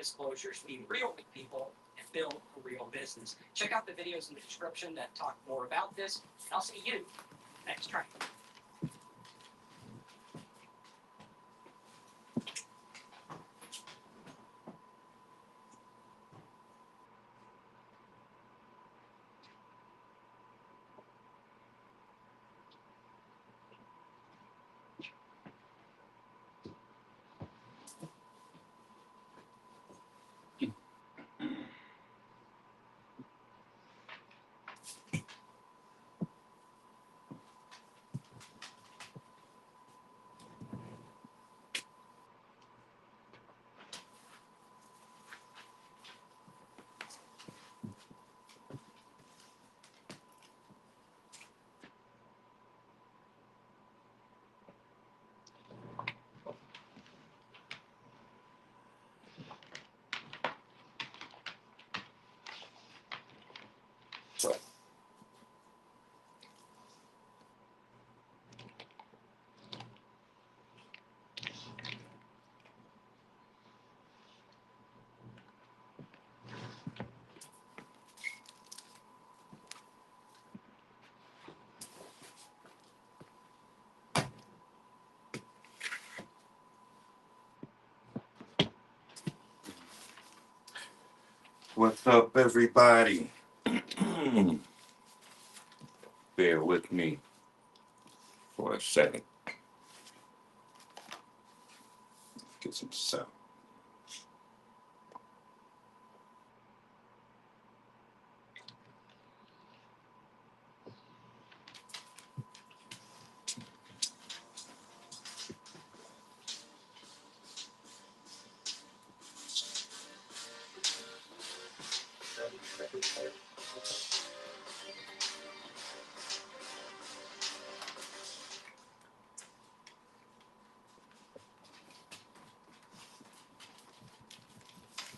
disclosures, be real with people, and build a real business. Check out the videos in the description that talk more about this, and I'll see you next time. What's up, everybody? Bear with me for a second. Get some sound.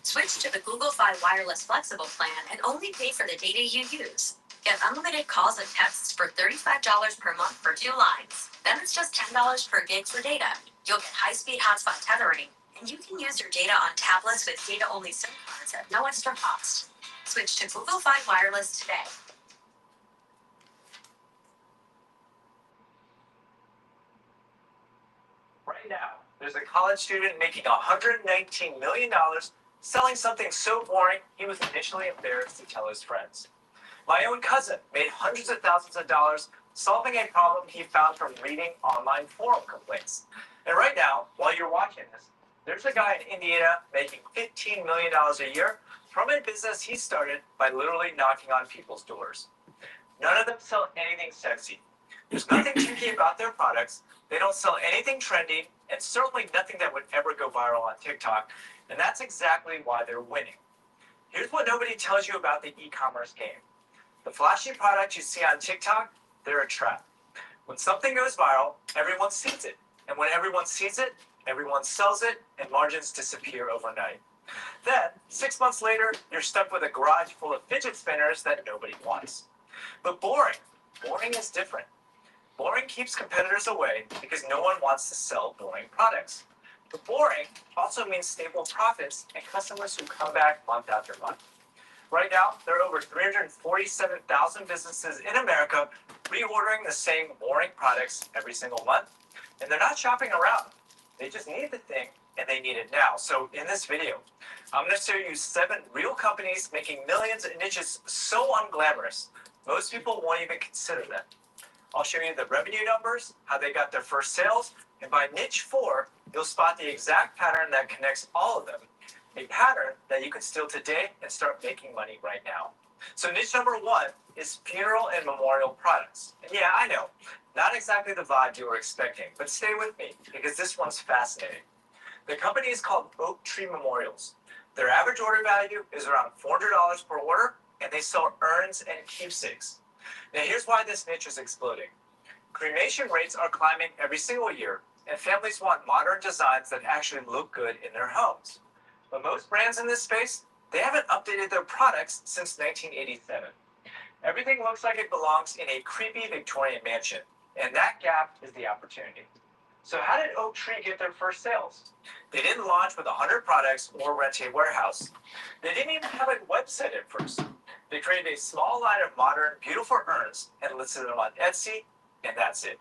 Switch to the Google Fi Wireless Flexible Plan and only pay for the data you use. Get unlimited calls and texts for $35 per month for 2 lines. Then it's just $10 per gig for data. You'll get high-speed hotspot tethering, and you can use your data on tablets with data-only SIM cards at no extra cost. Switch to Google Fi Wireless today. Right now, there's a college student making $119 million selling something so boring he was initially embarrassed to tell his friends. My own cousin made hundreds of thousands of dollars solving a problem he found from reading online forum complaints. And right now, while you're watching this, there's a guy in Indiana making $15 million a year from a business he started by literally knocking on people's doors. None of them sell anything sexy. There's nothing cheeky about their products. They don't sell anything trendy, and certainly nothing that would ever go viral on TikTok. And that's exactly why they're winning. Here's what nobody tells you about the e-commerce game. The flashy products you see on TikTok, they're a trap. When something goes viral, everyone sees it. And when everyone sees it, everyone sells it, and margins disappear overnight. Then, 6 months later, you're stuck with a garage full of fidget spinners that nobody wants. But boring is different. Boring keeps competitors away because no one wants to sell boring products. But boring also means stable profits and customers who come back month after month. Right now, there are over 347,000 businesses in America reordering the same boring products every single month. And they're not shopping around. They just need the thing, and they need it now. So in this video, I'm going to show you 7 real companies making millions in niches so unglamorous, most people won't even consider them. I'll show you the revenue numbers, how they got their first sales, and by niche 4, you'll spot the exact pattern that connects all of them. A pattern that you can steal today and start making money right now. So niche number 1 is funeral and memorial products. And yeah, I know, not exactly the vibe you were expecting, but stay with me because this one's fascinating. The company is called Oak Tree Memorials. Their average order value is around $400 per order, and they sell urns and keepsakes. Now here's why this niche is exploding. Cremation rates are climbing every single year, and families want modern designs that actually look good in their homes. But most brands in this space, they haven't updated their products since 1987. Everything looks like it belongs in a creepy Victorian mansion, and that gap is the opportunity. So how did Oak Tree get their first sales? They didn't launch with 100 products or rent a warehouse. They didn't even have a website at first. They created a small line of modern, beautiful urns and listed them on Etsy, and that's it.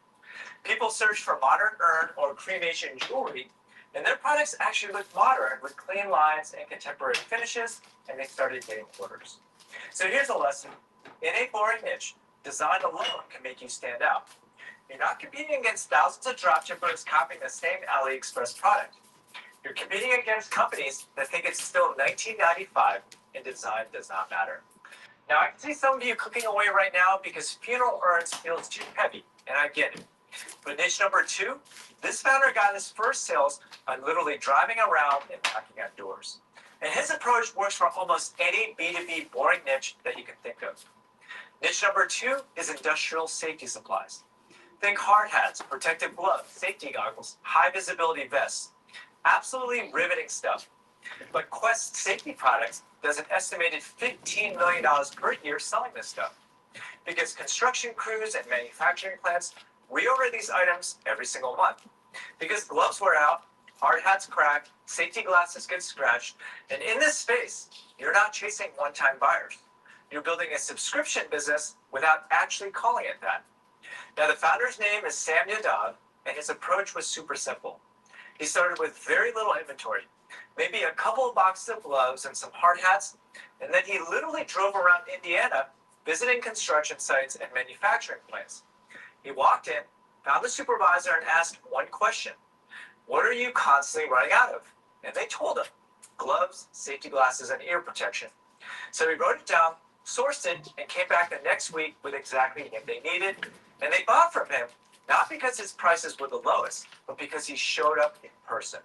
People searched for modern urn or cremation jewelry, and their products actually looked modern with clean lines and contemporary finishes, and they started getting orders. So here's a lesson. In a boring niche, design alone can make you stand out. You're not competing against thousands of dropshippers copying the same AliExpress product. You're competing against companies that think it's still 1995 and design does not matter. Now, I can see some of you clicking away right now because funeral urns feels too heavy, and I get it. But niche number 2, this founder got his first sales by literally driving around and knocking on doors. And his approach works for almost any B2B boring niche that you can think of. Niche number 2 is industrial safety supplies. Think hard hats, protective gloves, safety goggles, high visibility vests. Absolutely riveting stuff. But Quest Safety Products does an estimated $15 million per year selling this stuff. Because construction crews and manufacturing plants reorder these items every single month. Because gloves wear out, hard hats crack, safety glasses get scratched, and in this space, you're not chasing one-time buyers. You're building a subscription business without actually calling it that. Now, the founder's name is Sam Yadav, and his approach was super simple. He started with very little inventory, maybe a couple of boxes of gloves and some hard hats, and then he literally drove around Indiana visiting construction sites and manufacturing plants. He walked in, found the supervisor, and asked one question. What are you constantly running out of? And they told him, gloves, safety glasses, and ear protection. So he wrote it down, sourced it, and came back the next week with exactly what they needed. And they bought from him, not because his prices were the lowest, but because he showed up in person.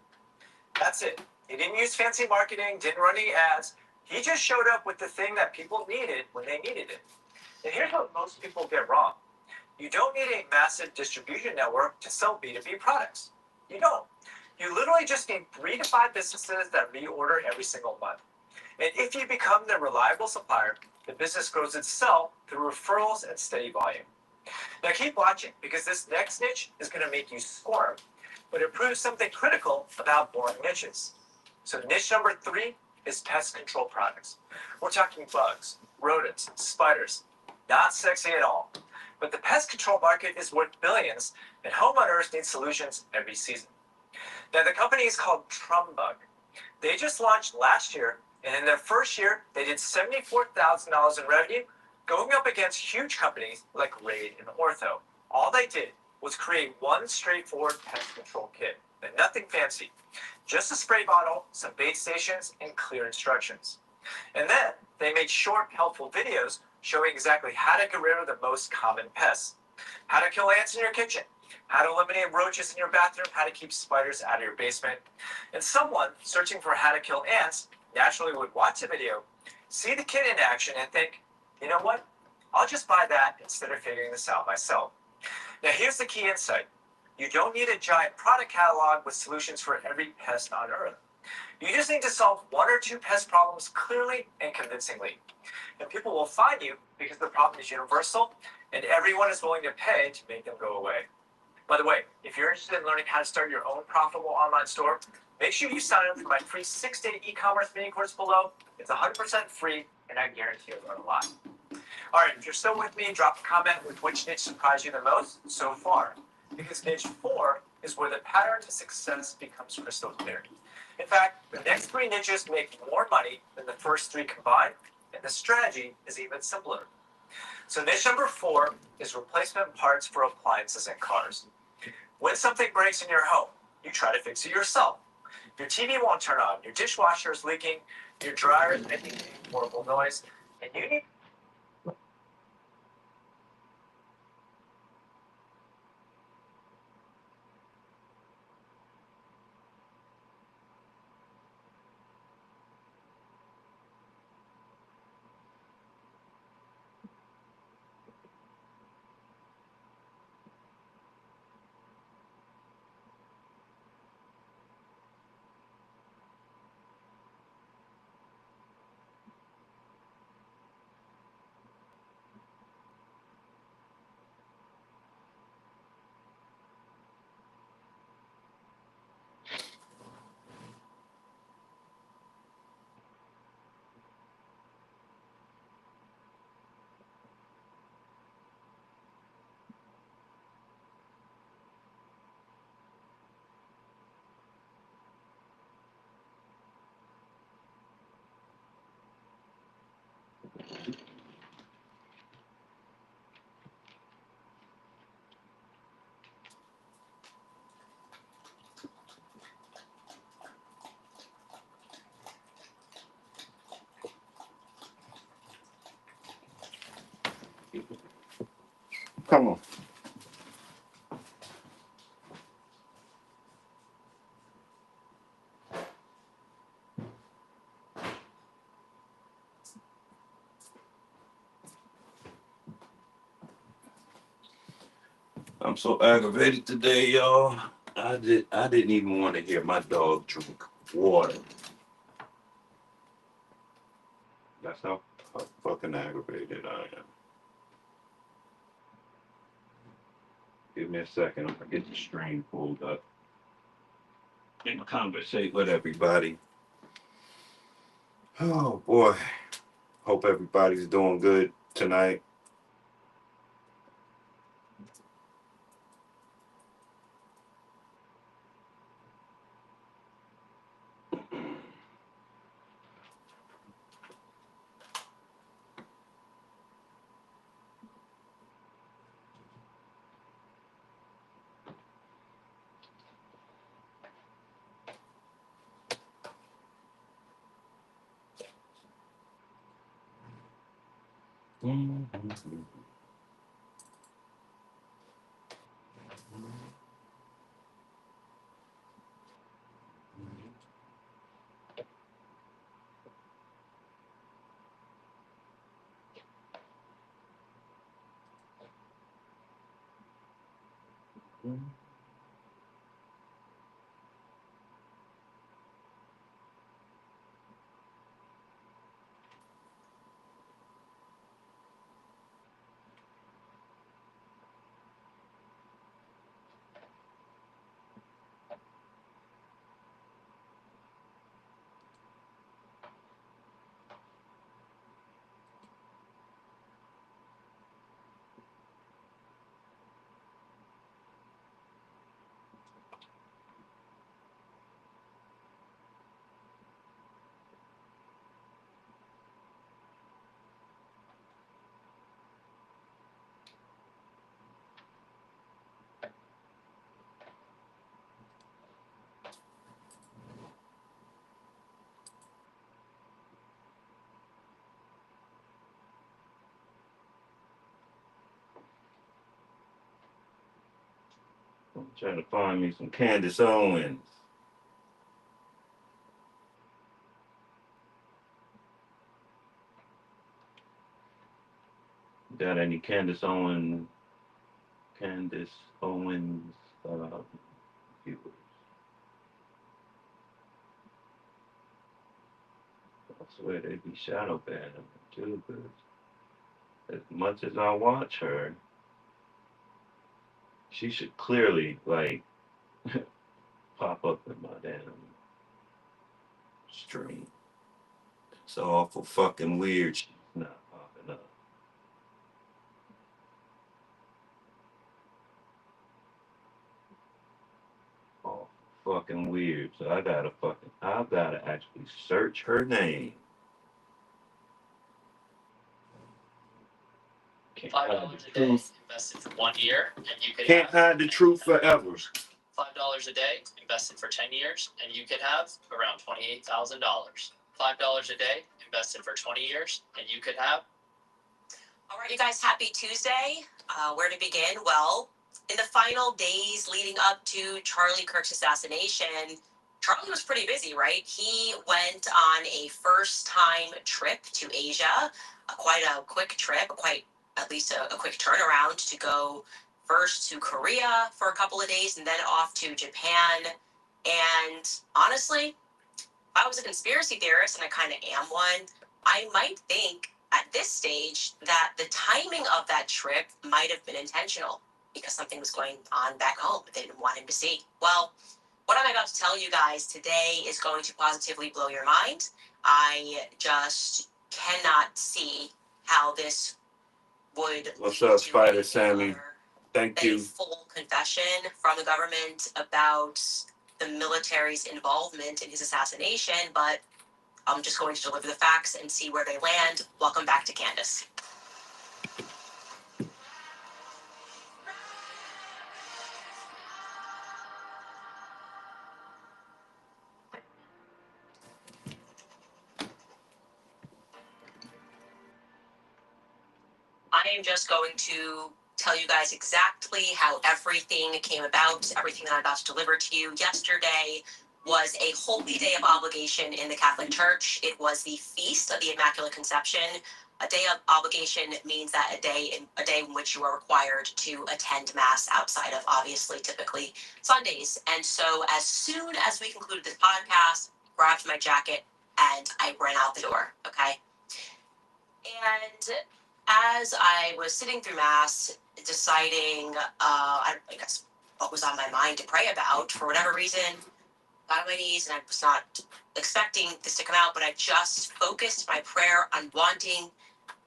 That's it. He didn't use fancy marketing, didn't run any ads. He just showed up with the thing that people needed when they needed it. And here's what most people get wrong. You don't need a massive distribution network to sell B2B products. You don't. You literally just need 3 to 5 businesses that reorder every single month. And if you become the reliable supplier, the business grows itself through referrals and steady volume. Now keep watching, because this next niche is going to make you squirm, but it proves something critical about boring niches. So niche number 3 is pest control products. We're talking bugs, rodents, spiders. Not sexy at all. But the pest control market is worth billions, and homeowners need solutions every season. Now the company is called Trumbug. They just launched last year, and in their first year, they did $74,000 in revenue, going up against huge companies like Raid and Ortho. All they did was create one straightforward pest control kit, and nothing fancy. Just a spray bottle, some bait stations, and clear instructions. And then they made short, helpful videos showing exactly how to get rid of the most common pests. How to kill ants in your kitchen, how to eliminate roaches in your bathroom, how to keep spiders out of your basement. And someone searching for how to kill ants naturally would watch the video, see the kit in action, and think, you know what? I'll just buy that instead of figuring this out myself. Now here's the key insight. You don't need a giant product catalog with solutions for every pest on Earth. You just need to solve 1 or 2 pest problems clearly and convincingly. And people will find you because the problem is universal and everyone is willing to pay to make them go away. By the way, if you're interested in learning how to start your own profitable online store, make sure you sign up for my free 6-day e-commerce mini course below. It's 100% free, and I guarantee you'll learn a lot. All right, if you're still with me, drop a comment with which niche surprised you the most so far. Because niche 4 is where the pattern to success becomes crystal clear. In fact, the next 3 niches make more money than the first 3 combined, and the strategy is even simpler. So niche number 4 is replacement parts for appliances and cars. When something breaks in your home, you try to fix it yourself. Your TV won't turn on, your dishwasher is leaking, your dryer is making a horrible noise, and you need Come on. I'm so aggravated today, y'all. I didn't even want to hear my dog drink water. That's how fucking aggravated I am. Give me a second. I'm gonna get the stream pulled up and conversate with everybody. Oh boy. Hope everybody's doing good tonight. I'm trying to find me some Candace Owens. Got any Candace Owens viewers? I swear they be shadow banning too, but as much as I watch her, she should clearly like pop up in my damn stream. It's awful fucking weird. She's not popping up. Awful fucking weird. So I've gotta actually search her name. Can't hide the $5 a day truth. invested for 1 year, and you could Can't hide the truth forever. $5 a day invested for 10 years, and you could have around $28,000. $5 a day invested for 20 years, and you could have. All right, you guys, happy Tuesday. Where to begin? Well, in the final days leading up to Charlie Kirk's assassination, Charlie was pretty busy, right? He went on a first-time trip to Asia, quite a quick trip, at least a quick turnaround to go first to Korea for a couple of days and then off to Japan. And honestly, if I was a conspiracy theorist, and I kind of am one, I might think at this stage that the timing of that trip might have been intentional because something was going on back home that they didn't want him to see. Well, what I'm about to tell you guys today is going to positively blow your mind. I just cannot see how this would. What's up, Spider Sammy? Thank A you. full confession from the government about the military's involvement in his assassination, but I'm just going to deliver the facts and see where they land. Welcome back to Candace. I I am just going to tell you guys exactly how everything came about, everything that I'm about to deliver to you. Yesterday was a holy day of obligation in the Catholic Church. It was the Feast of the Immaculate Conception. A day of obligation means that a day in which you are required to attend Mass outside of, obviously, typically Sundays. And so as soon as we concluded this podcast, I grabbed my jacket and I ran out the door, okay? And as I was sitting through Mass, deciding, I guess, what was on my mind to pray about, for whatever reason, got on my knees, and I was not expecting this to come out, but I just focused my prayer on wanting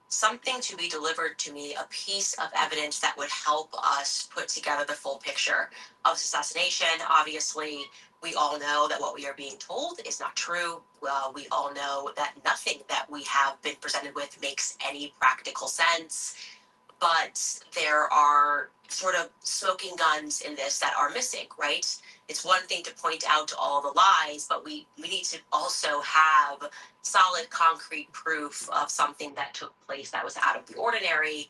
something to be delivered to me, a piece of evidence that would help us put together the full picture of this assassination. Obviously, we all know that what we are being told is not true. We all know that nothing that we have been presented with makes any practical sense, but there are sort of smoking guns in this that are missing, right? It's one thing to point out all the lies, but we need to also have solid, concrete proof of something that took place that was out of the ordinary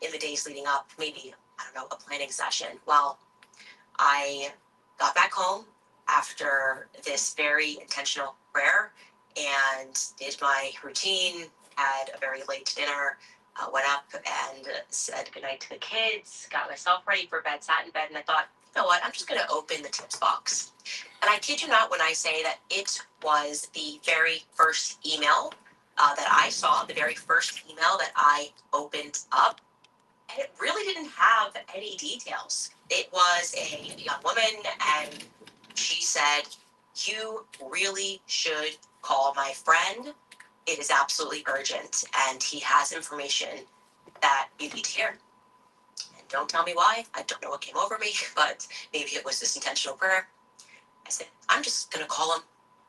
in the days leading up, maybe, I don't know, a planning session. Well, I got back home after this very intentional prayer and did my routine, had a very late dinner, went up and said goodnight to the kids, got myself ready for bed, sat in bed, and I thought, you know what, I'm just going to open the tips box. And I kid you not when I say that it was the very first email that I saw, the very first email that I opened up. And it really didn't have any details. It was a young woman, and she said, "You really should call my friend. It is absolutely urgent, and he has information that you need to hear." And don't tell me why. I don't know what came over me, but maybe it was this intentional prayer. I said, I'm just going to call him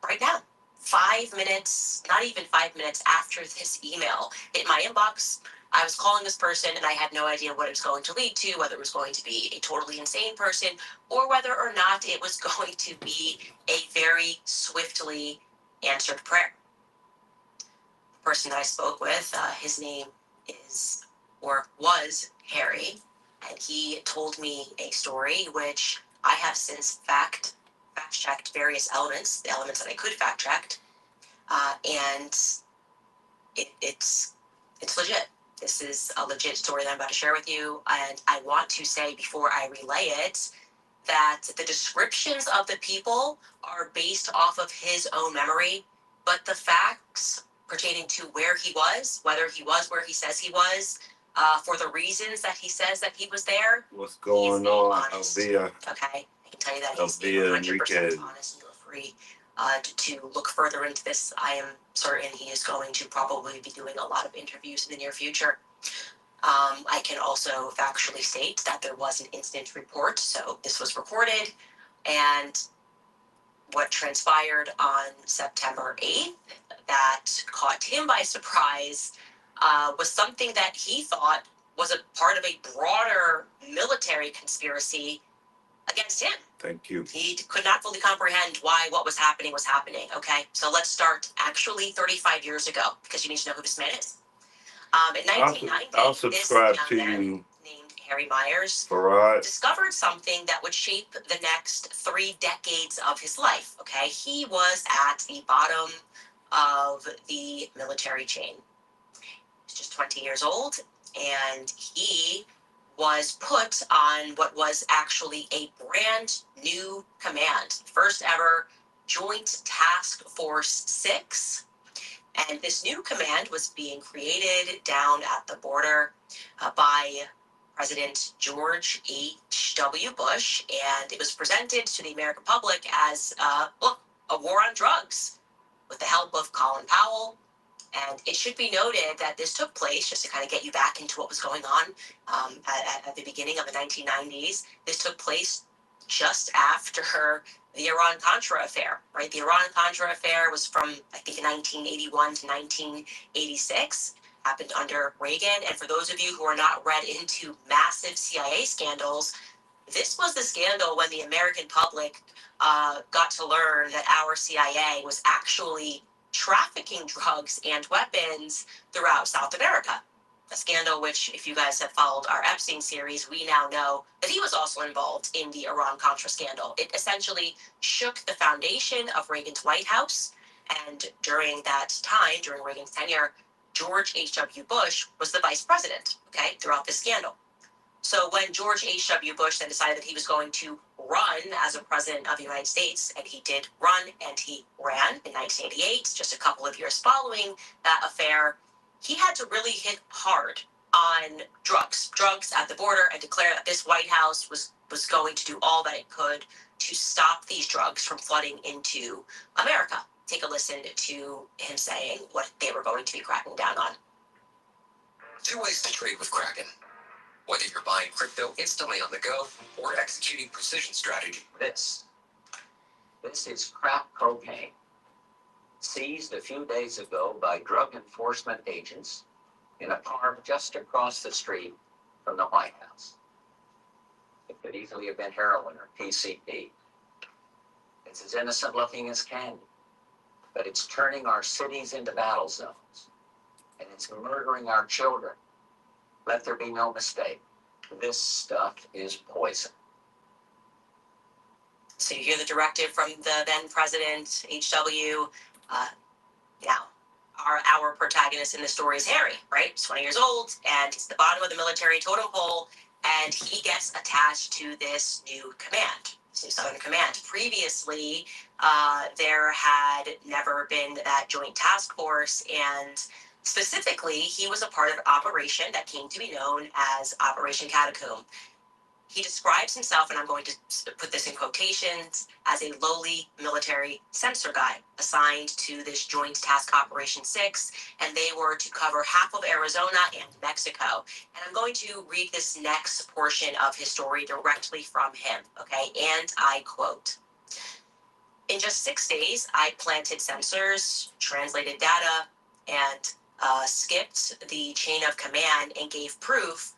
right now. 5 minutes, not even 5 minutes after this email hit my inbox, I was calling this person and I had no idea what it was going to lead to, whether it was going to be a totally insane person or whether or not it was going to be a very swiftly answered prayer. The person that I spoke with, his name is, or was, Harry, and he told me a story which I have since fact-checked various elements, the elements that I could fact-check, and it's legit. This is a legit story that I'm about to share with you, and I want to say before I relay it that the descriptions of the people are based off of his own memory, but the facts pertaining to where he was, whether he was where he says he was, for the reasons that he says that he was there. What's going on, honest. Alvia? Okay, I can tell you that he's Alvia 100% Enriquez. honest and feel free to look further into this. I am certain he is going to probably be doing a lot of interviews in the near future. I can also factually state that there was an incident report, so this was recorded, and what transpired on September 8th that caught him by surprise was something that he thought was a part of a broader military conspiracy against him. Thank you. He could not fully comprehend why what was happening, okay? So let's start actually 35 years ago, because you need to know who this man is. In 1990, I'll subscribe this to young man you, named Harry Myers Farad. discovered something that would shape the next 3 decades of his life, okay? He was at the bottom of the military chain. He was just 20 years old, and he was put on what was actually a brand new command, first ever Joint Task Force 6. And this new command was being created down at the border by President George H.W. Bush, and it was presented to the American public as a war on drugs with the help of Colin Powell. And it should be noted that this took place, just to kind of get you back into what was going on at the beginning of the 1990s, this took place just after the Iran-Contra affair, right? The Iran-Contra affair was from, I think, 1981 to 1986, happened under Reagan. And for those of you who are not read into massive CIA scandals, this was the scandal when the American public got to learn that our CIA was actually trafficking drugs and weapons throughout South America. A scandal which, if you guys have followed our Epstein series, we now know that he was also involved in the Iran-Contra scandal. It essentially shook the foundation of Reagan's White House, and during that time, during Reagan's tenure, George H.W. Bush was the vice president, okay, throughout this scandal. So when George H.W. Bush then decided that he was going to run as a president of the United States, and he did run, and he ran in 1988, just a couple of years following that affair, he had to really hit hard on drugs at the border, and declare that this White House was going to do all that it could to stop these drugs from flooding into America. Take a listen to him saying what they were going to be cracking down on. 2 ways to trade with Kraken. Whether you're buying crypto instantly on the go or executing precision strategy. This is crack cocaine, seized a few days ago by drug enforcement agents in a farm just across the street from the White House. It could easily have been heroin or PCP. It's as innocent looking as candy, but it's turning our cities into battle zones, and it's murdering our children. Let there be no mistake. This stuff is poison. So you hear the directive from the then president, H.W. Now, our protagonist in the story is Harry, right? He's 20 years old, and he's at the bottom of the military totem pole, and he gets attached to this new command, this new Southern Command. Previously, there had never been that joint task force, and specifically, he was a part of an operation that came to be known as Operation Catacomb. He describes himself, and I'm going to put this in quotations, as a lowly military sensor guy assigned to this Joint Task Operation 6, and they were to cover half of Arizona and Mexico. And I'm going to read this next portion of his story directly from him, okay? And I quote, "In just 6 days, I planted sensors, translated data, and skipped the chain of command and gave proof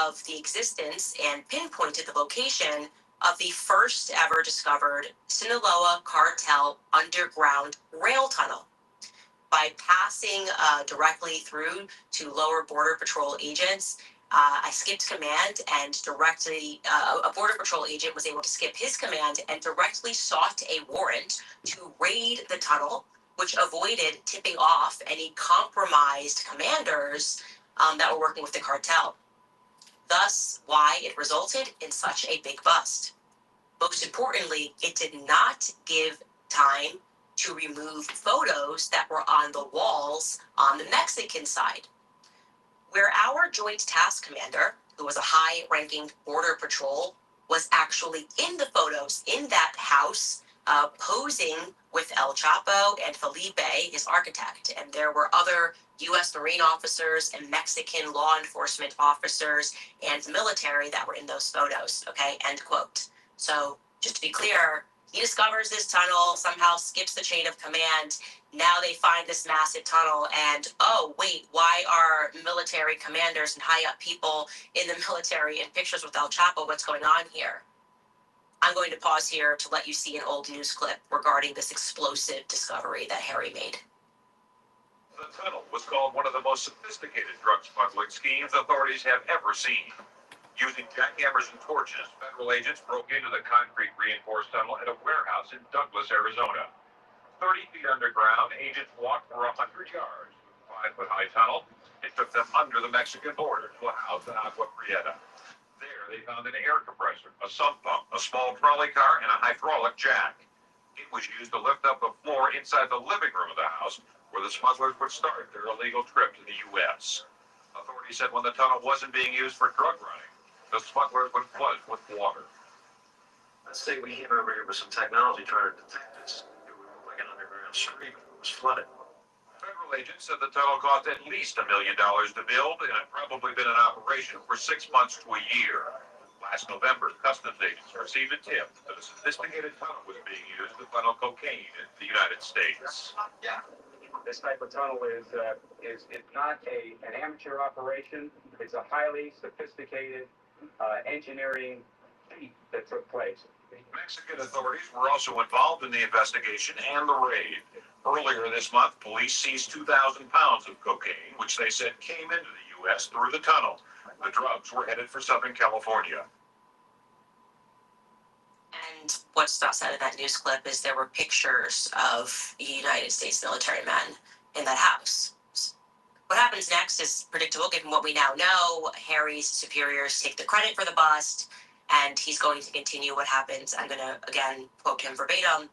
of the existence and pinpointed the location of the first ever discovered Sinaloa cartel underground rail tunnel. By passing directly through to lower Border Patrol agents, I skipped command and directly, a Border Patrol agent was able to skip his command and directly sought a warrant to raid the tunnel, which avoided tipping off any compromised commanders that were working with the cartel. Thus, why it resulted in such a big bust. Most importantly, it did not give time to remove photos that were on the walls on the Mexican side. Where our Joint Task Commander, who was a high-ranking Border Patrol, was actually in the photos in that house, posing with El Chapo and Felipe, his architect. And there were other U.S. Marine officers and Mexican law enforcement officers and military that were in those photos, okay, end quote. So, just to be clear, he discovers this tunnel, somehow skips the chain of command. Now they find this massive tunnel, and oh, wait, why are military commanders and high up people in the military in pictures with El Chapo? What's going on here? I'm going to pause here to let you see an old news clip regarding this explosive discovery that Harry made. The tunnel was called one of the most sophisticated drug smuggling schemes authorities have ever seen. Using jackhammers and torches, federal agents broke into the concrete reinforced tunnel at a warehouse in Douglas, Arizona. 30 feet underground, agents walked for 100 yards with a 5-foot-high tunnel. It took them under the Mexican border to a house in Agua Prieta. There, they found an air compressor, a sump pump, a small trolley car, and a hydraulic jack. It was used to lift up the floor inside the living room of the house, where the smugglers would start their illegal trip to the U.S. Authorities said when the tunnel wasn't being used for drug running, the smugglers would flood with water. Let's say we came over here with some technology trying to detect this. It would look like an underground street, but it was flooded. Federal agents said the tunnel cost at least $1 million to build and had probably been in operation for 6 months to a year. Last November, customs agents received a tip that a sophisticated tunnel was being used to funnel cocaine into the United States. Yeah. This type of tunnel is not an amateur operation. It's a highly sophisticated engineering feat that took place. Mexican authorities were also involved in the investigation and the raid. Earlier this month, police seized 2,000 pounds of cocaine, which they said came into the U.S. through the tunnel. The drugs were headed for Southern California. And what's not said in that news clip is there were pictures of United States military men in that house. What happens next is predictable given what we now know. Harry's superiors take the credit for the bust, and he's going to continue what happens. I'm going to, again, quote him verbatim.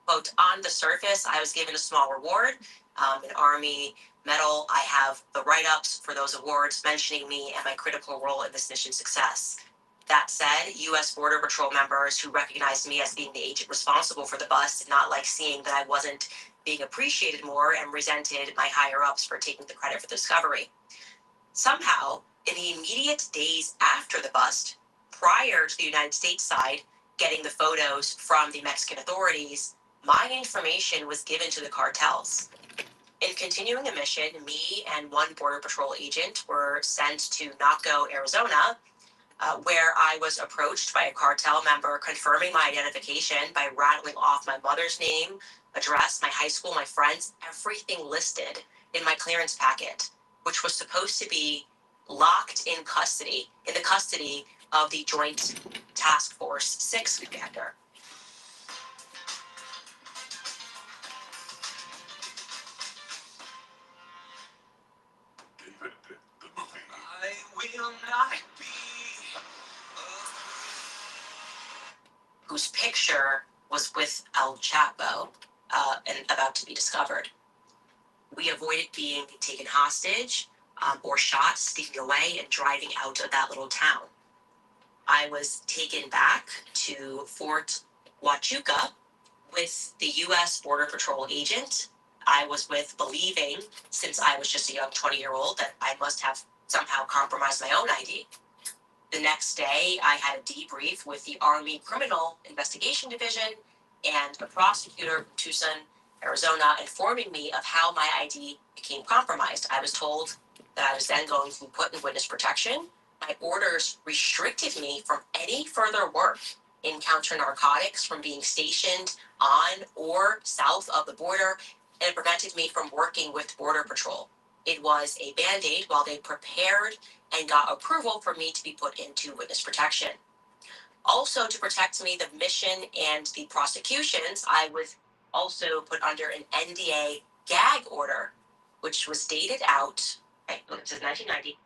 Quote, on the surface, I was given a small reward, an Army medal. I have the write-ups for those awards mentioning me and my critical role in this mission's success. That said, U.S. Border Patrol members who recognized me as being the agent responsible for the bust did not like seeing that I wasn't being appreciated more and resented my higher-ups for taking the credit for the discovery. Somehow, in the immediate days after the bust, prior to the United States side getting the photos from the Mexican authorities, my information was given to the cartels. In continuing the mission, me and one Border Patrol agent were sent to Naco, Arizona, where I was approached by a cartel member confirming my identification by rattling off my mother's name, address, my high school, my friends, everything listed in my clearance packet, which was supposed to be locked in the custody of the Joint Task Force 6 commander. I will not be whose picture was with El Chapo and about to be discovered. We avoided being taken hostage or shot, sneaking away and driving out of that little town. I was taken back to Fort Huachuca with the U.S. Border Patrol agent I was with, believing, since I was just a young 20-year-old, that I must have somehow compromised my own ID. The next day, I had a debrief with the Army Criminal Investigation Division and a prosecutor from Tucson, Arizona, informing me of how my ID became compromised. I was told that I was then going to be put in witness protection. My orders restricted me from any further work in counter narcotics, from being stationed on or south of the border, and it prevented me from working with Border Patrol. It was a Band-Aid while they prepared and got approval for me to be put into witness protection. Also, to protect me, the mission and the prosecutions, I was also put under an NDA gag order, which was dated out, it says 1990,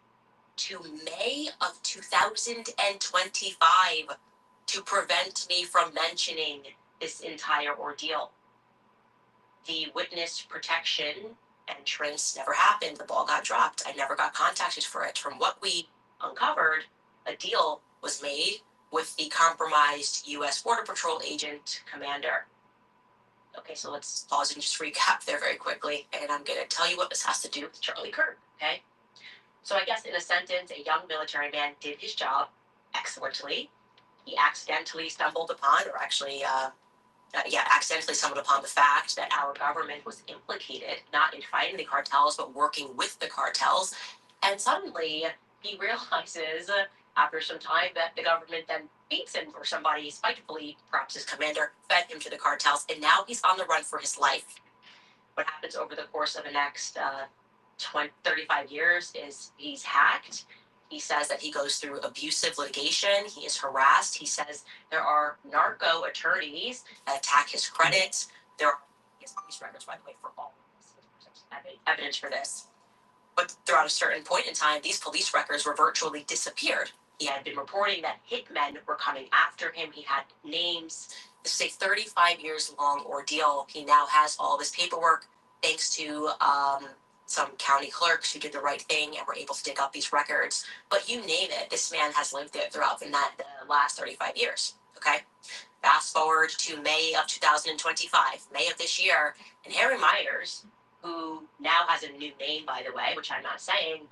to May of 2025 to prevent me from mentioning this entire ordeal. The witness protection entrance never happened. The ball got dropped. I never got contacted for it. From what we uncovered, a deal was made with the compromised U.S. Border Patrol agent commander. Okay, so let's pause and just recap there very quickly, and I'm going to tell you what this has to do with Charlie Kirk, okay? So I guess in a sentence, a young military man did his job excellently. He accidentally stumbled upon, or actually, accidentally stumbled upon the fact that our government was implicated, not in fighting the cartels, but working with the cartels. And suddenly he realizes after some time that the government then beats him, or somebody spitefully, perhaps his commander, fed him to the cartels, and now he's on the run for his life. What happens over the course of the next 35 years is he's hacked. He says that he goes through abusive litigation. He is harassed. He says there are narco attorneys that attack his credit. There are his police records, by the way, for all evidence for this. But throughout a certain point in time, these police records were virtually disappeared. He had been reporting that hitmen were coming after him. He had names. This is a 35 years long ordeal. He now has all this paperwork thanks to some county clerks who did the right thing and were able to dig up these records. But you name it, this man has lived there throughout the last 35 years, okay? Fast forward to May of 2025, May of this year, and Harry Myers, who now has a new name, by the way, which I'm not saying,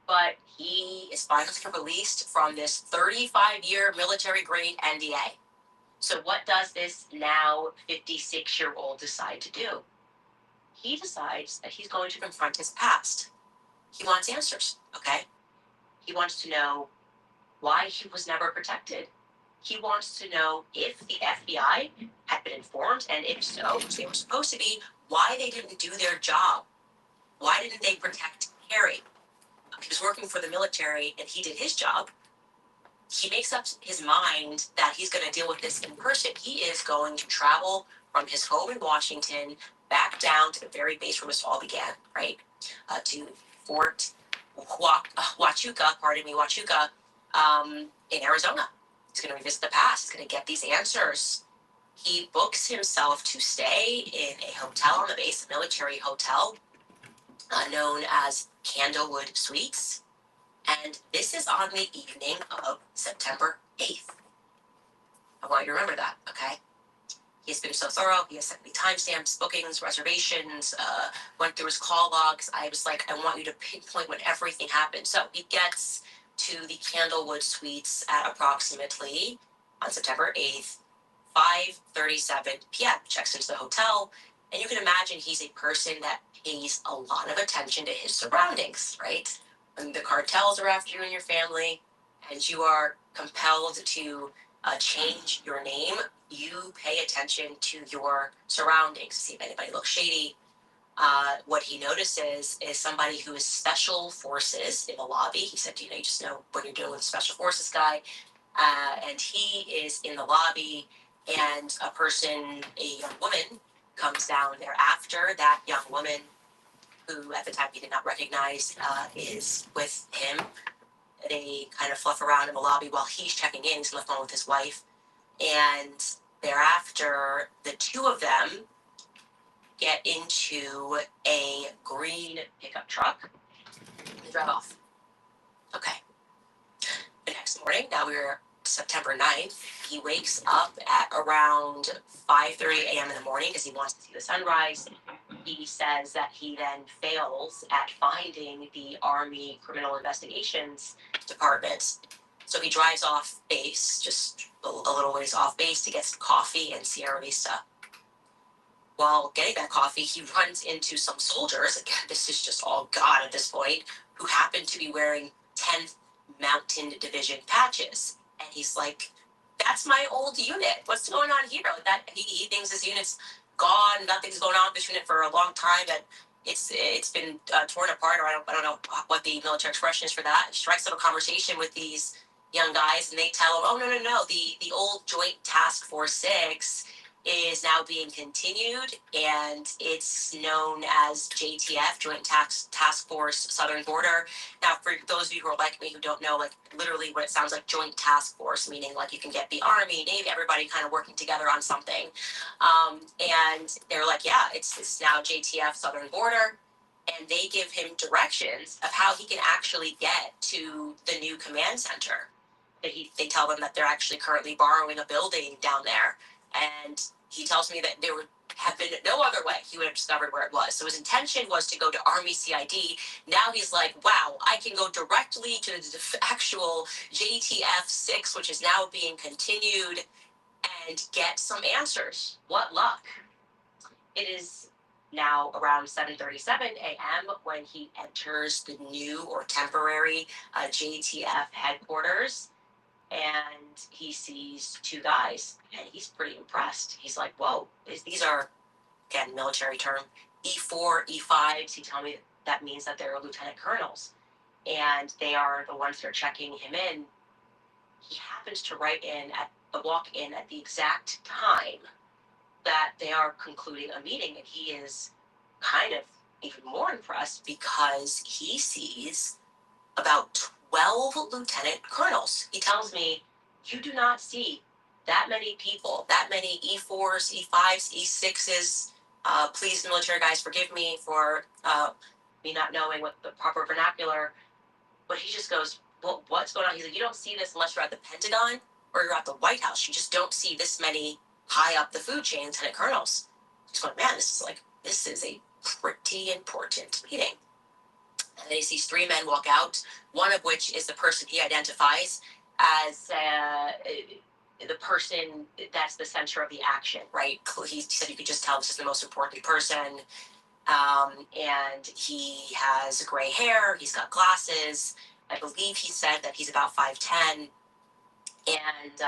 but he is finally released from this 35-year military-grade NDA. So what does this now 56-year-old decide to do? He decides that he's going to confront his past. He wants answers, okay? He wants to know why he was never protected. He wants to know if the FBI had been informed, and if so, which they were supposed to be, why they didn't do their job. Why didn't they protect Harry? He was working for the military and he did his job. He makes up his mind that he's going to deal with this in person. He is going to travel from his home in Washington back down to the very base where this all began, right? To Fort Huachuca, in Arizona. He's going to revisit the past. He's going to get these answers. He books himself to stay in a hotel on the base, a military hotel, known as Candlewood Suites. And this is on the evening of September 8th. I want you to remember that, okay? He's been so thorough. He has sent me timestamps, bookings, reservations, went through his call logs. I was like, I want you to pinpoint when everything happened. So he gets to the Candlewood Suites at approximately, on September 8th, 5:37 p.m. Checks into the hotel. And you can imagine he's a person that pays a lot of attention to his surroundings, right? When the cartels are after you and your family, and you are compelled to change your name, you pay attention to your surroundings, see if anybody looks shady. What he notices is somebody who is special forces in the lobby. He said, you just know when you're dealing with a special forces guy. And he is in the lobby, and a young woman, comes down thereafter. That young woman, who at the time he did not recognize, is with him. They kind of fluff around in the lobby while he's checking in. He's on the phone with his wife. And thereafter, the two of them get into a green pickup truck and drive off. Okay. The next morning, now we're September 9th, he wakes up at around 5:30 a.m. in the morning because he wants to see the sunrise. He says that he then fails at finding the Army Criminal Investigations Department. So he drives off base, just a little ways off base, to get some coffee in Sierra Vista. While getting that coffee, he runs into some soldiers. Again, this is just all God at this point, who happen to be wearing 10th Mountain Division patches. And he's like, that's my old unit. What's going on here? Like that, he thinks his unit's gone. Nothing's going on with this unit for a long time. And it's been torn apart, or I don't know what the military expression is for that. He strikes up a conversation with these young guys, and they tell him, oh, no. The old Joint Task Force 6 is now being continued, and it's known as JTF, Joint Task Force Southern Border. Now, for those of you who are like me who don't know, like literally what it sounds like, Joint Task Force, meaning like you can get the Army, Navy, everybody kind of working together on something. And they're like, yeah, it's now JTF Southern Border. And they give him directions of how he can actually get to the new command center. They tell them that they're actually currently borrowing a building down there. And he tells me that there would have been no other way he would have discovered where it was. So his intention was to go to Army CID. Now he's like, wow, I can go directly to the actual JTF 6, which is now being continued, and get some answers. What luck. It is now around 7:37 a.m. when he enters the new or temporary JTF headquarters. And he sees two guys, and he's pretty impressed. He's like, whoa, these are, again, military term, E4, E5s. He told me that means that they're lieutenant colonels. And they are the ones that are checking him in. He happens to walk in at the exact time that they are concluding a meeting, and he is kind of even more impressed because he sees about 12 lieutenant colonels. He tells me, you do not see that many people, that many E4s, E5s, E6s. Please, military guys, forgive me for me not knowing what the proper vernacular. But he just goes, well, what's going on? He's like, you don't see this unless you're at the Pentagon or you're at the White House. You just don't see this many high up the food chain lieutenant colonels. He's going, man, this is a pretty important meeting. And then he sees three men walk out, one of which is the person he identifies as the person that's the center of the action, right? He said you could just tell this is the most important person. And he has gray hair, he's got glasses. I believe he said that he's about 5'10". And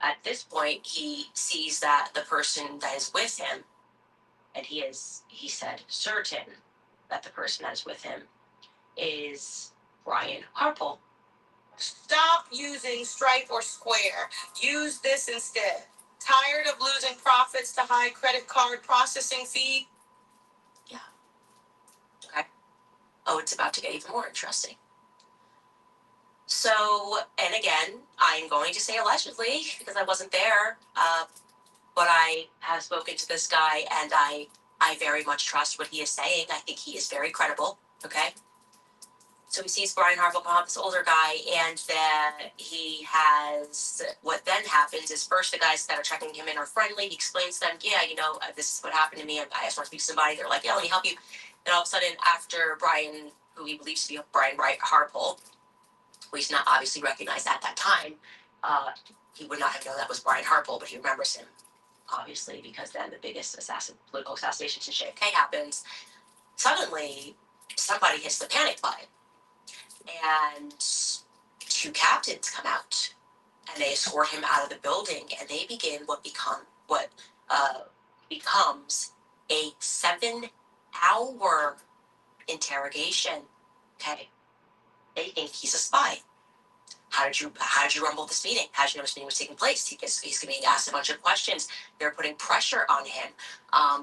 at this point, he sees that the person that is with him, and he said, certain that the person that is with him is Brian Harple. Stop using Stripe or Square. Use this instead. Tired of losing profits to high credit card processing fee? Yeah. Okay. Oh, it's about to get even more interesting. So, and again, I'm going to say allegedly because I wasn't there, but I have spoken to this guy and I very much trust what he is saying. I think he is very credible. Okay. So he sees Brian Harville come up, this older guy, and then he has, what then happens is first the guys that are checking him in are friendly. He explains to them, yeah, this is what happened to me. I just want to speak to somebody. They're like, yeah, let me help you. And all of a sudden, after Brian, who he believes to be Brian Harple, who he's not obviously recognized at that time, he would not have known that was Brian Harple, but he remembers him, obviously, because then the biggest political assassination since JFK happens. Suddenly, somebody hits the panic button. And two captains come out and they escort him out of the building and they begin what becomes a 7-hour interrogation. Okay. They think he's a spy. How did you rumble this meeting? How did you know this meeting was taking place? He's being asked a bunch of questions. They're putting pressure on him.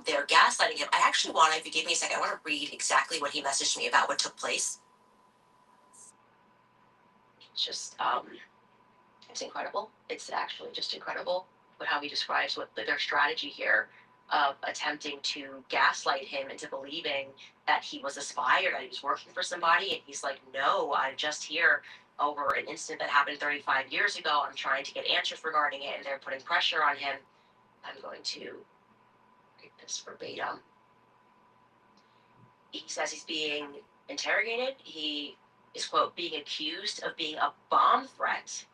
They're gaslighting him. I actually want, if you give me a second, I want to read exactly what he messaged me about what took place. Just it's incredible. It's actually just incredible. But how he describes what their strategy here of attempting to gaslight him into believing that he was a spy or that he was working for somebody, and he's like, "No, I'm just here over an incident that happened 35 years ago. I'm trying to get answers regarding it, and they're putting pressure on him." I'm going to read this verbatim. He says he's being interrogated. He is, quote, being accused of being a bomb threat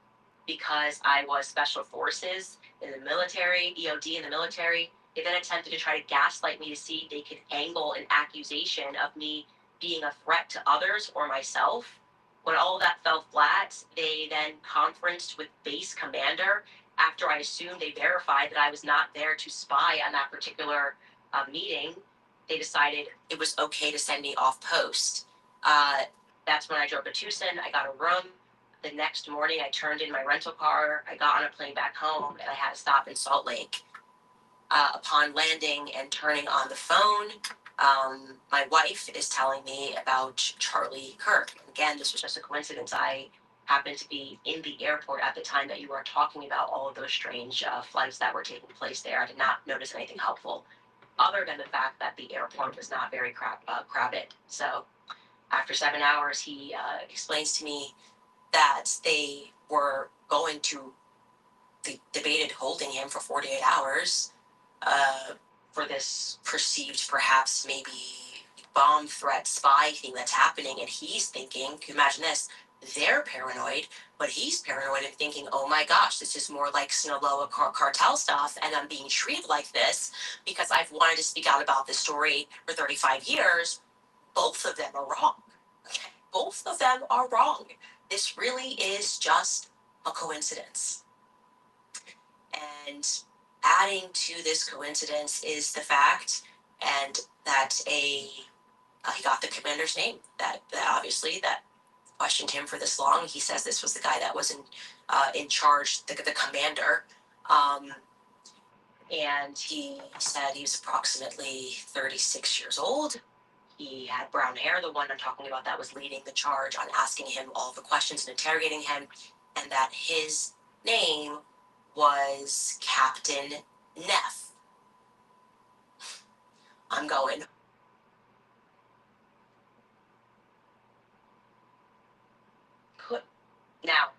because I was special forces in the military, EOD in the military. They then attempted to try to gaslight me to see if they could angle an accusation of me being a threat to others or myself. When all of that fell flat, they then conferenced with base commander after I assumed they verified that I was not there to spy on that particular meeting. They decided it was okay to send me off post. That's when I drove to Tucson. I got a room. The next morning, I turned in my rental car. I got on a plane back home, and I had to stop in Salt Lake. Upon landing and turning on the phone, my wife is telling me about Charlie Kirk. Again, this was just a coincidence. I happened to be in the airport at the time that you were talking about all of those strange flights that were taking place there. I did not notice anything helpful, other than the fact that the airport was not very crowded. So after 7 hours, he explains to me that they were going to, they debated holding him for 48 hours for this perceived, perhaps maybe bomb threat spy thing that's happening. And he's thinking, can you imagine this? They're paranoid, but he's paranoid and thinking, oh my gosh, this is more like Sinaloa cartel stuff, and I'm being treated like this because I've wanted to speak out about this story for 35 years. Both of them are wrong. Okay? Both of them are wrong. This really is just a coincidence. And adding to this coincidence is the fact, and that he got the commander's name. That obviously that questioned him for this long. He says this was the guy that was in charge, the commander. And he said he was approximately 36 years old. He had brown hair, the one I'm talking about that was leading the charge on asking him all the questions and interrogating him, and that his name was Captain Neff. I'm going, now,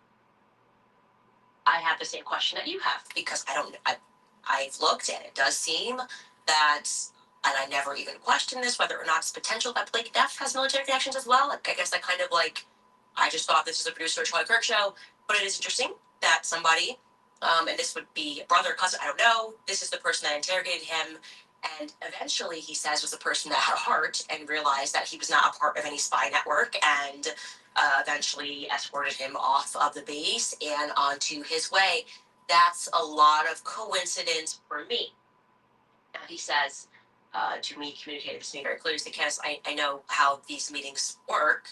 I have the same question that you have because I've looked and it does seem that, and I never even questioned this, whether or not it's potential that Blake Neff has military connections as well. Like, I guess I kind of like, I just thought this is a producer of Charlie Kirk show, but it is interesting that somebody, and this would be a brother, cousin, I don't know, this is the person that interrogated him, and eventually he says was the person that had a heart and realized that he was not a part of any spy network, and eventually escorted him off of the base and onto his way. That's a lot of coincidence for me. Now he says to me, communicated this to me very clearly, he said, Candace, I know how these meetings work.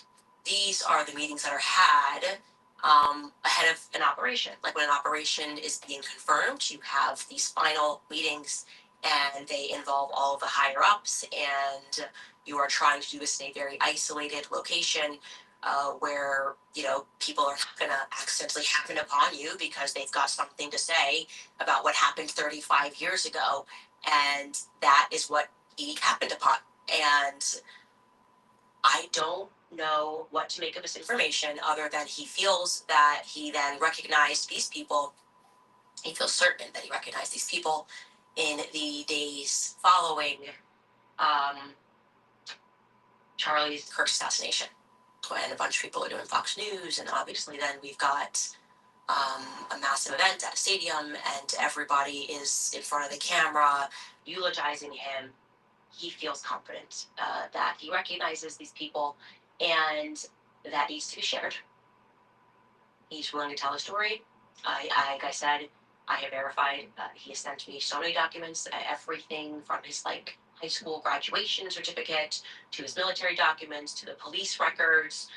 these are the meetings that are had ahead of an operation. Like when an operation is being confirmed, you have these final meetings and they involve all of the higher ups, and you are trying to do this in a very isolated location where, you know, people are not going to accidentally happen upon you because they've got something to say about what happened 35 years ago. And that is what he happened upon. And I don't know what to make of this information other than he feels that he then recognized these people. He feels certain that he recognized these people in the days following Charlie Kirk's assassination, when a bunch of people are doing Fox News, and obviously then we've got a massive event at a stadium, and everybody is in front of the camera eulogizing him. He feels confident that he recognizes these people, and that needs to be shared. He's willing to tell a story. Like I said, I have verified. He has sent me so many documents, everything from his high school graduation certificate to his military documents to the police records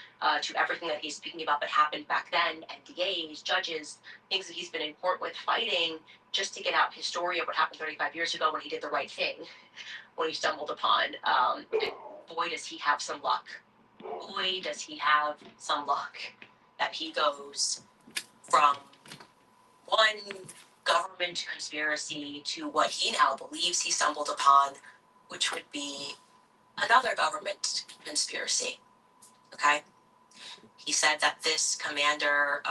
to everything that he's speaking about that happened back then, NDAs, judges, things that he's been in court with fighting just to get out his story of what happened 35 years ago when he did the right thing, when he stumbled upon. And boy, does he have some luck. Boy, does he have some luck that he goes from one government conspiracy to what he now believes he stumbled upon, which would be another government conspiracy. Okay? He said that this commander,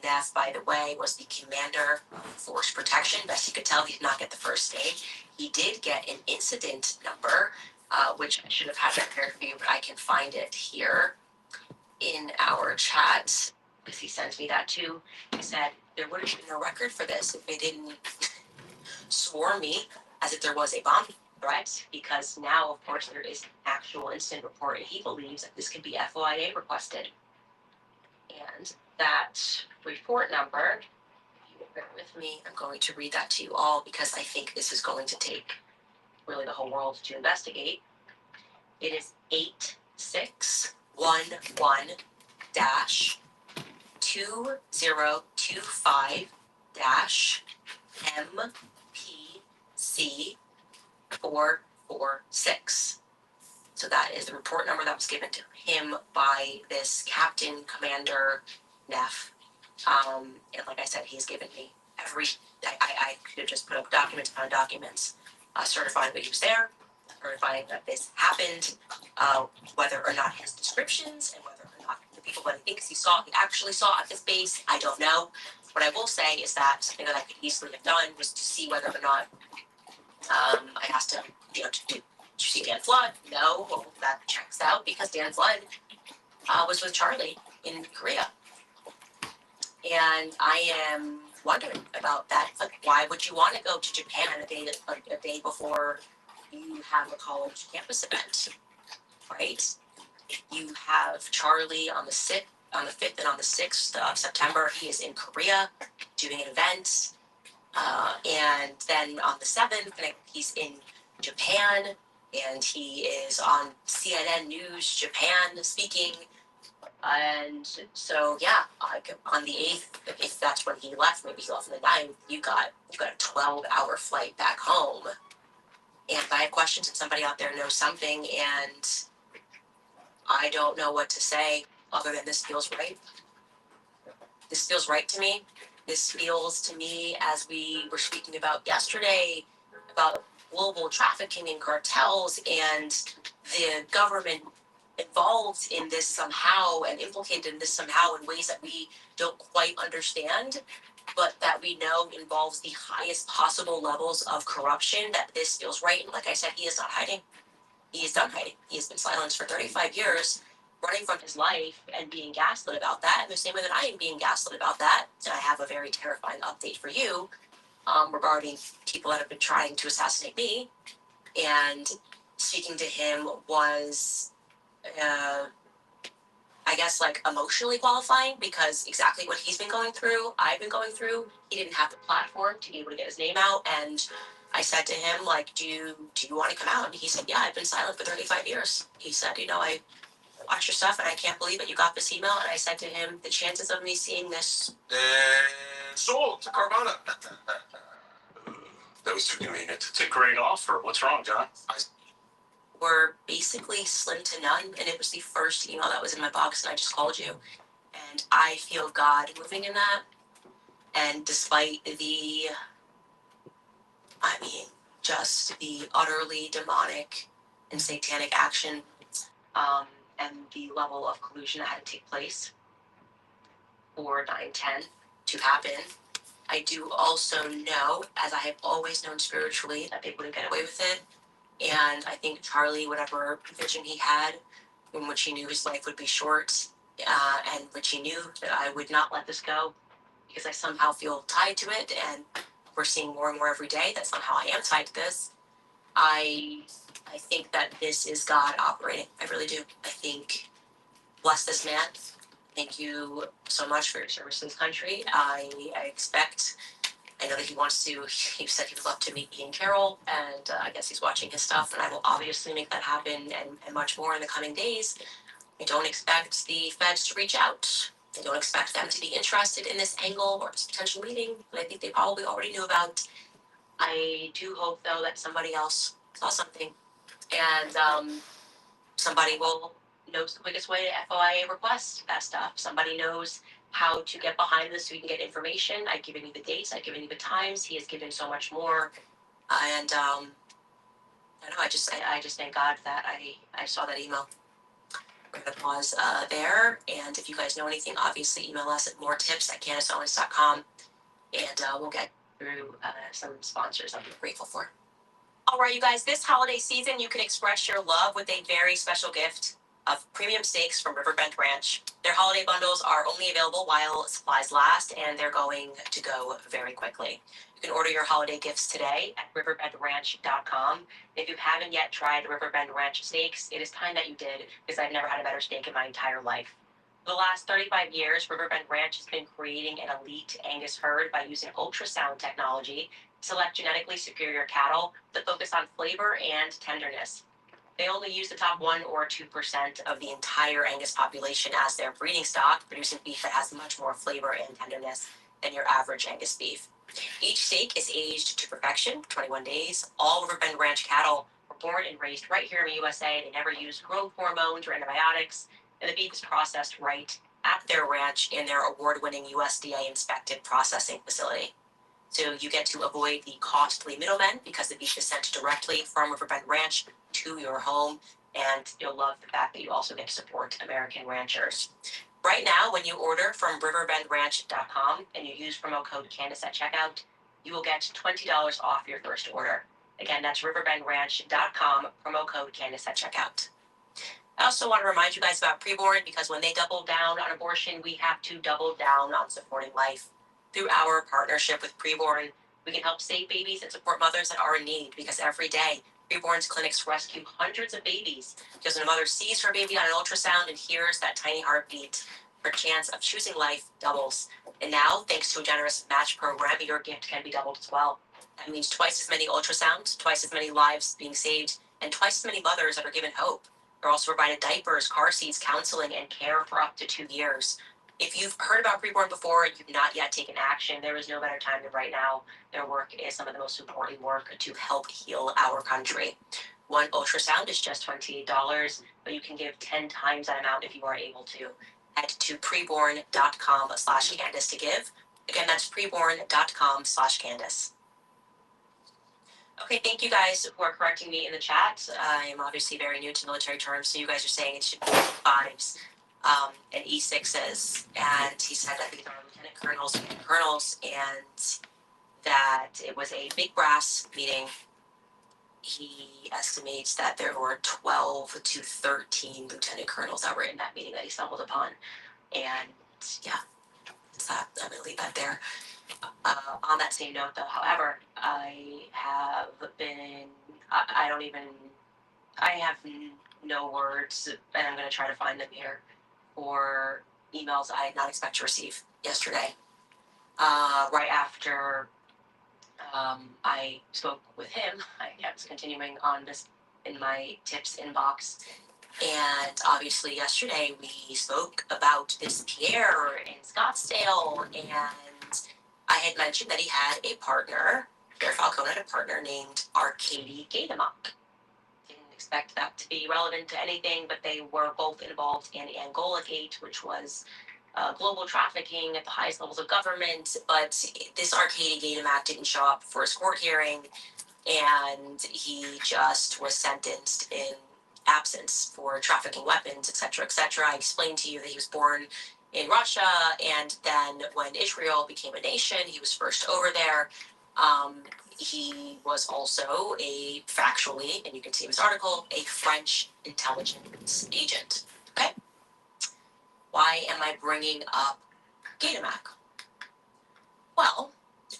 Neff, by the way, was the commander of force protection. Best he could tell, he did not get the first name. He did get an incident number, which I should have had prepared for you, but I can find it here in our chat, because he sent me that too. He said there would have been no record for this if they didn't swarm me as if there was a bomb threat, because now, of course, there is an actual incident report, and he believes that this can be FOIA requested. And that report number, if you will bear with me, I'm going to read that to you all because I think this is going to take really the whole world to investigate. It is 8611 2025 MPC 446. So that is the report number that was given to him by this Captain Commander Neff. And like I said, he's given me I could have just put up documents upon documents, certifying that he was there, certifying that this happened, whether or not his descriptions and whether or not the people that he thinks he actually saw at this base, I don't know. What I will say is that something that I could easily have done was to see whether or not I asked him, did you see Dan Flood? No, well, that checks out because Dan Flood was with Charlie in Korea. And I am wondering about that. Like, why would you want to go to Japan a day before you have a college campus event, right? You have Charlie on the 5th and on the 6th of September. He is in Korea doing an event. And then on the 7th, he's in Japan, and he is on CNN News Japan speaking. And so, yeah, on the 8th, if that's when he left, maybe he left on the 9th, you got a 12-hour flight back home. And if I have questions and somebody out there knows something, and I don't know what to say other than this feels right. This feels right to me. This feels to me, as we were speaking about yesterday, about global trafficking and cartels and the government involved in this somehow and implicated in this somehow in ways that we don't quite understand, but that we know involves the highest possible levels of corruption, that this feels right. And like I said, he is not hiding. He is done hiding. He has been silenced for 35 years, running from his life and being gaslit about that, in the same way that I am being gaslit about that. And I have a very terrifying update for you regarding people that have been trying to assassinate me. And speaking to him was, I guess, emotionally qualifying, because exactly what he's been going through, I've been going through. He didn't have the platform to be able to get his name out. And I said to him, do you want to come out? And he said, yeah, I've been silent for 35 years. He said, watch your stuff, and I can't believe it. You got this email, and I said to him, the chances of me seeing this. And sold to Carvana. That was too convenient. It's a great offer. What's wrong, John? Were basically slim to none, and it was the first email that was in my box, and I just called you. And I feel God moving in that. And despite the, I mean, just the utterly demonic and satanic action, and the level of collusion that had to take place for 9/10 to happen, I do also know, as I have always known spiritually, that they wouldn't get away with it. And I think Charlie, whatever vision he had, in which he knew his life would be short, and which he knew that I would not let this go because I somehow feel tied to it, and we're seeing more and more every day that somehow I am tied to this. I think that this is God operating. I really do. I think, bless this man. Thank you so much for your service to this country. I know that he wants to, he said he would love to meet Ian Carroll, and I guess he's watching his stuff, and I will obviously make that happen and much more in the coming days. I don't expect the feds to reach out. I don't expect them to be interested in this angle or this potential meeting, but I think they probably already knew about. I do hope, though, that somebody else saw something, and somebody will knows the quickest way to FOIA request that stuff. Somebody knows how to get behind this so we can get information. I've given you the dates, I've given you the times. He has given so much more, and I don't know. I just thank God that I saw that email. We're gonna pause there, and if you guys know anything, obviously email us at moretips@candaceowens.com, and we'll get through some sponsors I'm grateful for. All right, you guys, this holiday season, you can express your love with a very special gift of premium steaks from Riverbend Ranch. Their holiday bundles are only available while supplies last, and they're going to go very quickly. You can order your holiday gifts today at riverbendranch.com. If you haven't yet tried Riverbend Ranch steaks, it is time that you did, because I've never had a better steak in my entire life. For the last 35 years, Riverbend Ranch has been creating an elite Angus herd by using ultrasound technology to select genetically superior cattle that focus on flavor and tenderness. They only use the top 1 or 2% of the entire Angus population as their breeding stock, producing beef that has much more flavor and tenderness than your average Angus beef. Each steak is aged to perfection, 21 days. All Riverbend Ranch cattle were born and raised right here in the USA. They never use growth hormones or antibiotics, and the beef is processed right at their ranch in their award-winning USDA-inspected processing facility. So you get to avoid the costly middlemen because the beef is sent directly from Riverbend Ranch to your home, and you'll love the fact that you also get to support American ranchers. Right now, when you order from riverbendranch.com and you use promo code Candace at checkout, you will get $20 off your first order. Again, that's riverbendranch.com, promo code Candace at checkout. I also want to remind you guys about preborn, because when they double down on abortion, we have to double down on supporting life. Through our partnership with Preborn, we can help save babies and support mothers that are in need, because every day, Preborn's clinics rescue hundreds of babies. Because when a mother sees her baby on an ultrasound and hears that tiny heartbeat, her chance of choosing life doubles. And now, thanks to a generous match program, your gift can be doubled as well. That means twice as many ultrasounds, twice as many lives being saved, and twice as many mothers that are given hope. They're also provided diapers, car seats, counseling, and care for up to 2 years. If you've heard about Preborn before and you've not yet taken action, there is no better time than right now. Their work is some of the most important work to help heal our country. One ultrasound is just $28, but you can give 10 times that amount if you are able to. Head to preborn.com/Candace to give. Again, that's preborn.com/Candace. Okay, thank you guys who are correcting me in the chat. I am obviously very new to military terms, so you guys are saying it should be fives. And E6s, and he said that these are lieutenant colonels, and that it was a big brass meeting. He estimates that there were 12 to 13 lieutenant colonels that were in that meeting that he stumbled upon. And yeah, that's that. I'm gonna leave that there. On that same note, though, however, I have no words, and I'm gonna try to find them here, for emails I did not expect to receive yesterday. Right after I spoke with him, I was continuing on this in my tips inbox, And obviously, yesterday we spoke about this Pierre in Scottsdale, and I had mentioned that he had a partner, Pierre Falcone had a partner named Arkady Gaydemock. Didn't expect that to be relevant to anything, but they were both involved in Angola Gate, which was global trafficking at the highest levels of government. But this Arkady Gaydemock didn't show up for his court hearing, and he just was sentenced in absence for trafficking weapons, etc., etc. I explained to you that he was born in Russia, and then when Israel became a nation, he was first over there. He was also factually, and you can see in this article, a French intelligence agent. Okay? Why am I bringing up Gaydemock? Well,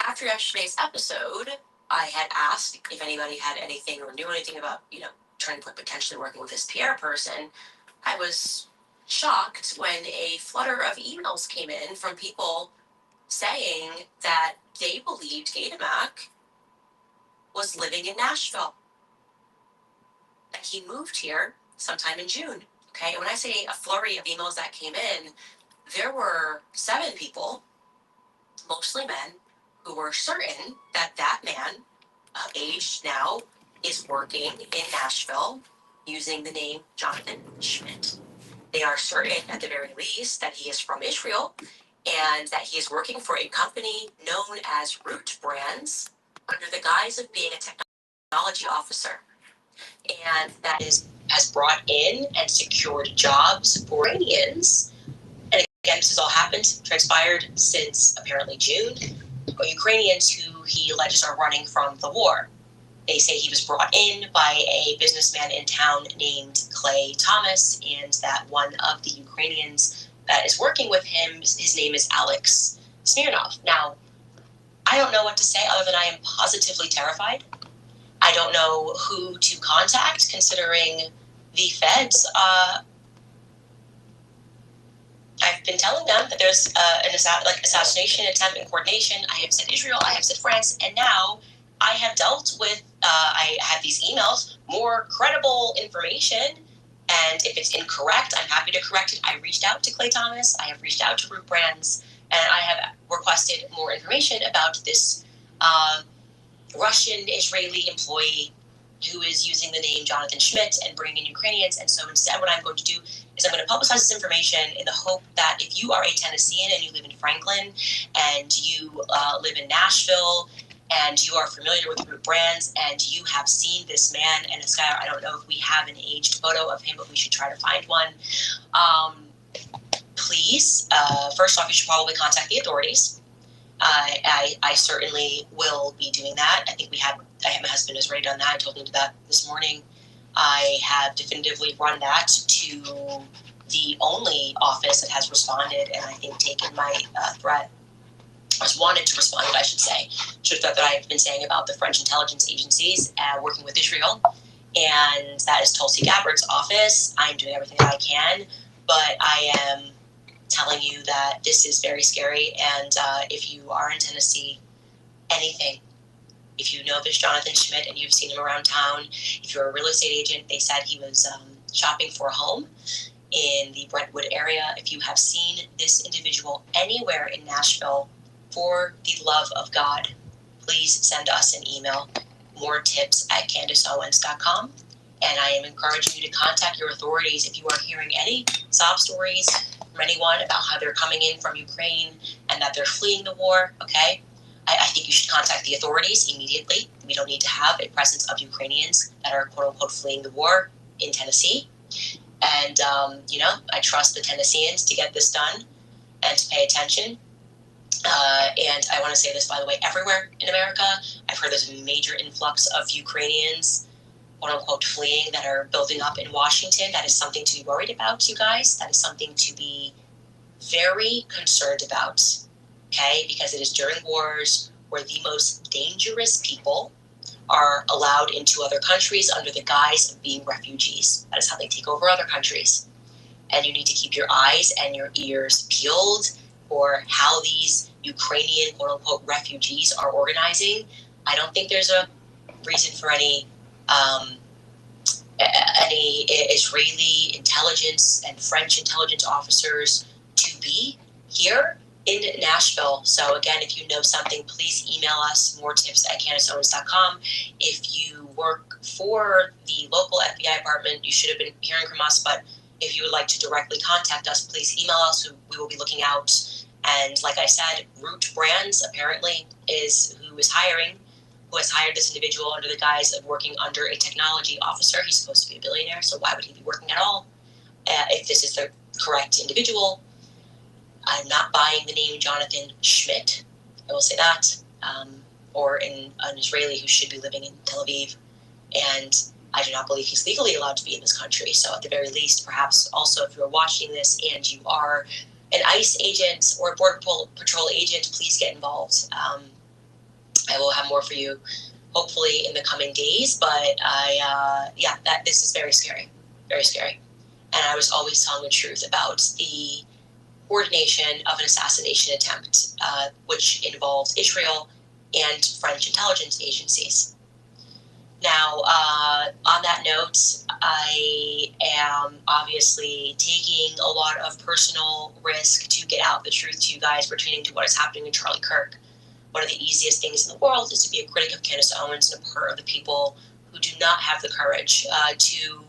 after yesterday's episode, I had asked if anybody had anything or knew anything about, turning point potentially working with this Pierre person. I was shocked when a flutter of emails came in from people saying that they believed Gaydemock was living in Nashville. That he moved here sometime in June. Okay, and when I say a flurry of emails that came in, there were 7 people, mostly men, who were certain that that man, aged now, is working in Nashville using the name Jonathan Schmidt. They are certain, at the very least, that he is from Israel and that he is working for a company known as Root Brands under the guise of being a technology officer. And that has brought in and secured jobs for Iranians. And again, this has all transpired since apparently June. Ukrainians who he alleges are running from the war. They say he was brought in by a businessman in town named Clay Thomas, and that one of the Ukrainians that is working with him, his name is Alex Smirnov. Now, I don't know what to say other than I am positively terrified. I don't know who to contact, considering the feds. I've been telling them that there's an assassination attempt in coordination. I have said Israel, I have said France, and now I have dealt with, I have these emails, more credible information, and if it's incorrect, I'm happy to correct it. I reached out to Clay Thomas, I have reached out to Root Brands, and I have requested more information about this Russian-Israeli employee who is using the name Jonathan Schmidt and bringing in Ukrainians. And so instead, what I'm going to do is I'm going to publicize this information in the hope that if you are a Tennessean and you live in Franklin and you live in Nashville and you are familiar with Root Brands and you have seen this man, and Skylar, I don't know if we have an aged photo of him, but we should try to find one. Please, first off, you should probably contact the authorities. I certainly will be doing that. I think my husband has already done that. I told him that this morning. I have definitively run that to the only office that has responded, and I think taken my threat, or has wanted to respond, I should say, to the threat that I've been saying about the French intelligence agencies working with Israel, and that is Tulsi Gabbard's office. I'm doing everything that I can, but I am telling you that this is very scary, and if you are in Tennessee, anything, if you know this Jonathan Schmidt and you've seen him around town, if you're a real estate agent, they said he was shopping for a home in the Brentwood area. If you have seen this individual anywhere in Nashville, for the love of God, please send us an email, moretips@CandiceOwens.com. And I am encouraging you to contact your authorities if you are hearing any sob stories from anyone about how they're coming in from Ukraine and that they're fleeing the war, okay? I think you should contact the authorities immediately. We don't need to have a presence of Ukrainians that are quote-unquote fleeing the war in Tennessee. And, I trust the Tennesseans to get this done and to pay attention. And I want to say this, by the way, everywhere in America, I've heard there's a major influx of Ukrainians, quote-unquote, fleeing that are building up in Washington. That is something to be worried about, you guys. That is something to be very concerned about, okay? Because it is during wars where the most dangerous people are allowed into other countries under the guise of being refugees. That is how they take over other countries. And you need to keep your eyes and your ears peeled for how these Ukrainian, quote-unquote, refugees are organizing. I don't think there's a reason for any any Israeli intelligence and French intelligence officers to be here in Nashville. So again, if you know something, please email us, moretips@candaceowens.com. If you work for the local FBI department, you should have been hearing from us, but if you would like to directly contact us, please email us. We will be looking out. And like I said, Root Brands apparently is who has hired this individual under the guise of working under a technology officer. He's supposed to be a billionaire, so why would he be working at all? If this is the correct individual, I'm not buying the name Jonathan Schmidt. I will say that. Or an Israeli who should be living in Tel Aviv. And I do not believe he's legally allowed to be in this country. So at the very least, perhaps also if you're watching this and you are an ICE agent or a Border Patrol agent, please get involved. I will have more for you hopefully in the coming days, but this is very scary, very scary. And I was always telling the truth about the coordination of an assassination attempt, which involved Israel and French intelligence agencies. Now, on that note, I am obviously taking a lot of personal risk to get out the truth to you guys pertaining to what is happening in Charlie Kirk. One of the easiest things in the world is to be a critic of Candace Owens and a part of the people who do not have the courage to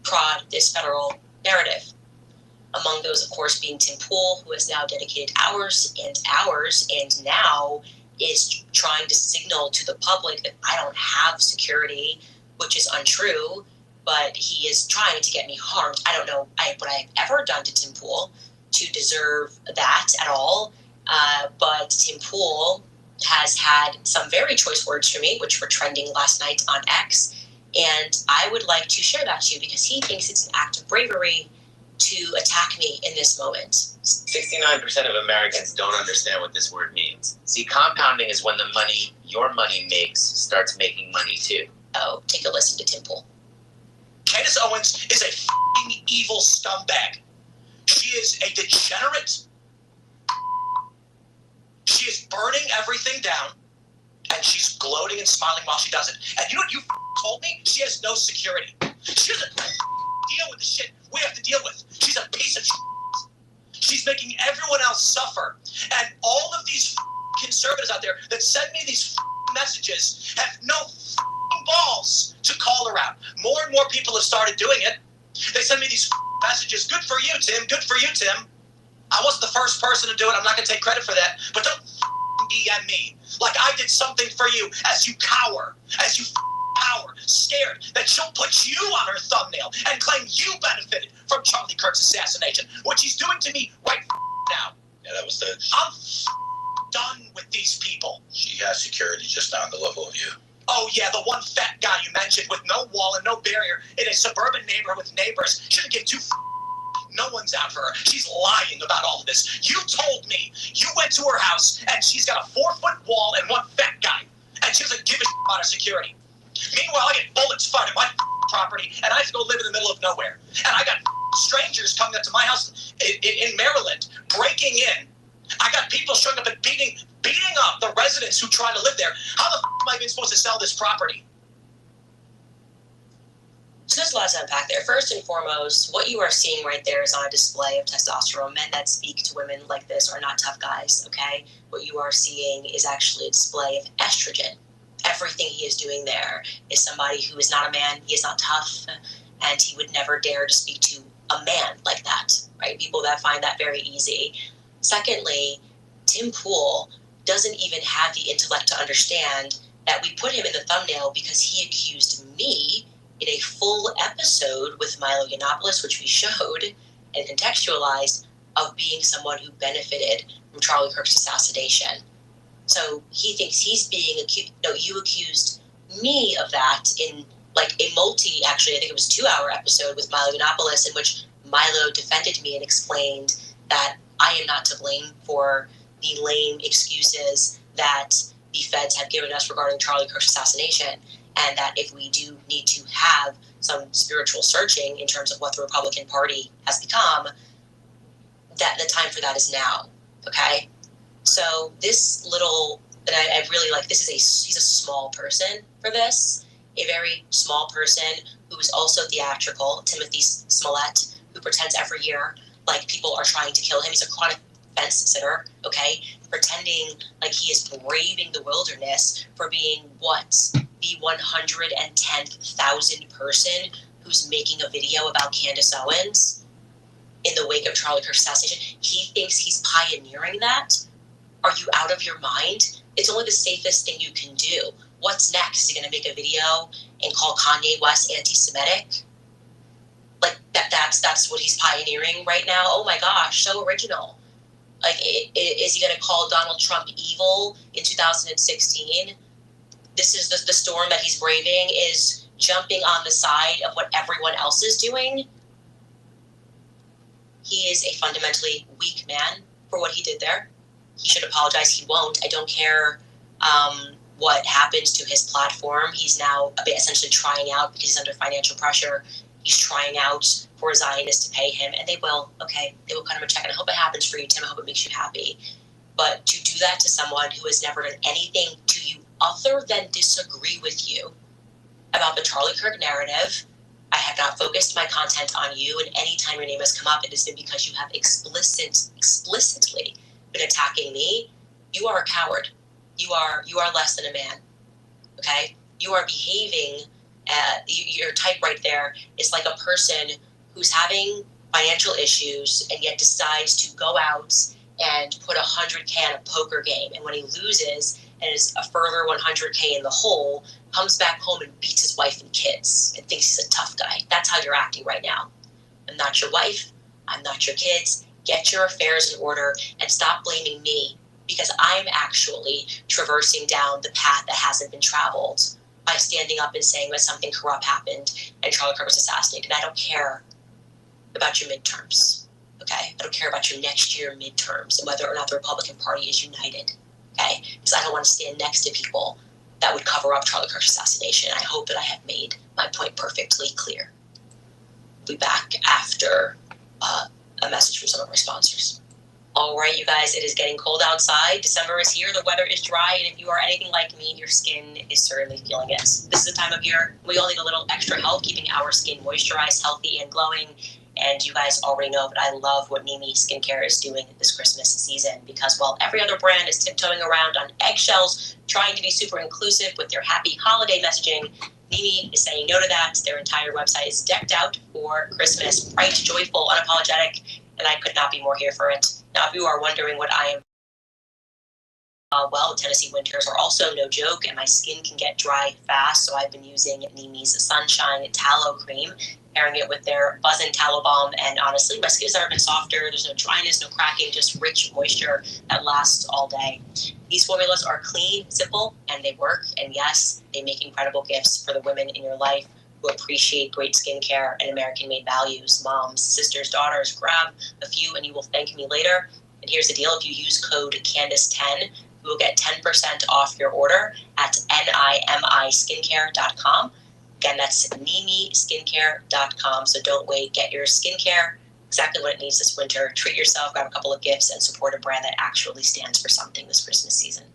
prod this federal narrative. Among those, of course, being Tim Pool, who has now dedicated hours and now is trying to signal to the public that I don't have security, which is untrue, but he is trying to get me harmed. I don't know what I've ever done to Tim Pool to deserve that at all, but Tim Pool has had some very choice words for me, which were trending last night on X, and I would like to share that to you because he thinks it's an act of bravery to attack me in this moment. 69% of Americans don't understand what this word means. See, compounding is when the money your money makes starts making money too. Oh, take a listen to Tim Pool. Candace Owens is a f***ing evil scumbag. She is a degenerate. She is burning everything down, and she's gloating and smiling while she does it. And you know what you told me? She has no security. She doesn't deal with the shit we have to deal with. She's a piece of shit. She's making everyone else suffer. And all of these conservatives out there that send me these messages have no balls to call her out. More and more people have started doing it. They send me these messages. Good for you, Tim. Good for you, Tim. I wasn't the first person to do it. I'm not going to take credit for that. But don't DM me like I did something for you as you cower, as you power, scared that she'll put you on her thumbnail and claim you benefited from Charlie Kirk's assassination, which he's doing to me right now. Yeah, that was the... I'm done with these people. She has security just on the level of you. Oh yeah, the one fat guy you mentioned with no wall and no barrier in a suburban neighborhood with neighbors. Shouldn't give two no one's out for her. She's lying about all of this. You told me you went to her house and she's got a 4-foot wall and one fat guy. And she doesn't give a shit about her security. Meanwhile, I get bullets fired at my property and I have to go live in the middle of nowhere. And I got strangers coming up to my house in Maryland, breaking in. I got people showing up and beating up the residents who try to live there. How the am I even supposed to sell this property? So there's a lot to unpack there. First and foremost, what you are seeing right there is on a display of testosterone. Men that speak to women like this are not tough guys, okay? What you are seeing is actually a display of estrogen. Everything he is doing there is somebody who is not a man, he is not tough, and he would never dare to speak to a man like that, right? People that find that very easy. Secondly, Tim Pool doesn't even have the intellect to understand that we put him in the thumbnail because he accused me in a full episode with Milo Yiannopoulos, which we showed and contextualized, of being someone who benefited from Charlie Kirk's assassination. So he thinks he's being accused. No, you accused me of that in like a I think it was 2-hour episode with Milo Yiannopoulos, in which Milo defended me and explained that I am not to blame for the lame excuses that the feds have given us regarding Charlie Kirk's assassination, and that if we do need to have some spiritual searching in terms of what the Republican Party has become, that the time for that is now, okay? So this little, and I really like, he's a small person for this, a very small person who is also theatrical, Timothy Smollett, who pretends every year like people are trying to kill him. He's a chronic fence sitter, okay, pretending like he is braving the wilderness for being what? The 110,000th person who's making a video about Candace Owens in the wake of Charlie Kirk's assassination. He thinks he's pioneering that? Are you out of your mind? It's only the safest thing you can do. What's next? Is he going to make a video and call Kanye West anti-Semitic? Like, that's what he's pioneering right now? Oh my gosh, so original. Like, is he going to call Donald Trump evil in 2016? This is the storm that he's braving, is jumping on the side of what everyone else is doing. He is a fundamentally weak man for what he did there. He should apologize. He won't. I don't care what happens to his platform. He's now essentially trying out because he's under financial pressure. He's trying out for Zionists to pay him, and they will. Okay, they will cut him a check, and I hope it happens for you, Tim. I hope it makes you happy. But to do that to someone who has never done anything to you other than disagree with you about the Charlie Kirk narrative, I have not focused my content on you, and any time your name has come up, it has been because you have explicitly been attacking me. You are a coward. You are less than a man. Okay? You are behaving. Your type right there is like a person who's having financial issues and yet decides to go out and put $100K on a poker game, and when he loses and is a further $100K in the hole, comes back home and beats his wife and kids and thinks he's a tough guy. That's how you're acting right now. I'm not your wife. I'm not your kids. Get your affairs in order and stop blaming me, because I'm actually traversing down the path that hasn't been traveled by standing up and saying that something corrupt happened and Charlie Kirk was assassinated. And I don't care about your midterms, okay? I don't care about your next year midterms and whether or not the Republican Party is united, okay? Because I don't want to stand next to people that would cover up Charlie Kirk's assassination. I hope that I have made my point perfectly clear. We'll be back after a message from some of our sponsors. All right, you guys, it is getting cold outside. December is here. The weather is dry, and if you are anything like me, your skin is certainly feeling it. This is the time of year we all need a little extra help keeping our skin moisturized, healthy, and glowing. And you guys already know that I love what Mimi Skincare is doing this Christmas season, because while every other brand is tiptoeing around on eggshells, trying to be super inclusive with their happy holiday messaging, Mimi is saying no to that. Their entire website is decked out for Christmas, bright, joyful, unapologetic, and I could not be more here for it. Now, if you are wondering what I am, well, Tennessee winters are also no joke, and my skin can get dry fast, so I've been using Mimi's Sunshine Tallow Cream, pairing it with their Buzzin' Tallow Balm, and honestly, my skin has never been softer. There's no dryness, no cracking, just rich moisture that lasts all day. These formulas are clean, simple, and they work, and yes, they make incredible gifts for the women in your life who appreciate great skincare and American-made values. Moms, sisters, daughters, grab a few and you will thank me later. And here's the deal. If you use code Candace10, you will get 10% off your order at NIMIskincare.com. Again, that's NIMIskincare.com. So don't wait. Get your skincare exactly what it needs this winter. Treat yourself, grab a couple of gifts, and support a brand that actually stands for something this Christmas season.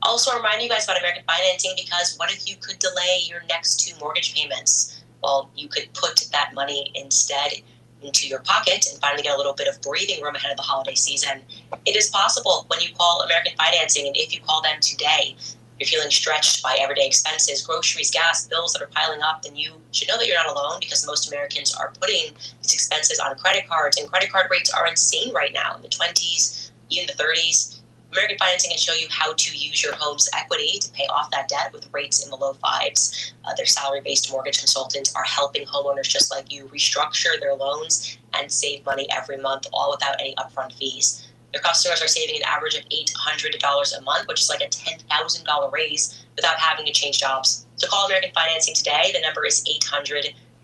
Also, remind you guys about American financing, because what if you could delay your next 2 mortgage payments? Well, you could put that money instead into your pocket and finally get a little bit of breathing room ahead of the holiday season. It is possible when you call American Financing, and if you call them today, you're feeling stretched by everyday expenses, groceries, gas, bills that are piling up, then you should know that you're not alone, because most Americans are putting these expenses on credit cards, and credit card rates are insane right now, in the 20s, even the 30s. American Financing can show you how to use your home's equity to pay off that debt with rates in the low 5s. Their salary-based mortgage consultants are helping homeowners just like you restructure their loans and save money every month, all without any upfront fees. Their customers are saving an average of $800 a month, which is like a $10,000 raise without having to change jobs. So call American Financing today. The number is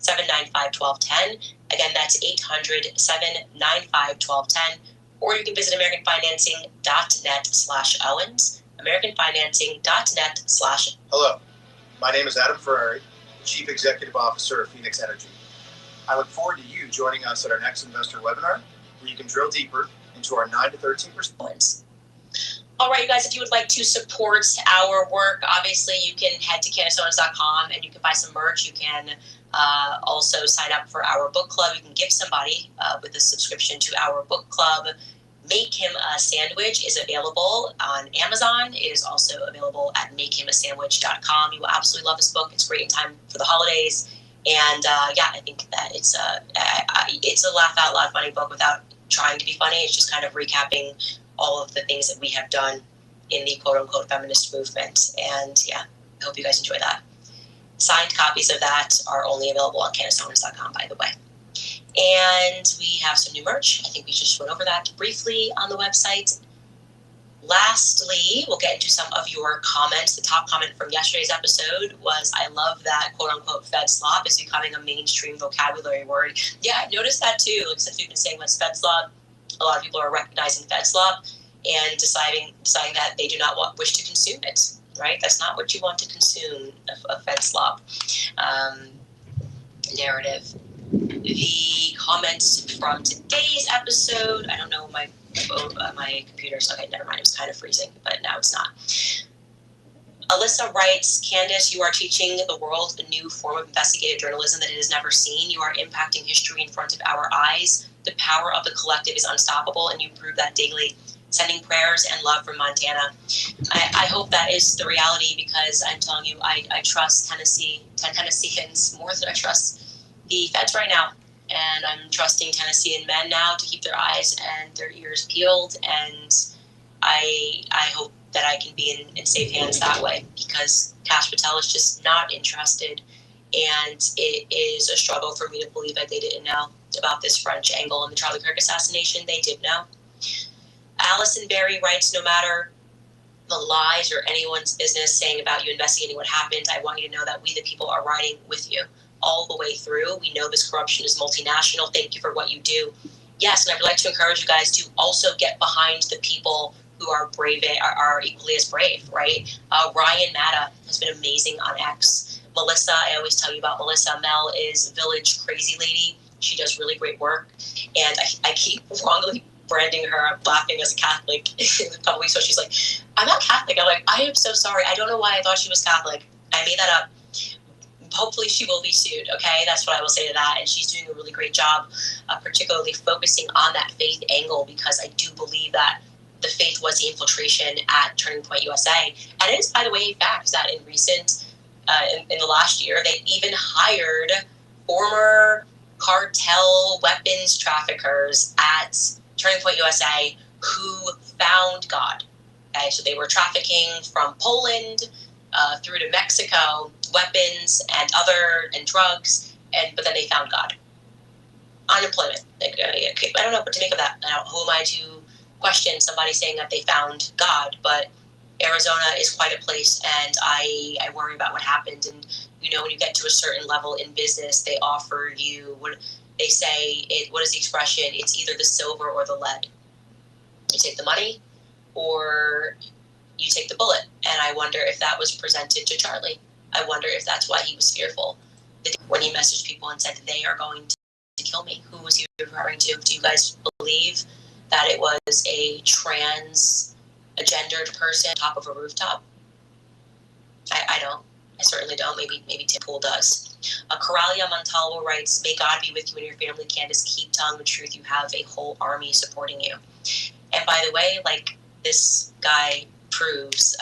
800-795-1210. Again, that's 800-795-1210. Or you can visit AmericanFinancing.net/Owens. AmericanFinancing.net/ Hello, my name is Adam Ferrari, Chief Executive Officer of Phoenix Energy. I look forward to you joining us at our next investor webinar, where you can drill deeper into our 9 to 13%. All right, you guys, if you would like to support our work, obviously you can head to candaceowens.com and you can buy some merch. You can also sign up for our book club. You can give somebody with a subscription to our book club. Make Him a Sandwich is available on Amazon. It is also available at makehimasandwich.com. You will absolutely love this book. It's great in time for the holidays. And I think that it's a laugh out loud funny book without trying to be funny. It's just kind of recapping all of the things that we have done in the quote-unquote feminist movement. And I hope you guys enjoy that. Signed copies of that are only available on candaceowens.com, by the way. And we have some new merch. I think we just went over that briefly on the website. Lastly, we'll get into some of your comments. The top comment from yesterday's episode was, I love that quote-unquote Fed slop is becoming a mainstream vocabulary word. Yeah, I noticed that too. Like, since we've been saying what's Fed slop, a lot of people are recognizing Fed slop and deciding that they do not wish to consume it, right? That's not what you want to consume, a Fed slop narrative. The comments from today's episode, I don't know, my computer's, okay, never mind, it was kind of freezing, but now it's not. Alyssa writes, Candace, you are teaching the world a new form of investigative journalism that it has never seen. You are impacting history in front of our eyes. The power of the collective is unstoppable, and you prove that daily. Sending prayers and love from Montana. I hope that is the reality, because I'm telling you, I trust Tennesseans more than I trust the feds right now. And I'm trusting Tennessean men now to keep their eyes and their ears peeled. And I hope that I can be in safe hands that way, because Kash Patel is just not interested. And it is a struggle for me to believe that they didn't know about this French angle in the Charlie Kirk assassination. They did know. Allison Berry writes, no matter the lies or anyone's business saying about you investigating what happened, I want you to know that we the people are riding with you all the way through. We know this corruption is multinational. Thank you for what you do. Yes, and I would like to encourage you guys to also get behind the people who are brave, are equally as brave, right? Ryan Matta has been amazing on X. Melissa, I always tell you about Melissa. Mel is Village Crazy Lady. She does really great work. And I keep wrongly branding her. I'm laughing as a Catholic in a couple weeks ago. She's like, I'm not Catholic. I'm like, I am so sorry. I don't know why I thought she was Catholic. I made that up. Hopefully she will be sued, okay? That's what I will say to that. And she's doing a really great job, particularly focusing on that faith angle, because I do believe that the faith was the infiltration at Turning Point USA. And it is, by the way, fact that in recent, in the last year, they even hired former cartel weapons traffickers at Turning Point USA who found God. Okay, so they were trafficking from Poland through to Mexico, weapons and drugs, but then they found God. Unemployment. Like, I don't know what to make of that. Who am I to question somebody saying that they found God? But Arizona is quite a place, and I worry about what happened. And when you get to a certain level in business, they offer you what they say. What is the expression? It's either the silver or the lead. You take the money, or you take the bullet. And I wonder if that was presented to Charlie. I wonder if that's why he was fearful when he messaged people and said they are going to kill me. Who was he referring to? Do you guys believe that it was a gendered person on top of a rooftop? I don't. I certainly don't. Maybe Tim Pool does. Coralia Montalvo writes, may God be with you and your family, Candace. Keep telling the truth. You have a whole army supporting you. And by the way, like this guy proves,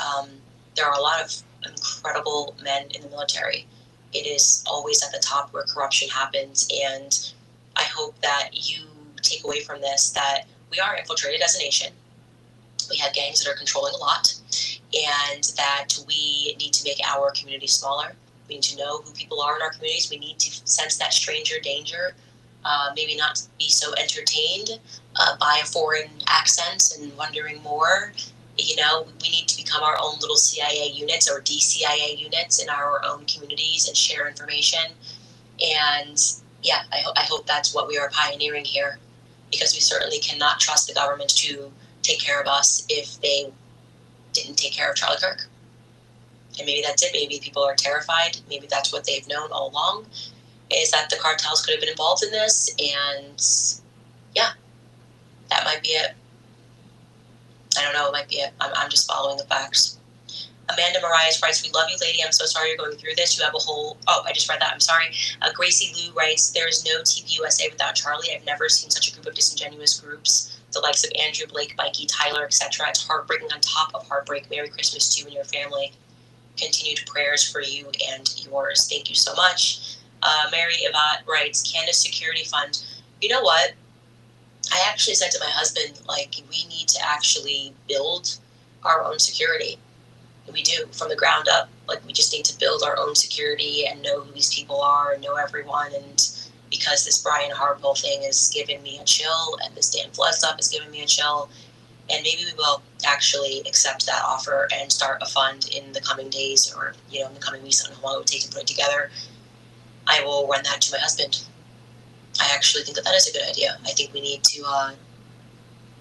there are a lot of incredible men in the military. It is always at the top where corruption happens. And I hope that you take away from this that we are infiltrated as a nation. We have gangs that are controlling a lot, and that we need to make our community smaller. We need to know who people are in our communities. We need to sense that stranger danger, maybe not be so entertained by a foreign accent and wondering more. We need to become our own little CIA units or DCIA units in our own communities and share information. And I hope that's what we are pioneering here, because we certainly cannot trust the government to take care of us if they didn't take care of Charlie Kirk. And maybe that's it. Maybe people are terrified. Maybe that's what they've known all along, is that the cartels could have been involved in this. And that might be it. I don't know, it might be it. I'm just following the facts. Amanda Marias writes, we love you, lady. I'm so sorry you're going through this. You have a whole, I just read that. I'm sorry. Gracie Lou writes, there is no TV USA without Charlie. I've never seen such a group of disingenuous groups. The likes of Andrew, Blake, Mikey, Tyler, etc. It's heartbreaking on top of heartbreak. Merry Christmas to you and your family. Continued prayers for you and yours. Thank you so much. Mary Yvette writes, Candace Security Fund. You know what? I actually said to my husband, like, we need to actually build our own security. We do, from the ground up. Like, we just need to build our own security and know who these people are and know everyone. And because this Brian Hartwell thing has given me a chill, and this Dan Flood stuff has given me a chill, and maybe we will actually accept that offer and start a fund in the coming days, or in the coming weeks. I don't know how long it would take to put it together. I will run that to my husband. I actually think that is a good idea. I think we need to.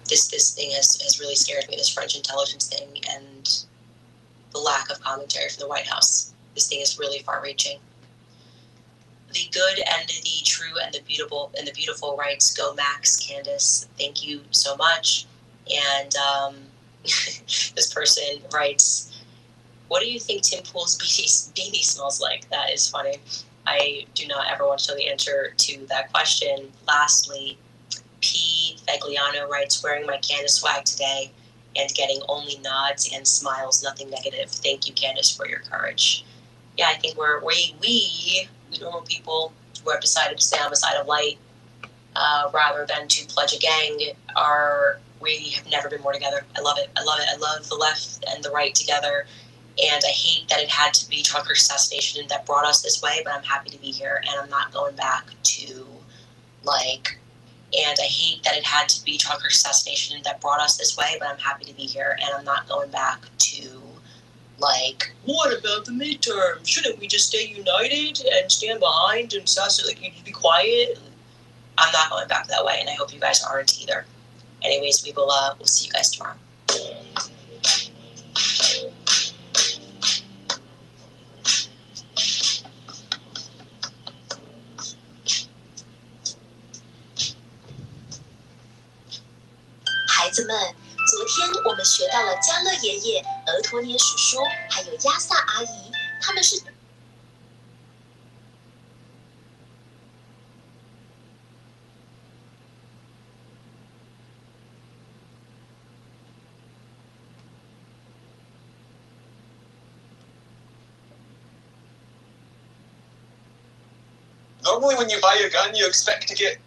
This thing has really scared me. This French intelligence thing and the lack of commentary from the White House. This thing is really far-reaching. The good and the true and the beautiful writes, go Max, Candace. Thank you so much. And this person writes, what do you think Tim Pool's beanie smells like? That is funny. I do not ever want to know the answer to that question. Lastly, P. Fagliano writes, wearing my Candace swag today and getting only nods and smiles, nothing negative. Thank you, Candace, for your courage. Yeah, I think we normal people who have decided to stay on the side of light rather than to pledge a gang we have never been more together. I love it. I love the left and the right together. And I hate that it had to be Trucker's assassination that brought us this way, but I'm happy to be here and I'm not going back to and I hate that it had to be Trucker's assassination that brought us this way, but I'm happy to be here and I'm not going back to what about the midterm? Shouldn't we just stay united and stand behind and you be quiet? I'm not going back that way, and I hope you guys aren't either. Anyways, we'll see you guys tomorrow.孩子们，昨天我们学到了家乐爷爷、俄托涅叔叔，还有亚萨阿姨，他们是。Normally when you buy a gun, you expect to get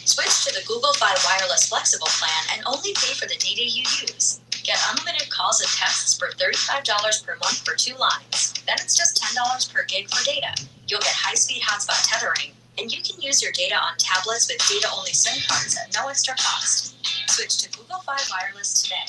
Switch to the Google Fi Wireless Flexible plan and only pay for the data you use. Get unlimited calls and texts for $35 per month for 2 lines. Then it's just $10 per gig for data. You'll get high-speed hotspot tethering, and you can use your data on tablets with data-only SIM cards at no extra cost. Switch to Google Fi Wireless today.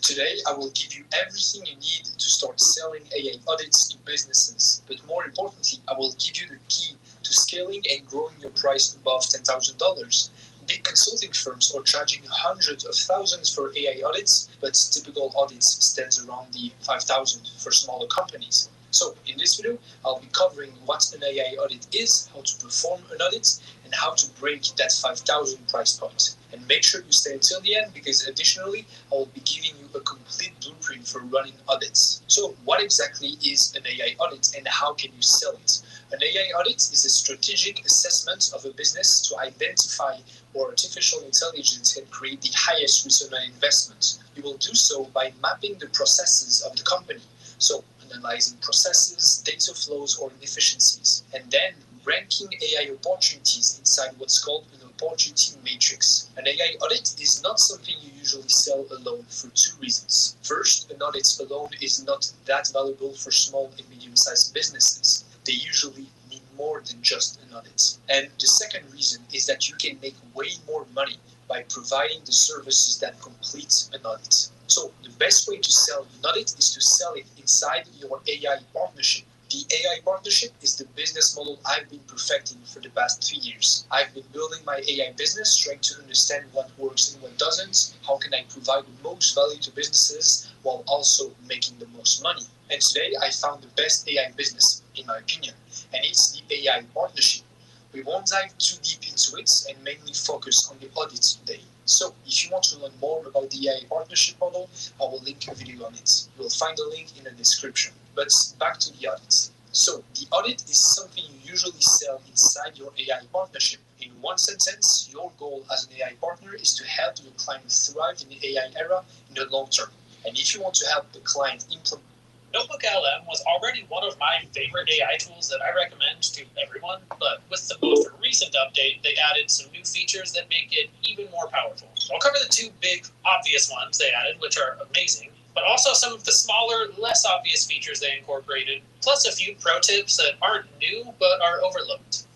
Today, I will give you everything you need to start selling AI audits to businesses. But more importantly, I will give you the key to scaling and growing your price above $10,000. Big consulting firms are charging hundreds of thousands for AI audits, but typical audits stands around the $5,000 for smaller companies. So in this video, I'll be covering what an AI audit is, how to perform an audit, and how to break that $5,000 price point. And make sure you stay until the end, because additionally, I will be giving you a complete blueprint for running audits. So what exactly is an AI audit and how can you sell it? An AI audit is a strategic assessment of a business to identify where artificial intelligence can create the highest return on investment. You will do so by mapping the processes of the company. So analyzing processes, data flows, or inefficiencies, and then ranking AI opportunities inside what's called an opportunity matrix. An AI audit is not something you usually sell alone for 2 reasons. First, an audit alone is not that valuable for small and medium-sized businesses. They usually need more than just an audit. And the second reason is that you can make way more money by providing the services that complete an audit. So the best way to sell an audit is to sell it inside your AI partnership. The AI partnership is the business model I've been perfecting for the past 3 years. I've been building my AI business, trying to understand what works and what doesn't. How can I provide the most value to businesses while also making the most money? And today I found the best AI business, in my opinion, and it's the AI partnership. We won't dive too deep into it and mainly focus on the audits today. So if you want to learn more about the AI partnership model, I will link a video on it. You'll find the link in the description. But back to the audit. So the audit is something you usually sell inside your AI partnership. In one sentence, your goal as an AI partner is to help your client thrive in the AI era in the long term. And if you want to help the client implement Notebook.LM was already one of my favorite AI tools that I recommend to everyone, but with the most recent update, they added some new features that make it even more powerful. I'll cover the 2 big, obvious ones they added, which are amazing, but also some of the smaller, less obvious features they incorporated, plus a few pro tips that aren't new, but are overlooked.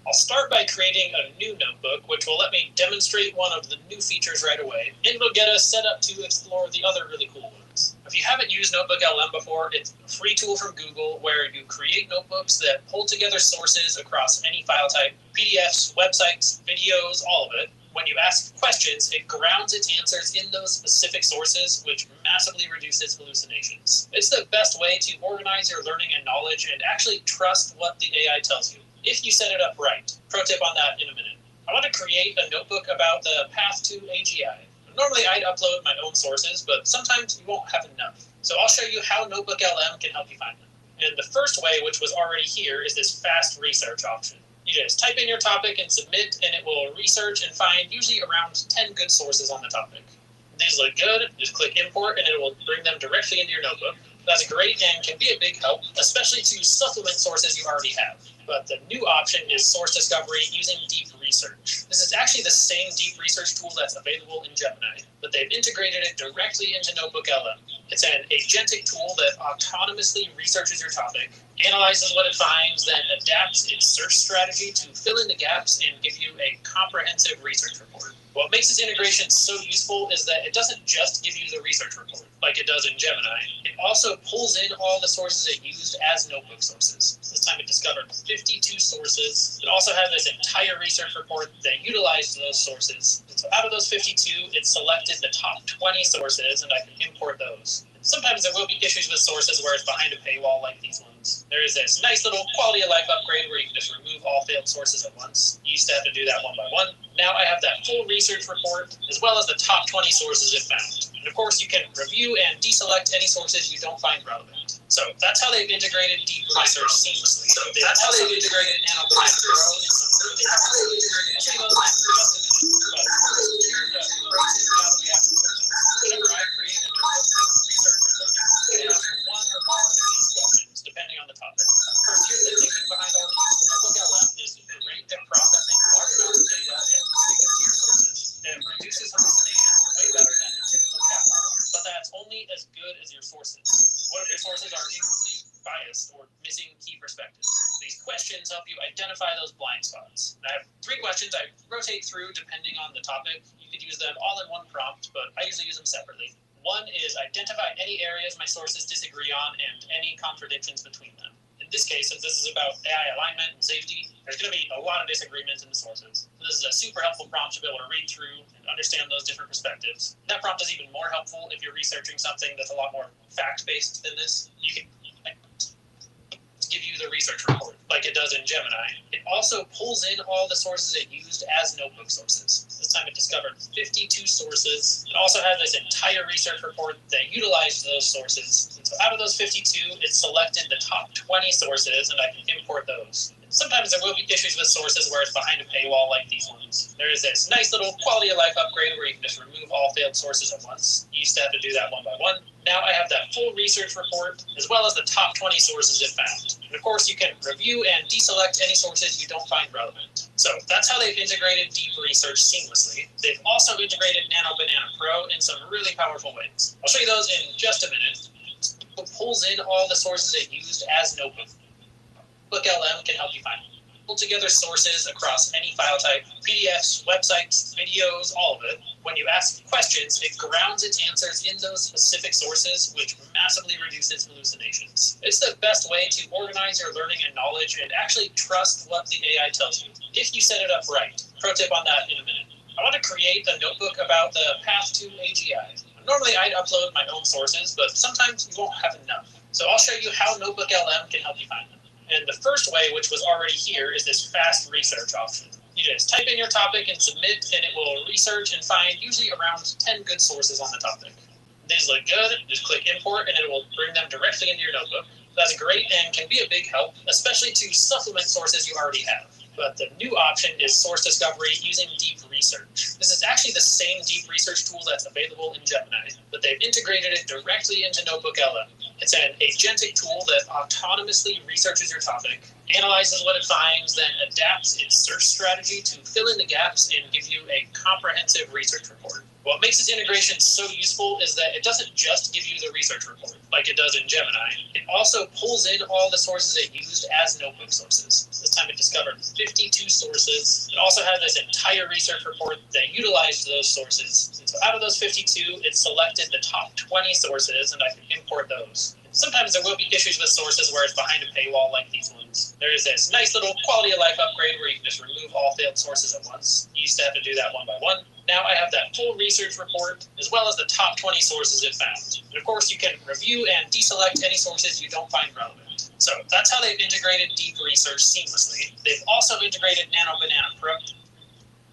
I'll start by creating a new notebook, which will let me demonstrate one of the new features right away, and it'll get us set up to explore the other really cool ones. If you haven't used Notebook.LM before, it's a free tool from Google where you create notebooks that pull together sources across any file type, PDFs, websites, videos, all of it. When you ask questions, it grounds its answers in those specific sources, which massively reduces hallucinations. It's the best way to organize your learning and knowledge and actually trust what the AI tells you, if you set it up right. Pro tip on that in a minute. I want to create a notebook about the path to AGI. Normally I'd upload my own sources, but sometimes you won't have enough. So I'll show you how Notebook.LM can help you find them. And the first way, which was already here, is this fast research option. You just type in your topic and submit, and it will research and find usually around 10 good sources on the topic. If these look good, just click import and it will bring them directly into your notebook. That's great and can be a big help, especially to supplement sources you already have. But the new option is source discovery using deep research. This is actually the same deep research tool that's available in Gemini, but they've integrated it directly into Notebook.LM. It's an agentic tool that autonomously researches your topic, analyzes what it finds, then adapts its search strategy to fill in the gaps and give you a comprehensive research report. What makes this integration so useful is that it doesn't just give you the research report like it does in Gemini. It It also pulls in all the sources it used as notebook sources. This time it discovered 52 sources. It also had this entire research report that utilized those sources. And so out of those 52, it selected the top 20 sources, and I can import those. Sometimes there will be issues with sources where it's behind a paywall like these ones. There is this nice little quality of life upgrade where you can just remove all failed sources at once. You used to have to do that one by one. Now I have that full research report as well as the top 20 sources it found. And of course you can review and deselect any sources you don't find relevant. So that's how they've integrated deep research seamlessly. That's how they've integrated Nano Pro in some really powerful ways. I'll show you those in just a minute. But here's the basic now that we have some sources. Whenever I create a notebook for research or learning, I ask one or more of these questions, depending on the topic. First, here's the thinking behind all these. Notebook.LM is great at processing large amounts of data and sticking to your sources. It reduces hallucinations way better than a typical chat model. But that's only as good as your sources. What if your sources are incomplete, biased, or missing key perspectives? These questions help you identify those blind spots. I have 3 questions I rotate through depending on the topic. You could use them all in one prompt, but I usually use them separately. One is identify any areas my sources disagree on and any contradictions between them. In this case, since this is about AI alignment and safety, there's going to be a lot of disagreements in the sources. So this is a super helpful prompt to be able to read through and understand those different perspectives. That prompt is even more helpful if you're researching something that's a lot more fact-based than this. You can give you the research report like it does in Gemini. It also pulls in all the sources it used as notebook sources. This time it discovered 52 sources. It also had this entire research report that utilized those sources. And so out of those 52, it selected the top 20 sources, and I can import those. Sometimes there will be issues with sources where it's behind a paywall like these ones. There is this nice little quality of life upgrade where you can just remove all failed sources at once. You used to have to do that one by one. Now I have that full research report as well as the top 20 sources it found. And of course you can review and deselect any sources you don't find relevant. So that's how they've integrated deep research seamlessly. They've also integrated Nano Banana Pro in some really powerful ways. I'll show you those in just a minute. It pulls in all the sources it used as notebook. GoHighLevel can help you find pull together sources across any file type, PDFs, websites, videos, all of it. When you ask questions, it grounds its answers in those specific sources, which massively reduces hallucinations. It's the best way to organize your learning and knowledge and actually trust what the AI tells you, if you set it up right. Pro tip on that in a minute. I want to create a notebook about the path to AGI. Normally I'd upload my own sources, but sometimes you won't have enough. So I'll show you how Notebook.LM can help you find them. And the first way, which was already here, is this fast research option. You just type in your topic and submit, and it will research and find usually around 10 good sources on the topic. These look good, just click import, and it will bring them directly into your notebook. That's great and can be a big help, especially to supplement sources you already have. But the new option is source discovery using deep research. This is actually the same deep research tool that's available in Gemini, but they've integrated it directly into Notebook.LM. It's an agentic tool that autonomously researches your topic, analyzes what it finds, then adapts its search strategy to fill in the gaps and give you a comprehensive research report. What makes this integration so useful is that it doesn't just give you the research report like it does in Gemini. It also pulls in all the sources it used as notebook sources. This time it discovered 52 sources. It also had this entire research report that utilized those sources. And so out of those 52, it selected the top 20 sources, and I can import those. Sometimes there will be issues with sources where it's behind a paywall like these ones. There is this nice little quality of life upgrade where you can just remove all failed sources at once. You used to have to do that one by one. Now I have that full research report as well as the top 20 sources it found. And of course you can review and deselect any sources you don't find relevant. So that's how they've integrated deep research seamlessly. They've also integrated Nano Banana Pro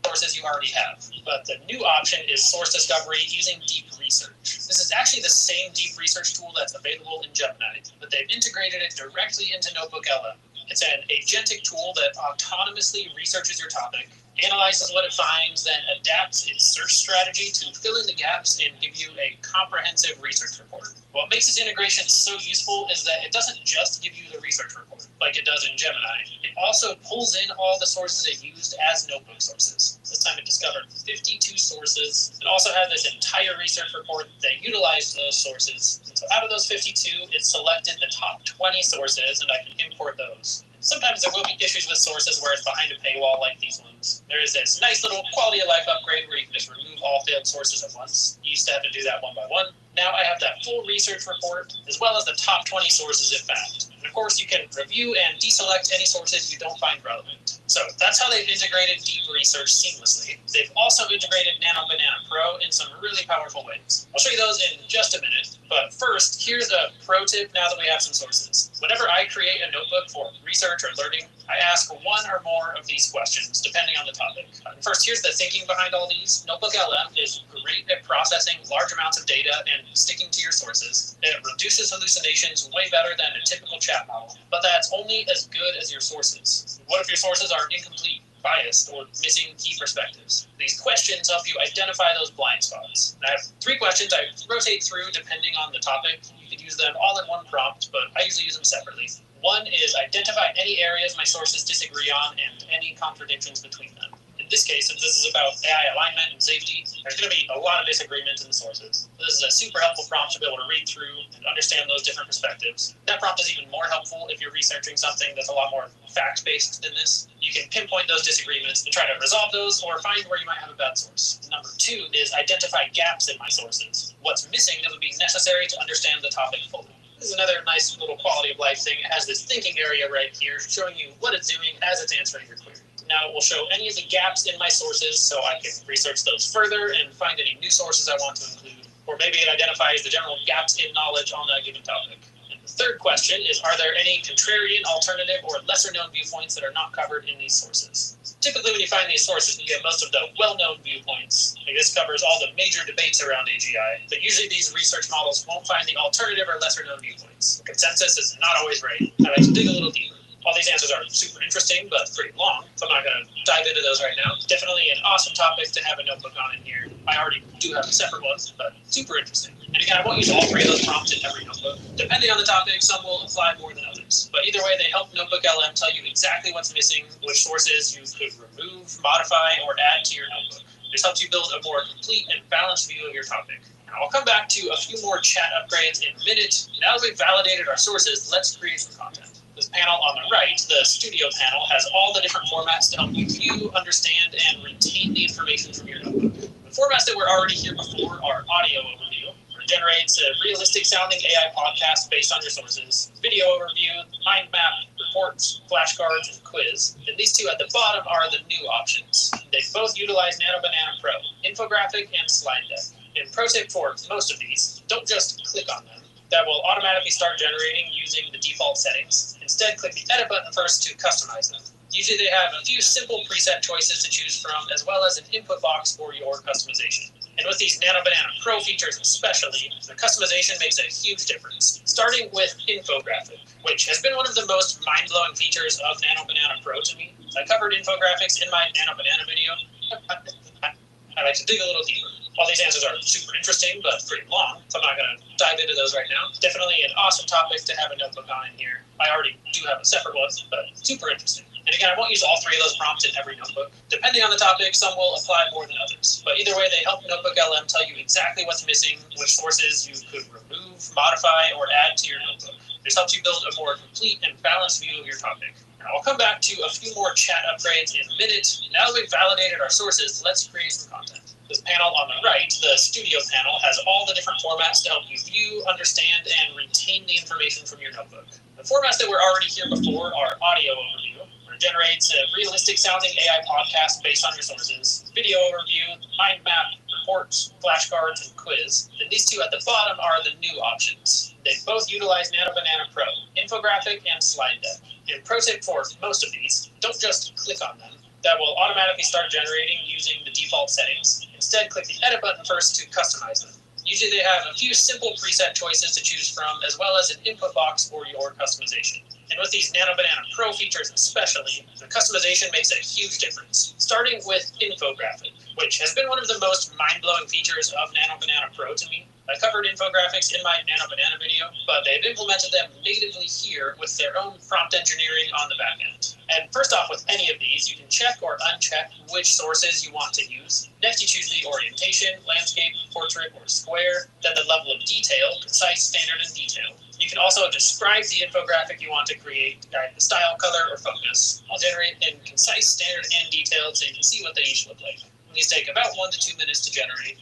sources you already have. But the new option is source discovery using deep research. This is actually the same deep research tool that's available in Gemini, but they've integrated it directly into Notebook.LM. It's an agentic tool that autonomously researches your topic, analyzes what it finds, then adapts its search strategy to fill in the gaps and give you a comprehensive research report. What makes this integration so useful is that it doesn't just give you the research report like it does in Gemini. It also pulls in all the sources it used as notebook sources. This time it discovered 52 sources. It also had this entire research report that utilized those sources. And so out of those 52, it selected the top 20 sources, and I can import those. Sometimes there will be issues with sources where it's behind a paywall like these ones. There is this nice little quality of life upgrade where you can just remove all failed sources at once. You used to have to do that one by one. Now I have that full research report, as well as the top 20 sources it found. And of course, you can review and deselect any sources you don't find relevant. So that's how they've integrated deep research seamlessly. They've also integrated Nano Banana Pro in some really powerful ways. I'll show you those in just a minute, but first, here's a pro tip now that we have some sources. Whenever I create a notebook for research or learning, I ask one or more of these questions, depending on the topic. First, here's the thinking behind all these. Notebook LM is great at processing large amounts of data and sticking to your sources. It reduces hallucinations way better than a typical chat model, but that's only as good as your sources. What if your sources are incomplete, biased, or missing key perspectives? These questions help you identify those blind spots. I have 3 questions I rotate through depending on the topic. You could use them all in one prompt, but I usually use them separately. One is identify any areas my sources disagree on and any contradictions between them. In this case, since this is about AI alignment and safety, there's going to be a lot of disagreements in the sources. This is a super helpful prompt to be able to read through and understand those different perspectives. That prompt is even more helpful if you're researching something that's a lot more fact-based than this. You can pinpoint those disagreements and try to resolve those or find where you might have a bad source. Number 2 is identify gaps in my sources. What's missing that would be necessary to understand the topic fully. This is another nice little quality of life thing. It has this thinking area right here showing you what it's doing as it's answering your query. Now it will show any of the gaps in my sources so I can research those further and find any new sources I want to include. Or maybe it identifies the general gaps in knowledge on that given topic. And the third question is, are there any contrarian, alternative, or lesser known viewpoints that are not covered in these sources? Typically when you find these sources, you get most of the well-known viewpoints. Like this covers all the major debates around AGI, but usually these research models won't find the alternative or lesser known viewpoints. The consensus is not always right. I like to dig a little deeper. All these answers are super interesting, but pretty long, so I'm not going to dive into those right now. Definitely an awesome topic to have a notebook on in here. I already do have a separate one, but super interesting. And again, I won't use all 3 of those prompts in every notebook. Depending on the topic, some will apply more than others. But either way, they help Notebook LM tell you exactly what's missing, which sources you could remove, modify, or add to your notebook. This helps you build a more complete and balanced view of your topic. Now, I'll come back to a few more chat upgrades in a minute. Now that we've validated our sources, let's create some content. This panel on the right, the studio panel, has all the different formats to help you view, understand, and retain the information from your notebook. The formats that were already here before are audio overview, which generates a realistic sounding AI podcast based on your sources, video overview, mind map, reports, flashcards, and quiz. And these 2 at the bottom are the new options. They both utilize Nano Banana Pro, infographic, and slide deck. And pro tip for most of these, don't just click on them. That will automatically start generating using the default settings. Instead, click the edit button first to customize them. Usually they have a few simple preset choices to choose from, as well as an input box for your customization. And with these Nano Banana Pro features especially, the customization makes a huge difference. Starting with infographic, which has been one of the most mind-blowing features of Nano Banana Pro to me. I covered infographics in my Nano Banana video. I like to dig a little deeper. All these answers are super interesting, but pretty long, so I'm not going to dive into those right now. Definitely an awesome topic to have a notebook on in here. I already do have a separate one, but super interesting. And again, I won't use all 3 of those prompts in every notebook. Depending on the topic, some will apply more than others. But either way, they help Notebook LM tell you exactly what's missing, which sources you could remove, modify, or add to your notebook. This helps you build a more complete and balanced view of your topic. Now, I'll come back to a few more chat upgrades in a minute. Now that we've validated our sources, let's create some content. This panel on the right, the studio panel, has all the different formats to help you view, understand, and retain the information from your notebook. The formats that were already here before are audio overview, which generates a realistic sounding AI podcast based on your sources, video overview, mind map, reports, flashcards, and quiz. And these 2 at the bottom are the new options. They both utilize Nano Banana Pro, infographic, and slide deck. And pro tip for most of these, don't just click on them. That will automatically start generating using the default settings. Instead, click the edit button first to customize them. Usually they have a few simple preset choices to choose from, as well as an input box for your customization. And with these Nano Banana Pro features especially, the customization makes a huge difference. Starting with infographic, which has been one of the most mind-blowing features of Nano Banana Pro to me. I covered infographics in my Nano Banana video, but they've implemented them natively here with their own prompt engineering on the back end. And first off, with any of these, you can check or uncheck which sources you want to use. Next, you choose the orientation, landscape, portrait, or square, then the level of detail, concise, standard, and detailed. You can also describe the infographic you want to create, the style, color, or focus. I'll generate in concise, standard, and detailed so you can see what they each look like. These take about 1 to 2 minutes to generate.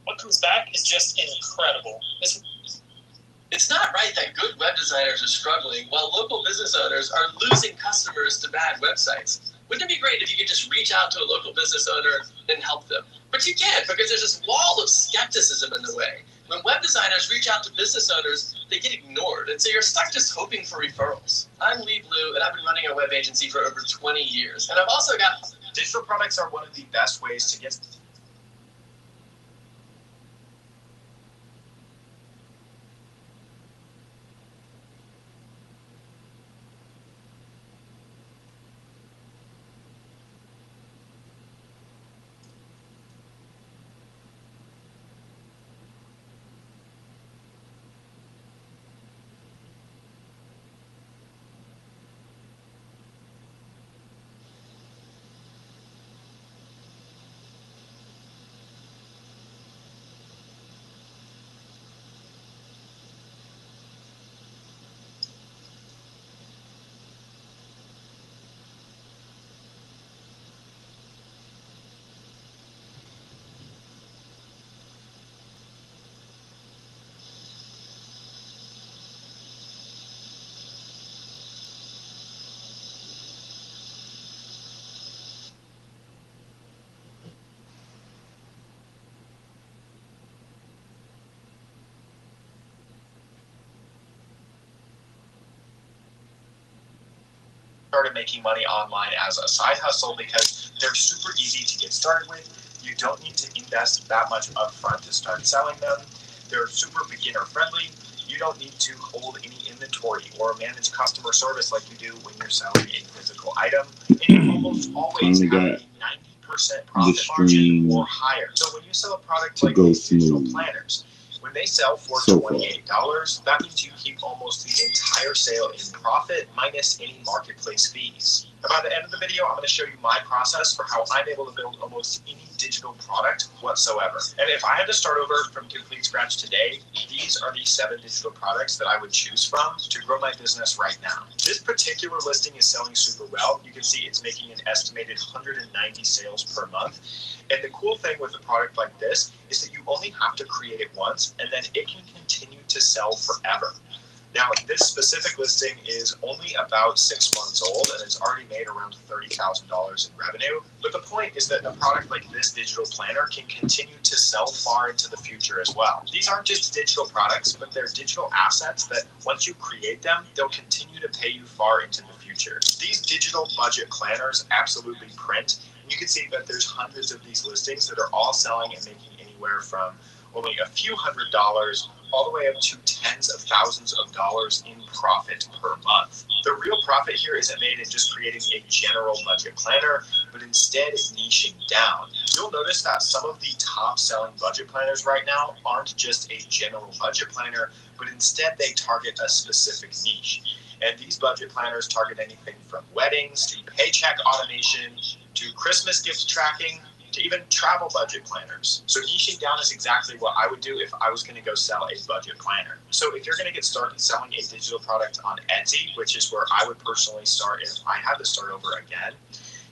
What comes back is just incredible. It's not right that good web designers are struggling while local business owners are losing customers to bad websites. Wouldn't it be great if you could just reach out to a local business owner and help them? But you can't, because there's this wall of skepticism in the way. When web designers reach out to business owners, they get ignored, and so you're stuck just hoping for referrals. I'm Lee Blue, and I've been running a web agency for over 20 years. And I've also got digital products are one of the best ways to get started making money online as a side hustle because they're super easy to get started with. You don't need to invest that much upfront to start selling them. They're super beginner friendly. You don't need to hold any inventory or manage customer service like you do when you're selling a physical item. And you almost always have a 90% profit margin or higher. So when you sell a product like these digital planners, when they sell for $28, that means you keep almost the entire sale in profit minus any marketplace fees. And by the end of the video, I'm going to show you my process for how I'm able to build almost any digital product whatsoever. And if I had to start over from complete scratch today, these are the 7 digital products that I would choose from to grow my business right now. This particular listing is selling super well. You can see it's making an estimated 190 sales per month. And the cool thing with a product like this is that you only have to create it once and then it can continue to sell forever. Now, this specific listing is only about 6 months old and it's already made around $30,000 in revenue. But the point is that a product like this digital planner can continue to sell far into the future as well. These aren't just digital products, but they're digital assets that once you create them, they'll continue to pay you far into the future. These digital budget planners absolutely print. You can see that there's hundreds of these listings that are all selling and making anywhere from only a few $100s all the way up to tens of thousands of dollars in profit per month. The real profit here isn't made in just creating a general budget planner, but instead it's niching down. You'll notice that some of the top selling budget planners right now aren't just a general budget planner, but instead they target a specific niche. And these budget planners target anything from weddings to paycheck automation to Christmas gift tracking, to even travel budget planners. So niching down is exactly what I would do if I was going to go sell a budget planner. So if you're going to get started selling a digital product on Etsy, which is where I would personally start if I had to start over again,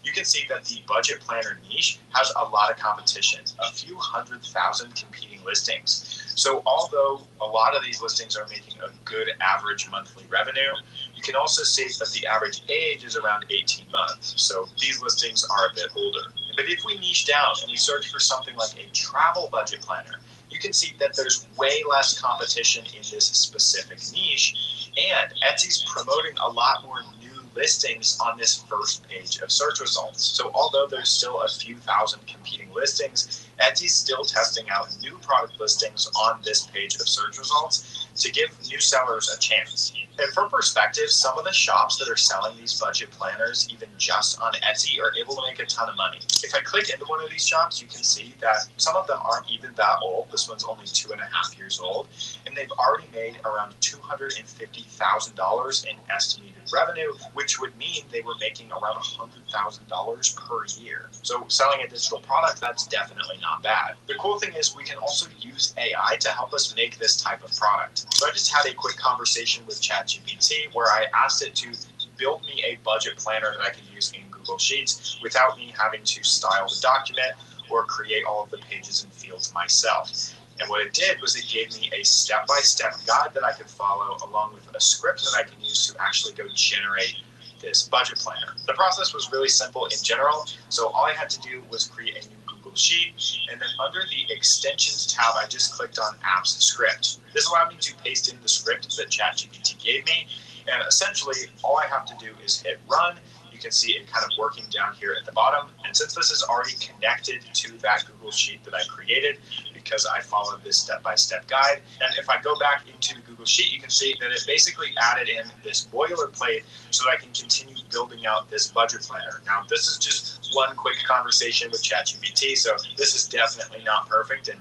you can see that the budget planner niche has a lot of competition, a few 100,000 competing listings. So although a lot of these listings are making a good average monthly revenue, you can also see that the average age is around 18 months. So these listings are a bit older. But if we niche down and we search for something like a travel budget planner, you can see that there's way less competition in this specific niche, and Etsy's promoting a lot more new listings on this first page of search results. So although there's still a few thousand competing listings, Etsy's still testing out new product listings on this page of search results to give new sellers a chance. And for perspective, some of the shops that are selling these budget planners, even just on Etsy, are able to make a ton of money. If I click into one of these shops, you can see that some of them aren't even that old. This one's only 2.5 years old, and they've already made around $250,000 in estimated revenue, which would mean they were making around $100,000 per year. So selling a digital product, that's definitely not bad. The cool thing is we can also use AI to help us make this type of product. So I just had a quick conversation with ChatGPT where I asked it to build me a budget planner that I could use in Google Sheets without me having to style the document or create all of the pages and fields myself. And what it did was it gave me a step-by-step guide that I could follow, along with a script that I can use to actually go generate this budget planner. The process was really simple in general, so all I had to do was create a new Google Sheet, and then under the Extensions tab, I just clicked on Apps Script. This allowed me to paste in the script that ChatGPT gave me, and essentially all I have to do is hit run. You can see it kind of working down here at the bottom, and since this is already connected to that Google Sheet that I created, because I followed this step-by-step guide. And if I go back into the Google Sheet, you can see that it basically added in this boilerplate so that I can continue building out this budget planner. Now, this is just one quick conversation with ChatGPT, so this is definitely not perfect and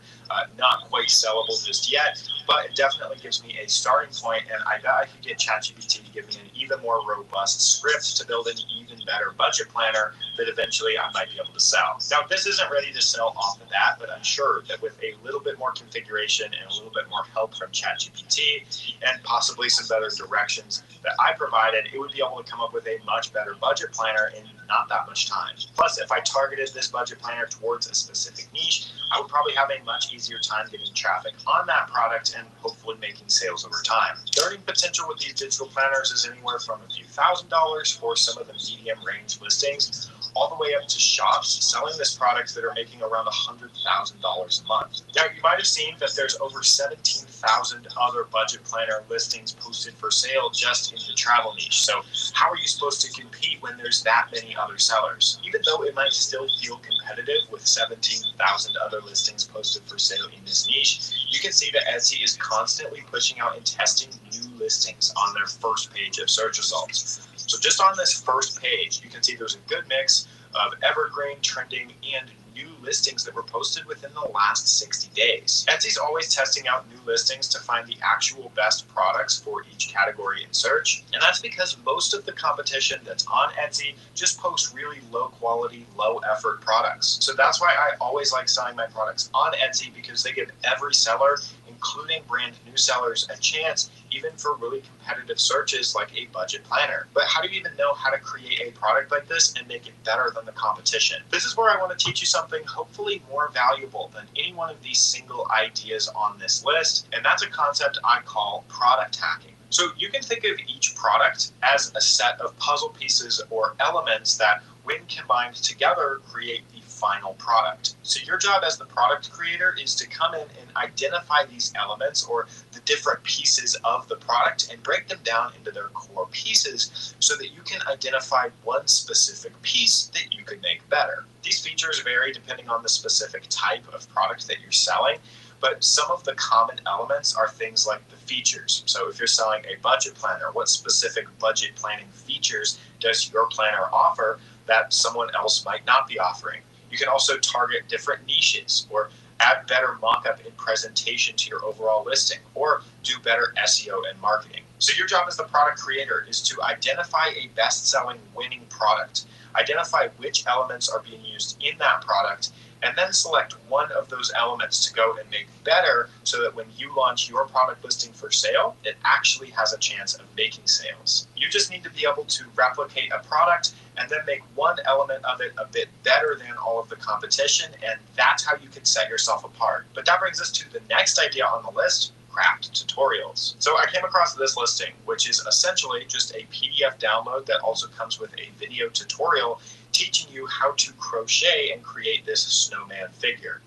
not quite sellable just yet, but it definitely gives me a starting point, and I bet I could get ChatGPT to give me an even more robust script to build an even better budget planner that eventually I might be able to sell. Now, this isn't ready to sell off the bat, but I'm sure that with a little bit more configuration and a little bit more help from ChatGPT and possibly some better directions that I provided, it would be able to come up with a much better budget planner in not that much time. Plus, if I targeted this budget planner towards a specific niche, I would probably have a much easier time getting traffic on that product and hopefully making sales over time. The earning potential with these digital planners is anywhere from a few $1,000s for some of the medium range listings, all the way up to shops selling this product that are making around $100,000 a month. Now, you might have seen that there's over 17,000 other budget planner listings posted for sale just in the travel niche. So how are you supposed to compete when there's that many other sellers? Even though it might still feel competitive with 17,000 other listings posted for sale in this niche, you can see that Etsy is constantly pushing out and testing new listings on their first page of search results. So just on this first page, you can see there's a good mix of evergreen, trending, and new listings that were posted within the last 60 days. Etsy's always testing out new listings to find the actual best products for each category in search. And that's because most of the competition that's on Etsy just posts really low quality, low effort products. So that's why I always like selling my products on Etsy, because they give every seller, including brand new sellers, a chance, even for really competitive searches like a budget planner. But how do you even know how to create a product like this and make it better than the competition? This is where I want to teach you something hopefully more valuable than any one of these single ideas on this list, and that's a concept I call product hacking. So you can think of each product as a set of puzzle pieces or elements that, when combined together, create the final product. So your job as the product creator is to come in and identify these elements or the different pieces of the product and break them down into their core pieces so that you can identify one specific piece that you could make better. These features vary depending on the specific type of product that you're selling, but some of the common elements are things like the features. So if you're selling a budget planner, what specific budget planning features does your planner offer that someone else might not be offering? You can also target different niches or add better mock-up and presentation to your overall listing, or do better SEO and marketing. So your job as the product creator is to identify a best-selling winning product, identify which elements are being used in that product, and then select one of those elements to go and make better so that when you launch your product listing for sale, it actually has a chance of making sales. You just need to be able to replicate a product and then make one element of it a bit better than all of the competition, and that's how you can set yourself apart. But that brings us to the next idea on the list: craft tutorials. So I came across this listing, which is essentially just a PDF download that also comes with a video tutorial teaching you how to crochet and create this snowman figure.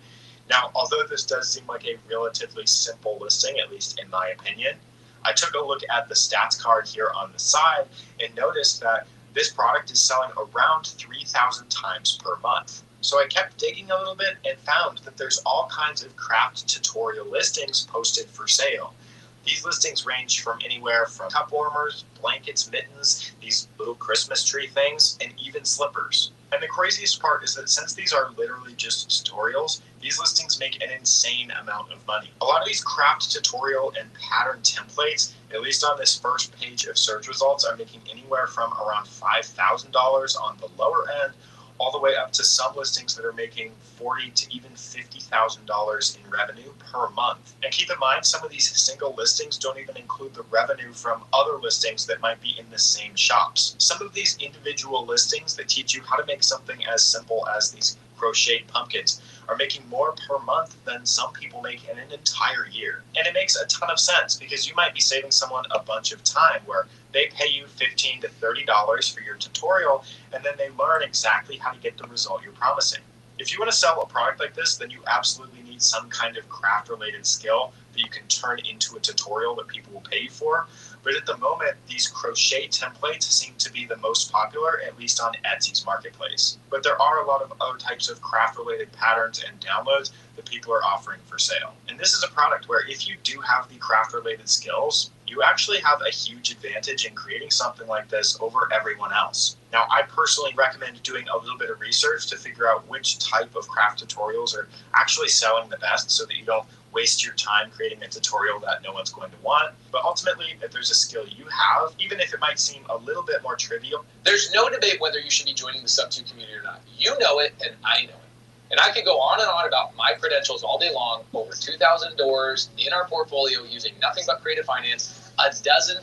Now, although this does seem like a relatively simple listing, at least in my opinion, I took a look at the stats card here on the side and noticed that this product is selling around 3,000 times per month. So I kept digging a little bit and found that there's all kinds of craft tutorial listings posted for sale. These listings range from anywhere from cup warmers, blankets, mittens, these little Christmas tree things, and even slippers. And the craziest part is that since these are literally just tutorials, these listings make an insane amount of money. A lot of these craft tutorial and pattern templates, at least on this first page of search results, are making anywhere from around $5,000 on the lower end, all the way up to some listings that are making $40,000 to even $50,000 in revenue per month. And keep in mind, some of these single listings don't even include the revenue from other listings that might be in the same shops. Some of these individual listings that teach you how to make something as simple as these crocheted pumpkins are making more per month than some people make in an entire year. And it makes a ton of sense because you might be saving someone a bunch of time where they pay you $15 to $30 for your tutorial and then they learn exactly how to get the result you're promising. If you want to sell a product like this, then you absolutely need some kind of craft related skill that you can turn into a tutorial that people will pay you for. But at the moment, these crochet templates seem to be the most popular, at least on Etsy's marketplace. But there are a lot of other types of craft-related patterns and downloads that people are offering for sale. And this is a product where if you do have the craft-related skills, you actually have a huge advantage in creating something like this over everyone else. Now, I personally recommend doing a little bit of research to figure out which type of craft tutorials are actually selling the best so that you don't waste your time creating a tutorial that no one's going to want. But ultimately, if there's a skill you have, even if it might seem a little bit more trivial, there's no debate whether you should be joining the Sub2 community or not. You know it, and I know it. And I could go on and on about my credentials all day long, over 2,000 doors in our portfolio using nothing but creative finance, a dozen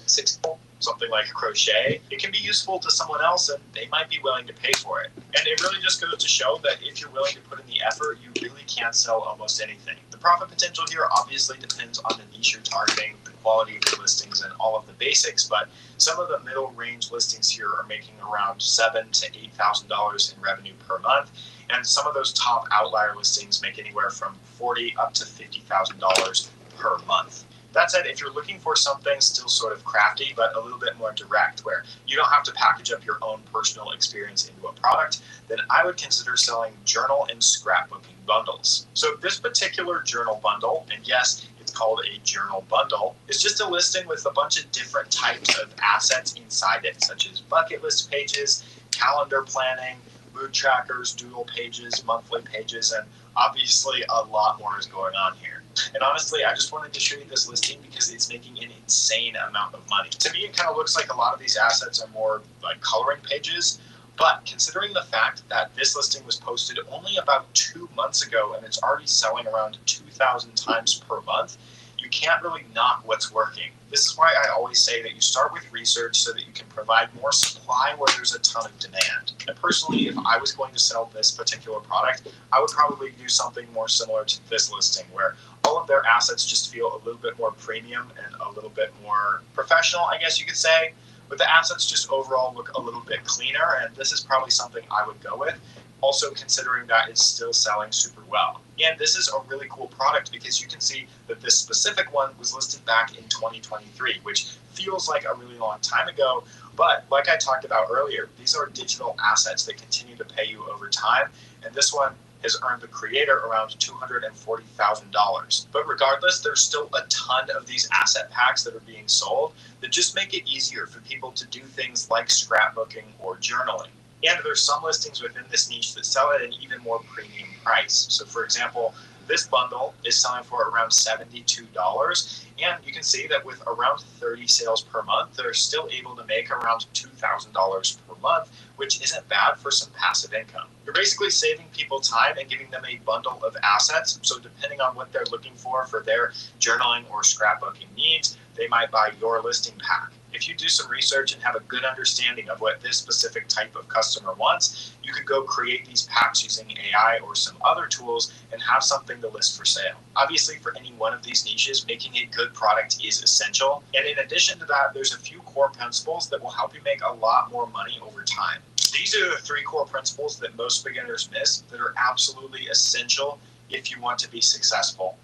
something like crochet, it can be useful to someone else and they might be willing to pay for it. And it really just goes to show that if you're willing to put in the effort, you really can sell almost anything. The profit potential here obviously depends on the niche you're targeting, the quality of your listings, and all of the basics, but some of the middle range listings here are making around $7,000 to $8,000 in revenue per month. And some of those top outlier listings make anywhere from $40,000 up to $50,000 per month. That said, if you're looking for something still sort of crafty, but a little bit more direct, where you don't have to package up your own personal experience into a product, then I would consider selling journal and scrapbooking bundles. So this particular journal bundle, and yes, it's called a journal bundle, is just a listing with a bunch of different types of assets inside it, such as bucket list pages, calendar planning, mood trackers, doodle pages, monthly pages, and obviously a lot more is going on here. And honestly, I just wanted to show you this listing because it's making an insane amount of money. To me, it kind of looks like a lot of these assets are more like coloring pages, but considering the fact that this listing was posted only about 2 months ago and it's already selling around 2,000 times per month, you can't really knock what's working. This is why I always say that you start with research so that you can provide more supply where there's a ton of demand. And personally, if I was going to sell this particular product, I would probably do something more similar to this listing where all of their assets just feel a little bit more premium and a little bit more professional, I guess you could say. But the assets just overall look a little bit cleaner, and this is probably something I would go with. Also considering that it's still selling super well. And this is a really cool product because you can see that this specific one was listed back in 2023, which feels like a really long time ago. But like I talked about earlier, these are digital assets that continue to pay you over time. And this one has earned the creator around $240,000. But regardless, there's still a ton of these asset packs that are being sold that just make it easier for people to do things like scrapbooking or journaling. And there's some listings within this niche that sell at an even more premium price. So for example, this bundle is selling for around $72. And you can see that with around 30 sales per month, they're still able to make around $2,000 per month, which isn't bad for some passive income. You're basically saving people time and giving them a bundle of assets. So depending on what they're looking for their journaling or scrapbooking needs, they might buy your listing pack. If you do some research and have a good understanding of what this specific type of customer wants, you could go create these packs using AI or some other tools and have something to list for sale. Obviously, for any one of these niches, making a good product is essential. And in addition to that, there's a few core principles that will help you make a lot more money over time. These are the 3 core principles that most beginners miss that are absolutely essential if you want to be successful.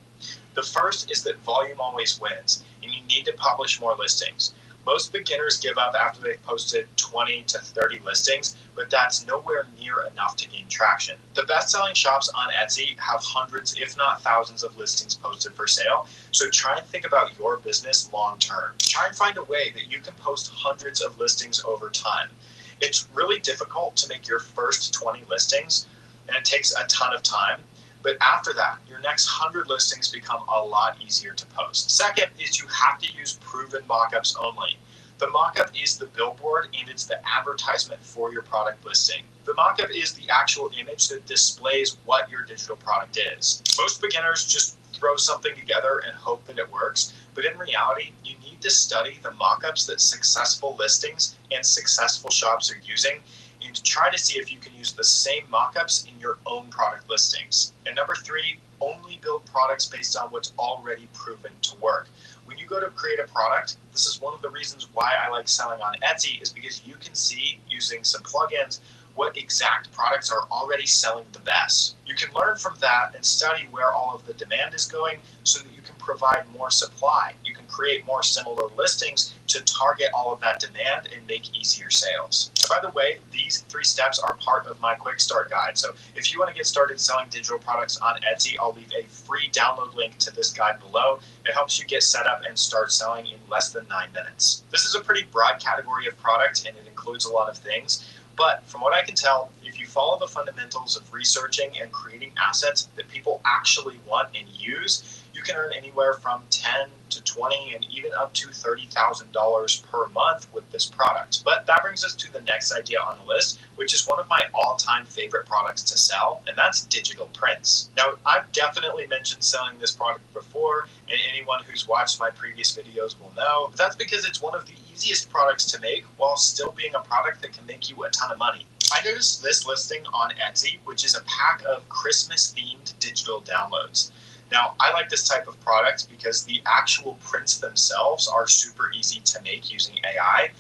The first is that volume always wins, and you need to publish more listings. Most beginners give up after they've posted 20 to 30 listings, but that's nowhere near enough to gain traction. The best-selling shops on Etsy have hundreds, if not thousands, of listings posted for sale, so try and think about your business long-term. Try and find a way that you can post hundreds of listings over time. It's really difficult to make your first 20 listings, and it takes a ton of time. But after that, your next 100 listings become a lot easier to post. Second is you have to use proven mockups only. The mockup is the billboard and it's the advertisement for your product listing. The mockup is the actual image that displays what your digital product is. Most beginners just throw something together and hope that it works, but in reality, you need to study the mockups that successful listings and successful shops are using and try to see if you can use the same mockups in your own product listings. And number 3, only build products based on what's already proven to work. When you go to create a product, this is one of the reasons why I like selling on Etsy, is because you can see using some plugins what exact products are already selling the best. You can learn from that and study where all of the demand is going so that you can provide more supply. You can create more similar listings to target all of that demand and make easier sales. And by the way, these 3 steps are part of my quick start guide. So if you want to get started selling digital products on Etsy, I'll leave a free download link to this guide below. It helps you get set up and start selling in less than 9 minutes. This is a pretty broad category of product and it includes a lot of things. But from what I can tell, if you follow the fundamentals of researching and creating assets that people actually want and use, you can earn anywhere from $10 to $20 and even up to $30,000 per month with this product. But that brings us to the next idea on the list, which is one of my all-time favorite products to sell, and that's digital prints. Now, I've definitely mentioned selling this product before, and anyone who's watched my previous videos will know. But that's because it's one of the easiest products to make while still being a product that can make you a ton of money. I noticed this listing on Etsy, which is a pack of Christmas-themed digital downloads. Now, I like this type of product because the actual prints themselves are super easy to make using AI.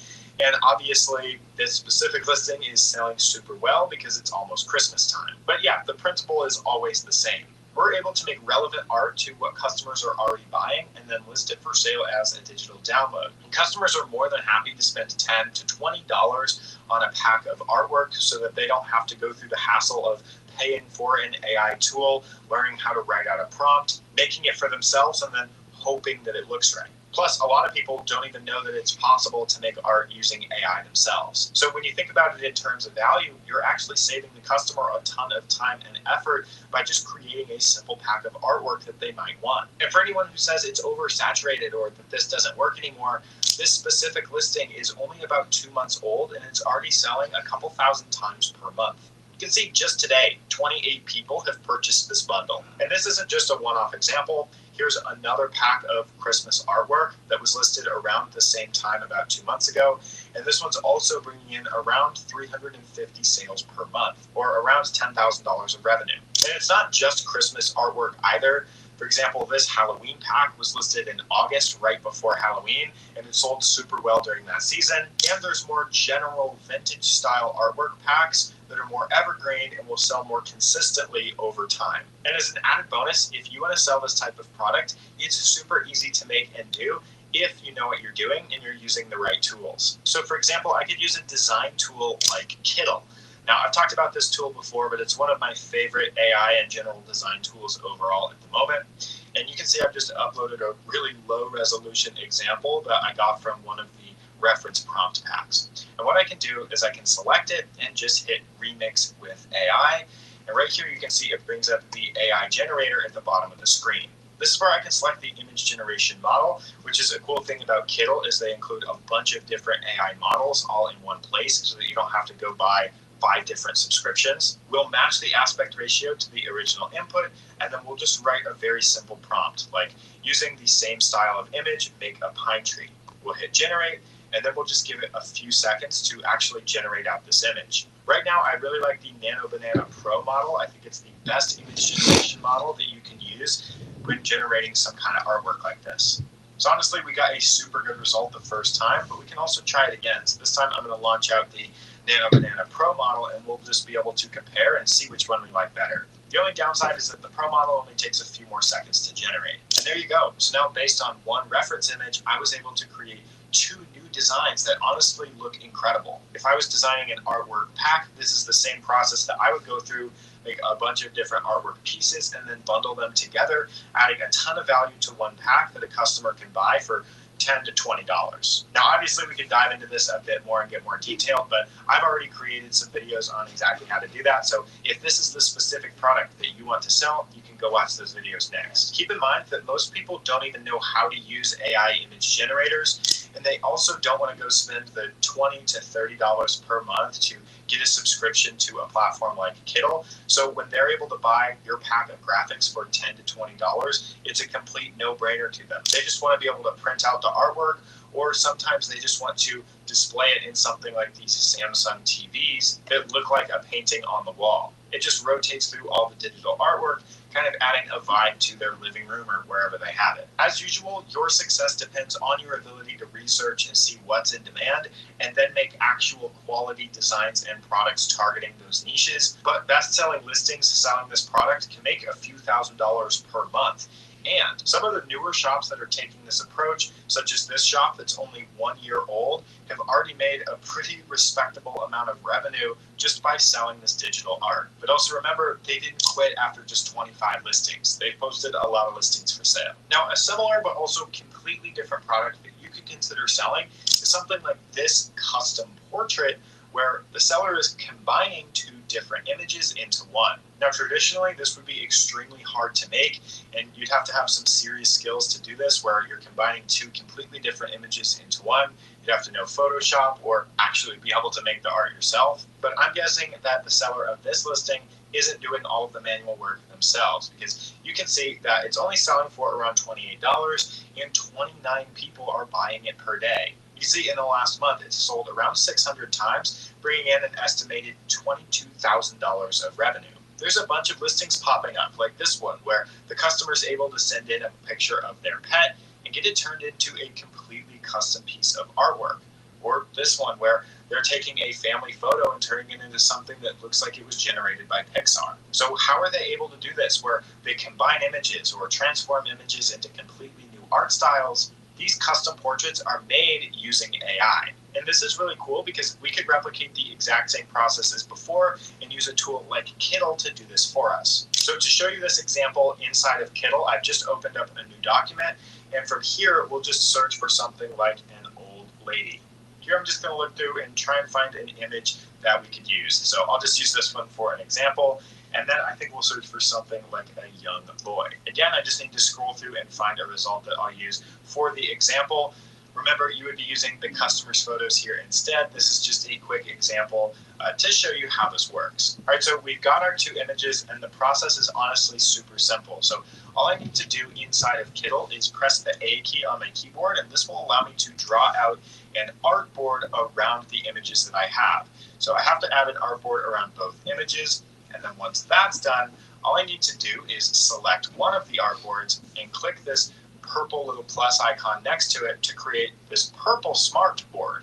And obviously, this specific listing is selling super well because it's almost Christmas time. But yeah, the principle is always the same. We're able to make relevant art to what customers are already buying and then list it for sale as a digital download. And customers are more than happy to spend $10 to $20 on a pack of artwork so that they don't have to go through the hassle of paying for an AI tool, learning how to write out a prompt, making it for themselves, and then hoping that it looks right. Plus, a lot of people don't even know that it's possible to make art using AI themselves. So when you think about it in terms of value, you're actually saving the customer a ton of time and effort by just creating a simple pack of artwork that they might want. And for anyone who says it's oversaturated or that this doesn't work anymore, this specific listing is only about 2 months old and it's already selling a couple thousand times per month. You can see just today, 28 people have purchased this bundle. And this isn't just a one-off example. Here's another pack of Christmas artwork that was listed around the same time about 2 months ago. And this one's also bringing in around 350 sales per month, or around $10,000 of revenue. And it's not just Christmas artwork either. For example, this Halloween pack was listed in August, right before Halloween, and it sold super well during that season. And there's more general vintage style artwork packs that are more evergreen and will sell more consistently over time. And as an added bonus, if you want to sell this type of product, it's super easy to make and do if you know what you're doing and you're using the right tools. So for example, I could use a design tool like Kittl. Now, I've talked about this tool before, but it's one of my favorite AI and general design tools overall at the moment. And you can see I've just uploaded a really low resolution example that I got from one of the reference prompt packs. And what I can do is I can select it and just hit remix with AI. And right here, you can see it brings up the AI generator at the bottom of the screen. This is where I can select the image generation model, which is a cool thing about Kittl is they include a bunch of different AI models all in one place so that you don't have to go buy 5 different subscriptions. We'll match the aspect ratio to the original input, and then we'll just write a very simple prompt, like using the same style of image, make a pine tree. We'll hit generate, and then we'll just give it a few seconds to actually generate out this image. Right now, I really like the Nano Banana Pro model. I think it's the best image generation model that you can use when generating some kind of artwork like this. So honestly, we got a super good result the first time, but we can also try it again. So this time I'm going to launch out the Nano Banana Pro model, and we'll just be able to compare and see which one we like better. The only downside is that the Pro model only takes a few more seconds to generate. And there you go. So now based on one reference image, I was able to create 2 new designs that honestly look incredible. If I was designing an artwork pack, this is the same process that I would go through, make a bunch of different artwork pieces, and then bundle them together, adding a ton of value to one pack that a customer can buy for $10 to $20. Now, obviously, we can dive into this a bit more and get more detailed, but I've already created some videos on exactly how to do that. So if this is the specific product that you want to sell, you can go watch those videos next. Keep in mind that most people don't even know how to use AI image generators, and they also don't want to go spend the $20 to $30 per month to get a subscription to a platform like Kittl. So when they're able to buy your pack of graphics for $10 to $20, it's a complete no-brainer to them. They just want to be able to print out the artwork or sometimes they just want to display it in something like these Samsung TVs that look like a painting on the wall. It just rotates through all the digital artwork, kind of adding a vibe to their living room or wherever they have it. As usual, your success depends on your ability to research and see what's in demand, and then make actual quality designs and products targeting those niches. But best-selling listings selling this product can make a few $1,000s per month. And some of the newer shops that are taking this approach, such as this shop that's only 1 year old, have already made a pretty respectable amount of revenue just by selling this digital art. But also remember, they didn't quit after just 25 listings. They posted a lot of listings for sale. Now, a similar but also completely different product that you could consider selling is something like this custom portrait, where the seller is combining two different images into one. Now, traditionally, this would be extremely hard to make, and you'd have to have some serious skills to do this, where you're combining two completely different images into one. You'd have to know Photoshop or actually be able to make the art yourself. But I'm guessing that the seller of this listing isn't doing all of the manual work themselves, because you can see that it's only selling for around $28 and 29 people are buying it per day. You see, in the last month, it's sold around 600 times, bringing in an estimated $22,000 of revenue. There's a bunch of listings popping up, like this one, where the customer is able to send in a picture of their pet and get it turned into a completely custom piece of artwork. Or this one, where they're taking a family photo and turning it into something that looks like it was generated by Pixar. So how are they able to do this, where they combine images or transform images into completely new art styles? These custom portraits are made using AI. And this is really cool because we could replicate the exact same process as before and use a tool like Kittle to do this for us. So to show you this example inside of Kittle, I've just opened up a new document, and from here we'll just search for something like an old lady. Here I'm just going to look through and try and find an image that we could use. So I'll just use this one for an example, and then I think we'll search for something like a young boy. Again, I just need to scroll through and find a result that I'll use for the example. Remember, you would be using the customer's photos here instead. This is just a quick example to show you how this works. All right, so we've got our two images, and the process is honestly super simple. So all I need to do inside of Kittle is press the A key on my keyboard, and this will allow me to draw out an artboard around the images that I have. So I have to add an artboard around both images, and then once that's done, all I need to do is select one of the artboards and click this purple little plus icon next to it to create this purple smart board.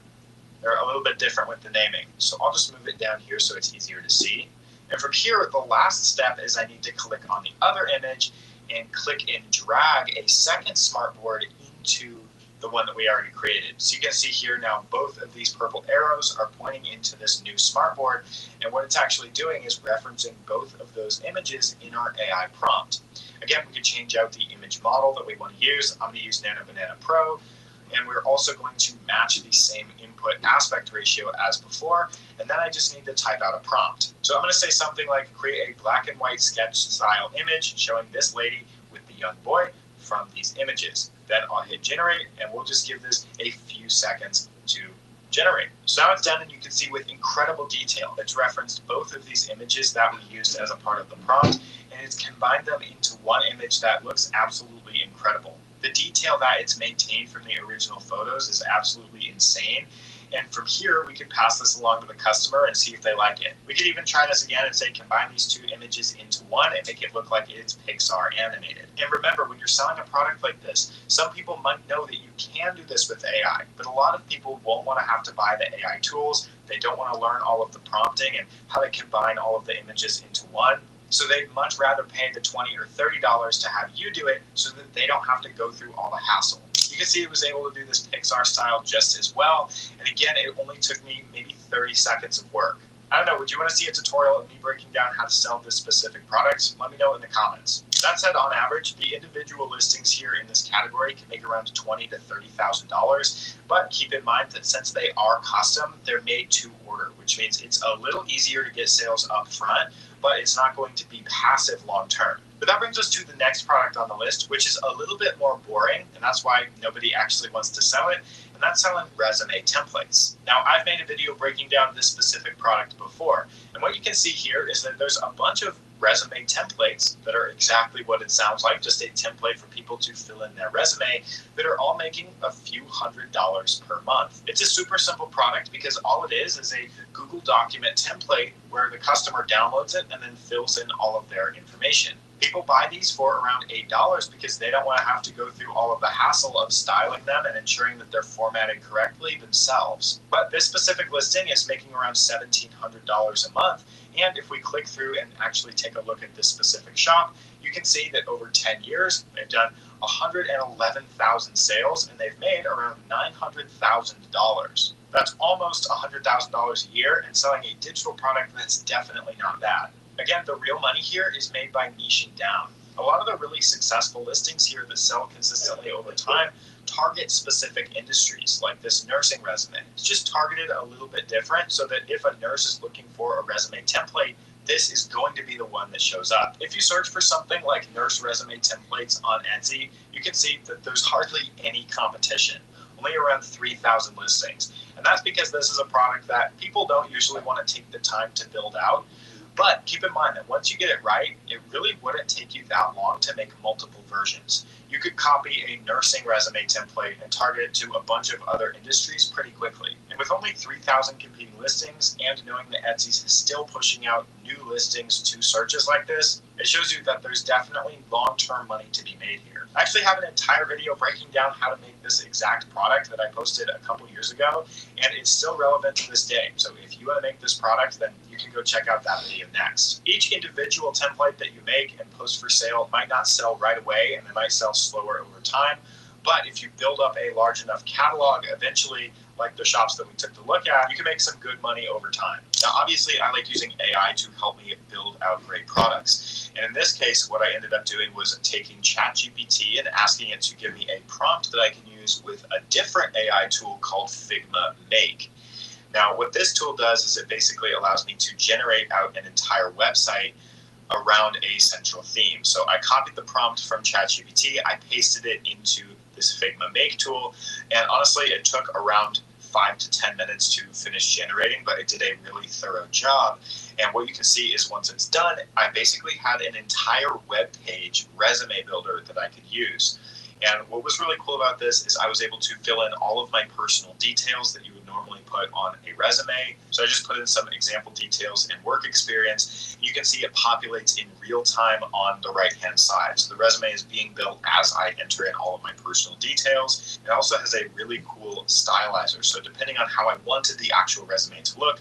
They're a little bit different with the naming, so I'll just move it down here so it's easier to see. And from here, the last step is I need to click on the other image and click and drag a second smart board into the one that we already created. So you can see here now both of these purple arrows are pointing into this new smartboard, and what it's actually doing is referencing both of those images in our AI prompt. Again, we can change out the image model that we want to use. I'm going to use Nano Banana Pro, and we're also going to match the same input aspect ratio as before, and then I just need to type out a prompt. So I'm going to say something like create a black and white sketch style image showing this lady with the young boy from these images. Then I'll hit generate, and we'll just give this a few seconds to generate. So now it's done, and you can see with incredible detail, it's referenced both of these images that we used as a part of the prompt, and it's combined them into one image that looks absolutely incredible. The detail that it's maintained from the original photos is absolutely insane. And from here, we can pass this along to the customer and see if they like it. We could even try this again and say, combine these two images into one and make it look like it's Pixar animated. And remember, when you're selling a product like this, some people might know that you can do this with AI, but a lot of people won't want to have to buy the AI tools. They don't want to learn all of the prompting and how to combine all of the images into one. So they'd much rather pay the $20 or $30 to have you do it so that they don't have to go through all the hassle. You can see it was able to do this Pixar style just as well. And again, it only took me maybe 30 seconds of work. I don't know, would you want to see a tutorial of me breaking down how to sell this specific product? Let me know in the comments. That said, on average, the individual listings here in this category can make around $20,000 to $30,000. But keep in mind that since they are custom, they're made to order, which means it's a little easier to get sales up front, but it's not going to be passive long term. But that brings us to the next product on the list, which is a little bit more boring, and that's why nobody actually wants to sell it, and that's selling resume templates. Now, I've made a video breaking down this specific product before, and what you can see here is that there's a bunch of resume templates that are exactly what it sounds like, just a template for people to fill in their resume, that are all making a few $100s per month. It's a super simple product because all it is a Google document template where the customer downloads it and then fills in all of their information. People buy these for around $8 because they don't want to have to go through all of the hassle of styling them and ensuring that they're formatted correctly themselves. But this specific listing is making around $1,700 a month. And if we click through and actually take a look at this specific shop, you can see that over 10 years, they've done 111,000 sales and they've made around $900,000. That's almost $100,000 a year, and selling a digital product, that's definitely not bad. Again, the real money here is made by niching down. A lot of the really successful listings here that sell consistently over time target specific industries, like this nursing resume. It's just targeted a little bit different so that if a nurse is looking for a resume template, this is going to be the one that shows up. If you search for something like nurse resume templates on Etsy, you can see that there's hardly any competition, only around 3,000 listings. And that's because this is a product that people don't usually want to take the time to build out. But keep in mind that once you get it right, it really wouldn't take you that long to make multiple versions. You could copy a nursing resume template and target it to a bunch of other industries pretty quickly. And with only 3,000 competing listings and knowing that Etsy's still pushing out new listings to searches like this, it shows you that there's definitely long-term money to be made here. I actually have an entire video breaking down how to make this exact product that I posted a couple years ago, and it's still relevant to this day. So if you want to make this product, then you can go check out that video next. Each individual template that you make and post for sale might not sell right away, and they might sell slower over time. But if you build up a large enough catalog, eventually, like the shops that we took to look at, you can make some good money over time. Now, obviously, I like using AI to help me build out great products. And in this case, what I ended up doing was taking ChatGPT and asking it to give me a prompt that I can use with a different AI tool called Figma Make. Now, what this tool does is it basically allows me to generate out an entire website around a central theme. So I copied the prompt from ChatGPT, I pasted it into this Figma Make tool, and honestly, it took around 5 to 10 minutes to finish generating, but it did a really thorough job. And what you can see is once it's done, I basically had an entire web page resume builder that I could use. And what was really cool about this is I was able to fill in all of my personal details that you would normally put on a resume. So I just put in some example details and work experience. You can see it populates in real time on the right-hand side. So the resume is being built as I enter in all of my personal details. It also has a really cool stylizer. So depending on how I wanted the actual resume to look,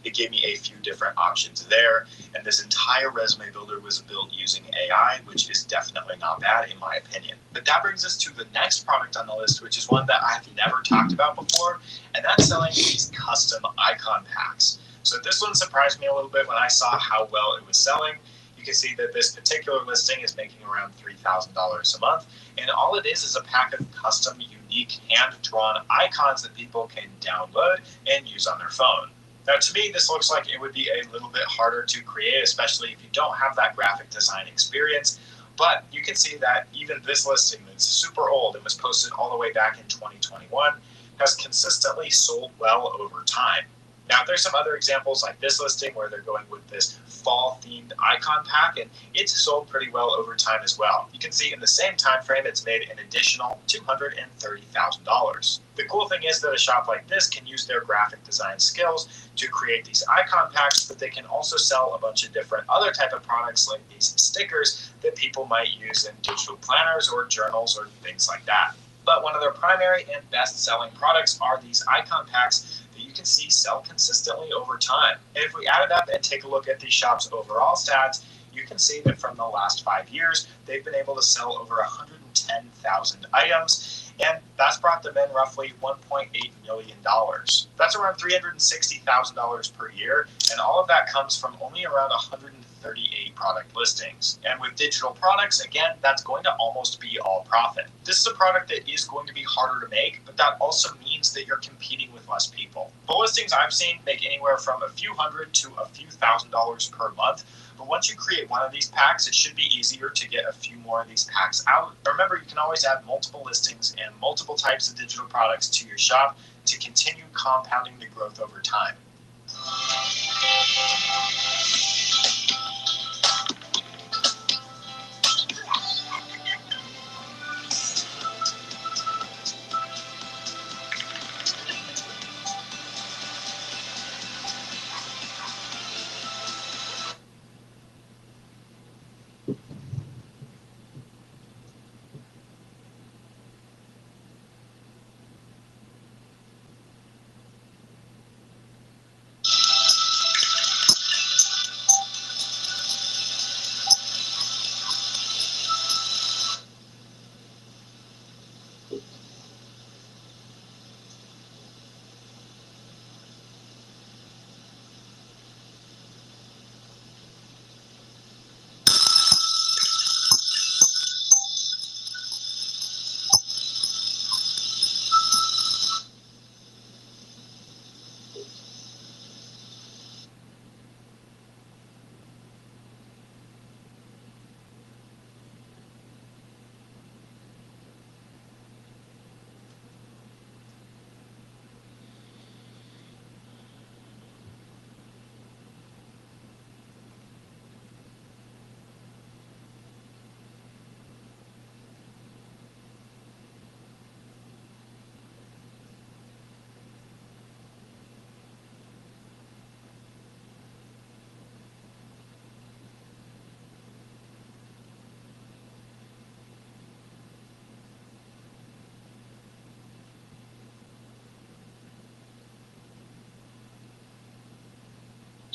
it gave me a few different options there. And this entire resume builder was built using AI, which is definitely not bad in my opinion. But that brings us to the next product on the list, which is one that I've never talked about before, and that's selling these custom icon packs. So this one surprised me a little bit when I saw how well it was selling. You can see that this particular listing is making around $3,000 a month. And all it is a pack of custom, unique, hand-drawn icons that people can download and use on their phone. Now, to me, this looks like it would be a little bit harder to create, especially if you don't have that graphic design experience. But you can see that even this listing that's super old and was posted all the way back in 2021 has consistently sold well over time. Now, there's some other examples like this listing where they're going with this fall-themed icon pack, and it's sold pretty well over time as well. You can see in the same time frame, it's made an additional $230,000. The cool thing is that a shop like this can use their graphic design skills to create these icon packs, but they can also sell a bunch of different other type of products like these stickers that people might use in digital planners or journals or things like that. But one of their primary and best-selling products are these icon packs that you can see sell consistently over time. And if we add it up and take a look at the shop's overall stats, you can see that from the last 5 years, they've been able to sell over 110,000 items, and that's brought them in roughly $1.8 million. That's around $360,000 per year, and all of that comes from only around 138 product listings. And with digital products, again, that's going to almost be all profit. This is a product that is going to be harder to make, but that also means that you're competing with less people. The listings I've seen make anywhere from a few hundred to a few $1,000s per month. But once you create one of these packs, it should be easier to get a few more of these packs out. Remember, you can always add multiple listings and multiple types of digital products to your shop to continue compounding the growth over time.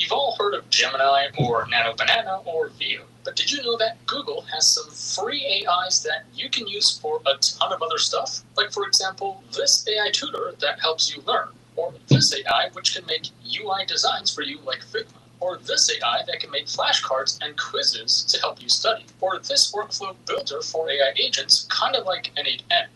You've all heard of Gemini or Nano Banana or Veo, but did you know that Google has some free AIs that you can use for a ton of other stuff? Like, for example, this AI tutor that helps you learn, or this AI which can make UI designs for you like Figma, or this AI that can make flashcards and quizzes to help you study, or this workflow builder for AI agents, kind of like N8N.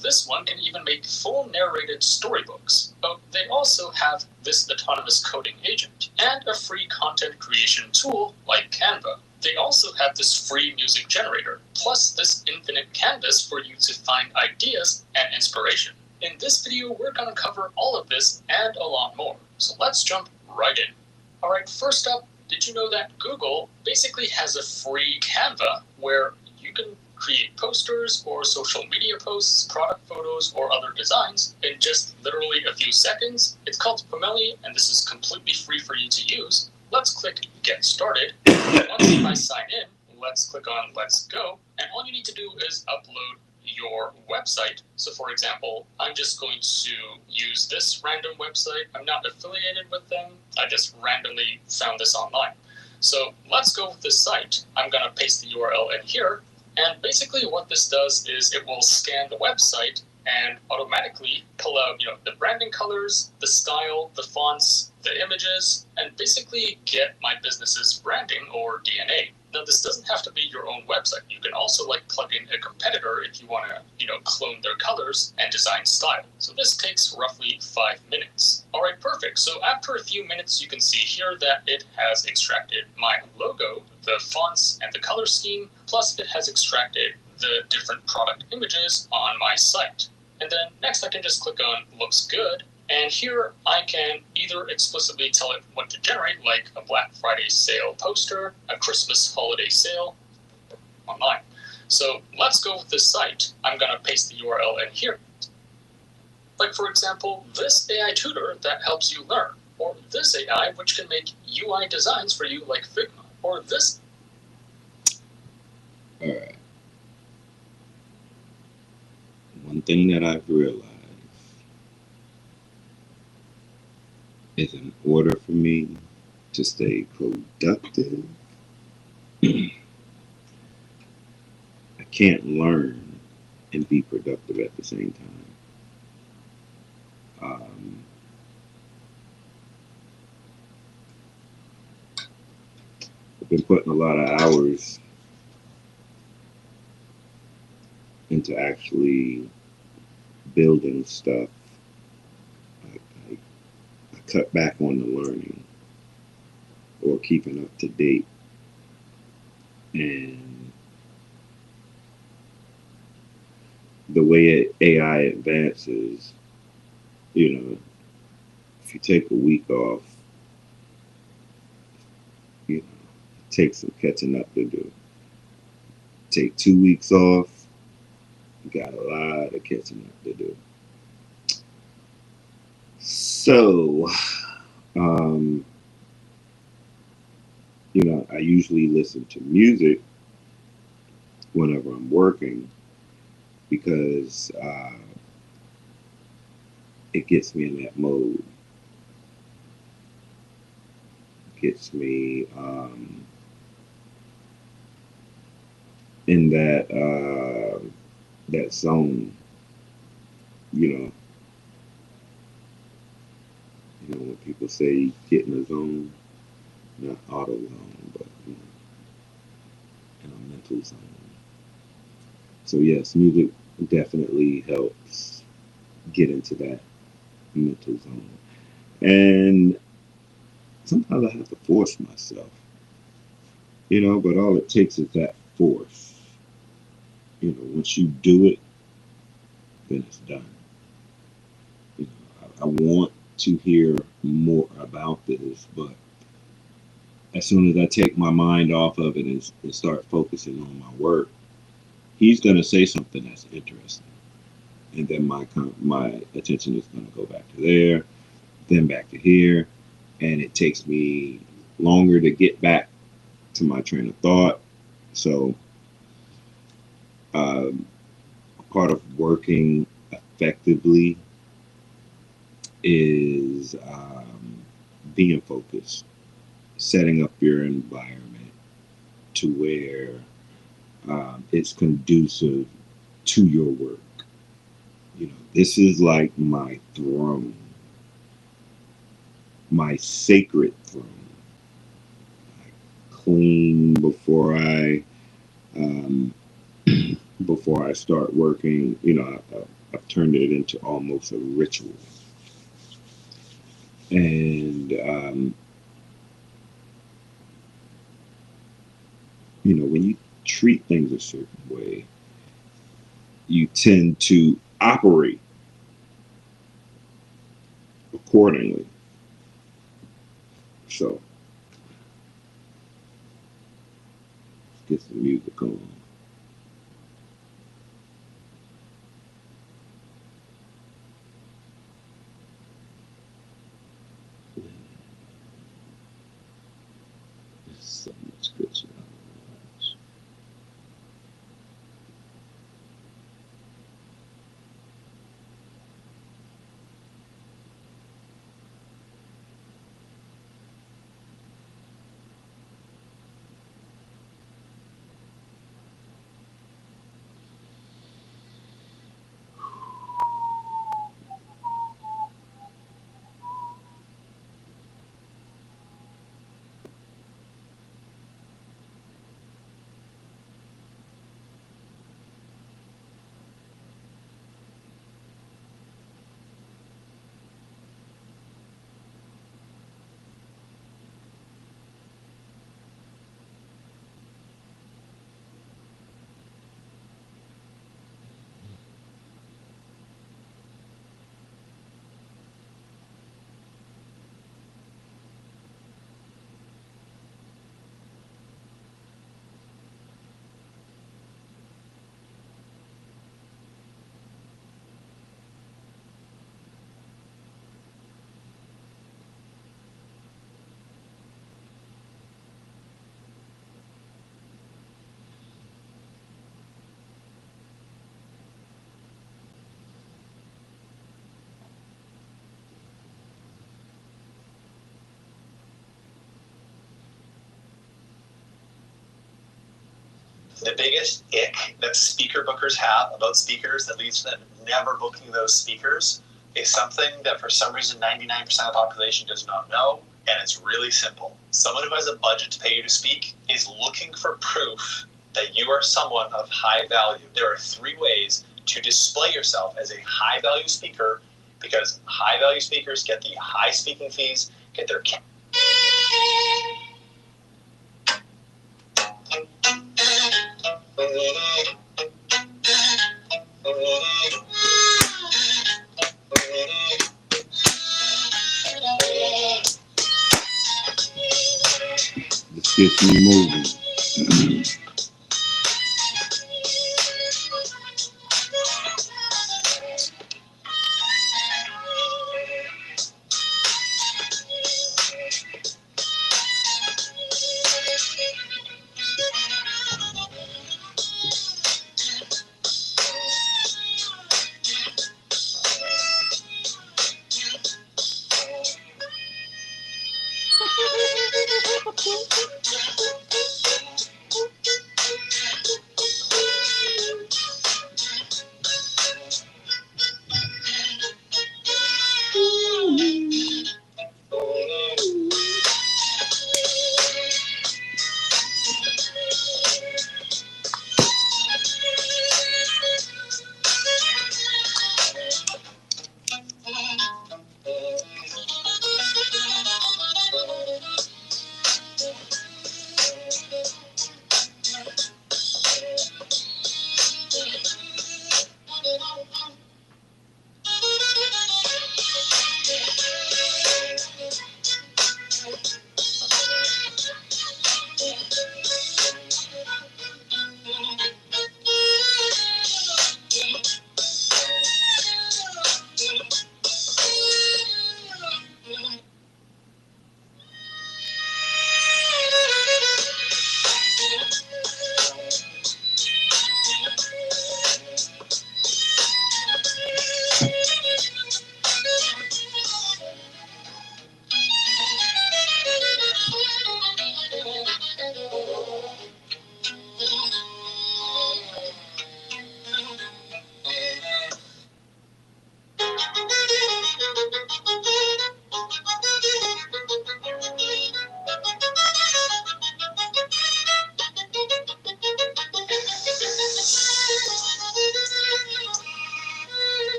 This one can even make full narrated storybooks, but they also have this autonomous coding agent and a free content creation tool like Canva. They also have this free music generator, plus this infinite canvas for you to find ideas and inspiration. In this video, we're going to cover all of this and a lot more, so let's jump right in. Alright, first up, did you know that Google basically has a free Canva where you can create posters or social media posts, product photos, or other designs in just literally a few seconds? It's called Pomeli, and this is completely free for you to use. Let's click Get Started. Once I sign in, let's click on Let's Go, and all you need to do is upload your website. So for example, I'm just going to use this random website. I'm not affiliated with them. I just randomly found this online. So let's go with this site. I'm going to paste the URL in here. And basically what this does is it will scan the website and automatically pull out, the branding colors, the style, the fonts, the images, and basically get my business's branding or DNA. Now, this doesn't have to be your own website. You can also plug in a competitor if you want to, clone their colors and design style. So this takes roughly 5 minutes. All right, perfect. So after a few minutes, you can see here that it has extracted my logo, the fonts, and the color scheme, plus it has extracted the different product images on my site. And then next I can just click on Looks Good. And here I can either explicitly tell it what to generate, like a Black Friday sale poster, a Christmas holiday sale online. So let's go with this site. I'm going to paste the URL in here. Like, for example, this AI tutor that helps you learn, or this AI which can make UI designs for you like Figma, or this. All right. One thing that I've realized is in order for me to stay productive, I can't learn and be productive at the same time. I've been putting a lot of hours into actually building stuff. I cut back on the learning or keeping up to date. And the way AI advances, if you take a week off, it takes some catching up to do. Take 2 weeks off, you got a lot of catching up to do. So, I usually listen to music whenever I'm working, because it gets me in that mode. It gets me in that zone. When people say get in a zone, not auto zone, but in a mental zone. So yes, music definitely helps get into that mental zone. And sometimes I have to force myself, but all it takes is that force. Once you do it, then it's done. I want to hear more about this, but as soon as I take my mind off of it and start focusing on my work, he's going to say something that's interesting. And then my attention is going to go back to there, then back to here. And it takes me longer to get back to my train of thought. So part of working effectively is being focused, setting up your environment to where it's conducive to your work. This is like my throne, my sacred throne. I clean before I start working. I've turned it into almost a ritual. And when you treat things a certain way, you tend to operate accordingly. So get some music on. There's so much good stuff. The biggest ick that speaker bookers have about speakers that leads to them never booking those speakers is something that for some reason 99% of the population does not know, and it's really simple. Someone who has a budget to pay you to speak is looking for proof that you are someone of high value. There are 3 ways to display yourself as a high value speaker, because high value speakers get the high speaking fees, get their This gets me moving.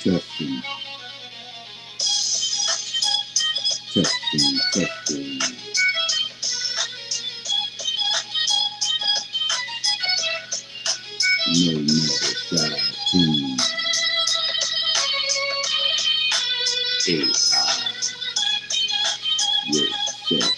Testing. Testing. Testing. No matter side team. AI. Yourself.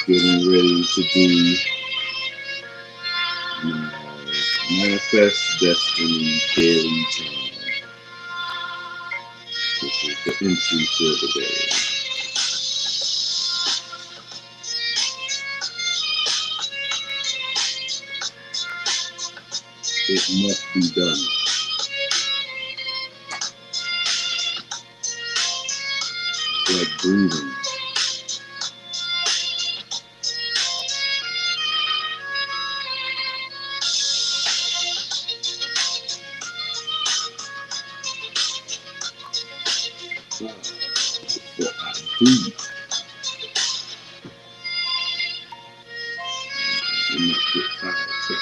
Getting ready to do my Manifest Destiny daily time. This is the entry for the day. It must be done. like breathing. What I do. I'm not get fired. So.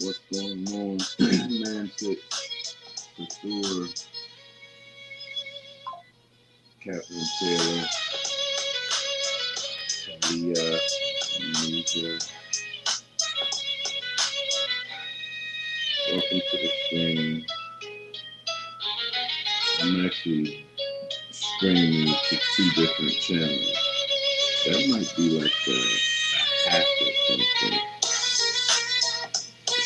what's going on. Man 6 for sure. Catherine Taylor, Leah, Nisa. Welcome to the stream. I'm actually streaming to 2 different channels. That might be like a hack or something.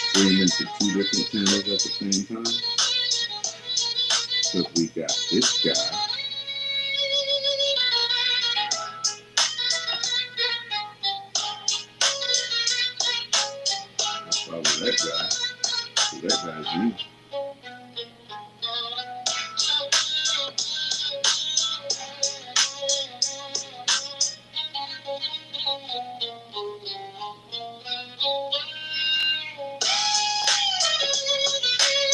Streaming to 2 different channels at the same time. Because we got this guy. That's probably that guy. So that guy's me.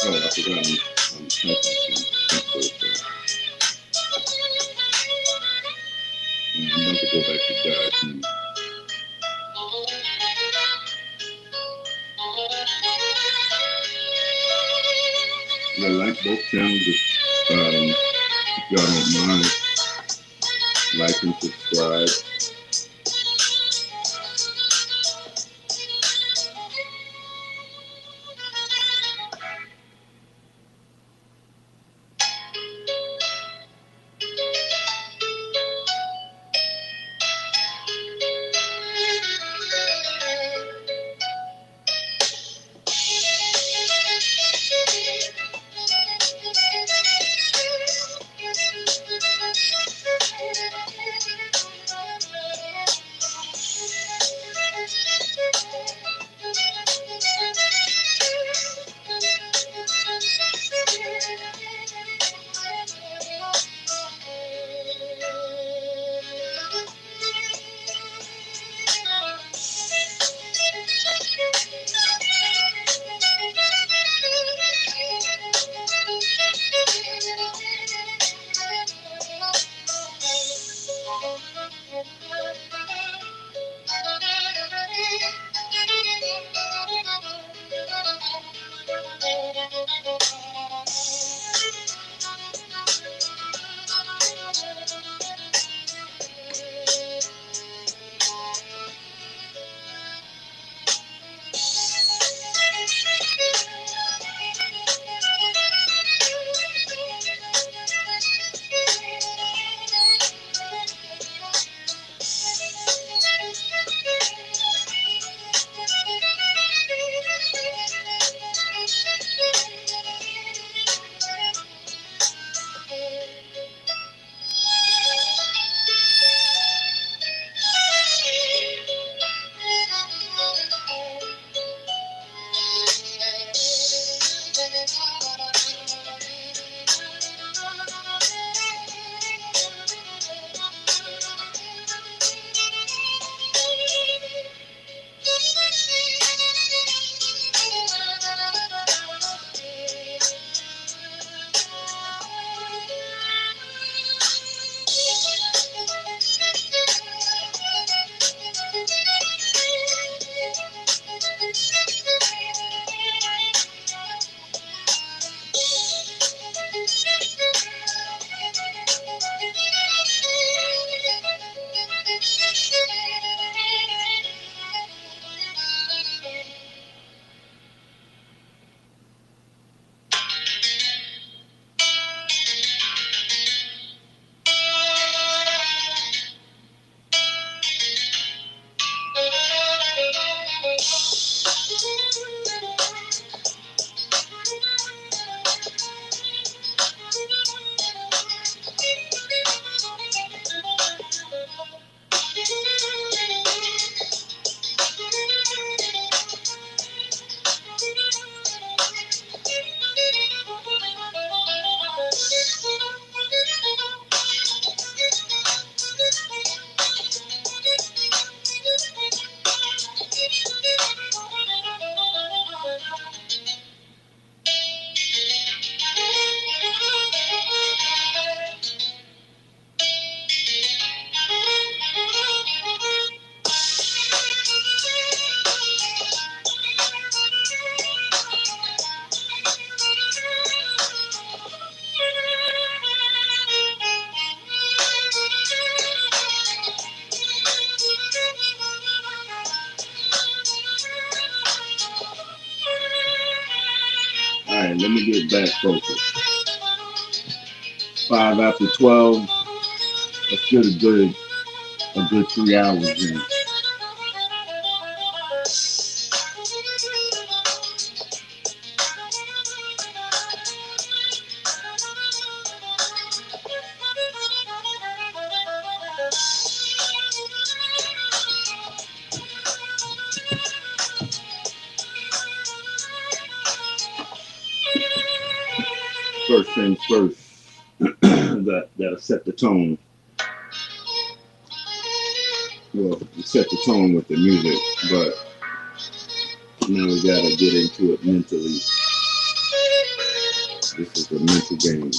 Oh, I forgot I'm typing Think.Build.Sell. I'm about to go back to God's news. Yeah, like both channels if y'all don't mind. Like and subscribe. let me get back focused. 5 after 12. Let's get a good 3 hours in. First things first, that'll set the tone. Well, you set the tone with the music, but now we gotta get into it mentally. This is a mental game.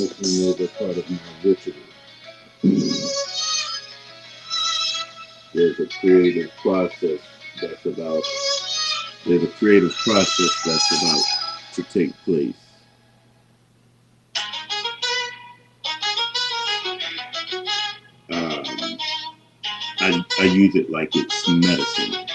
smoking is a part of my ritual. There's a creative process that's about to take place. I use it like it's medicine.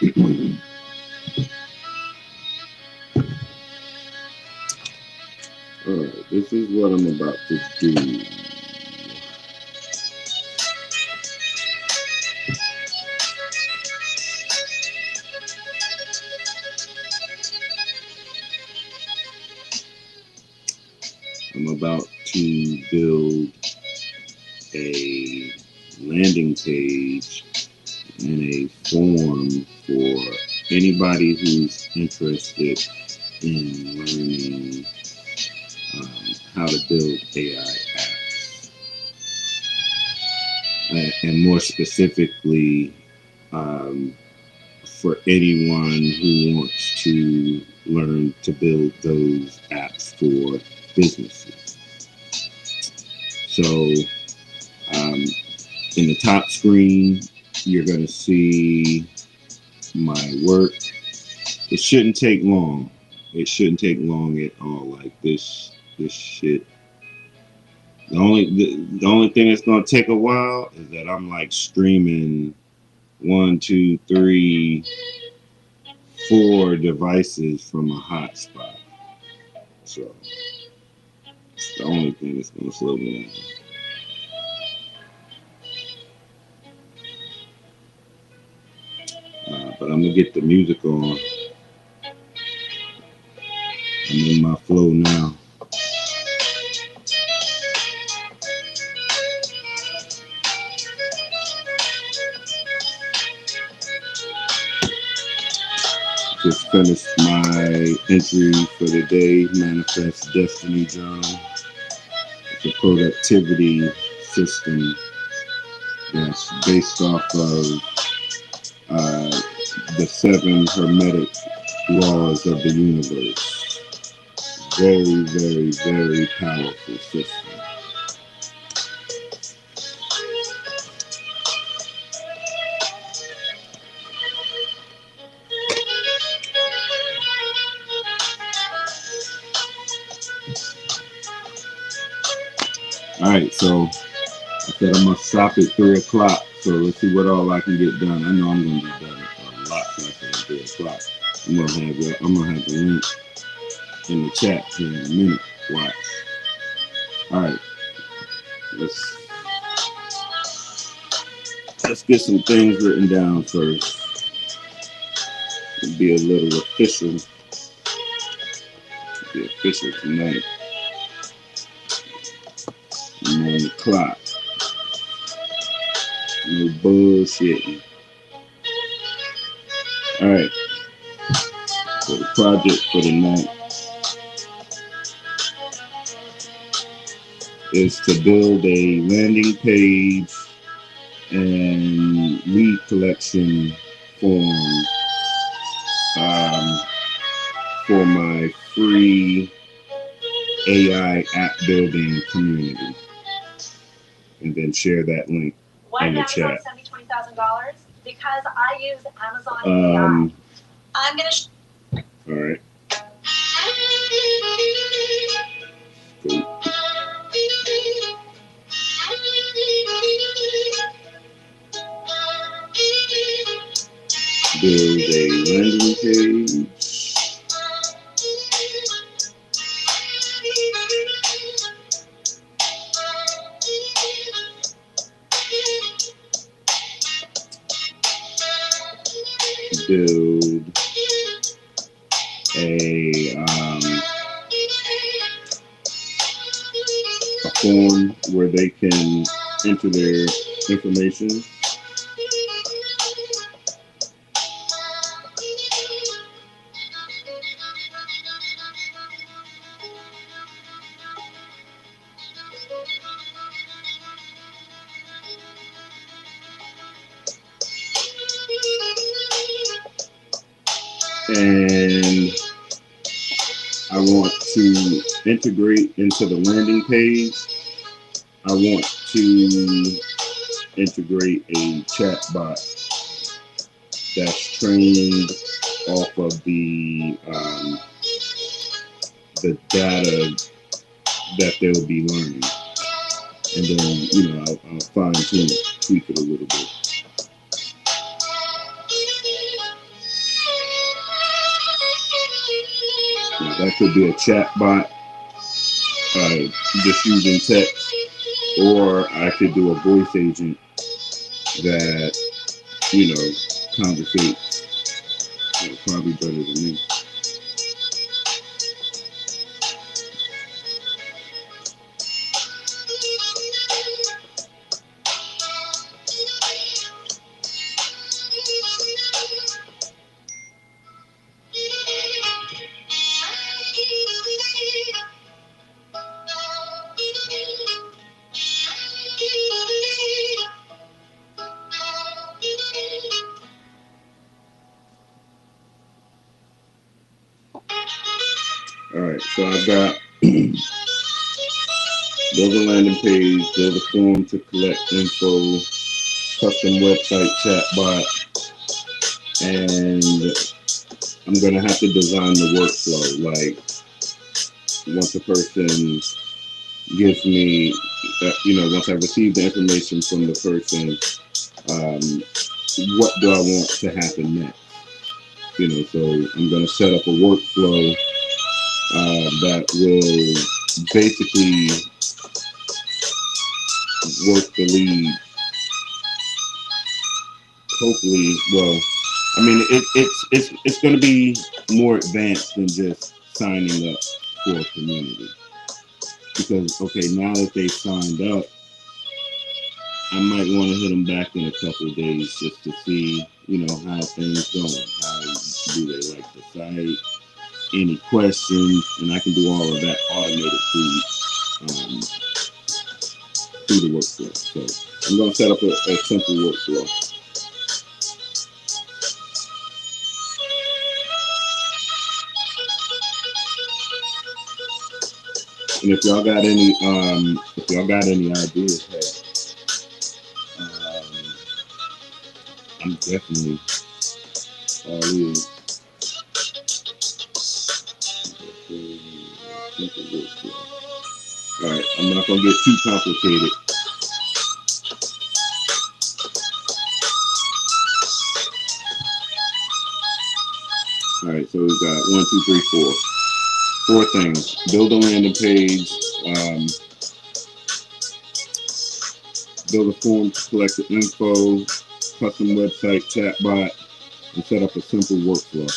Alright, this is what I'm about to do. I'm about to build a landing page and a form for anybody who's interested in learning how to build AI apps. And more specifically, for anyone who wants to learn to build those apps for businesses. So in the top screen, you're going to see my work. It shouldn't take long. It shouldn't take long at all. Like this shit. The only thing that's going to take a while is that I'm like streaming 1, 2, 3, 4 devices from a hotspot. So it's the only thing that's going to slow me down. But I'm going to get the music on. I'm in my flow now. Just finished my entry for the day, Manifest Destiny Journal. It's a productivity system that's based off of the 7 hermetic laws of the universe. Very, very, very powerful system. Alright, so I said I'm going to stop at 3 o'clock, so let's see what all I can get done. I know I'm going to be done a lot faster than 3 o'clock. I'm going to have the link in the chat here in a minute. Watch. Alright, let's get some things written down first. It'll be a little official. Be official tonight. I'm on the clock. No bullshitting. Alright. So the project for the night is to build a landing page and lead collection form for my free AI app building community. And then share that link in the chat. Why did Amazon send me $20,000? Because I use Amazon AI. I'm going to... All right. Cool. Build a landing page. Build a form where they can enter their information. And I want to integrate into the landing page. I want to integrate a chat bot that's trained off of the data that they'll be learning. And then, I'll fine tune it, tweak it a little bit. Now, that could be a chat bot, just using text, or I could do a voice agent that, conversates. Probably better than me. All right, so I've got build a landing page, build a form to collect info, custom website chatbot, and I'm gonna have to design the workflow. Like, once a person gives me, once I receive the information from the person, what do I want to happen next? So I'm gonna set up a workflow that will basically work the lead. Hopefully, well, I mean, it's going to be more advanced than just signing up for a community. Because, okay, now that they've signed up, I might want to hit them back in a couple of days just to see, how things going. How do they like the site? Any questions? And I can do all of that automated through the workflow. So I'm going to set up a simple workflow. And if y'all got any ideas, hey, I'm definitely all ears. All right, I'm not gonna get too complicated. All right, so we've got 1, 2, 3, 4 things. Build a landing page. Build a form to collect the info. Custom website chatbot, and set up a simple workflow.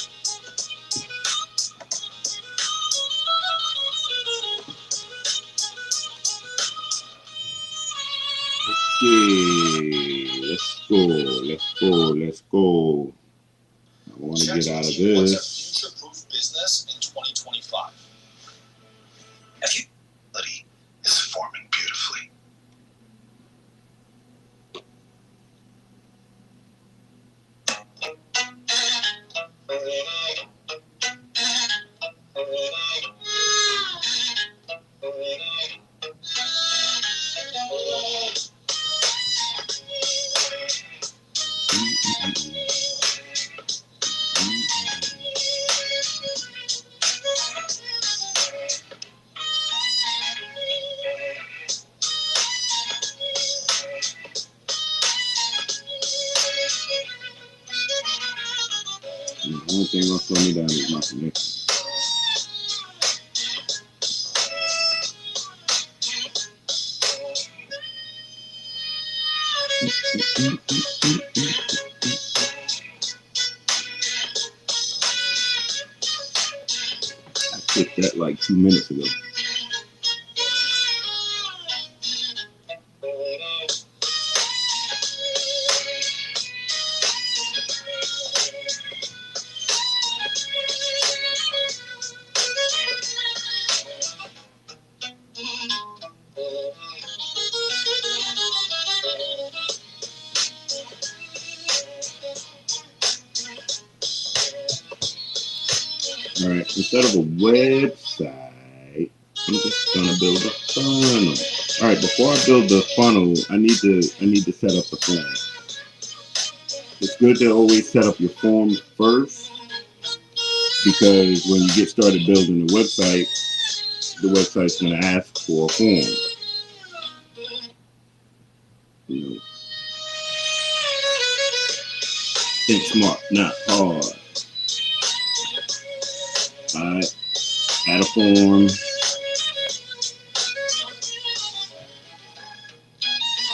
Okay, let's go. I want to get out of this. What's a future-proof business in 2025? Buddy is forming beautifully. The only thing gonna slow me down is my connection. I clicked that like 2 minutes ago. All right, instead of a website, I'm just gonna build a funnel. All right, before I build the funnel, I need to set up the form. It's good to always set up your forms first, because when you get started building the website's gonna ask for a form. Think smart, not hard. All right. Add a form.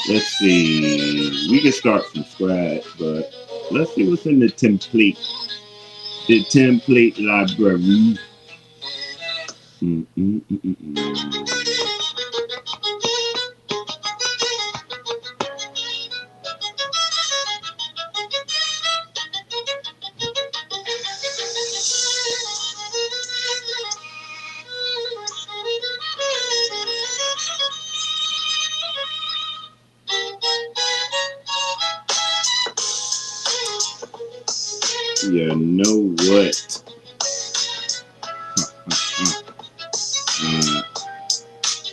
Let's see. We can start from scratch, but let's see what's in the template. The template library. You know what?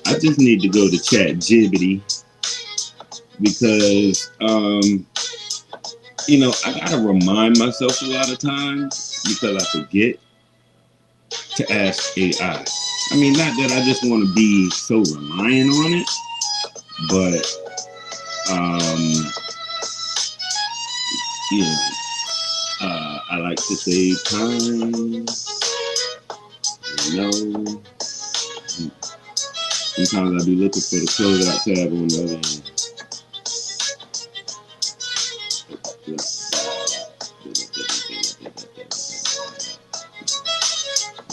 I just need to go to ChatGPT because, you know, I gotta remind myself a lot of times because I forget to ask AI. I mean, not that I just want to be so reliant on it, but, you know, I like to save time, you know. Sometimes I be looking for the closeout tab on the other end.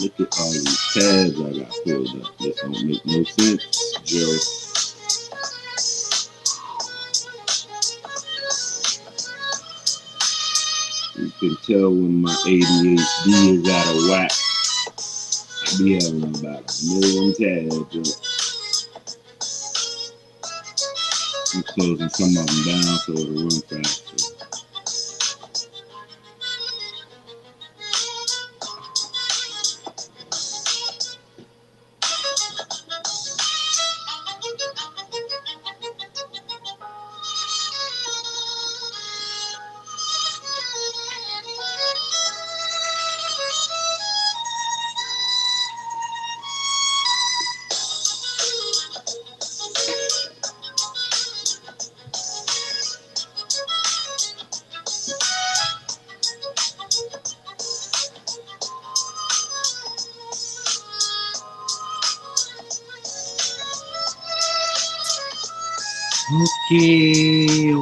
Look at all these tabs I got filled up. This don't make no sense, Joe. You can tell when my ADHD is out of whack. I be having about a million tabs. I'm closing some of them down so it'll run faster. Okay.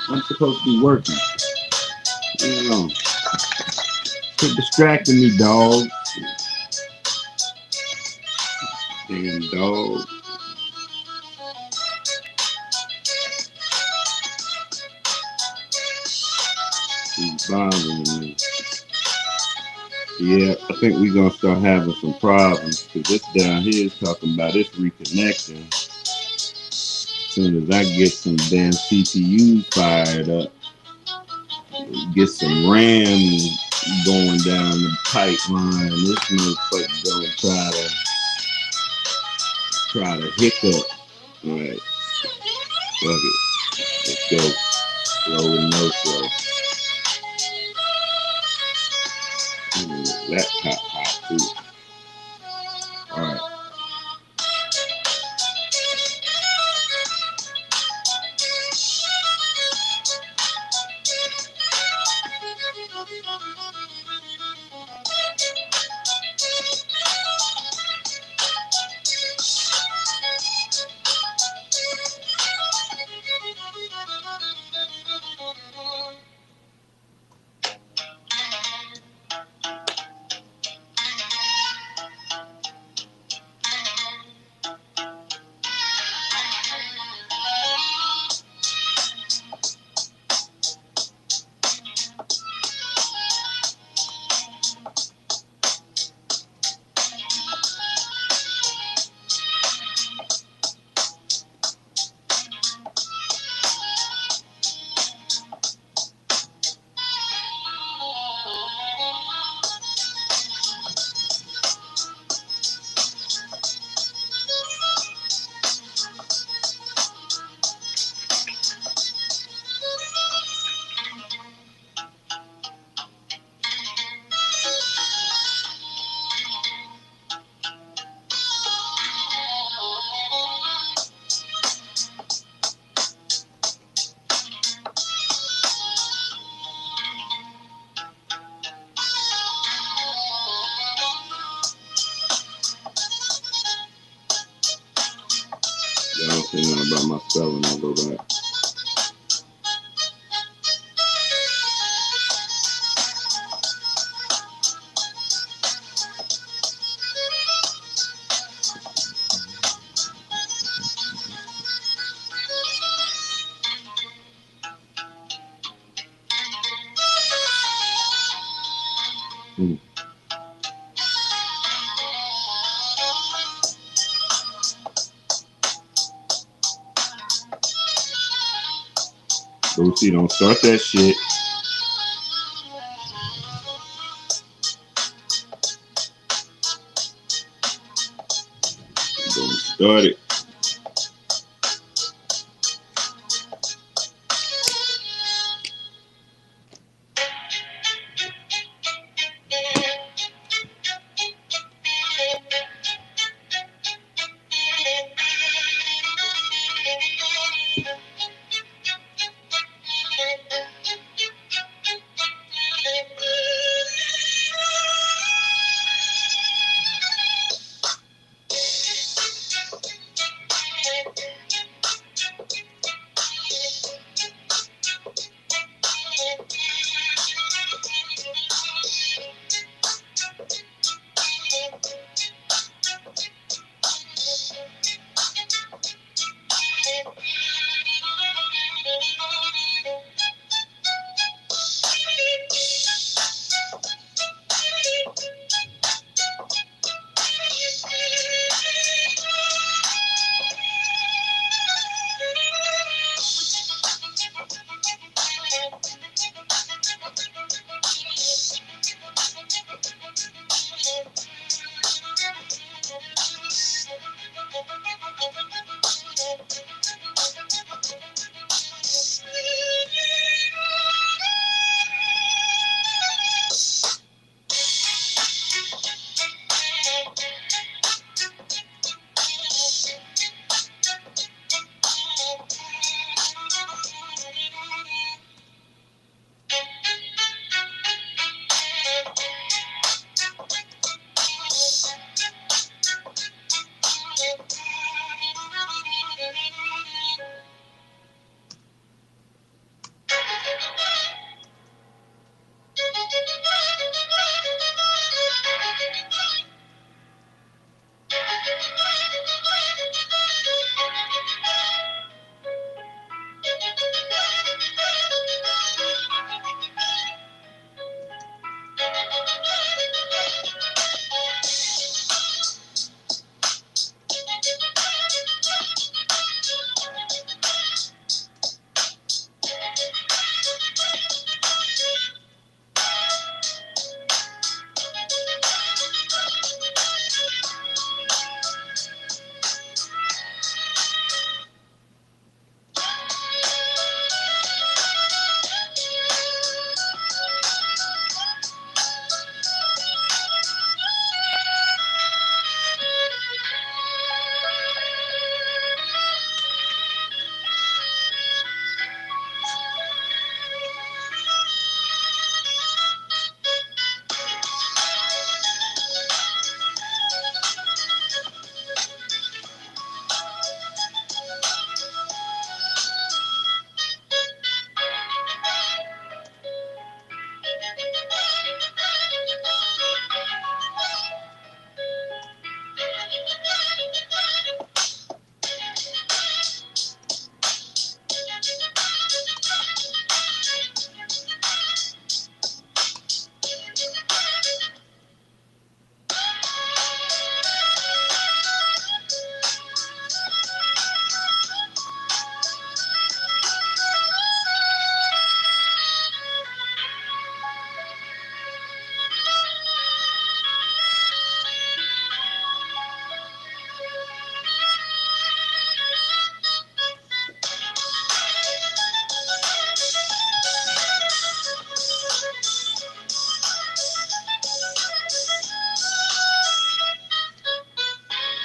I'm supposed to be working. You know, quit distracting me, dog. Damn dog. He's bothering me. Yeah, I think we're gonna start having some problems because this down here is talking about this reconnection. As soon as I get some damn CPU fired up, get some RAM going down the pipeline, this motherfucker gonna try to hiccup. Alright, fuck it. Let's go. Slow and no slow. Laptop hot too. Alright. I don't say nothing about my spelling. I'll go back. Boosie, don't start that shit. Don't start it.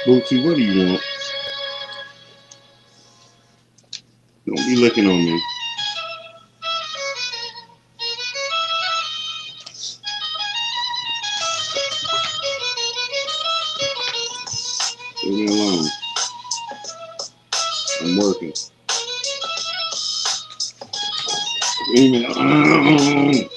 Bootsy, what do you want? Don't be licking on me. Leave me alone. I'm working. Leave me alone.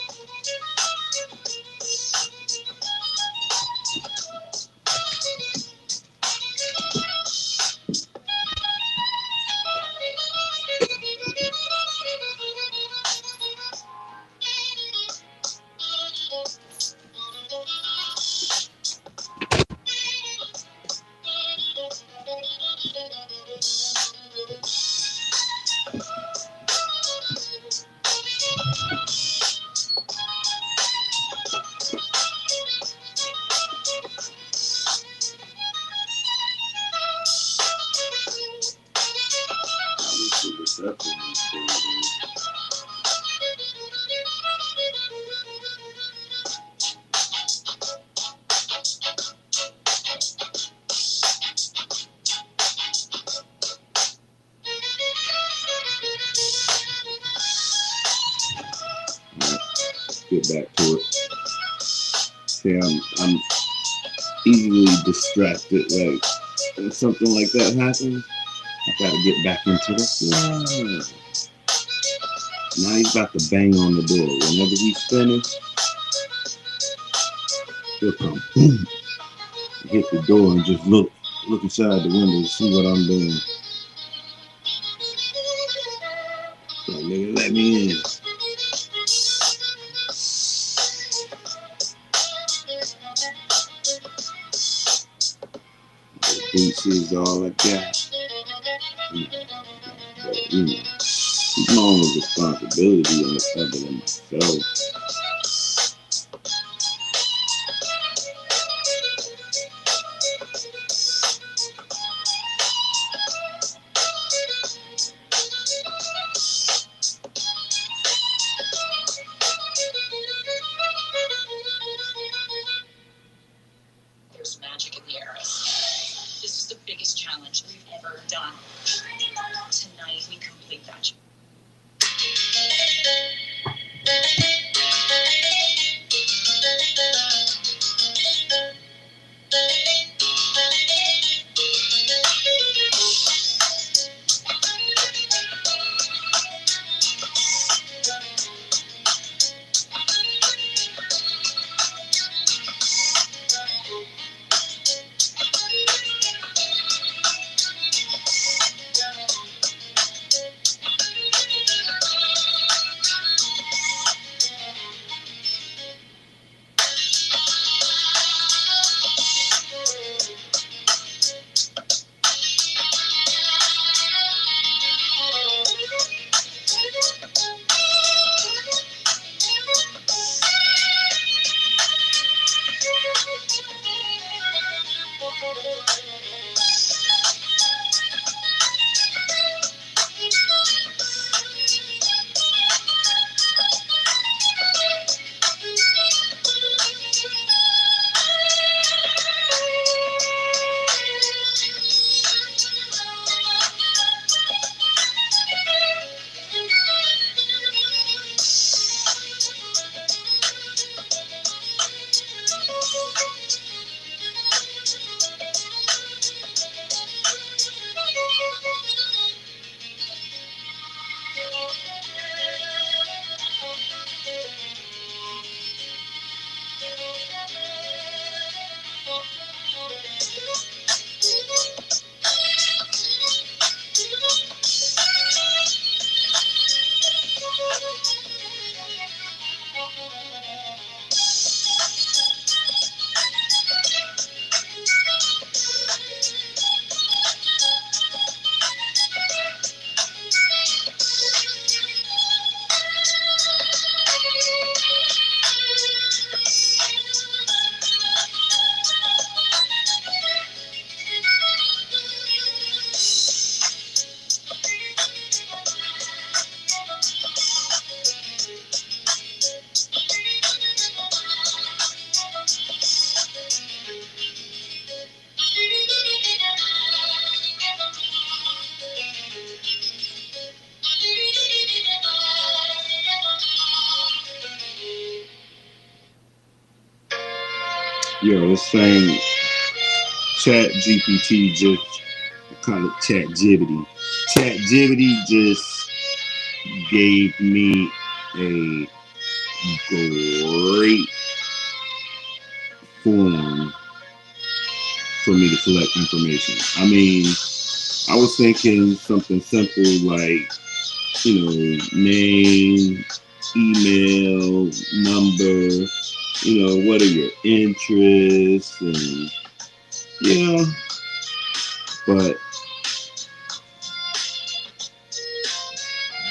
Get back to it. See, I'm easily distracted. Like when something like that happens, I gotta get back into the flow. Now he's about to bang on the door. Whenever he's finished, he'll come boom, hit the door and just look inside the window to see what I'm doing. Like, nigga, let me in. Boots is all I got. But, you know, it's my own responsibility on other than myself. There's magic in the arrows. This is the biggest challenge we've ever done. Tonight we complete that. Yo, this thing, Chat GPT just, I call it Chat Jibbity. Chat Jibbity just gave me a great form for me to collect information. I mean, I was thinking something simple like, name, email, number, what are your interests, and but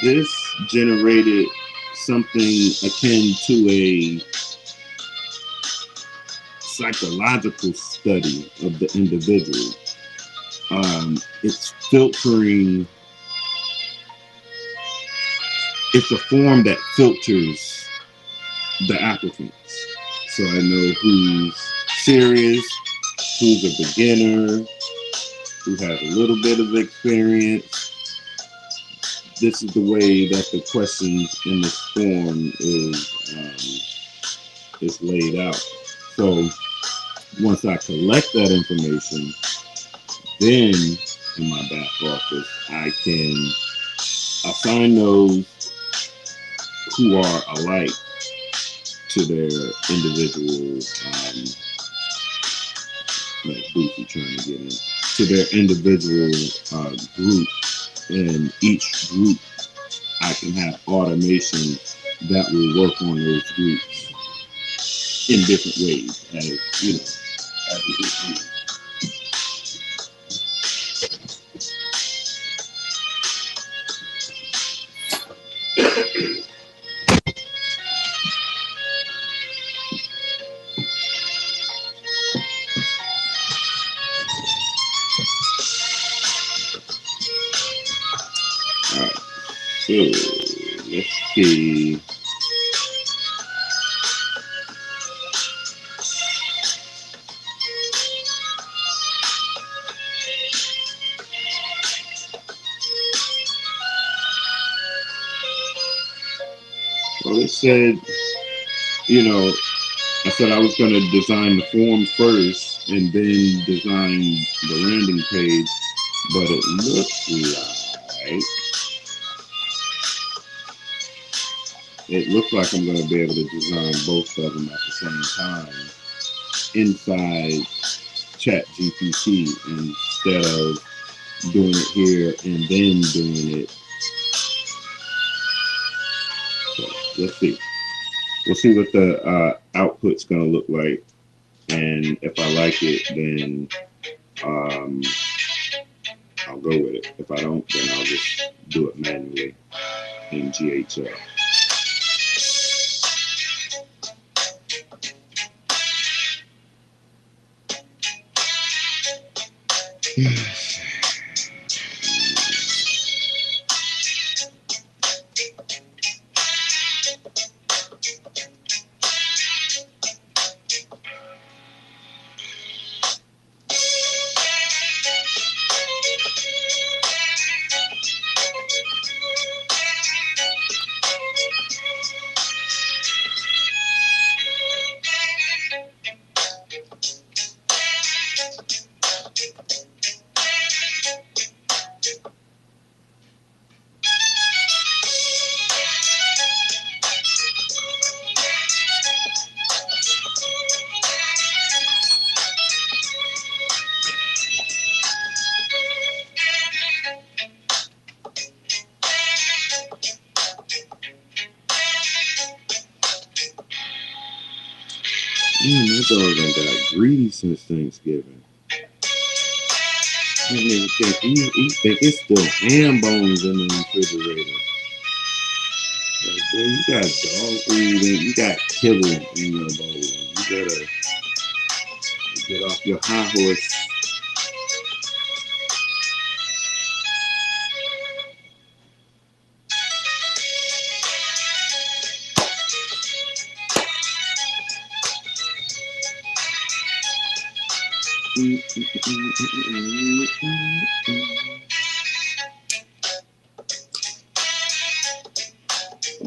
this generated something akin to a psychological study of the individual. It's filtering, it's a form that filters the applicants. So I know who's serious, who's a beginner, who has a little bit of experience. This is the way that the questions in this form is laid out. So once I collect that information, then in my back office, I can assign those who are alike to their individual, trying to get in, to their individual group. And each group, I can have automation that will work on those groups in different ways, as as we do. Alright, so let's see. Well, it said, I said I was going to design the form first and then design the landing page, but it looks like I'm going to be able to design both of them at the same time inside ChatGPT instead of doing it here and then doing it. So let's see. We'll see what the output's going to look like, and if I like it, then I'll go with it. If I don't, then I'll just do it manually in GHL. My dog done got greedy since Thanksgiving. I didn't even think he think it's still ham bones in the refrigerator. Like, dude, you got dog food and you got kibble in your bowl. You gotta get off your high horse. I'm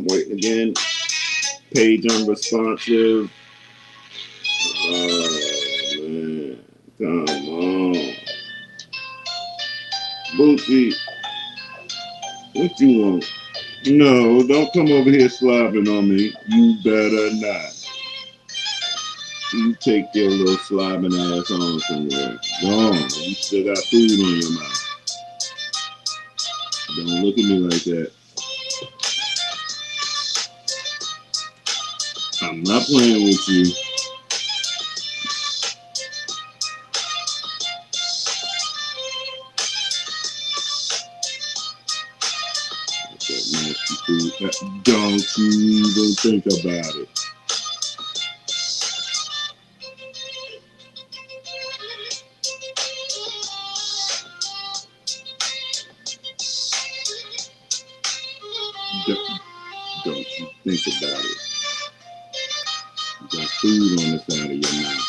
waiting again. Page unresponsive. See, what you want? No, don't come over here slobbing on me. You better not. You take your little slobbing ass on somewhere. Go on. You still got food on your mouth. Don't look at me like that. I'm not playing with you. That nasty food. Don't you even think about it. Don't you think about it. You got food on the side of your mouth.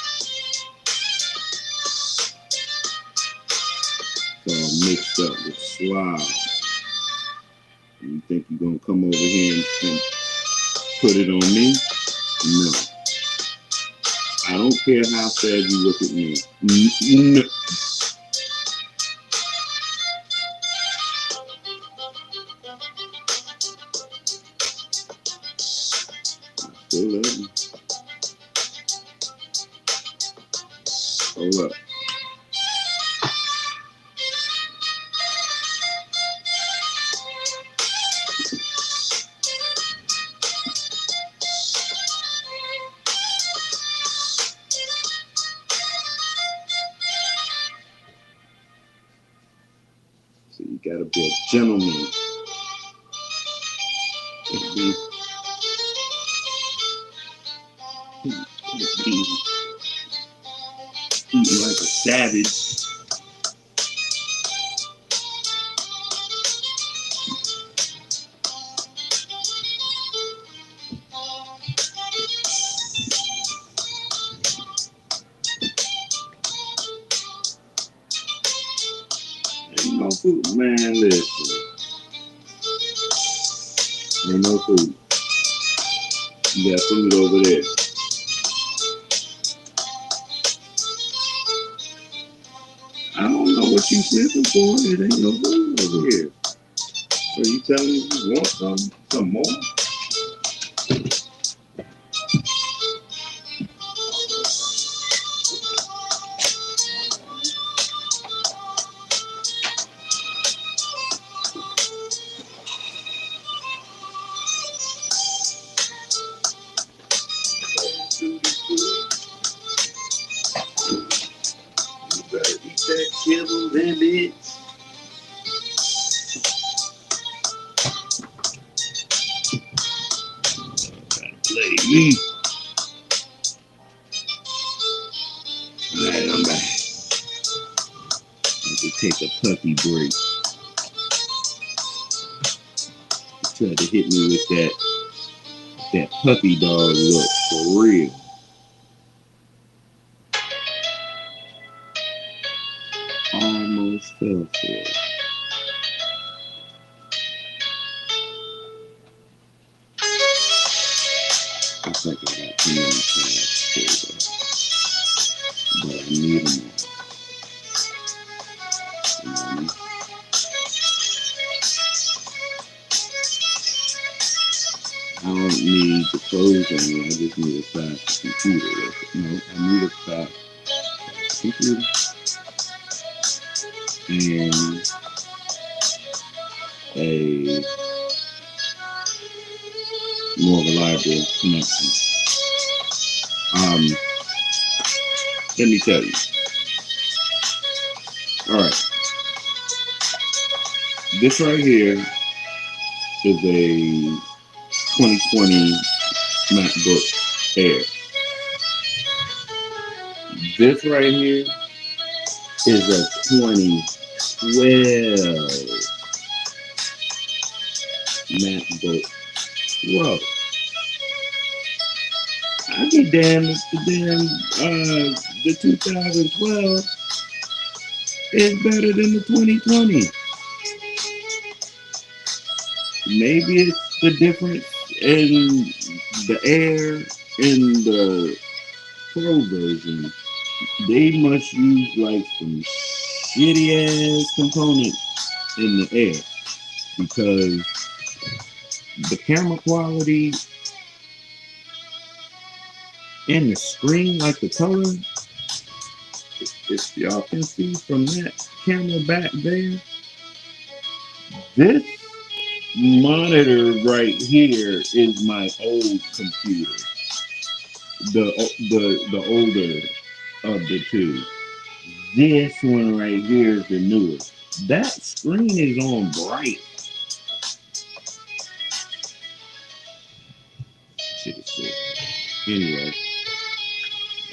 It's all mixed up with slob. You think you're going to come over here and put it on me? No. I don't care how sad you look at me. No. Still love you. Hold up. So you gotta be a gentleman. Be eating like a savage. Ain't no food, man. Listen, ain't no food. You got food over there. I don't know what you sniffing for. It ain't no food over here. So you telling me you want some more? You better eat that kibble, then bitch. Play me. Alright, I'm back. I could take a puppy break. You tried to hit me with that puppy dog look for real. Almost fell for it. Looks like I got too many tabs pulled up. But I need them all. You know what I mean? I don't need the clothes on me. I just need a fast computer. No, I need a fast computer and a more reliable connection. Let me tell you. All right, this right here is a 2020 MacBook Air. This right here is a 2012 MacBook Pro. I'd be damned if the 2012 is better than the 2020. Maybe it's the difference in the Air and the Pro version. They must use like some shitty ass components in the air because the camera quality and the screen, like the color, if y'all can see from that camera back there, this monitor right here is my old computer, the older of the two. This one right here is the newest. That screen is on bright. Shit is sick. Anyway,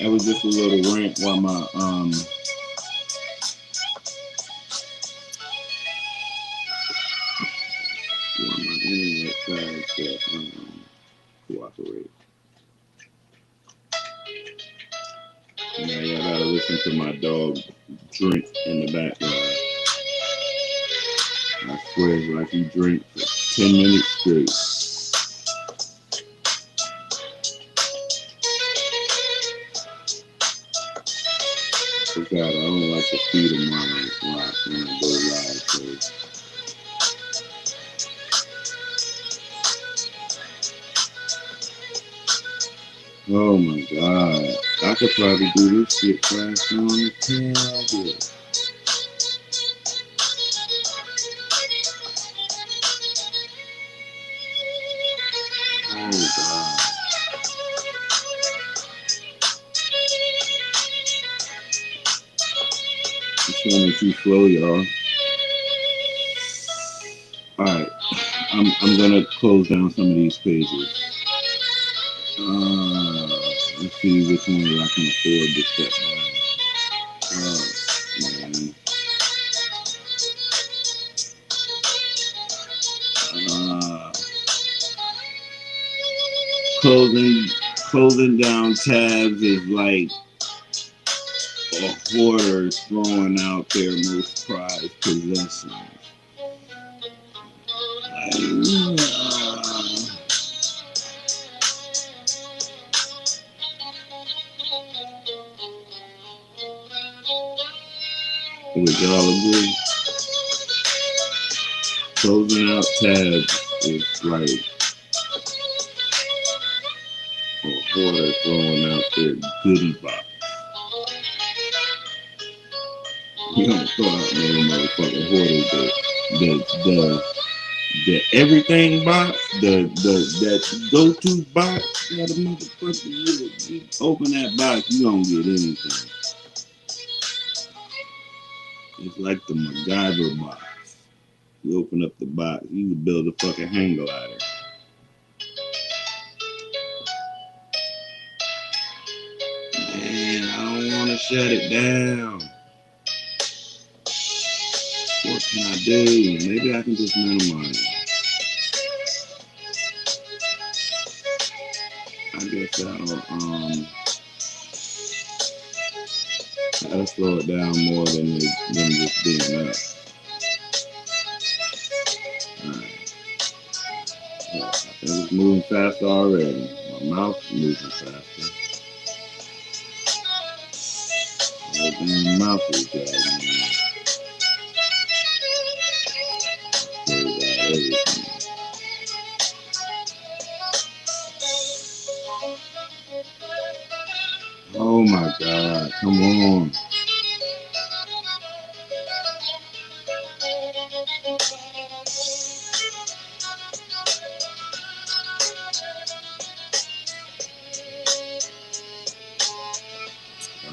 that was just a little rant while my internet tried to cooperate. Now y'all gotta listen to my dog drink in the background. I swear it's like he drank for 10 minutes straight. So God, I don't like to feed him when I go live. So. Oh my God. I could probably do this shit fast on the tablet. Oh God. It's going too slow, y'all. Alright. I'm gonna close down some of these pages. Let's see which one I can afford to step down. Man. Closing down tabs is like a hoarder throwing out their most prized possessions. Would y'all agree? Closing out tabs is like a hoarder throwing out their goodie box. You don't throw out no motherfucking hoarder. The everything box, that go-to box, that a motherfucker, you open that box, you don't get anything. It's like the MacGyver box. You open up the box, you can build a fucking hang glider. Man, I don't want to shut it down. What can I do? Maybe I can just minimize it. I guess I'll slow it down more than just being up. Alright. Well, it was moving faster already. My mouth moving faster. My damn mouth is dragging me. Oh my God, come on.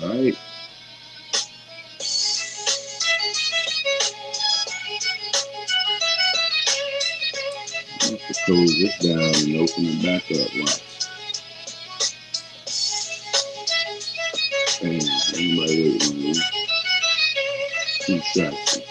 All right. I have to close this down and open it back up. Watch. Damn, anybody waiting on me? Too distracted.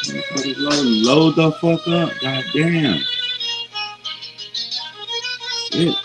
Load the fuck up. God damn. Shit.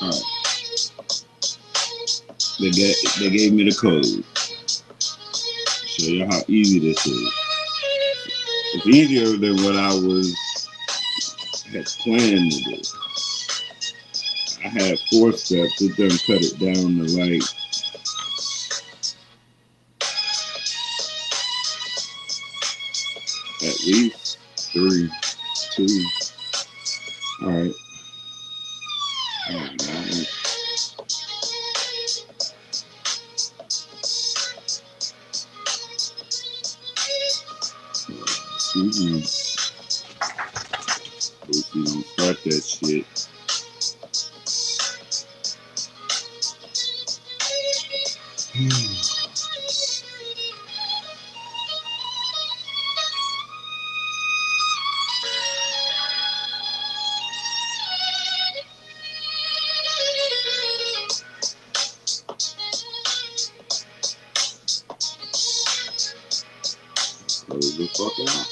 Alright. They gave me the code. Show you how easy this is. It's easier than what I had planned to do. I had 4 steps. It done cut it down to like at least 3, 2. All right. Excuse me. Hopefully don't start that shit. Close the fuck out.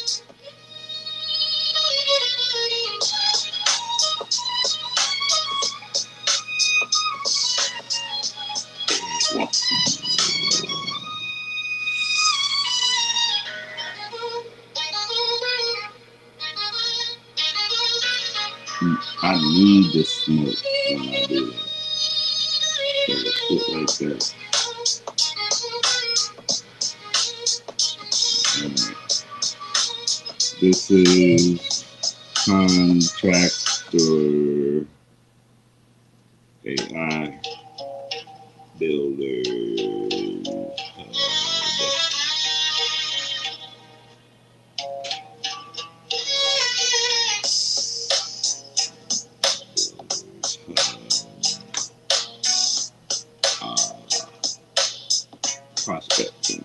I need the smoke when I do that. So shit like that. This is Contractor AI Builder. Prospecting.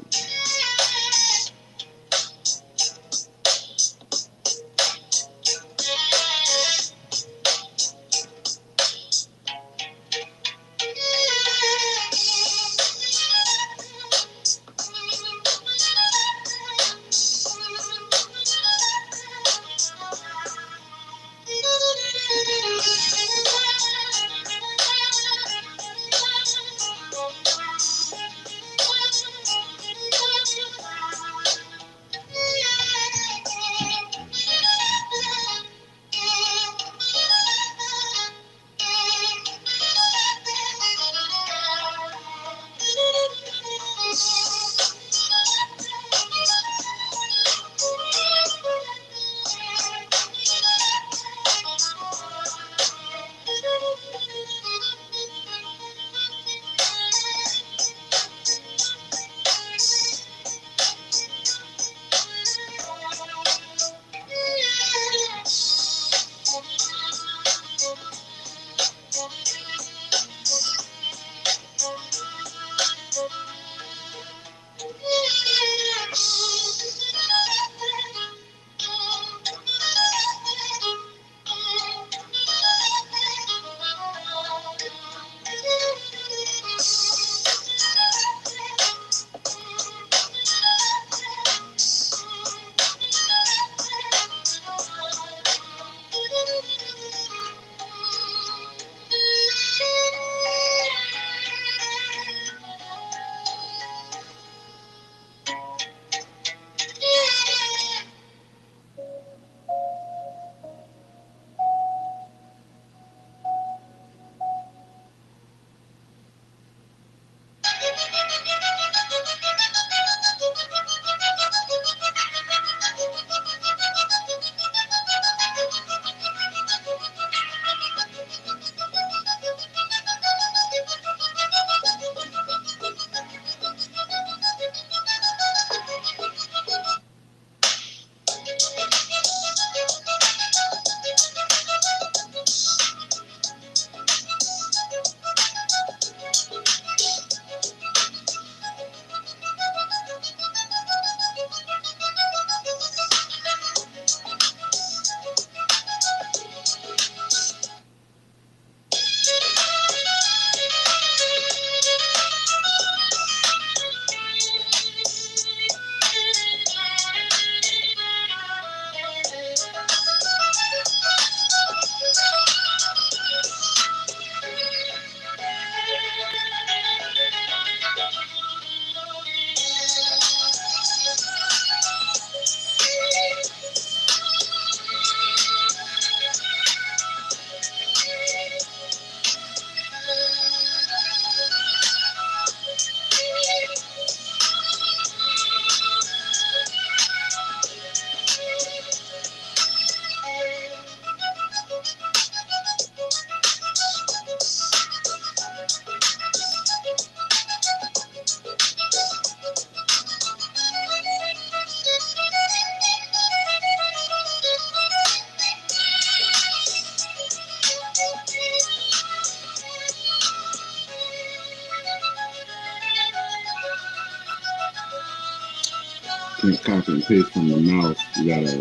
Can't copy and paste from the mouse. You gotta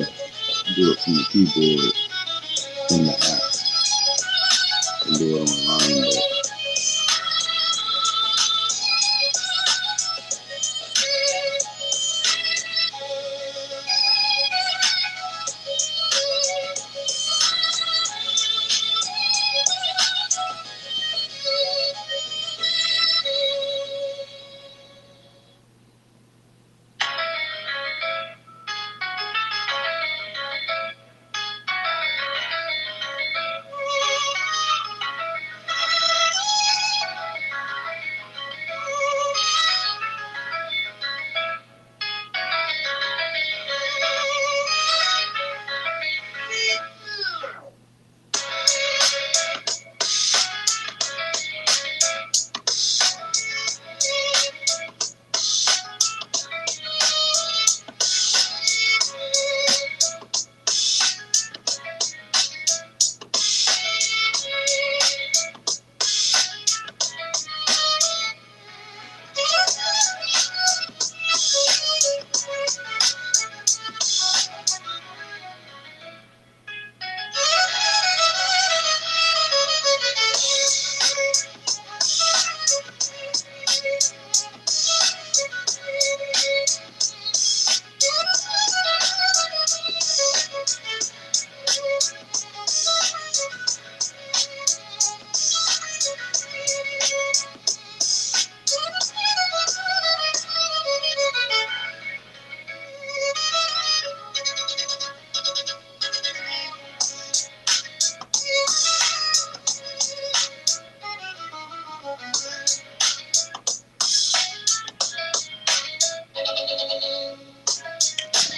do it from the keyboard in the app and do it online.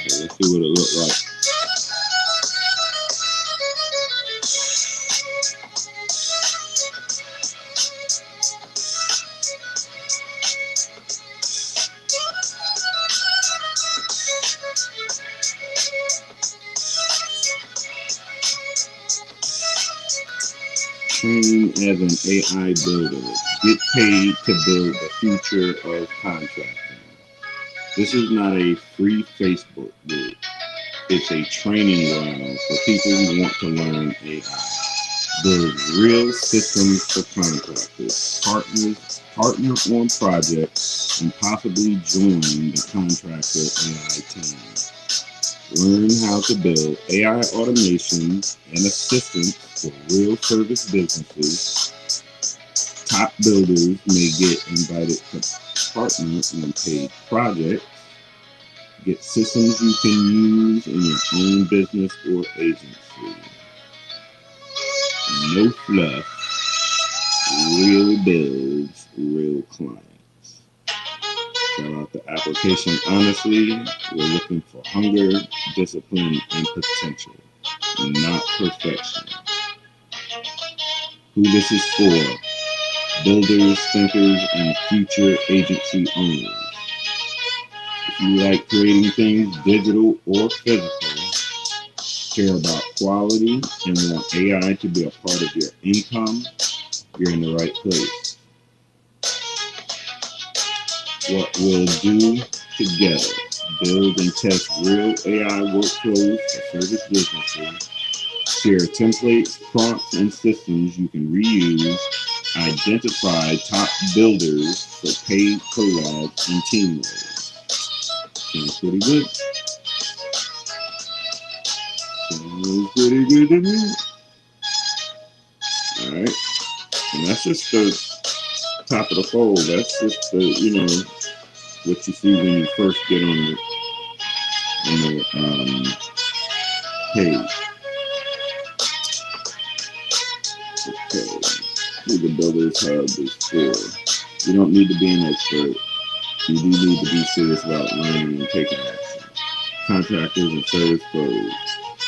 But let's see what it looks like. Train as an AI builder. Get paid to build the future of contracting. This is not a free Facebook group. It's a training ground for people who want to learn AI. Build real systems for contractors, partner on projects, and possibly join the contractor AI team. Learn how to build AI automations and assistance for real service businesses. Top builders may get invited to partner on paid projects. Get systems you can use in your own business or agency. No fluff. Real builds, real clients. Fill out the application honestly. We're looking for hunger, discipline, and potential, not perfection. Who this is for: builders, thinkers, and future agency owners. If you like creating things digital or physical, care about quality, and want AI to be a part of your income, you're in the right place. What we'll do together: build and test real AI workflows for service businesses, share templates, prompts, and systems you can reuse, identify top builders for paid collabs and team roles. Sounds pretty good. Sounds pretty good to me. Alright. And that's just the top of the fold. That's just the, what you see when you first get on the page. Okay. Who the builders have this for? You don't need to be an expert. You do need to be serious about learning and taking action. Contractors and service pros.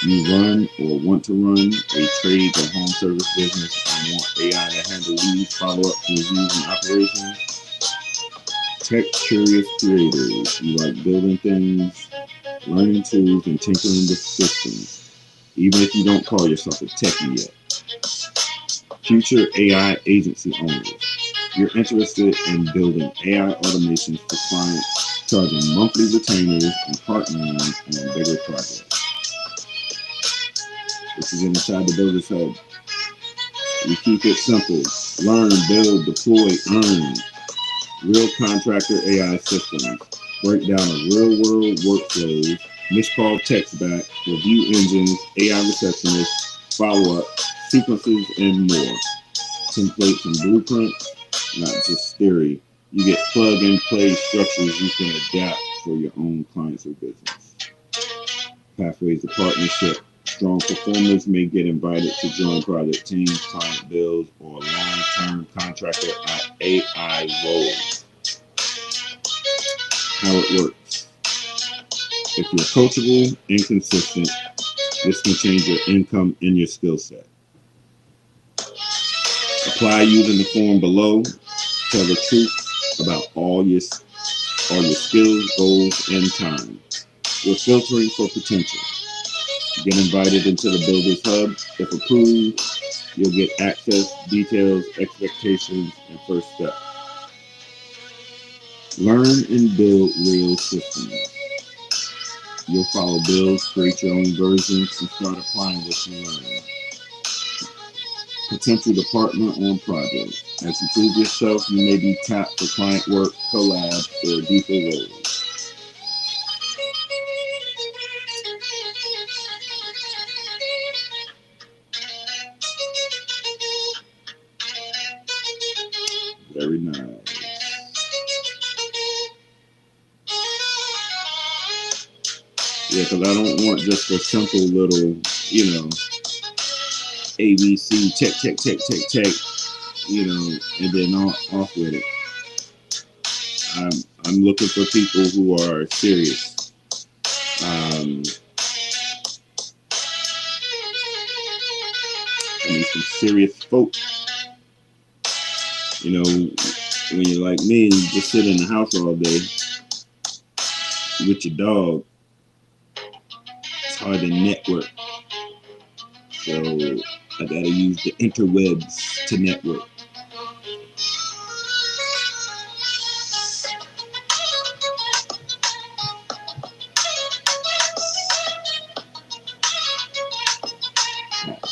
You run or want to run a trade or home service business and want AI to handle leads, follow-ups, reviews, and operations. Tech-curious creators. You like building things, learning tools, and tinkering with systems, even if you don't call yourself a techie yet. Future AI agency owners. You're interested in building AI automations for clients, charging monthly retainers and partnering on bigger projects. This is inside the Builders Hub. We keep it simple. Learn, build, deploy, earn. Real contractor AI systems. Break down real-world workflows, miscall text back, review engines, AI receptionists, follow-up, sequences, and more. Templates and blueprints, not just theory. You get plug-and-play structures you can adapt for your own clients or business. Pathways to partnership. Strong performers may get invited to join project teams, client builds, or long-term contractor AI roles. How it works. If you're coachable and consistent, this can change your income and your skill set. Apply using the form below. Tell the truth about all your skills, goals, and time. We're filtering for potential. Get invited into the Builders Hub. If approved, you'll get access, details, expectations, and first steps. Learn and build real systems. You'll follow builds, create your own versions, and start applying what you learn. Potential to partner on projects. As you prove yourself, you may be tapped for client work, collab, or deeper roles. Very nice. Yeah, because I don't want just a simple little, ABC, check, and then off with it. I'm looking for people who are serious. I need some serious folk. When you're like me and you just sit in the house all day with your dog, it's hard to network. So I gotta use the interwebs to network.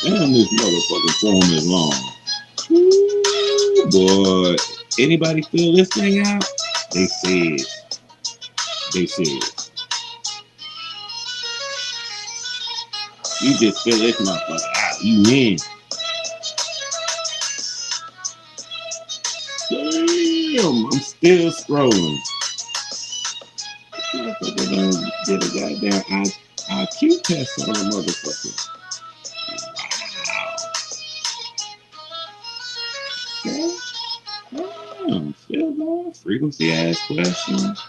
Damn, this motherfucking form is long. Ooh, boy. Anybody fill this thing out? They said. You just fill this motherfucker out. You win. Damn, I'm still scrolling. This motherfucker done did a goddamn IQ test on a motherfucker. Okay. Still going. Frequency ask questions.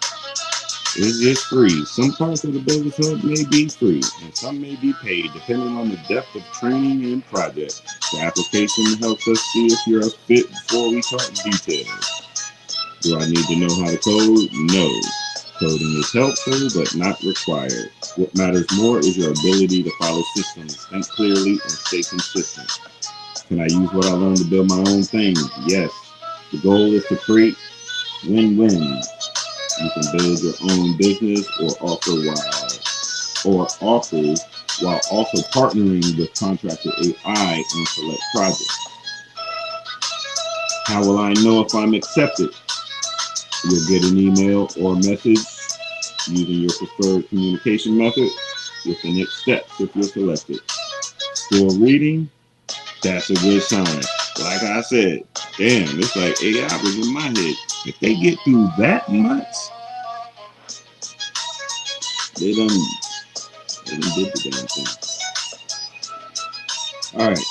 It's just free. Some parts of the Builders Hub may be free, and some may be paid, depending on the depth of training and project. The application helps us see if you're a fit before we talk details. Do I need to know how to code? No. Coding is helpful, but not required. What matters more is your ability to follow systems, think clearly, and stay consistent. Can I use what I learned to build my own thing? Yes. The goal is to create win-wins. You can build your own business or offers while also partnering with contractor AI on select projects. How will I know if I'm accepted? You'll get an email or message using your preferred communication method with the next steps if you're selected. Still reading? That's a good sign. Like I said, damn, it's like 8 hours in my head. If they get through that much, they done did the damn thing. Alright.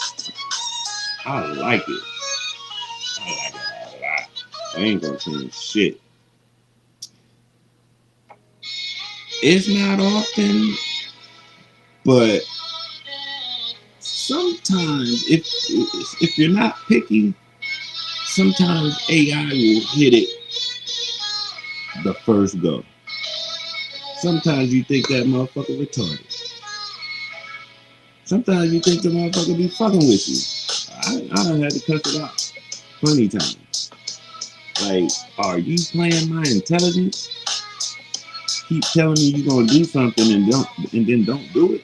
I like it. A lot. I ain't gonna change shit. It's not often, but sometimes if you're not picky, sometimes AI will hit it the first go. Sometimes you think that motherfucker retarded. Sometimes you think the motherfucker be fucking with you. I done had to cuss it out plenty times. Like, are you playing my intelligence? keep telling me you're gonna do something and then don't do it.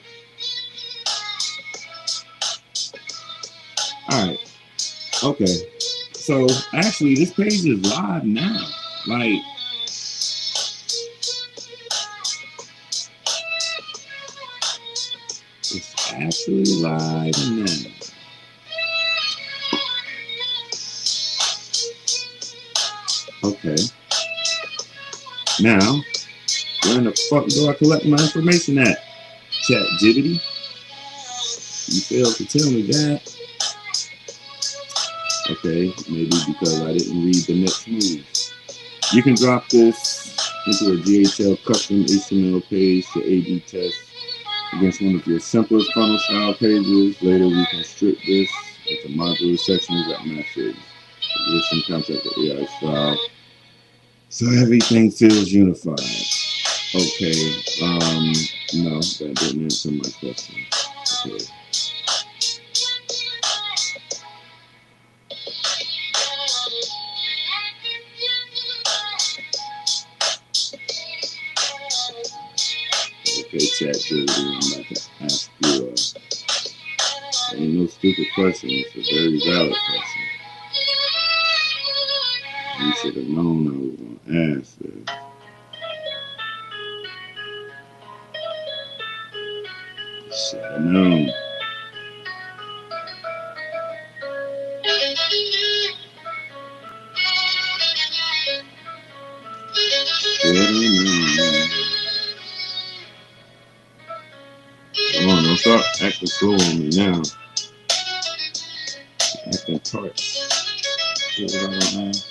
All right. Okay. So actually, this page is live now. Like, it's actually live now. Okay. Now, where in the fuck do I collect my information at? ChatGPT? You failed to tell me that. Okay, maybe because I didn't read the next move. You can drop this into a GHL custom HTML page to A/B test against one of your simpler funnel style pages. Later, we can strip this into modular sections that match your existing content with AI style, so everything feels unified. Okay, no, that didn't answer my question. Okay. Okay, ChatGPT, I'm about to ask you, ain't no stupid question, it's a very valid question. You should have known I was going to ask this. You should have known. Come on, don't start acting slow on me now. Acting tart. What was I gonna ask?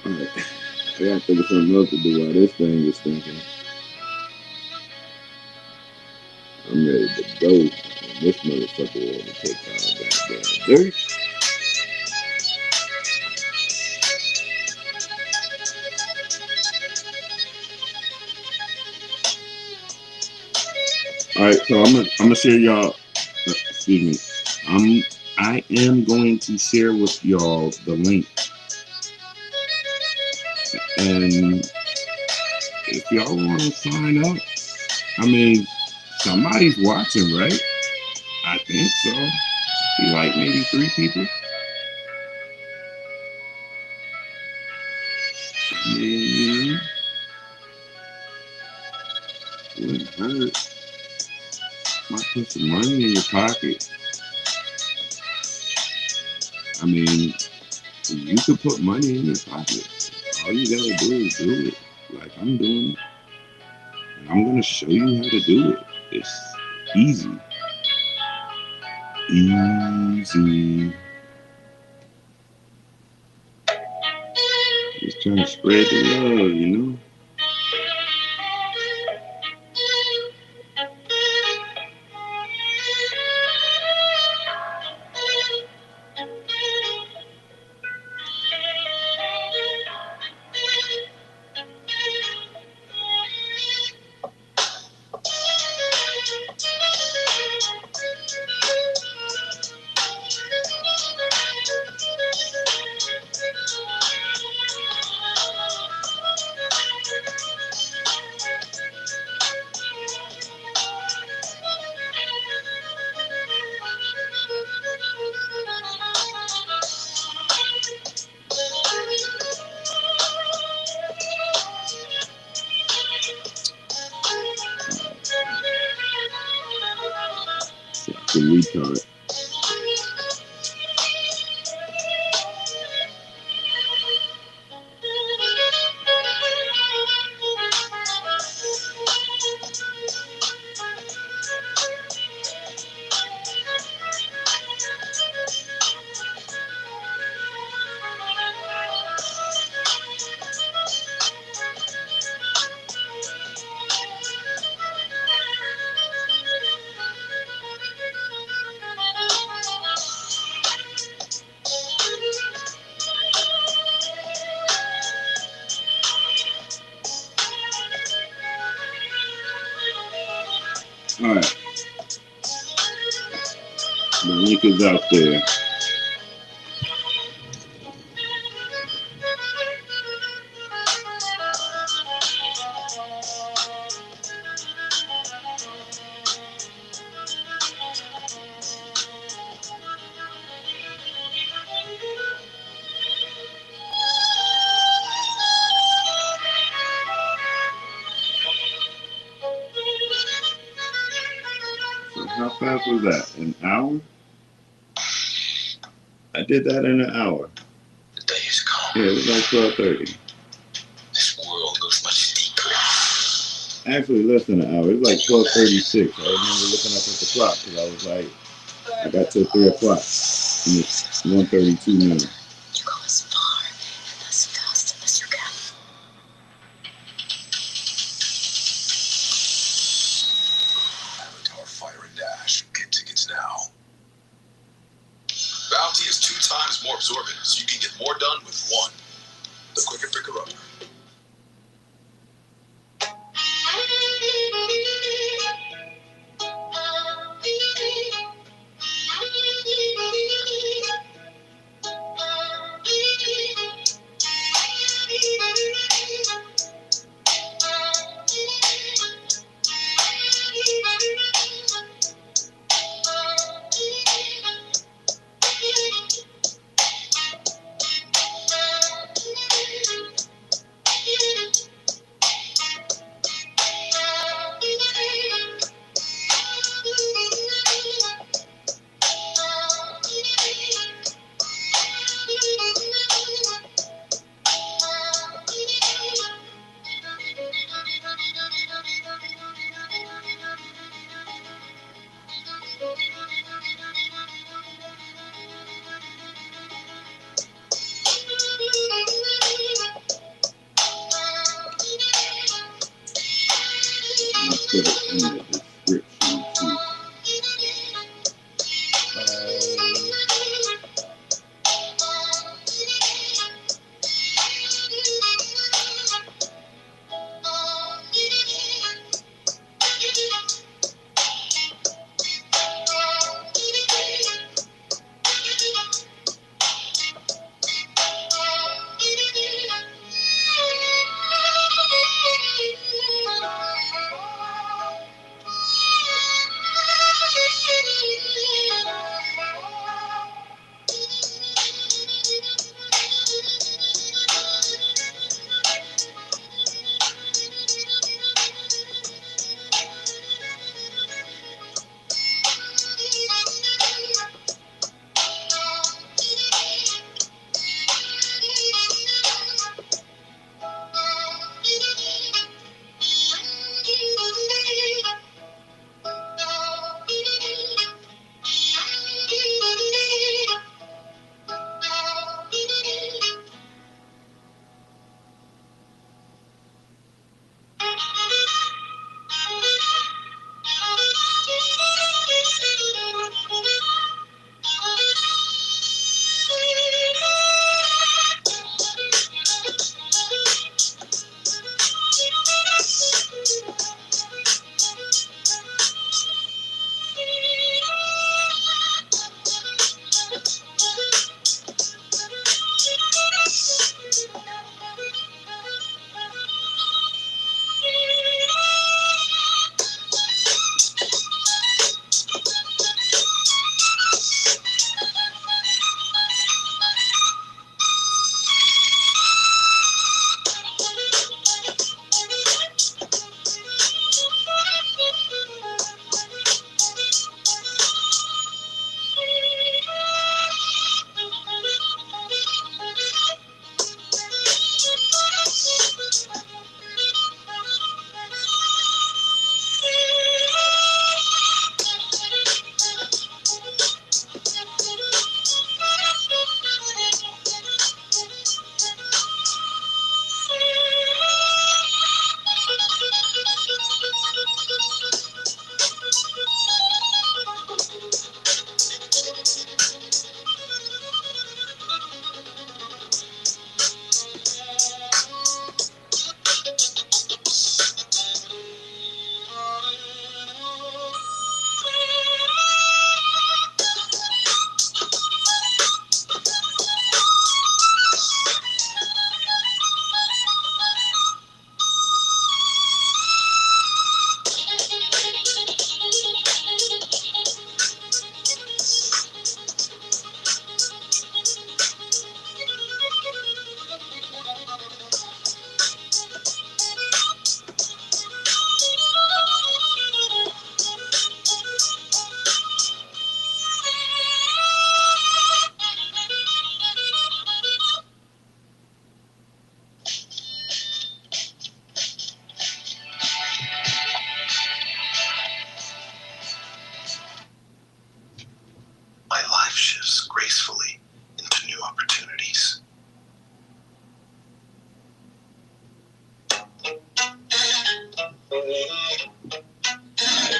Alright, I gotta think of something else to do while this thing is thinking. I'm ready to go. And this motherfucker want to take all that damn dirt. Alright, so I'm gonna share y'all. Excuse me. I am going to share with y'all the link. And if y'all want to sign up, I mean, somebody's watching, right? I think so. Be like maybe 3 people. Yeah. Wouldn't hurt. Might put some money in your pocket. I mean, you could put money in your pocket. All you gotta do is do it. Like I'm doing it. And I'm gonna show you how to do it. It's easy. Easy. Just trying to spread the love, you know? The retard. All right. The link is out there. So how fast was that? An hour? I did that in an hour. The day is come. Yeah, it was like 12:30. This world goes much deeper. Actually, less than an hour. It was like 12:36. I remember looking up at the clock because I was like, I got till 3 o'clock, and it's 1:32 now. You go as far and as fast as you can. Avatar Fire and Dash. Get tickets now. Bounty is 2 times more absorbent, so you can get more done with one. The quicker picker up. I'll put it in the description too.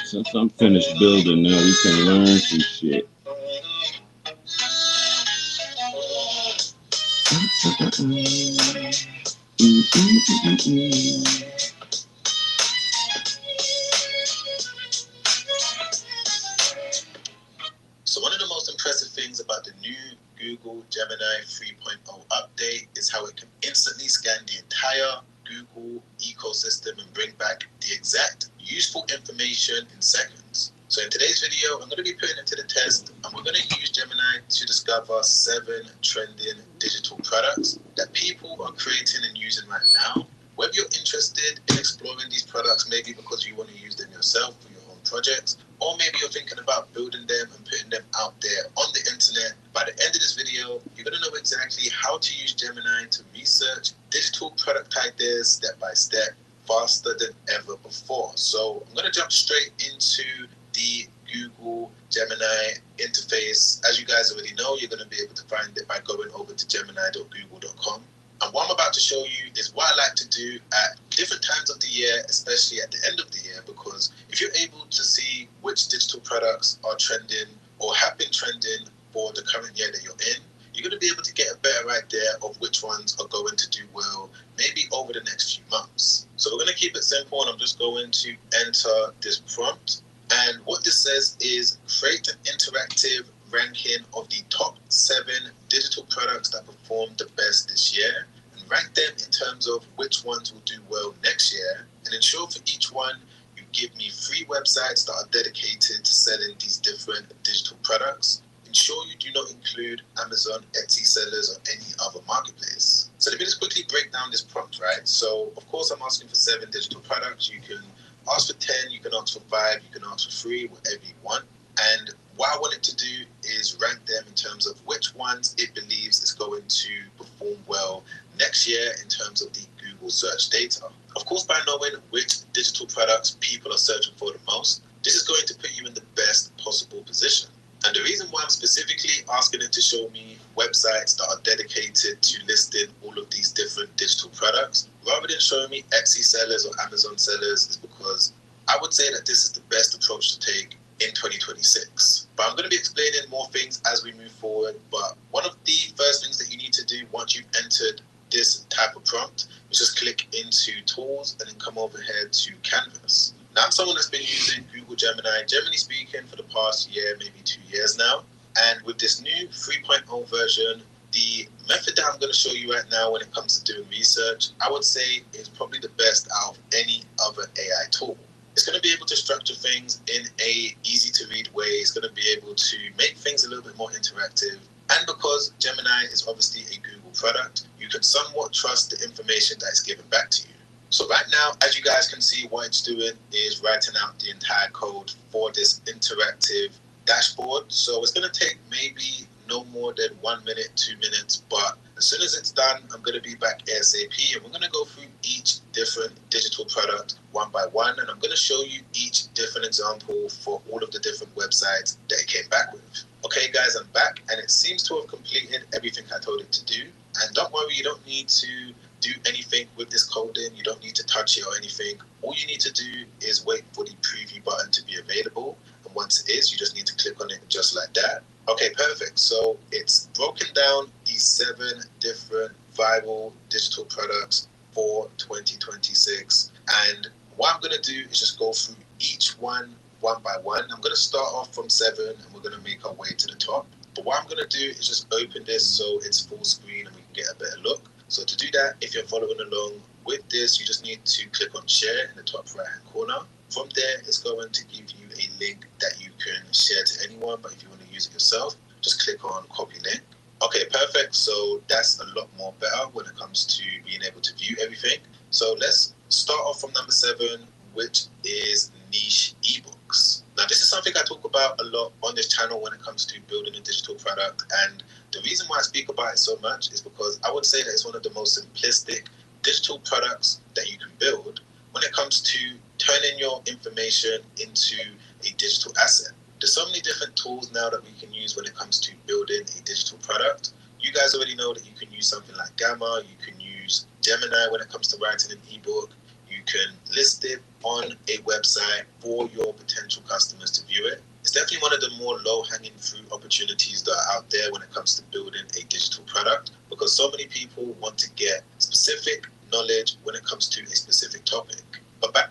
Since I'm finished building now, we can learn some shit. So one of the most impressive things about the new Google Gemini 3.0 update is how it can instantly scan the entire Google ecosystem and bring back the exact useful information in seconds. So in today's video, I'm going to be putting it to the test, and we're going to use Gemini to discover 7 trending digital products that people are creating and using right now. Whether you're interested in exploring these products, maybe because you want to use them yourself for your own projects, or maybe you're thinking about building them and putting them out there on the internet, by the end of this video, you're going to know exactly how to use Gemini to research digital product ideas step by step, faster than ever before. So I'm going to jump straight into the Google Gemini interface. As you guys already know, you're going to be able to find it by going over to gemini.google.com. And what I'm about to show you is what I like to do at different times of the year, especially at the end of the year, because if you're able to see which digital products are trending or have been trending for the current year that you're in, you're going to be able to get a better idea of which ones are going to do well, maybe over the next few months. So we're going to keep it simple, and I'm just going to enter this prompt. And what this says is create an interactive ranking of the top 7 digital products that performed the best this year, and rank them in terms of which ones will do well next year, and ensure for each one you give me 3 websites that are dedicated to selling these different digital products. Ensure you do not include Amazon, Etsy sellers, or any other marketplace. So let me just quickly break down this prompt, right? So of course I'm asking for 7 digital products. You can ask for 10, you can ask for 5, you can ask for 3, whatever you want. And what I want it to do is rank them in terms of which ones it believes is going to perform well next year in terms of the Google search data. Of course, by knowing which digital products people are searching for the most, this is going to put you in the best possible position. And the reason why I'm specifically asking it to show me websites that are dedicated to listing all of these different digital products, rather than showing me Etsy sellers or Amazon sellers, is because I would say that this is the best approach to take in 2026. But I'm going to be explaining more things as we move forward. But one of the first things that you need to do once you've entered this type of prompt is just click into Tools and then come over here to Canvas. Now, I'm someone that's been using Google Gemini, generally speaking, for the past year, maybe 2 years now. And with this new 3.0 version, the method that I'm going to show you right now when it comes to doing research, I would say is probably the best out of any other AI tool. It's going to be able to structure things in a easy to read way. It's going to be able to make things a little bit more interactive. And because Gemini is obviously a Google product, you can somewhat trust the information that is given back to you. So right now, as you guys can see, what it's doing is writing out the entire code for this interactive dashboard. So it's going to take maybe no more than 1 minute, 2 minutes, but as soon as it's done, I'm going to be back ASAP, and we're going to go through each different digital product one by one, and I'm going to show you each different example for all of the different websites that it came back with. Okay guys, I'm back, and it seems to have completed everything I told it to do. And don't worry, you don't need to do anything with this coding. You don't need to touch it or anything. All you need to do is wait for the preview button to be available. And once it is, you just need to click on it just like that. Okay, perfect. So it's broken down these 7 different viral digital products for 2026. And what I'm going to do is just go through each one by one. I'm going to start off from 7 and we're going to make our way to the top. But what I'm going to do is just open this so it's full screen and we can get a better look. So to do that, if you're following along with this, you just need to click on share in the top right hand corner. From there, it's going to give you a link that you can share to anyone, but if you want to use it yourself, just click on copy link. Okay, perfect. So that's a lot more better when it comes to being able to view everything. So let's start off from number 7, which is niche ebooks. Now, this is something I talk about a lot on this channel when it comes to building a digital product. And the reason why I speak about it so much is because I would say that it's one of the most simplistic digital products that you can build when it comes to turning your information into a digital asset. There's so many different tools now that we can use when it comes to building a digital product. You guys already know that you can use something like Gamma, you can use Gemini when it comes to writing an ebook, You can list it on a website for your potential customers to view it. It's definitely one of the more low-hanging fruit opportunities that are out there when it comes to building a digital product, because so many people want to get specific knowledge when it comes to a specific topic. But back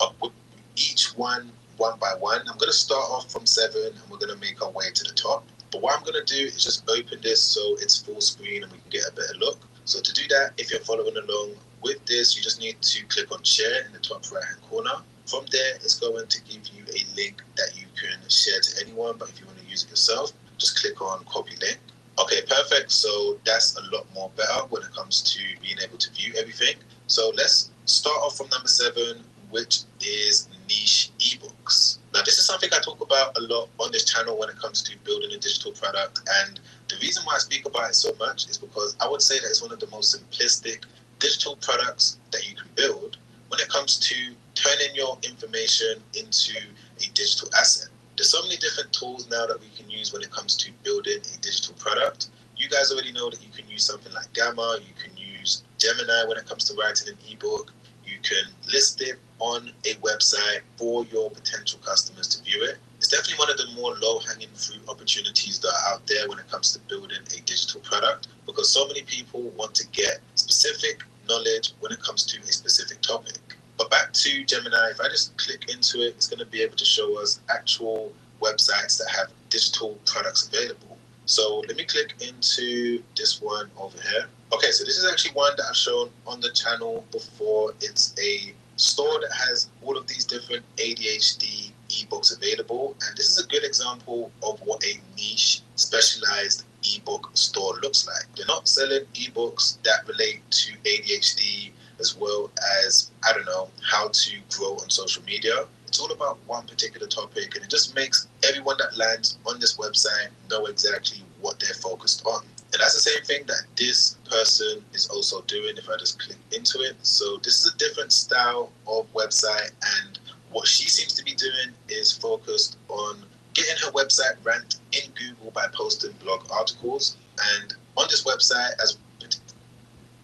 up with each one by one. I'm going to start off from 7 and we're going to make our way to the top. But what I'm going to do is just open this so it's full screen and we can get a better look. So to do that, if you're following along with this, you just need to click on share in the top right hand corner. From there, it's going to give you a link that you can share to anyone, but if you want to use it yourself, just click on copy link. Okay, perfect. So that's a lot more better when it comes to being able to view everything. So let's start off from number 7, which is niche ebooks. Now, this is something I talk about a lot on this channel when it comes to building a digital product. And the reason why I speak about it so much is because I would say that it's one of the most simplistic digital products that you can build when it comes to turning your information into a digital asset. There's so many different tools now that we can use when it comes to building a digital product. You guys already know that you can use something like Gamma, you can use Gemini when it comes to writing an ebook. You can list it on a website for your potential customers to view it. It's definitely one of the more low-hanging fruit opportunities that are out there when it comes to building a digital product, because so many people want to get specific knowledge when it comes to a specific topic. But back to Gemini, if I just click into it, it's going to be able to show us actual websites that have digital products available. So let me click into this one over here. Okay, so this is actually one that I've shown on the channel before. It's a store that has all of these different ADHD ebooks available. And this is a good example of what a niche specialized ebook store looks like. They're not selling ebooks that relate to ADHD as well as, I don't know, how to grow on social media. It's all about one particular topic, and it just makes everyone that lands on this website know exactly what they're focused on. And that's the same thing that this person is also doing if I just click into it. So this is a different style of website, and what she seems to be doing is focused on getting her website ranked in Google by posting blog articles. And on this website, as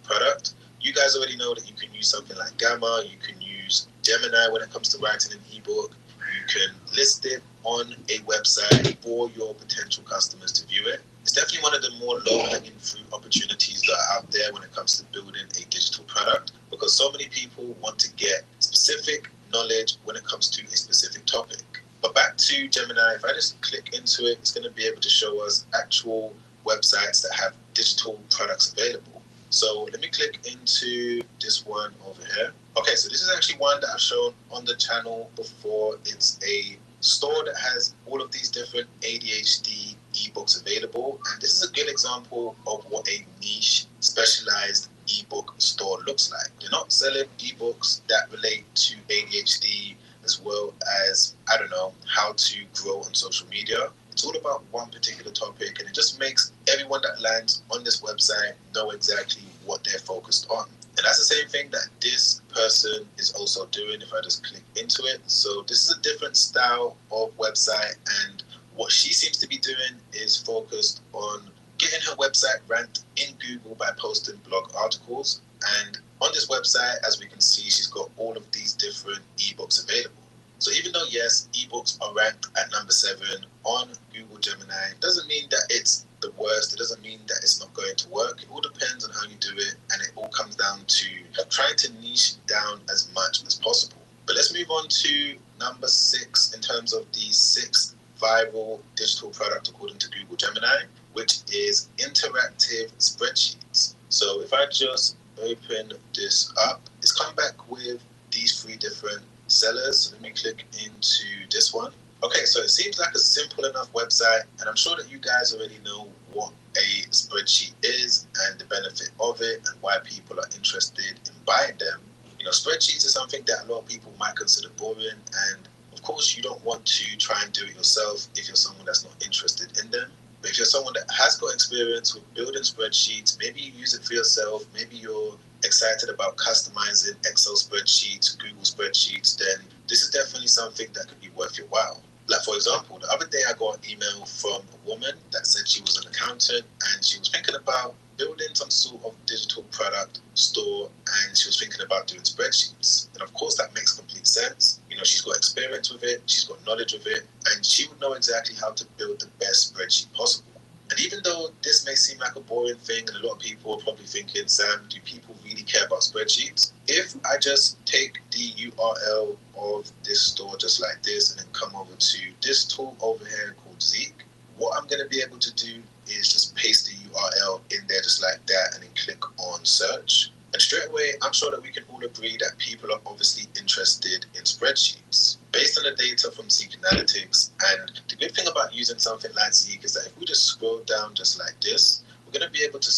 product, you guys already know that you can use something like Gamma, you can use Gemini when it comes to writing an ebook. You can list it on a website for your potential customers to view it. It's definitely one of the more low-hanging fruit opportunities that are out there when it comes to building a digital product, because so many people want to get specific knowledge when it comes to a specific topic. But back to Gemini, if I just click into it, it's going to be able to show us actual websites that have digital products available. So let me click into this one over here. Okay, so this is actually one that I've shown on the channel before. It's a store that has all of these different ADHD ebooks available. And this is a good example of what a niche specialized ebook store looks like. They're not selling ebooks that relate to ADHD as well as, I don't know, how to grow on social media. It's all about one particular topic, and it just makes everyone that lands on this website know exactly what they're focused on. And that's the same thing that this person is also doing if I just click into it. So this is a different style of website, and what she seems to be doing is focused on getting her website ranked in Google by posting blog articles. And on this website, as we can see, she's got all of these different ebooks available. So even though, yes, ebooks are ranked at number 7 on Google Gemini, it doesn't mean that it's the worst. It doesn't mean that it's not going to work. It all depends on how you do it, and it all comes down to trying to niche down as much as possible. But let's move on to number 6 in terms of the 6th viral digital product according to Google Gemini, which is interactive spreadsheets. So if I just open this up, it's come back with these 3 different sellers. So let me click into this one. Okay, so it seems like a simple enough website, and I'm sure that you guys already know what a spreadsheet is and the benefit of it and why people are interested in buying them. You know, spreadsheets is something that a lot of people might consider boring, and of course you don't want to try and do it yourself if you're someone that's not interested in them. But if you're someone that has got experience with building spreadsheets, maybe you use it for yourself, maybe you're excited about customizing Excel spreadsheets, Google spreadsheets, then this is definitely something that could be worth your while. Like, for example, the other day I got an email from a woman that said she was an accountant and she was thinking about building some sort of digital product store, and she was thinking about doing spreadsheets. And of course, that makes complete sense. You know, she's got experience with it, she's got knowledge of it, and she would know exactly how to build the best spreadsheet possible. And even though this may seem like a boring thing, and a lot of people are probably thinking, Sam, do people really care about spreadsheets? If I just take the URL of this store just like this and then come over to this tool over here called Zeek, what I'm going to be able to do is just paste the URL in there just like that and then click on search. And straight away, I'm sure that we can all agree that people are obviously interested in spreadsheets. Based on the data from Zeek Analytics, and the good thing about using something like Zeek is that if we just scroll down just like this, we're going to be able to...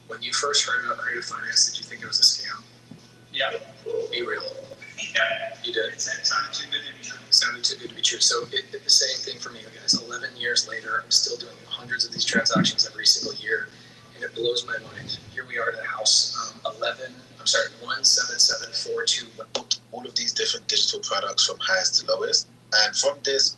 When you first heard about creative finance, did you think it was a scam? Yeah. Be real. Yeah. You did? It sounded too good to be true. It sounded too good to be true. So the same thing for me, guys. 11 years later, I'm still doing hundreds of these transactions every single year, and it blows my mind. Here we are at the house, 17742. All of these different digital products from highest to lowest. And from this,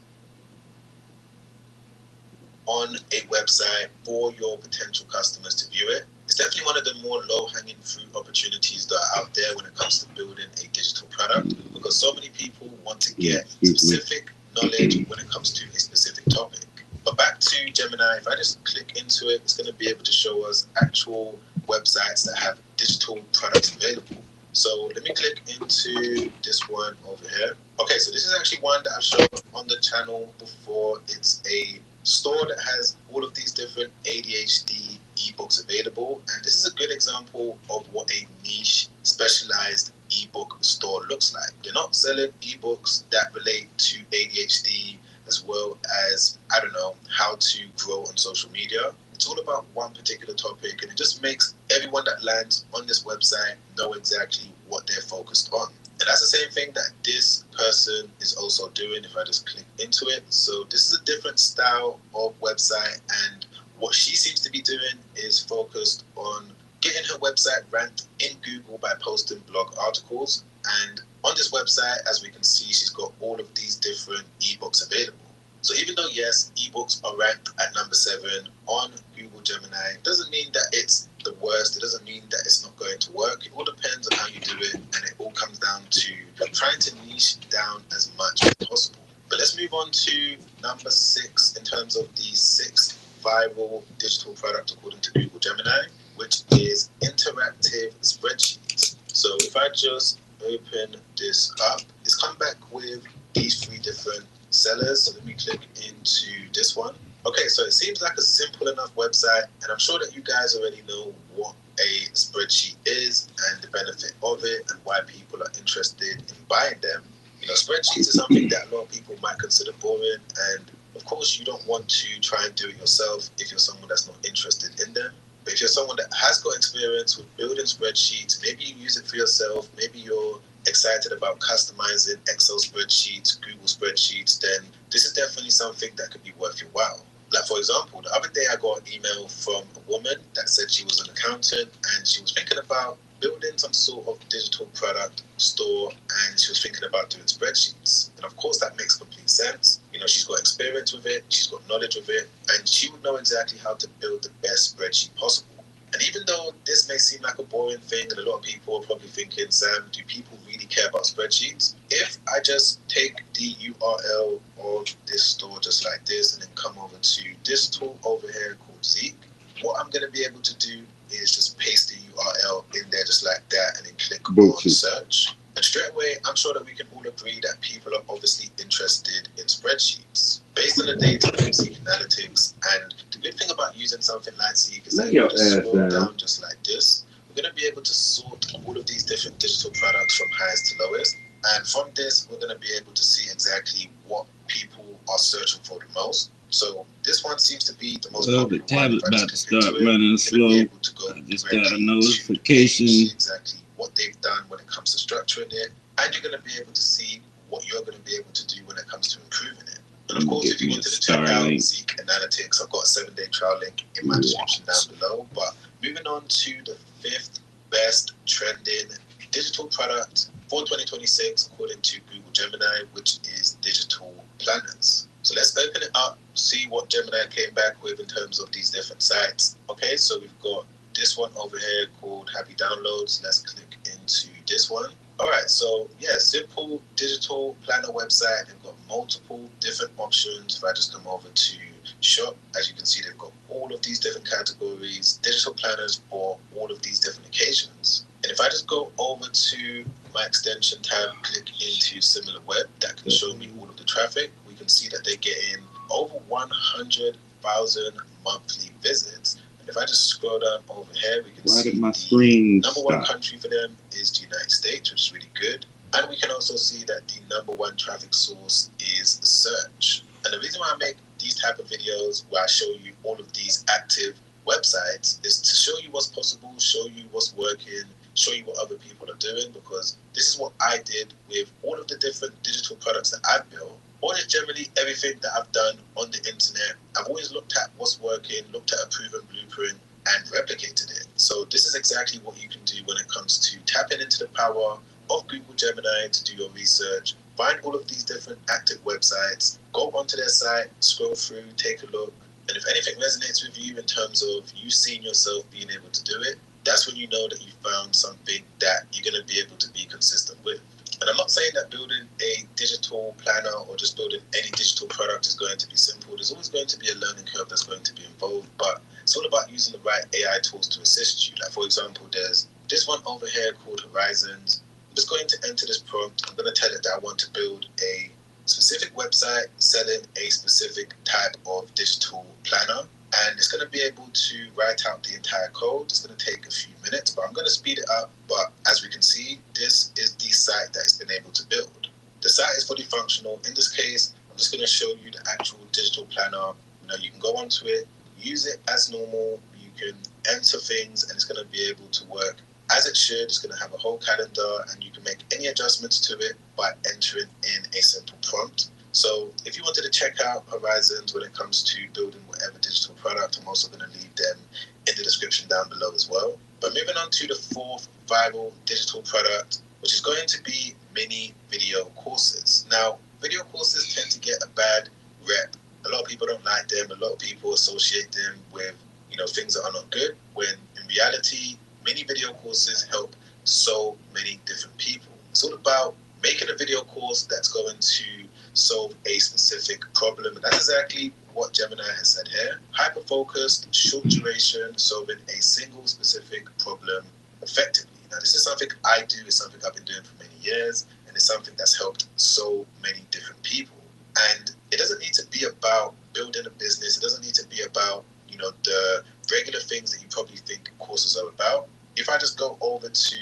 on a website for your potential customers to view it. It's definitely one of the more low-hanging fruit opportunities that are out there when it comes to building a digital product, because so many people want to get specific knowledge when it comes to a specific topic. But back to Gemini, if I just click into it, it's going to be able to show us actual websites that have digital products available. So let me click into this one over here. Okay, so this is actually one that I've shown on the channel before. It's a store that has all of these different ADHD ebooks available, and this is a good example of what a niche specialized ebook store looks like. They're not selling ebooks that relate to ADHD as well as, I don't know, how to grow on social media. It's all about one particular topic, and it just makes everyone that lands on this website know exactly what they're focused on. And that's the same thing that this person is also doing if I just click into it. So this is a different style of website, and what she seems to be doing is focused on getting her website ranked in Google by posting blog articles. And on this website, as we can see, she's got all of these different ebooks available. So even though, yes, ebooks are ranked at number 7 on Google Gemini, it doesn't mean that it's the worst. It doesn't mean that it's not going to work. It all depends on how you do it, and it all comes down to trying to niche down as much as possible. But let's move on to number 6 in terms of the 6th viral digital product according to Google Gemini, which is interactive spreadsheets. So if I just open this up, it's come back with these 3 different sellers. So let me click into this one. Okay, so it seems like a simple enough website, and I'm sure that you guys already know what a spreadsheet is and the benefit of it and why people are interested in buying them. You know, spreadsheets is something that a lot of people might consider boring, and of course you don't want to try and do it yourself if you're someone that's not interested in them. But if you're someone that has got experience with building spreadsheets, maybe you use it for yourself, maybe you're excited about customizing Excel spreadsheets, Google spreadsheets, then this is definitely something that could be worth your while. Like, for example, the other day I got an email from a woman that said she was an accountant and she was thinking about building some sort of digital product store, and she was thinking about doing spreadsheets. And of course that makes complete sense. You know, she's got experience with it, she's got knowledge of it, and she would know exactly how to build the best spreadsheet possible. And even though this may seem like a boring thing, and a lot of people are probably thinking, Sam, do people really care about spreadsheets? If I just take the URL of this store just like this and then come over to this tool over here called Zeek, what I'm going to be able to do is just paste the URL in there just like that and then click on search. And straight away, I'm sure that we can all agree that people are obviously interested in spreadsheets. Based on the data from Zeek Analytics, and the good thing about using something like Zeek is that you just scroll down just like this. We're going to be able to sort all of these different digital products from highest to lowest. And from this, we're going to be able to see exactly what people are searching for the most. So this one seems to be the most popular the tablet one. about to start running slow. I just got a notification. Exactly what they've done when it comes to structuring it, and you're going to be able to see what you're going to be able to do when it comes to improving it. And of course, if you wanted to check out Zeek Analytics, I've got a 7-day trial link in my description down below. But moving on to the 5th best trending digital product for 2026 according to Google Gemini, which is digital planners. So let's open it up, see what Gemini came back with in terms of these different sites. Okay, so we've got this one over here called Happy Downloads. Let's click into this one. All right, so yeah, simple digital planner website. They've got multiple different options. If I just come over to shop, as you can see, they've got all of these different categories, digital planners for all of these different occasions. And if I just go over to my extension tab, click into similar web, that can show me all of the traffic. We can see that they're getting over 100,000 monthly visits. If I just scroll down over here, we can see the number one country for them is the United States, which is really good. And we can also see that the number one traffic source is search. And the reason why I make these type of videos where I show you all of these active websites is to show you what's possible, show you what's working, show you what other people are doing, because this is what I did with all of the different digital products that I've built. Or just generally everything that I've done on the internet. I've always looked at what's working, looked at a proven blueprint, and replicated it. So this is exactly what you can do when it comes to tapping into the power of Google Gemini to do your research. Find all of these different active websites, go onto their site, scroll through, take a look, and if anything resonates with you in terms of you seeing yourself being able to do it, that's when you know that you found something that you're going to be able to be consistent with. And I'm not saying that building a digital planner or just building any digital product is going to be simple. There's always going to be a learning curve that's going to be involved, but it's all about using the right AI tools to assist you. Like, for example, there's this one over here called Horizons. I'm just going to enter this prompt. I'm going to tell it that I want to build a specific website selling a specific type of digital planner. And it's going to be able to write out the entire code. It's going to take a few minutes, but I'm going to speed it up. But as we can see, this is the site that it's been able to build. The site is fully functional. In this case, I'm just going to show you the actual digital planner. You can go onto it, use it as normal. You can enter things, and it's going to be able to work as it should. It's going to have a whole calendar, and you can make any adjustments to it by entering in a simple prompt. So if you wanted to check out Horizons when it comes to building whatever digital product, I'm also going to leave them in the description down below as well. But moving on to the fourth viral digital product, which is going to be mini video courses. Now, video courses tend to get a bad rep. A lot of people don't like them. A lot of people associate them with, things that are not good, when in reality, mini video courses help so many different people. It's all about making a video course that's going to solve a specific problem. And that's exactly what Gemini has said here. Hyper-focused, short duration, solving a single specific problem effectively. Now, this is something I do. It's something I've been doing for many years, and it's something that's helped so many different people. And it doesn't need to be about building a business. It doesn't need to be about, the regular things that you probably think courses are about. If I just go over to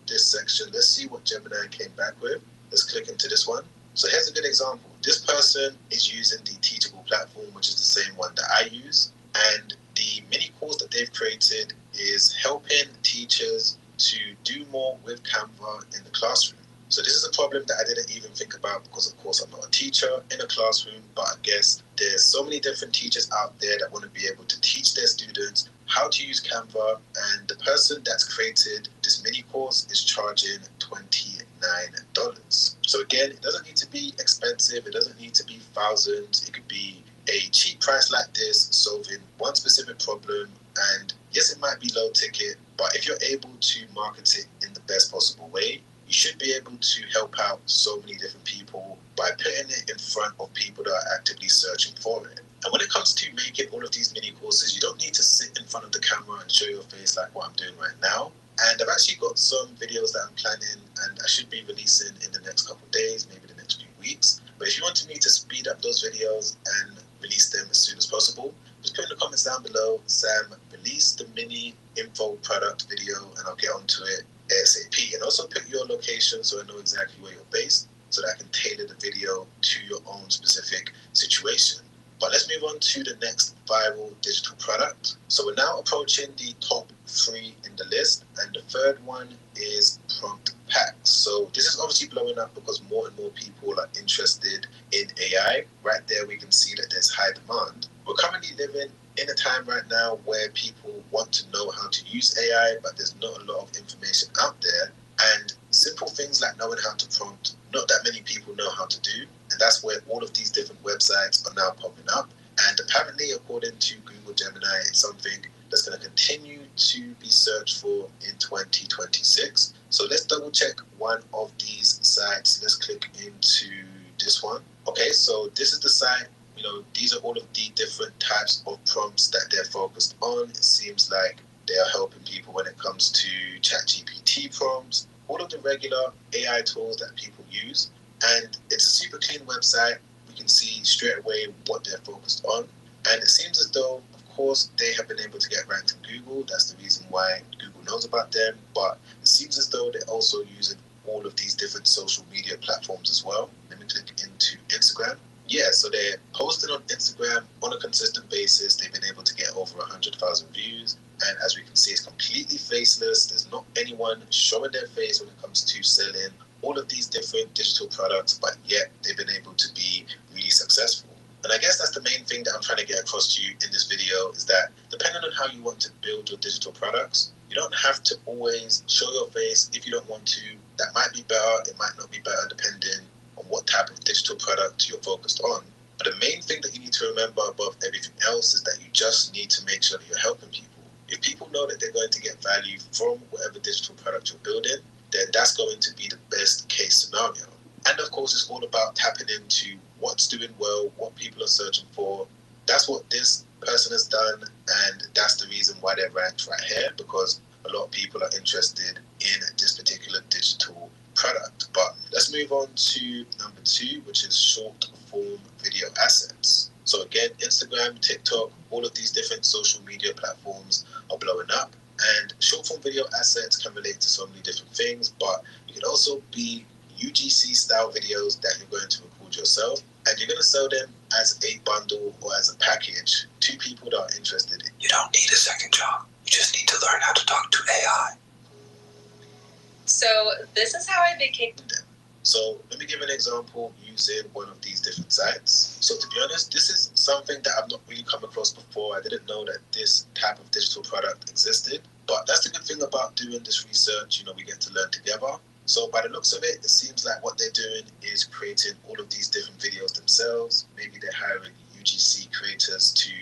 this section, let's see what Gemini came back with. Let's click into this one. So here's a good example. This person is using the Teachable platform, which is the same one that I use. And the mini course that they've created is helping teachers to do more with Canva in the classroom. So this is a problem that I didn't even think about because, of course, I'm not a teacher in a classroom, but I guess there's so many different teachers out there that want to be able to teach their students how to use Canva, and the person that's created this mini course is charging $29. So again, it doesn't need to be expensive. It doesn't need to be thousands. It could be a cheap price like this, solving one specific problem. And yes, it might be low ticket, but if you're able to market it in the best possible way, you should be able to help out so many different people by putting it in front of people that are actively searching for it. And when it comes to making all of these mini courses, you don't need to sit in front of the camera and show your face like what I'm doing right now. And I've actually got some videos that I'm planning, and I should be releasing in the next couple of days, maybe the next few weeks. But if you wanted me to speed up those videos and release them as soon as possible, just put in the comments down below, Sam, release the mini info product video, and I'll get onto it ASAP. And also put your location so I know exactly where you're based, so that I can tailor the video to your own specific situation. But let's move on to the next viral digital product. So we're now approaching the top 3 in the list, and the third one is prompt packs. So this is obviously blowing up because more and more people are interested in AI. Right there we can see that there's high demand. We're currently living in a time right now where people want to know how to use AI, but there's not a lot of information out there. And simple things like knowing how to prompt, not that many people know how to do. And that's where all of these different websites are now popping up. And apparently, according to Google Gemini, it's something that's going to continue to be searched for in 2026. So let's double check one of these sites. Let's click into this one. Okay, so this is the site. These are all of the different types of prompts that they're focused on. It seems like they are helping people when it comes to ChatGPT prompts, all of the regular AI tools that people use. And it's a super clean website. We can see straight away what they're focused on. And it seems as though, of course, they have been able to get ranked in Google. That's the reason why Google knows about them. But it seems as though they're also using all of these different social media platforms as well. Let me click into Instagram. Yeah, so they're posting on Instagram on a consistent basis. They've been able to get over 100,000 views. And as we can see, it's completely faceless. There's not anyone showing their face when it comes to selling all of these different digital products, but yet they've been able to be really successful. And I guess that's the main thing that I'm trying to get across to you in this video, is that depending on how you want to build your digital products, you don't have to always show your face if you don't want to. That might be better, it might not be better, depending on what type of digital product you're focused on. But the main thing that you need to remember above everything else is that you just need to make sure that you're helping people. If people know that they're going to get value from whatever digital product you're building, then that's going to be the best case scenario. And of course, it's all about tapping into what's doing well, what people are searching for. That's what this person has done, and that's the reason why they're ranked right here, because a lot of people are interested in this particular digital product. But let's move on to number 2, which is short form video assets. So again, Instagram, TikTok, all of these different social media platforms are blowing up. And short form video assets can relate to so many different things, but it can also be UGC style videos that you're going to record yourself, and you're going to sell them as a bundle or as a package to people that are interested in. You don't need a second job. You just need to learn how to talk to AI. So this is how I became. So let me give an example using one of these different sites. So to be honest, this is something that I've not really come across before. I didn't know that this type of digital product existed. But that's the good thing about doing this research. We get to learn together. So by the looks of it, it seems like what they're doing is creating all of these different videos themselves. Maybe they're hiring UGC creators to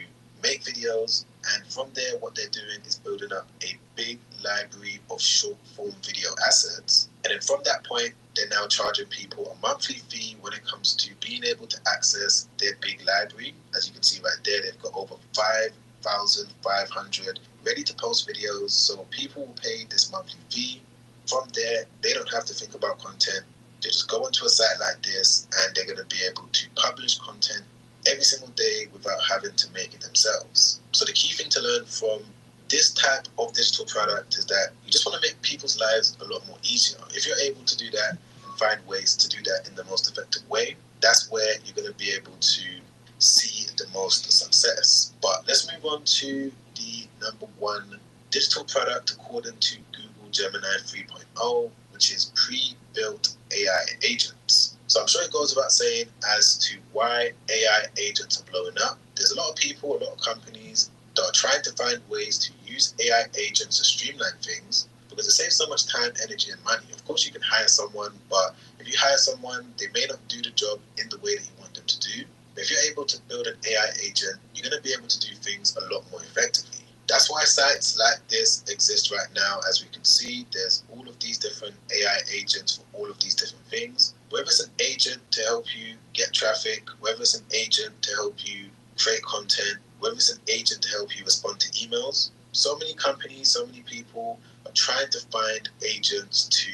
make videos. And from there, what they're doing is building up a big library of short form video assets. And then from that point, they're now charging people a monthly fee when it comes to being able to access their big library. As you can see right there, they've got over 5,500 ready to post videos. So people will pay this monthly fee. From there, they don't have to think about content. They just go onto a site like this and they're going to be able to publish content every single day without having to make it themselves. So the key thing to learn from this type of digital product is that you just want to make people's lives a lot more easier. If you're able to do that and find ways to do that in the most effective way, that's where you're going to be able to see the most success. But let's move on to the number 1 digital product according to Google Gemini 3.0, which is pre-built AI agents. So I'm sure it goes without saying as to why AI agents are blowing up. There's a lot of people, a lot of companies that are trying to find ways to use AI agents to streamline things because it saves so much time, energy, and money. Of course, you can hire someone, but if you hire someone, they may not do the job in the way that you want them to do. But if you're able to build an AI agent, you're going to be able to do things a lot more effectively. That's why sites like this exist right now. As we can see, there's all of these different AI agents for all of these different things. Whether it's an agent to help you get traffic, whether it's an agent to help you create content, whether it's an agent to help you respond to emails. So many companies, so many people are trying to find agents to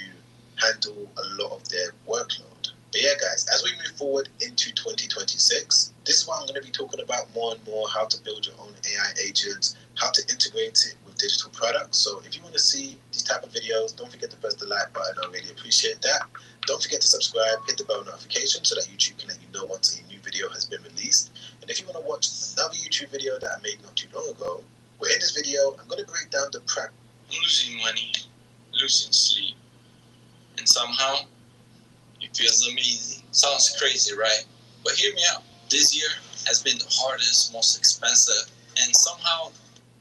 handle a lot of their workload. But yeah, guys, as we move forward into 2026, this is what I'm going to be talking about more and more, how to build your own AI agents, how to integrate it with digital products. So if you want to see these type of videos, don't forget to press the like button. I really appreciate that. Don't forget to subscribe, hit the bell notification so that YouTube can let you know once a new video has been released. And if you want to watch another YouTube video that I made not too long ago, well, in this video, I'm going to break down the losing money, losing sleep, and somehow it feels amazing. Sounds crazy, right? But hear me out. This year has been the hardest, most expensive, and somehow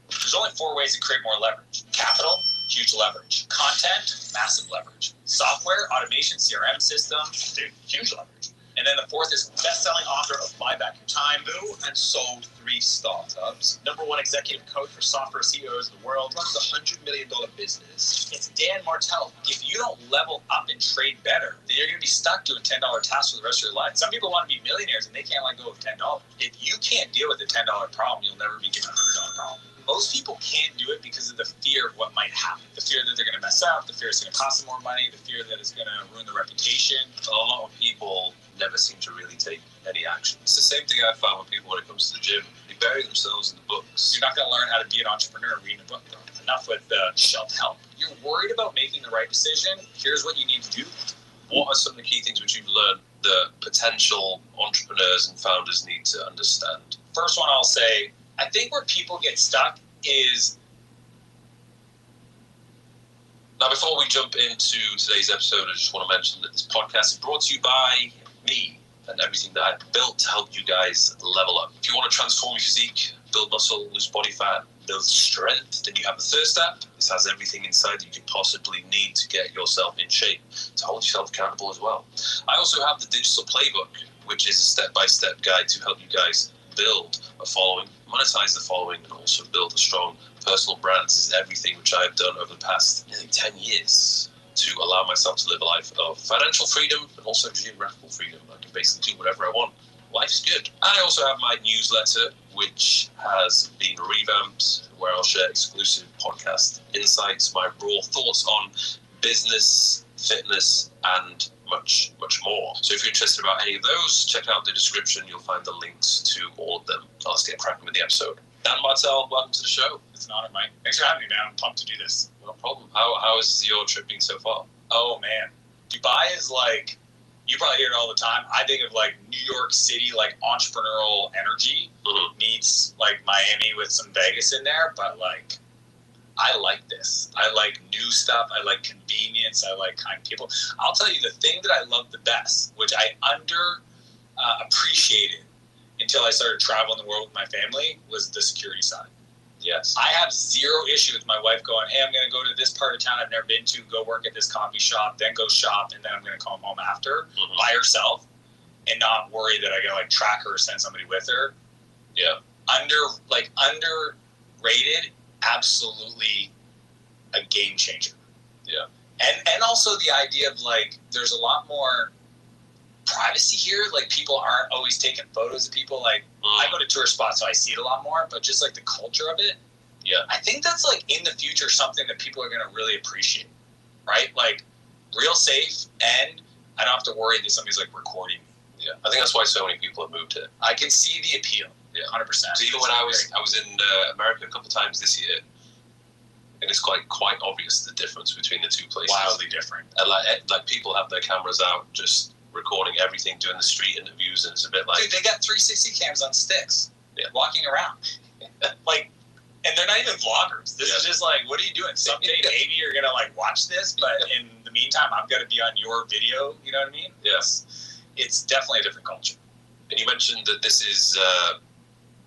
there's only 4 ways to create more leverage. Capital, huge leverage. Content, massive leverage. Software, automation, CRM system, dude, huge leverage. And then the fourth is best-selling author of Buy Back Your Time. Who and sold 3 startups. #1 executive coach for software CEOs in the world. Runs a $100 million business. It's Dan Martell. If you don't level up and trade better, then you're going to be stuck doing $10 tasks for the rest of your life. Some people want to be millionaires and they can't let go of $10. If you can't deal with a $10 problem, you'll never be given a $100 problem. Most people can't do it because of the fear of what might happen. The fear that they're going to mess up, the fear it's going to cost them more money, the fear that it's going to ruin their reputation. A lot of people never seem to really take any action. It's the same thing I found with people when it comes to the gym. They bury themselves in the books. You're not going to learn how to be an entrepreneur reading a book, though. Enough with the shelf-help. You're worried about making the right decision. Here's what you need to do. What are some of the key things which you've learned that potential entrepreneurs and founders need to understand? First one I'll say, I think where people get stuck is... Now, before we jump into today's episode, I just want to mention that this podcast is brought to you by me and everything that I've built to help you guys level up. If you want to transform your physique, build muscle, lose body fat, build strength, then you have the first step. This has everything inside that you could possibly need to get yourself in shape, to hold yourself accountable as well. I also have the digital playbook, which is a step-by-step guide to help you guys build a following, monetize the following, and also build a strong personal brand. This is everything which I have done over the past nearly 10 years to allow myself to live a life of financial freedom and also geographical freedom. I can basically do whatever I want. Life's good. I also have my newsletter, which has been revamped, where I'll share exclusive podcast insights, my raw thoughts on business, fitness, and much, much more. So if you're interested about any of those, check out the description. You'll find the links to all of them. Now let's get cracking with the episode. Dan Martell, welcome to the show. It's an honor, Mike. Thanks for having me, man. I'm pumped to do this. No problem. How is your trip been so far? Oh, man. Dubai is like, you probably hear it all the time. I think of like New York City, like entrepreneurial energy meets like Miami with some Vegas in there. But like, I like this. I like new stuff. I like convenience. I like kind people. I'll tell you the thing that I love the best, which I appreciated until I started traveling the world with my family, was the security side. Yes. I have zero issue with my wife going, hey, I'm going to go to this part of town I've never been to, go work at this coffee shop, then go shop, and then I'm going to come home after by herself and not worry that I got to like track her or send somebody with her. Yeah. Underrated, absolutely a game changer. Yeah. And also the idea of like, there's a lot more privacy here. Like people aren't always taking photos of people. Like I go to tourist spots, so I see it a lot more, but just like the culture of it. Yeah. I think that's like in the future, something that people are going to really appreciate, right? Like real safe. And I don't have to worry that somebody's like recording me. Yeah. I think that's why so many people have moved here. I can see the appeal. Yeah. 100%. So even when I was in America a couple of times this year, and it's quite obvious the difference between the two places. Wildly different. And like people have their cameras out, just recording everything, doing the street interviews, and it's a bit like... Dude, they got 360 cams on sticks, walking around. Like, and they're not even vloggers. This is just like, what are you doing? Someday maybe you're going to like watch this, but in the meantime, I'm going to be on your video, you know what I mean? Yes. It's definitely a different culture. And you mentioned that this is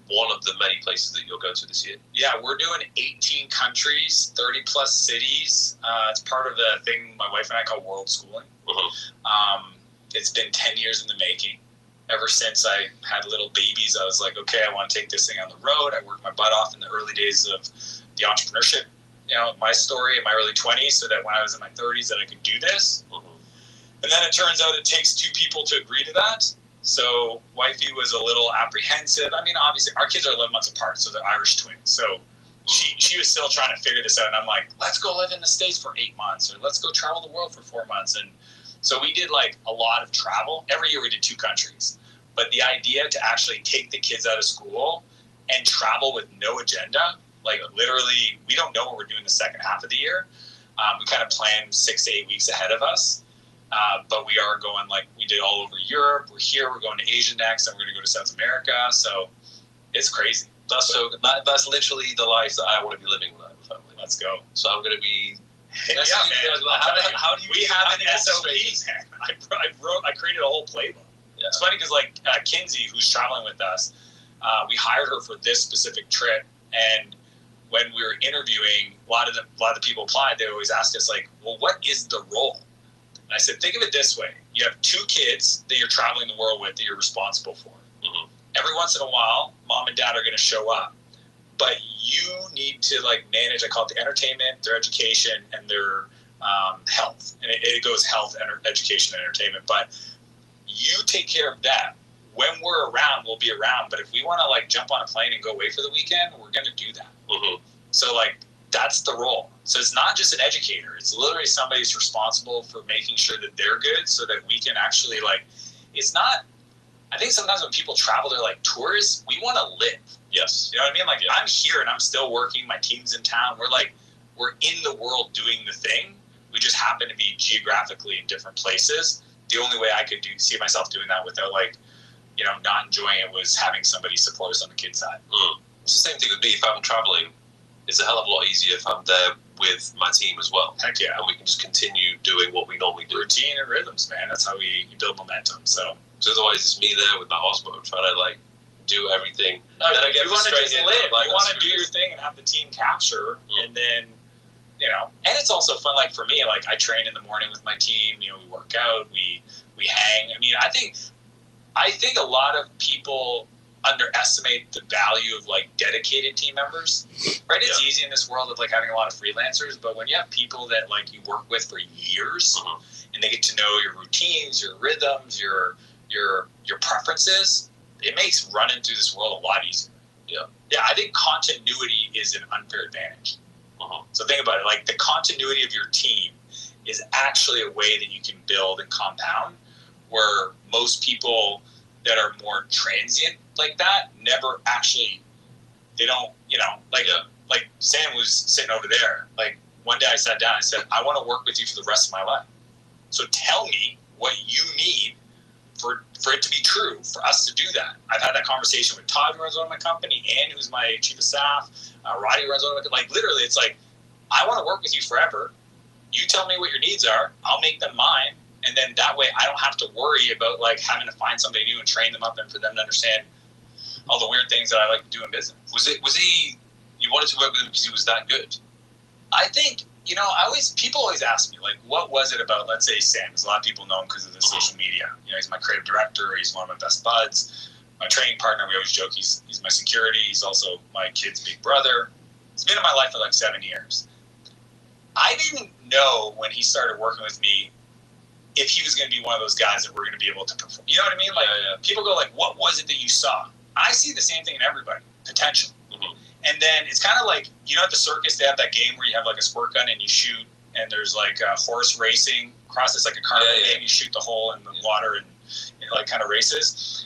one of the many places that you'll go to this year. Yeah, we're doing 18 countries, 30 plus cities. It's part of the thing my wife and I call world schooling. It's been 10 years in the making. Ever since I had little babies, I was like, okay, I want to take this thing on the road. I worked my butt off in the early days of the entrepreneurship, my story in my early 20s, so that when I was in my 30s that I could do this. And then it turns out it takes 2 people to agree to that. So wifey was a little apprehensive. I mean, obviously, our kids are 11 months apart, so they're Irish twins. So she was still trying to figure this out. And I'm like, let's go live in the States for 8 months, or let's go travel the world for 4 months. And so we did like a lot of travel. Every year we did 2 countries. But the idea to actually take the kids out of school and travel with no agenda, like literally, we don't know what we're doing the second half of the year. We kind of planned 6 to 8 weeks ahead of us. But we are going, like, we did all over Europe. We're here. We're going to Asia next, and we're going to go to South America. So it's crazy. That's literally the life that I want to be living with my family. Let's go. So I'm going to be... man. How do we have an SOP? I created a whole playbook. Yeah. It's funny because like Kinsey, who's traveling with us, we hired her for this specific trip, and when we were interviewing, a lot of the people applied. They always asked us like, "Well, what is the role?" And I said, "Think of it this way: you have 2 kids that you're traveling the world with that you're responsible for. Mm-hmm. Every once in a while, mom and dad are going to show up, but you need to like manage. I call it the entertainment, their education, and their health. And it goes health, education, and entertainment. But you take care of that. When we're around, we'll be around. But if we want to like jump on a plane and go away for the weekend, we're going to do that. Mm-hmm. So like that's the role. So it's not just an educator. It's literally somebody who's responsible for making sure that they're good, so that we can actually like. It's not. I think sometimes when people travel, they're like tourists. We want to live. Yes. You know what I mean? Like I'm here and I'm still working. My team's in town. We're in the world doing the thing. We just happen to be geographically in different places. The only way I could see myself doing that without like, you know, not enjoying it was having somebody support us on the kid's side. It's the same thing with me. If I'm traveling, it's a hell of a lot easier if I'm there with my team as well. Heck yeah. And we can just continue doing what we normally do. Routine and rhythms, man. That's how you build momentum. So otherwise it's me there with my Osmo trying to like do everything. No, and then I get you want to just live. Like, you want to do your thing and have the team capture, and then, you know, and it's also fun. Like for me, like I train in the morning with my team. You know, we work out, we hang. I mean, I think a lot of people underestimate the value of like dedicated team members. Right? It's easy in this world of like having a lot of freelancers, but when you have people that like you work with for years, and they get to know your routines, your rhythms, your preferences, it makes running through this world a lot easier. Yeah, I think continuity is an unfair advantage. So think about it, like the continuity of your team is actually a way that you can build and compound, where most people that are more transient like that never actually, they don't, you know, like Sam was sitting over there. Like one day I sat down and said, I want to work with you for the rest of my life. So tell me what you need for it to be true, for us to do that. I've had that conversation with Todd, who runs one of my company, Ann, who's my chief of staff, Roddy, who runs one of my, like literally it's like, I want to work with you forever. You tell me what your needs are, I'll make them mine. And then that way I don't have to worry about like having to find somebody new and train them up and for them to understand all the weird things that I like to do in business. Was he, you wanted to work with him because he was that good? I think, you know, people always ask me, like, what was it about, let's say, Sam? Because a lot of people know him because of the social media. You know, he's my creative director. He's one of my best buds. My training partner, we always joke, he's my security. He's also my kid's big brother. He's been in my life for like 7 years. I didn't know when he started working with me if he was going to be one of those guys that we're going to be able to perform. You know what I mean? Like, people go like, what was it that you saw? I see the same thing in everybody, potential. And then it's kind of like, you know, at the circus, they have that game where you have like a squirt gun and you shoot, and there's like a horse racing across this, like a carnival game. You shoot the hole in the water and it like kind of races.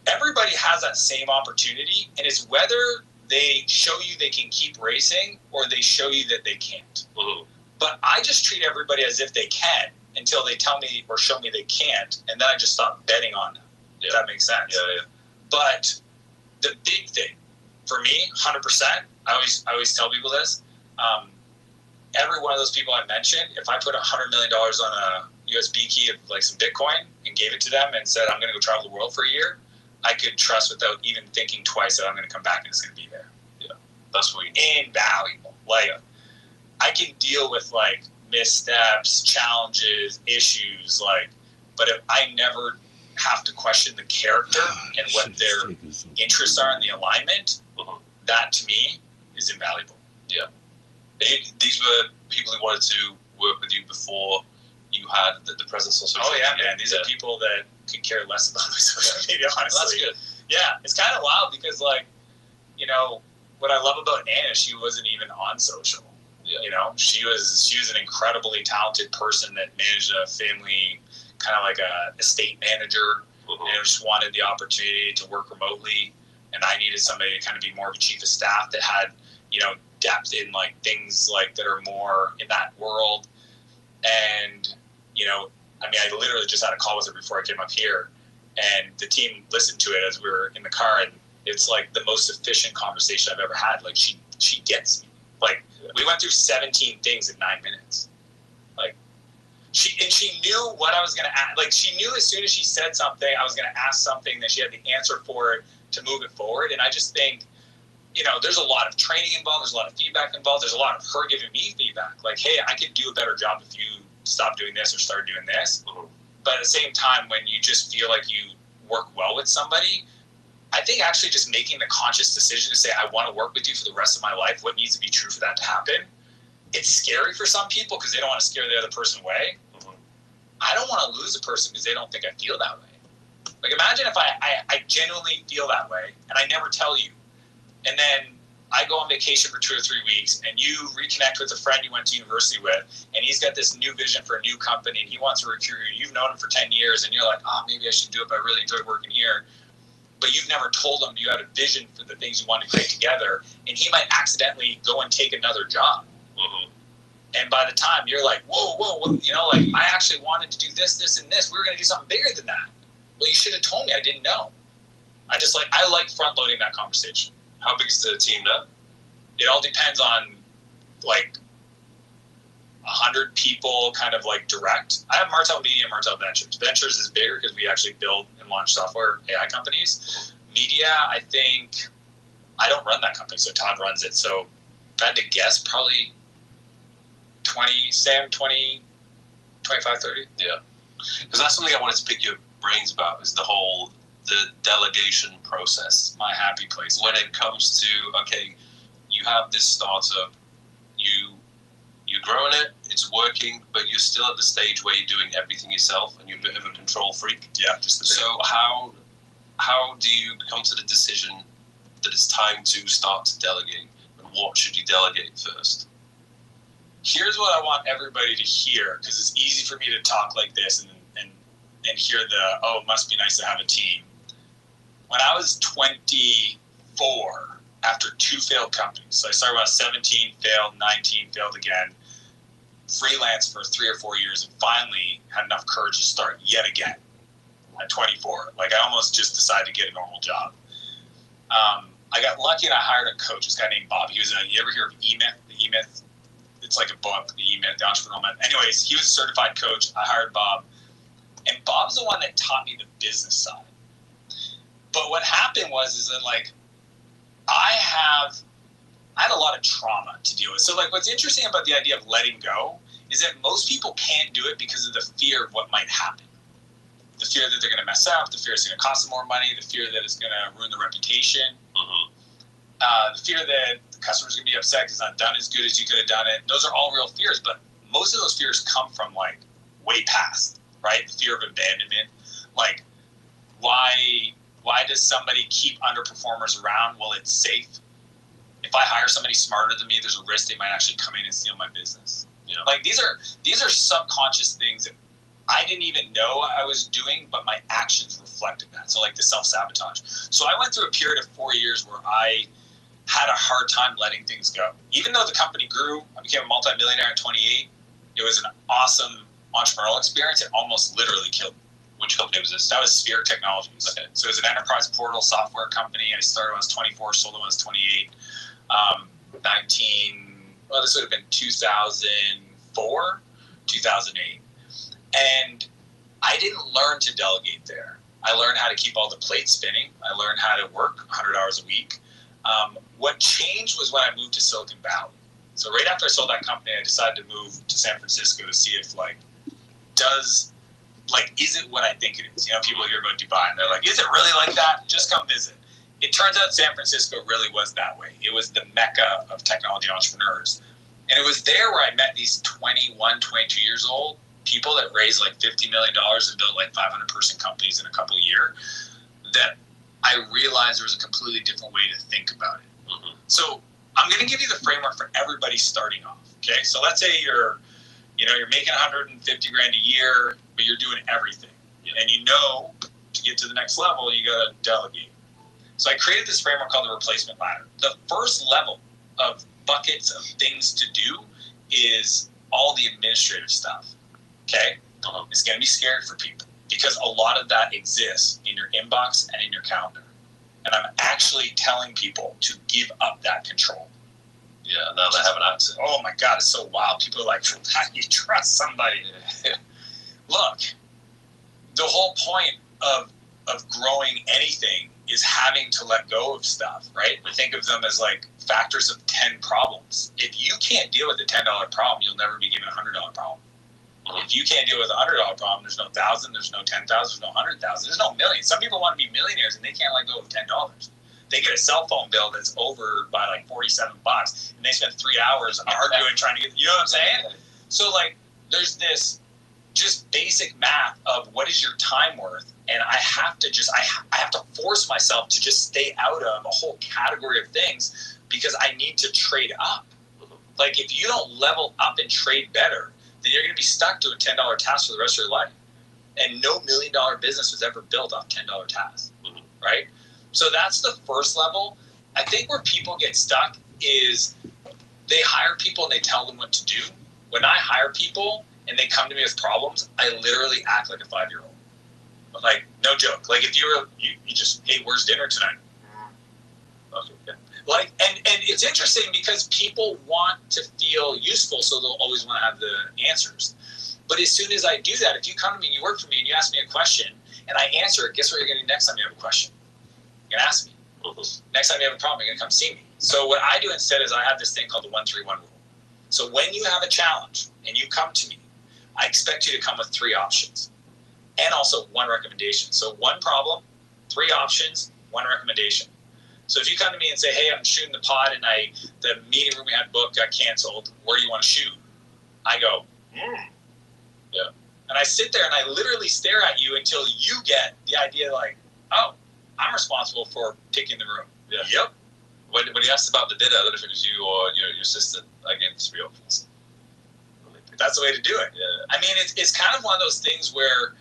Everybody has that same opportunity, and it's whether they show you they can keep racing or they show you that they can't. But I just treat everybody as if they can until they tell me or show me they can't, and then I just stop betting on them. If that makes sense. But the big thing for me, 100%, I always tell people this, every one of those people I mentioned, if I put $100 million on a USB key of like some Bitcoin and gave it to them and said, I'm going to go travel the world for a year, I could trust without even thinking twice that I'm going to come back and it's going to be there. That's what invaluable. Like, I can deal with like missteps, challenges, issues, like, but if I never have to question the character and what their interests are in the alignment, that to me is invaluable. These were people who wanted to work with you before you had the presence on social media. Man. These are people that could care less about my social media, honestly. That's good. Yeah, it's kind of wild because, like, you know, what I love about Anna, she wasn't even on social. You know, she was an incredibly talented person that managed a family, kind of like a estate manager, and just wanted the opportunity to work remotely. And I needed somebody to kind of be more of a chief of staff that had, you know, depth in like things like that are more in that world. And, you know, I mean, I literally just had a call with her before I came up here, and the team listened to it as we were in the car, and it's like the most efficient conversation I've ever had. Like she gets me. Like we went through 17 things in 9 minutes. Like she knew what I was going to ask. Like she knew as soon as she said something, I was going to ask something, that she had the answer for it to move it forward. And I just think, you know, there's a lot of training involved. There's a lot of feedback involved. There's a lot of her giving me feedback. Like, hey, I could do a better job if you stop doing this or start doing this. But at the same time, when you just feel like you work well with somebody, I think actually just making the conscious decision to say, I want to work with you for the rest of my life, what needs to be true for that to happen? It's scary for some people because they don't want to scare the other person away. I don't want to lose a person because they don't think I feel that way. Like, imagine if I genuinely feel that way and I never tell you. And then I go on vacation for 2 or 3 weeks and you reconnect with a friend you went to university with and he's got this new vision for a new company and he wants to recruit you. You've known him for 10 years and you're like, maybe I should do it, but I really enjoy working here. But you've never told him you had a vision for the things you want to create together, and he might accidentally go and take another job. And by the time you're like, whoa, like I actually wanted to do this, and this. We were going to do something bigger than that. Well, you should have told me. I didn't know. I like front loading that conversation. How big is the team now? It all depends on like 100 people, kind of like direct. I have Martell Media and Martell Ventures. Ventures is bigger because we actually build and launch software AI companies. Media, I think, I don't run that company, so Todd runs it. So if I had to guess, probably 20, 25, 30. Yeah. Because that's something I wanted to pick your brains about, is the delegation process. My happy place. When it comes to, okay, you have this startup, you're growing it, it's working, but you're still at the stage where you're doing everything yourself and you're a bit of a control freak. Yeah, just a bit. So how do you come to the decision that it's time to start to delegate, and what should you delegate first? Here's what I want everybody to hear, because it's easy for me to talk like this and hear it must be nice to have a team. When I was 24, after 2 failed companies, so I started when I was 17, failed, 19, failed again, freelance for 3 or 4 years, and finally had enough courage to start yet again at 24. Like, I almost just decided to get a normal job. I got lucky and I hired a coach, this guy named Bob. He was you ever hear of E-Myth? The E-Myth? It's like a book, the E-Myth, the Entrepreneurial Myth. Anyways, he was a certified coach. I hired Bob. And Bob's the one that taught me the business side. But what happened is that, like, I had a lot of trauma to deal with. So, like, what's interesting about the idea of letting go is that most people can't do it because of the fear of what might happen. The fear that they're going to mess up, the fear it's going to cost them more money, the fear that it's going to ruin their reputation, the fear that the customer's going to be upset because it's not done as good as you could have done it. Those are all real fears, but most of those fears come from, like, way past, right? The fear of abandonment. Like, why does somebody keep underperformers around? Well, it's safe. If I hire somebody smarter than me, there's a risk they might actually come in and steal my business. You know, like, these are subconscious things that I didn't even know I was doing, but my actions reflected that. So, like, the self-sabotage. So I went through a period of 4 years where I had a hard time letting things go. Even though the company grew, I became a multimillionaire at 28. It was an awesome entrepreneurial experience. It almost literally killed me. Which company was this? That was Spirit Technologies. Okay. So it was an enterprise portal software company. I started when I was 24, sold when I was 28. This would have been 2004, 2008. And I didn't learn to delegate there. I learned how to keep all the plates spinning. I learned how to work 100 hours a week. What changed was when I moved to Silicon Valley. So right after I sold that company, I decided to move to San Francisco to see if, is it what I think it is? You know, people hear about Dubai and they're like, is it really like that? Just come visit. It turns out San Francisco really was that way. It was the mecca of technology entrepreneurs. And it was there where I met these 21, 22 years old people that raised like $50 million and built like 500-person companies in a couple of years, that I realized there was a completely different way to think about it. So I'm going to give you the framework for everybody starting off. Okay, so let's say you're making 150 grand a year, but you're doing everything, and to get to the next level, you got to delegate. So I created this framework called the replacement ladder. The first level of buckets of things to do is all the administrative stuff. Okay, it's going to be scary for people because a lot of that exists in your inbox and in your calendar. And I'm actually telling people to give up that control. Yeah, now they have an access. Oh my God, it's so wild. People are like, how do you trust somebody? Look, the whole point of growing anything is having to let go of stuff, right? We think of them as like factors of 10 problems. If you can't deal with the $10 problem, you'll never be given a $100 problem. If you can't deal with $100 problem, there's no 1,000, there's no 10,000, there's no 100,000, there's no million. Some people want to be millionaires and they can't let go of $10. They get a cell phone bill that's over by like $47, and they spend 3 hours arguing trying to get. You know what I'm saying? So like, there's this just basic math of what is your time worth, and I have to I have to force myself to just stay out of a whole category of things because I need to trade up. Like if you don't level up and trade better, then you're going to be stuck doing $10 tasks for the rest of your life. And no $1 million business was ever built off $10 tasks, right? So that's the first level. I think where people get stuck is they hire people and they tell them what to do. When I hire people and they come to me with problems, I literally act like a 5-year-old. Like, no joke. Like if you just, hey, where's dinner tonight? Okay, yeah. Like, and it's interesting because people want to feel useful, so they'll always want to have the answers. But as soon as I do that, if you come to me and you work for me and you ask me a question and I answer it, guess what you're going to do next time you have a question? You're going to ask me. Next time you have a problem, you're going to come see me. So what I do instead is I have this thing called the 1-3-1 rule. So when you have a challenge and you come to me, I expect you to come with 3 options and also 1 recommendation. So 1 problem, 3 options, 1 recommendation. So if you come to me and say, hey, I'm shooting the pod and the meeting room we had booked got canceled, where do you want to shoot? I go, yeah. And I sit there and I literally stare at you until you get the idea like, oh, I'm responsible for picking the room. Yeah. Yep. When he asked about the dinner, I don't know if it was you or your assistant, I gave 3 options. That's the way to do it. Yeah. I mean, it's kind of one of those things where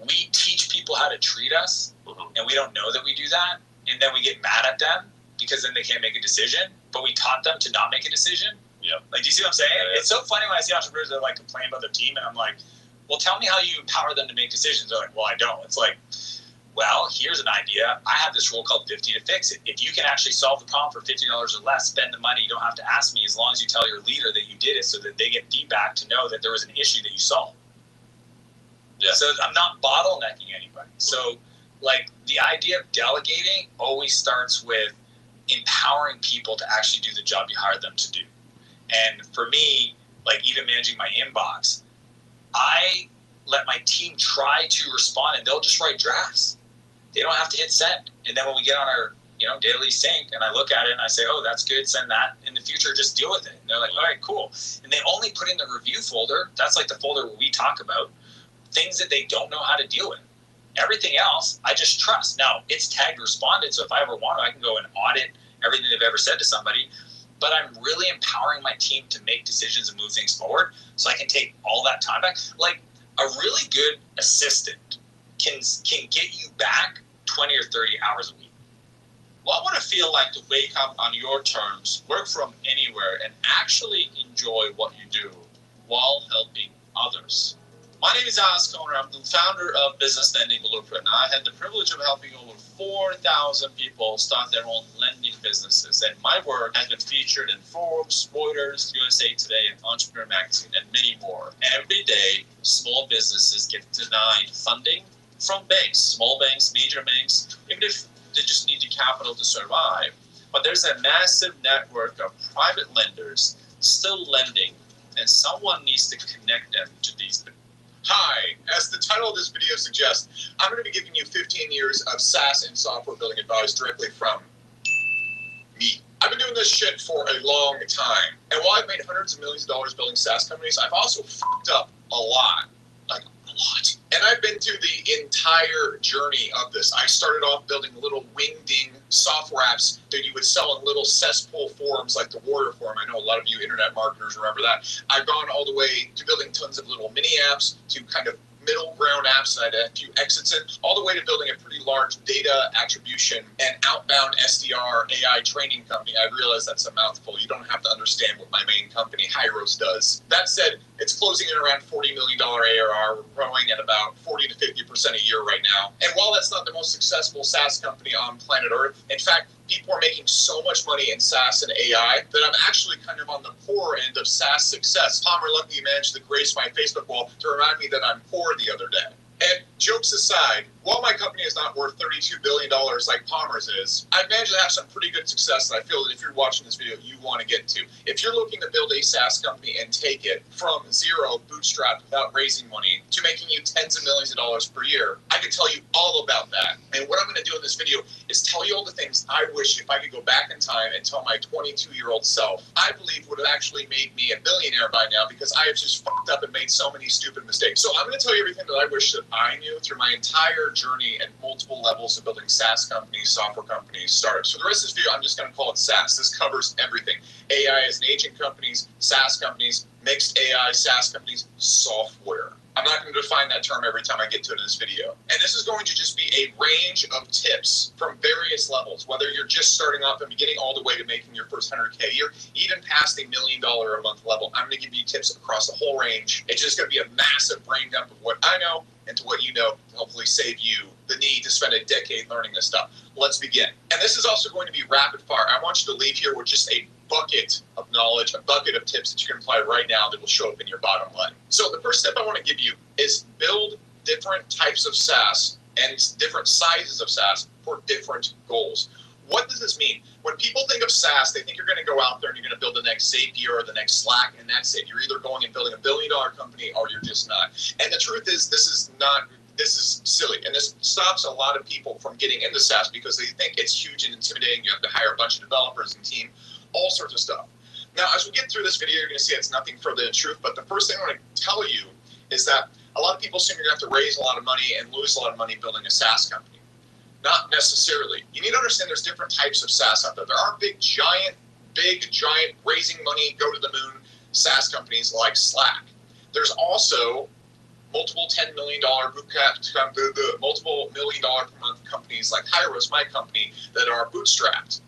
we teach people how to treat us, and we don't know that we do that. And then we get mad at them because then they can't make a decision. But we taught them to not make a decision. Yeah. Like, do you see what I'm saying? Yeah. It's so funny when I see entrepreneurs that like complain about their team, and I'm like, well, tell me how you empower them to make decisions. They're like, well, I don't. It's like, well, here's an idea. I have this rule called 50 to fix it. If you can actually solve the problem for $50 or less, spend the money. You don't have to ask me as long as you tell your leader that you did it so that they get feedback to know that there was an issue that you solved. Yeah. So I'm not bottlenecking anybody. So like the idea of delegating always starts with empowering people to actually do the job you hired them to do. And for me, like even managing my inbox, I let my team try to respond and they'll just write drafts. They don't have to hit send. And then when we get on our daily sync and I look at it and I say, oh, that's good, send that. In the future, just deal with it. And they're like, all right, cool. And they only put in the review folder. That's like the folder where we talk about things that they don't know how to deal with. Everything else, I just trust. Now, it's tagged responded, so if I ever want to, I can go and audit everything they've ever said to somebody. But I'm really empowering my team to make decisions and move things forward so I can take all that time back. Like, a really good assistant can get you back 20 or 30 hours a week. What would it feel like to wake up on your terms, work from anywhere, and actually enjoy what you do while helping others? My name is Alex Conner. I'm the founder of Business Lending Blueprint. I had the privilege of helping over 4,000 people start their own lending businesses. And my work has been featured in Forbes, Reuters, USA Today, and Entrepreneur Magazine, and many more. Every day, small businesses get denied funding from banks, small banks, major banks, even if they just need the capital to survive. But there's a massive network of private lenders still lending, and someone needs to connect them to these people. Hi, as the title of this video suggests, I'm going to be giving you 15 years of SaaS and software building advice directly from me. I've been doing this shit for a long time. And while I've made hundreds of millions of dollars building SaaS companies, I've also fucked up a lot. Like, a lot. And I've been through the entire journey of this. I started off building little wingding software apps that you would sell in little cesspool forums like the Warrior Forum. I know a lot of you internet marketers remember that. I've gone all the way to building tons of little mini apps to kind of middle ground apps that I had a few exits in, all the way to building a pretty large data attribution and outbound SDR AI training company. I realize that's a mouthful. You don't have to understand what my main company, Hyros, does. That said, it's closing in around $40 million ARR. We're growing at about 40 to 50% a year right now. And while that's not the most successful SaaS company on planet Earth, in fact, people are making so much money in SaaS and AI that I'm actually kind of on the poor end of SaaS success. Palmer Luckey managed to grace my Facebook wall to remind me that I'm poor the other day. And jokes aside, while my company is not worth $32 billion like Palmer's is, I've managed to have some pretty good success that I feel that if you're watching this video, you want to get to. If you're looking to build a SaaS company and take it from zero, bootstrapped, without raising money, to making you tens of millions of dollars per year, I can tell you all about that. And what I'm going to do in this video is tell you all the things I wish if I could go back in time and tell my 22-year-old self, I believe would have actually made me a billionaire by now, because I have just fucked up and made so many stupid mistakes. So I'm going to tell you everything that I wish that I knew through my entire journey at multiple levels of building SaaS companies, software companies, startups. For the rest of this video, I'm just going to call it SaaS. This covers everything. AI as an agent companies, SaaS companies, mixed AI, SaaS companies, software. I'm not going to define that term every time I get to it in this video. And this is going to just be a range of tips from various levels, whether you're just starting off and beginning all the way to making your first 100K a year, even past $1 million a month level. I'm going to give you tips across the whole range. It's just going to be a massive brain dump of what I know and to what you know to hopefully save you the need to spend a decade learning this stuff. Let's begin. And this is also going to be rapid fire. I want you to leave here with just a bucket of knowledge, a bucket of tips that you can apply right now that will show up in your bottom line. So the first step I want to give you is build different types of SaaS and different sizes of SaaS for different goals. What does this mean? When people think of SaaS, they think you're going to go out there and you're going to build the next Zapier or the next Slack, and that's it. You're either going and building $1 billion company or you're just not. And the truth is, this is silly. And this stops a lot of people from getting into SaaS because they think it's huge and intimidating. You have to hire a bunch of developers and team, all sorts of stuff. Now, as we get through this video, you're going to see it's nothing further than truth. But the first thing I want to tell you is that a lot of people assume you're going to have to raise a lot of money and lose a lot of money building a SaaS company. Not necessarily. You need to understand there's different types of SaaS out there. There are big, giant, raising money, go to the moon SaaS companies like Slack. There's also multiple $10 million multiple $1 million per month companies like Hyros, my company, that are bootstrapped.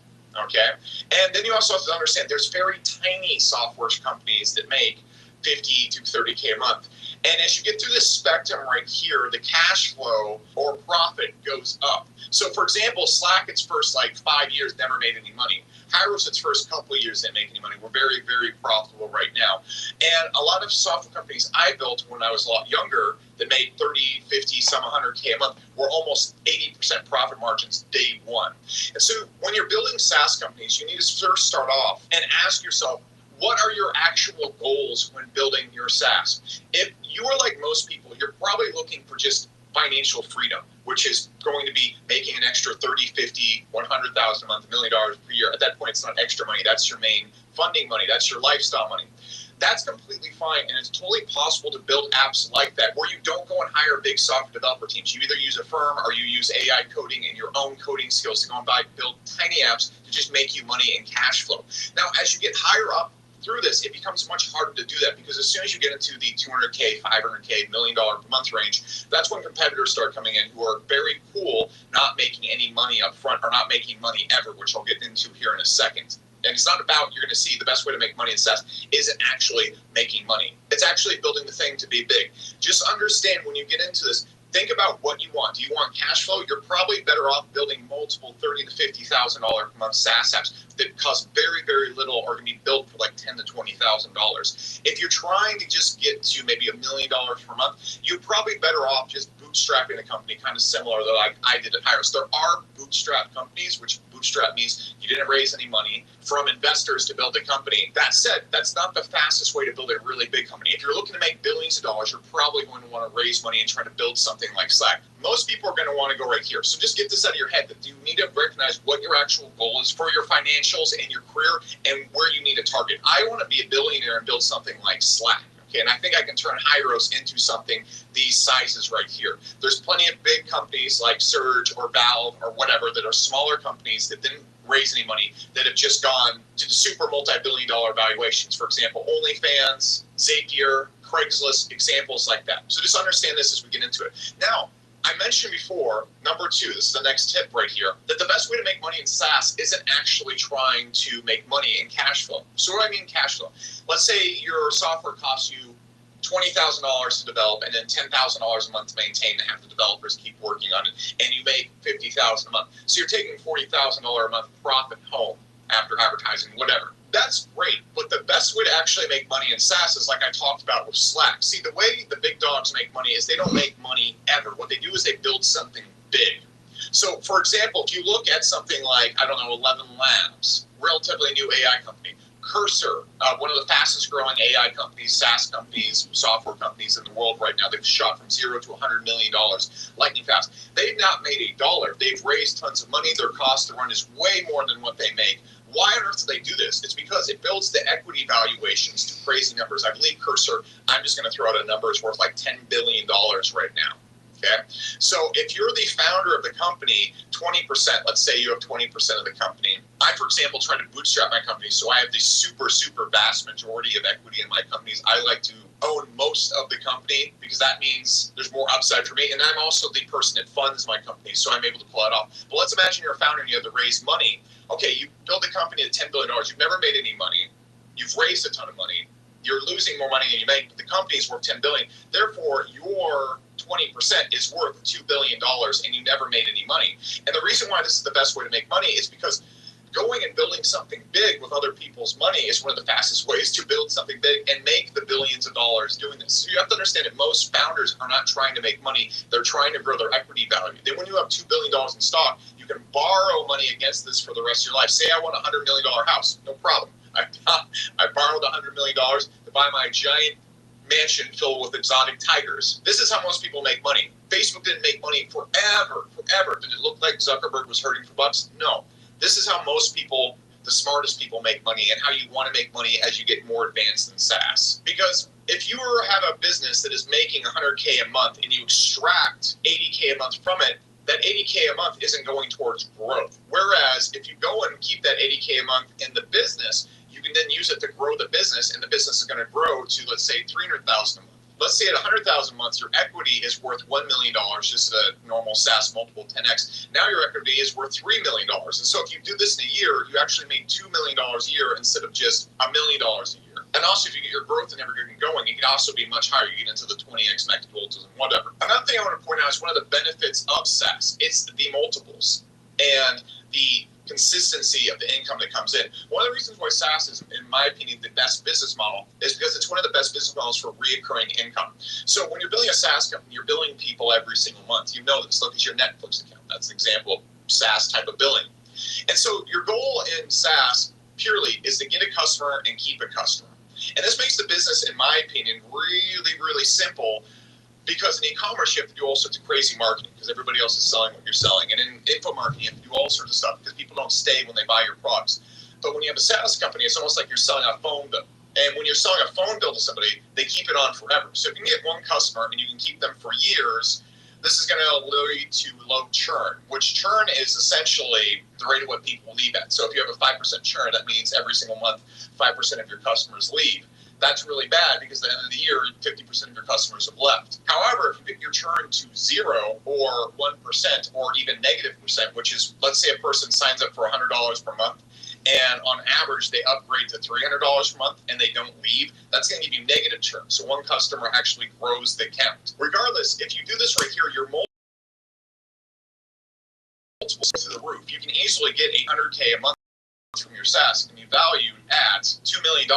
Okay? And then you also have to understand there's very tiny software companies that make 50 to 30K a month. And as you get through this spectrum right here, the cash flow or profit goes up. So for example, Slack, its first 5 years never made any money. Hyros, its first couple of years didn't make any money. We're very, very profitable right now. And a lot of software companies I built when I was a lot younger that made 30, 50, some 100K a month were almost 80% profit margins day one. And so when you're building SaaS companies, you need to first start off and ask yourself, what are your actual goals when building your SaaS? If you are like most people, you're probably looking for just financial freedom, which is going to be making an extra 30, 50, 100,000 a month, $1 million per year. At that point, it's not extra money. That's your main funding money. That's your lifestyle money. That's completely fine, and it's totally possible to build apps like that where you don't go and hire big software developer teams. You either use a firm or you use AI coding and your own coding skills to go and build tiny apps to just make you money and cash flow. Now, as you get higher up through this, it becomes much harder to do that because as soon as you get into the 200K, 500K, $1 million per month range, that's when competitors start coming in who are very cool, not making any money up front or not making money ever, which I'll get into here in a second. And it's not about, you're going to see the best way to make money in SaaS isn't actually making money. It's actually building the thing to be big. Just understand when you get into this, think about what you want. Do you want cash flow? You're probably better off building multiple $30,000 to $50,000 per month SaaS apps that cost very, very little or can be built for like $10,000 to $20,000. If you're trying to just get to maybe $1 million per month, you're probably better off just bootstrapping a company, kind of similar to like I did at Hyros. There are bootstrap companies, which bootstrap means you didn't raise any money from investors to build a company. That said, that's not the fastest way to build a really big company. If you're looking to make billions of dollars, you're probably going to want to raise money and try to build something like Slack. Most people are going to want to go right here. So just get this out of your head that you need to recognize what your actual goal is for your financials and your career and where you need to target. I want to be a billionaire and build something like Slack. Okay, and I think I can turn Hyros into something these sizes right here. There's plenty of big companies like Surge or Valve or whatever that are smaller companies that didn't raise any money that have just gone to the super multi-billion-dollar valuations. For example, OnlyFans, Zapier, Craigslist, examples like that. So just understand this as we get into it. Now, I mentioned before, number 2, this is the next tip right here, that the best way to make money in SaaS isn't actually trying to make money in cash flow. So what do I mean cash flow? Let's say your software costs you $20,000 to develop and then $10,000 a month to maintain and have the developers keep working on it, and you make $50,000 a month. So you're taking $40,000 a month profit home after advertising, whatever. That's great, but the best way to actually make money in SaaS is like I talked about with Slack. See, the way the big dogs make money is they don't make money ever. What they do is they build something big. So, for example, if you look at something like, I don't know, 11 Labs, relatively new AI company, Cursor, one of the fastest growing AI companies, SaaS companies, software companies in the world right now. They've shot from $0 to $100 million lightning fast. They've not made $1. They've raised tons of money. Their cost to run is way more than what they make. Why on earth do they do this? It's because it builds the equity valuations to crazy numbers. I believe Cursor, I'm just going to throw out a number, is worth like $10 billion right now. Okay, so if you're the founder of the company, 20%, let's say you have 20% of the company. I, for example, try to bootstrap my company, so I have the super vast majority of equity in my companies. I like to own most of the company because that means there's more upside for me, and I'm also the person that funds my company, so I'm able to pull it off. But let's imagine you're a founder and you have to raise money. Okay, you build a company at $10 billion. You've never made any money. You've raised a ton of money. You're losing more money than you make, but the company is worth $10 billion. Therefore, your 20% is worth $2 billion and you never made any money. And the reason why this is the best way to make money is because going and building something big with other people's money is one of the fastest ways to build something big and make the billions of dollars doing this. So you have to understand that most founders are not trying to make money. They're trying to grow their equity value. Then when you have $2 billion in stock, you can borrow money against this for the rest of your life. Say I want a $100 million house. No problem. I borrowed $100 million to buy my giant mansion filled with exotic tigers. This is how most people make money. Facebook didn't make money forever. Did it look like Zuckerberg was hurting for bucks? No. This is how most people, the smartest people, make money, and how you want to make money as you get more advanced in SaaS. Because if you have a business that is making $100K a month and you extract $80K a month from it, that $80K a month isn't going towards growth. Whereas if you go and keep that $80K a month in the business, you can then use it to grow the business, and the business is going to grow to, let's say, $300,000 a month. Let's say at $100,000 a month, your equity is worth $1 million, just a normal SaaS multiple 10x. Now your equity is worth $3 million. And so if you do this in a year, you actually made $2 million a year instead of just $1 million a year. And also, if you get your growth and everything going, it can also be much higher. You get into the 20x multiples and whatever. Another thing I want to point out is one of the benefits of SaaS. It's the multiples and the consistency of the income that comes in. One of the reasons why SaaS is, in my opinion, the best business model is because it's one of the best business models for reoccurring income. So when you're building a SaaS company, you're billing people every single month. You know this. Look at your Netflix account. That's an example of SaaS type of billing. And so your goal in SaaS purely is to get a customer and keep a customer. And this makes the business, in my opinion, really simple. Because in e-commerce, you have to do all sorts of crazy marketing because everybody else is selling what you're selling. And in info marketing, you have to do all sorts of stuff because people don't stay when they buy your products. But when you have a SaaS company, it's almost like you're selling a phone bill. And when you're selling a phone bill to somebody, they keep it on forever. So if you can get one customer and you can keep them for years, this is going to lead to low churn, which churn is essentially the rate of what people leave at. So if you have a 5% churn, that means every single month, 5% of your customers leave. That's really bad because at the end of the year, 50% of your customers have left. However, if you get your churn to 0 or 1% or even -%, which is, let's say a person signs up for $100 per month, and on average, they upgrade to $300 per month and they don't leave, that's going to give you negative churn. So one customer actually grows the count. Regardless, if you do this right here, your multiples to the roof. You can easily get $800K a month from your SaaS and you value at $2 million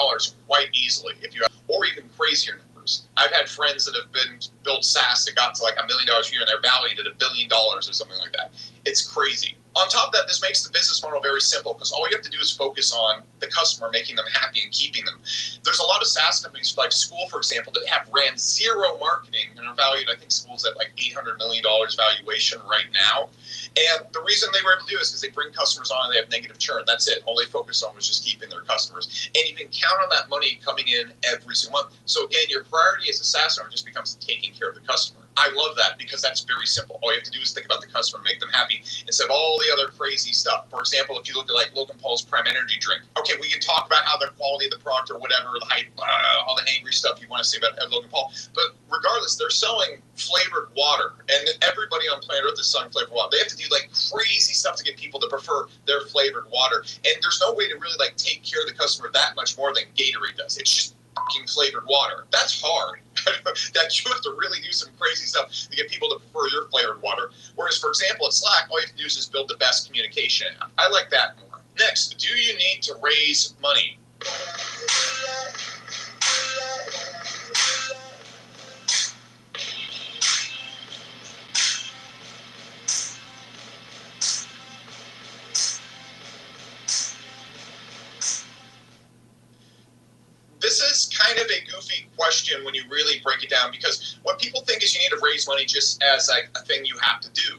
quite easily, if you have, or even crazier numbers. I've had friends that have been built SaaS that got to like $1 million a year and they're valued at $1 billion or something like that. It's crazy. On top of that, this makes the business model very simple because all you have to do is focus on the customer, making them happy and keeping them. There's a lot of SaaS companies like School, for example, that have ran zero marketing and are valued, I think School's at like $800 million valuation right now. And the reason they were able to do this is because they bring customers on and they have negative churn. That's it. All they focus on was just keeping their customers. And you can count on that money coming in every single month. So again, your priority as a SaaS owner just becomes taking care of the customer. I love that because that's very simple. All you have to do is think about the customer and make them happy instead of all the other crazy stuff. For example, if you look at like Logan Paul's Prime Energy drink, okay, we can talk about how the quality of the product or whatever, the hype, all the angry stuff you want to say about Logan Paul. But regardless, they're selling flavored water, and everybody on planet Earth is selling flavored water. They have to do like crazy stuff to get people to prefer their flavored water, and there's no way to really like take care of the customer that much more than Gatorade does. It's just flavored water. That's hard. That you have to really do some crazy stuff to get people to prefer your flavored water. Whereas, for example, at Slack, all you have to do is just build the best communication app. I like that more. Next, do you need to raise money? This is kind of a goofy question when you really break it down, because what people think is you need to raise money just as like a thing you have to do.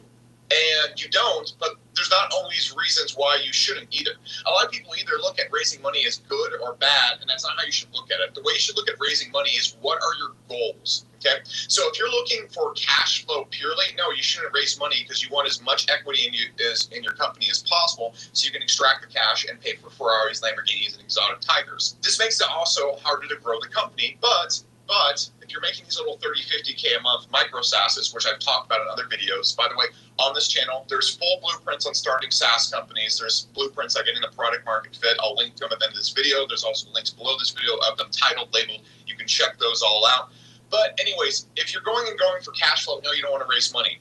And you don't, but there's not always reasons why you shouldn't either. A lot of people either look at raising money as good or bad, and that's not how you should look at it. The way you should look at raising money is, what are your goals? Okay? So if you're looking for cash flow purely, no, you shouldn't raise money, because you want as much equity in your company as possible so you can extract the cash and pay for Ferraris, Lamborghinis, and exotic tigers. This makes it also harder to grow the company, but if you're making these little 30, 50K a month micro SaaSes, which I've talked about in other videos, by the way, on this channel, there's full blueprints on starting SaaS companies. There's blueprints on getting the product market fit. I'll link to them at the end of this video. There's also links below this video of them titled, labeled. You can check those all out. But anyways, if you're going for cash flow, no, you don't want to raise money.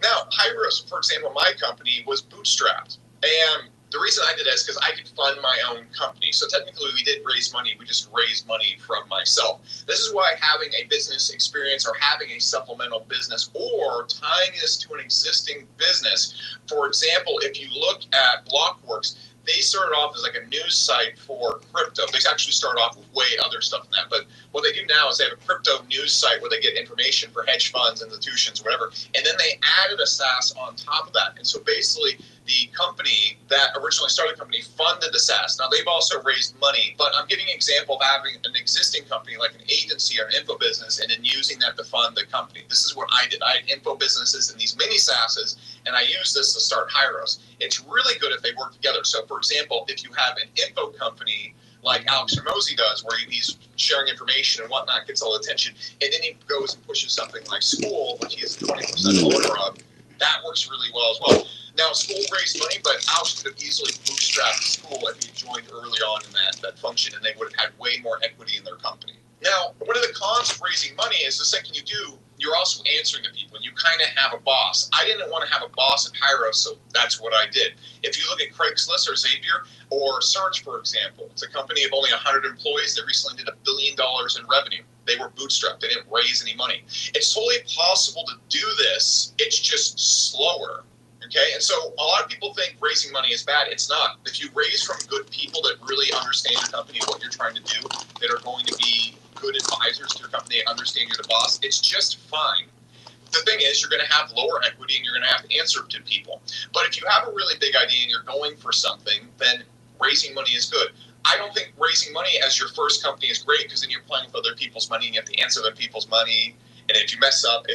Now, Hyros, for example, my company was bootstrapped. And the reason I did that is because I could fund my own company. So technically we did raise money. We just raised money from myself. This is why having a business experience or having a supplemental business or tying this to an existing business. For example, if you look at Blockworks, they started off as like a news site for crypto. They actually started off with way other stuff than that. But what they do now is they have a crypto news site where they get information for hedge funds, institutions, whatever. And then they added a SaaS on top of that. And so basically the company that originally started the company funded the SaaS. Now they've also raised money, but I'm giving an example of having an existing company like an agency or an info business and then using that to fund the company. This is what I did. I had info businesses and these mini SaaSes, and I used this to start Hyros. It's really good if they work together. So for example, if you have an info company like Alex Hormozi does, where he's sharing information and whatnot, gets all the attention, and then he goes and pushes something like School, which he is a 20% owner of, that works really well as well. Now, School raised money, but Alex could have easily bootstrapped School if he joined early on in that function, and they would have had way more equity in their company. Now, one of the cons of raising money is the second you do, you're also answering to people. You kind of have a boss. I didn't want to have a boss at Hyros, so that's what I did. If you look at Craigslist or Zapier or Search, for example, it's a company of only 100 employees. They recently did $1 billion in revenue. They were bootstrapped. They didn't raise any money. It's totally possible to do this. It's just slower. Okay, and so a lot of people think raising money is bad. It's not. If you raise from good people that really understand your company, what you're trying to do, that are going to be good advisors to your company and understand you're the boss, it's just fine. The thing is, you're going to have lower equity and you're going to have to answer to people. But if you have a really big idea and you're going for something, then raising money is good. I don't think raising money as your first company is great, because then you're playing with other people's money and you have to answer other people's money. And if you mess up, you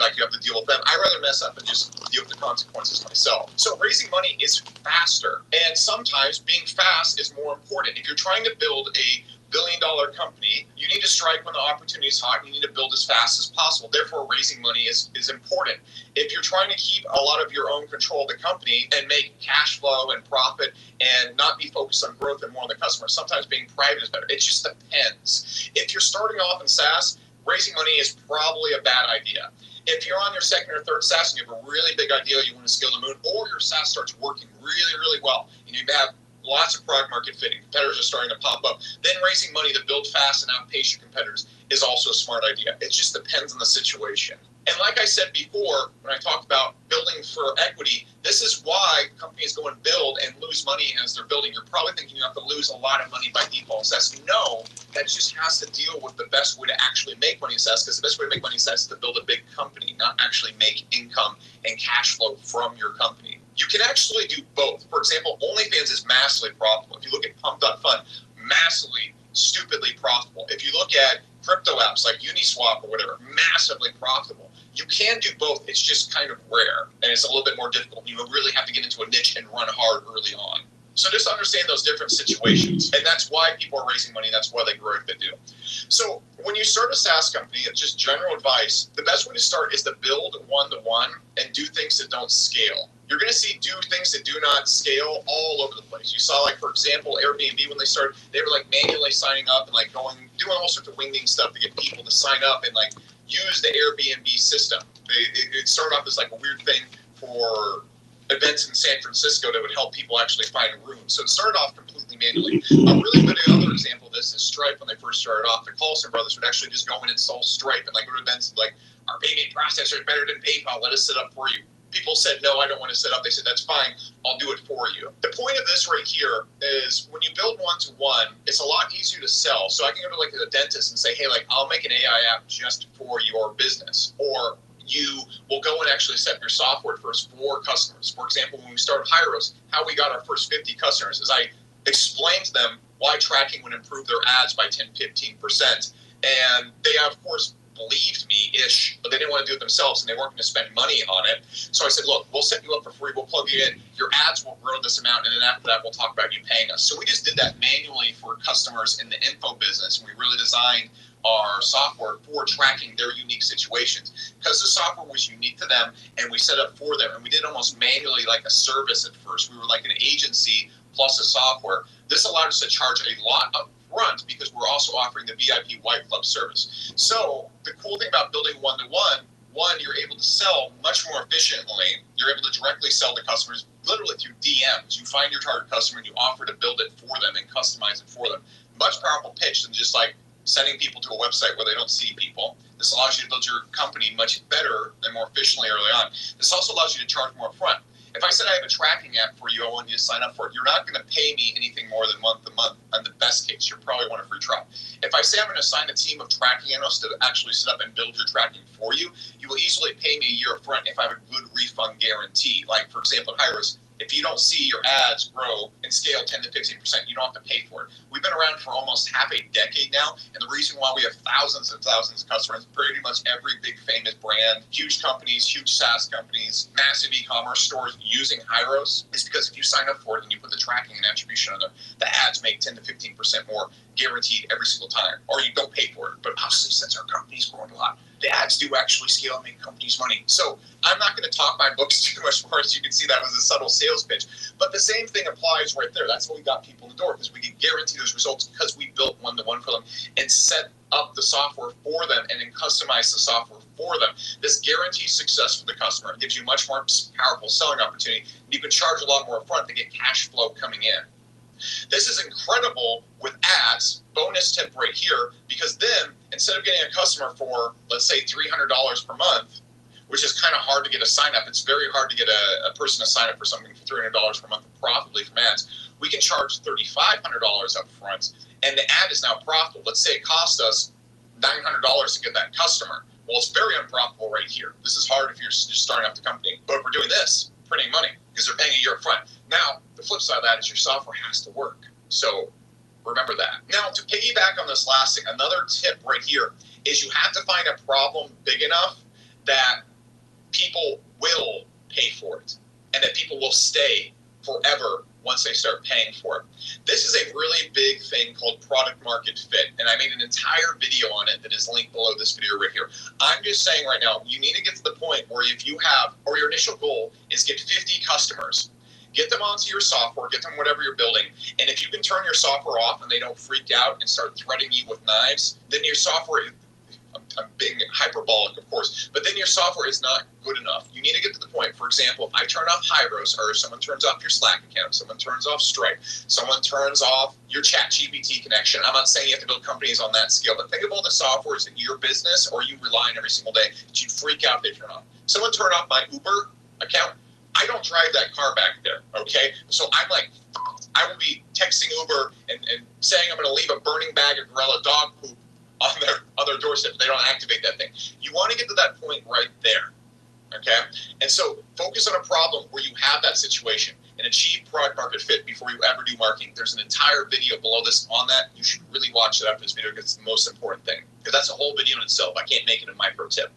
have to deal with them. I'd rather mess up and just deal with the consequences myself. So raising money is faster. And sometimes being fast is more important. If you're trying to build a billion-dollar company, you need to strike when the opportunity is hot. You need to build as fast as possible. Therefore, raising money is important. If you're trying to keep a lot of your own control of the company and make cash flow and profit and not be focused on growth and more on the customer, sometimes being private is better. It just depends. If you're starting off in SaaS, raising money is probably a bad idea. If you're on your second or third SaaS and you have a really big idea, you want to scale the moon, or your SaaS starts working really, really well, and you have lots of product market fitting, competitors are starting to pop up, then raising money to build fast and outpace your competitors is also a smart idea. It just depends on the situation. And like I said before, when I talked about building for equity, this is why companies go and build and lose money as they're building. You're probably thinking you have to lose a lot of money by default in SaaS. No, that just has to deal with the best way to actually make money in SaaS, because the best way to make money in SaaS is to build a big company, not actually make income and cash flow from your company. You can actually do both. For example, OnlyFans is massively profitable. If you look at Pump.Fun, massively, stupidly profitable. If you look at crypto apps like Uniswap or whatever, massively profitable. You can do both. It's just kind of rare, and it's a little bit more difficult. You really have to get into a niche and run hard early on. So just understand those different situations, and that's why people are raising money. That's why they grow if they do. So when you start a SaaS company, just general advice, the best way to start is to build one-to-one and do things that don't scale. You're going to see do things that do not scale all over the place. You saw, like, for example, Airbnb, when they started, they were like manually signing up and like doing all sorts of winging stuff to get people to sign up and like use the Airbnb system. It started off as like a weird thing for events in San Francisco that would help people actually find rooms. So it started off completely tracking manually. A really good other example of this is Stripe. When they first started off, the Carlson brothers would actually just go in and install Stripe and like go to events like, our payment processor is better than PayPal, let us set up for you. People said, no, I don't want to set up. They said, that's fine, I'll do it for you. The point of this right here is when you build one-to-one, it's a lot easier to sell. So I can go to like a dentist and say, hey, like I'll make an AI app just for your business. Or you will go and actually set up your software first for customers. For example, when we started Hyros, how we got our first 50 customers is I explained to them why tracking would improve their ads by 10-15%. And they, of course, believed me-ish, but they didn't want to do it themselves and they weren't going to spend money on it. So I said, look, we'll set you up for free. We'll plug you in. Your ads will grow this amount. And then after that, we'll talk about you paying us. So we just did that manually for customers in the info business. And we really designed our software for tracking their unique situations because the software was unique to them and we set up for them. And we did almost manually like a service at first. We were like an agency plus a software. This allowed us to charge a lot up front because we're also offering the VIP White Club service. So the cool thing about building one-to-one, you're able to sell much more efficiently. You're able to directly sell to customers literally through DMs. You find your target customer and you offer to build it for them and customize it for them. Much powerful pitch than just like sending people to a website where they don't see people. This allows you to build your company much better and more efficiently early on. This also allows you to charge more upfront. If I said I have a tracking app for you, I want you to sign up for it, you're not going to pay me anything more than month to month. On the best case, you'll probably want a free trial. If I say I'm going to assign a team of tracking analysts to actually set up and build your tracking for you, you will easily pay me a year up front if I have a good refund guarantee. Like, for example, at Hyros, if you don't see your ads grow and scale 10-15%, you don't have to pay for it. We've been around for almost half a decade now, and the reason why we have thousands and thousands of customers, pretty much every big famous brand, huge companies, huge SaaS companies, massive e-commerce stores using Hyros is because if you sign up for it and you put the tracking and attribution on there, the ads make 10-15% more guaranteed every single time, or you don't pay for it. But obviously, since our company's growing a lot, the ads do actually scale and make companies money. So I'm not going to talk my books too much more. As you can see, that was a subtle sales pitch. But the same thing applies right there. That's how we got people in the door, because we could guarantee those results because we built one-to-one for them and set up the software for them and then customize the software for them. This guarantees success for the customer. It gives you much more powerful selling opportunity. You can charge a lot more upfront to get cash flow coming in. This is incredible with ads, bonus tip right here, because then instead of getting a customer for, let's say, $300 per month, which is kind of hard to get a sign up, it's very hard to get a person to sign up for something for $300 per month profitably from ads. We can charge $3,500 up front, and the ad is now profitable. Let's say it cost us $900 to get that customer. Well, it's very unprofitable right here. This is hard if you're just starting up the company. But if we're doing this, printing money, because they're paying a year up front. Now, the flip side of that is your software has to work. So remember that. Now, to piggyback on this last thing, another tip right here is you have to find a problem big enough that people will pay for it and that people will stay forever once they start paying for it. This is a really big thing called product market fit, and I made an entire video on it that is linked below this video right here. I'm just saying right now, you need to get to the point where if you have, or your initial goal is get 50 customers, get them onto your software, get them whatever you're building, and if you can turn your software off and they don't freak out and start threatening you with knives, then your software, I'm being hyperbolic, of course, but then your software is not good enough. You need to get to the point, for example, if I turn off Hyros, or if someone turns off your Slack account, someone turns off Stripe, someone turns off your ChatGPT connection. I'm not saying you have to build companies on that scale, but think of all the softwares in your business or you rely on every single day that you freak out if they turn off. Someone turn off my Uber account. I don't drive that car back there, okay? So I'm like, I will be texting Uber and saying I'm going to leave a burning bag of Gorilla dog poop on their doorstep if they don't activate that thing. You want to get to that point right there, okay? And so focus on a problem where you have that situation and achieve product market fit before you ever do marketing. There's an entire video below this on that. You should really watch it after this video because it's the most important thing. Because that's a whole video in itself. I can't make it a micro tip.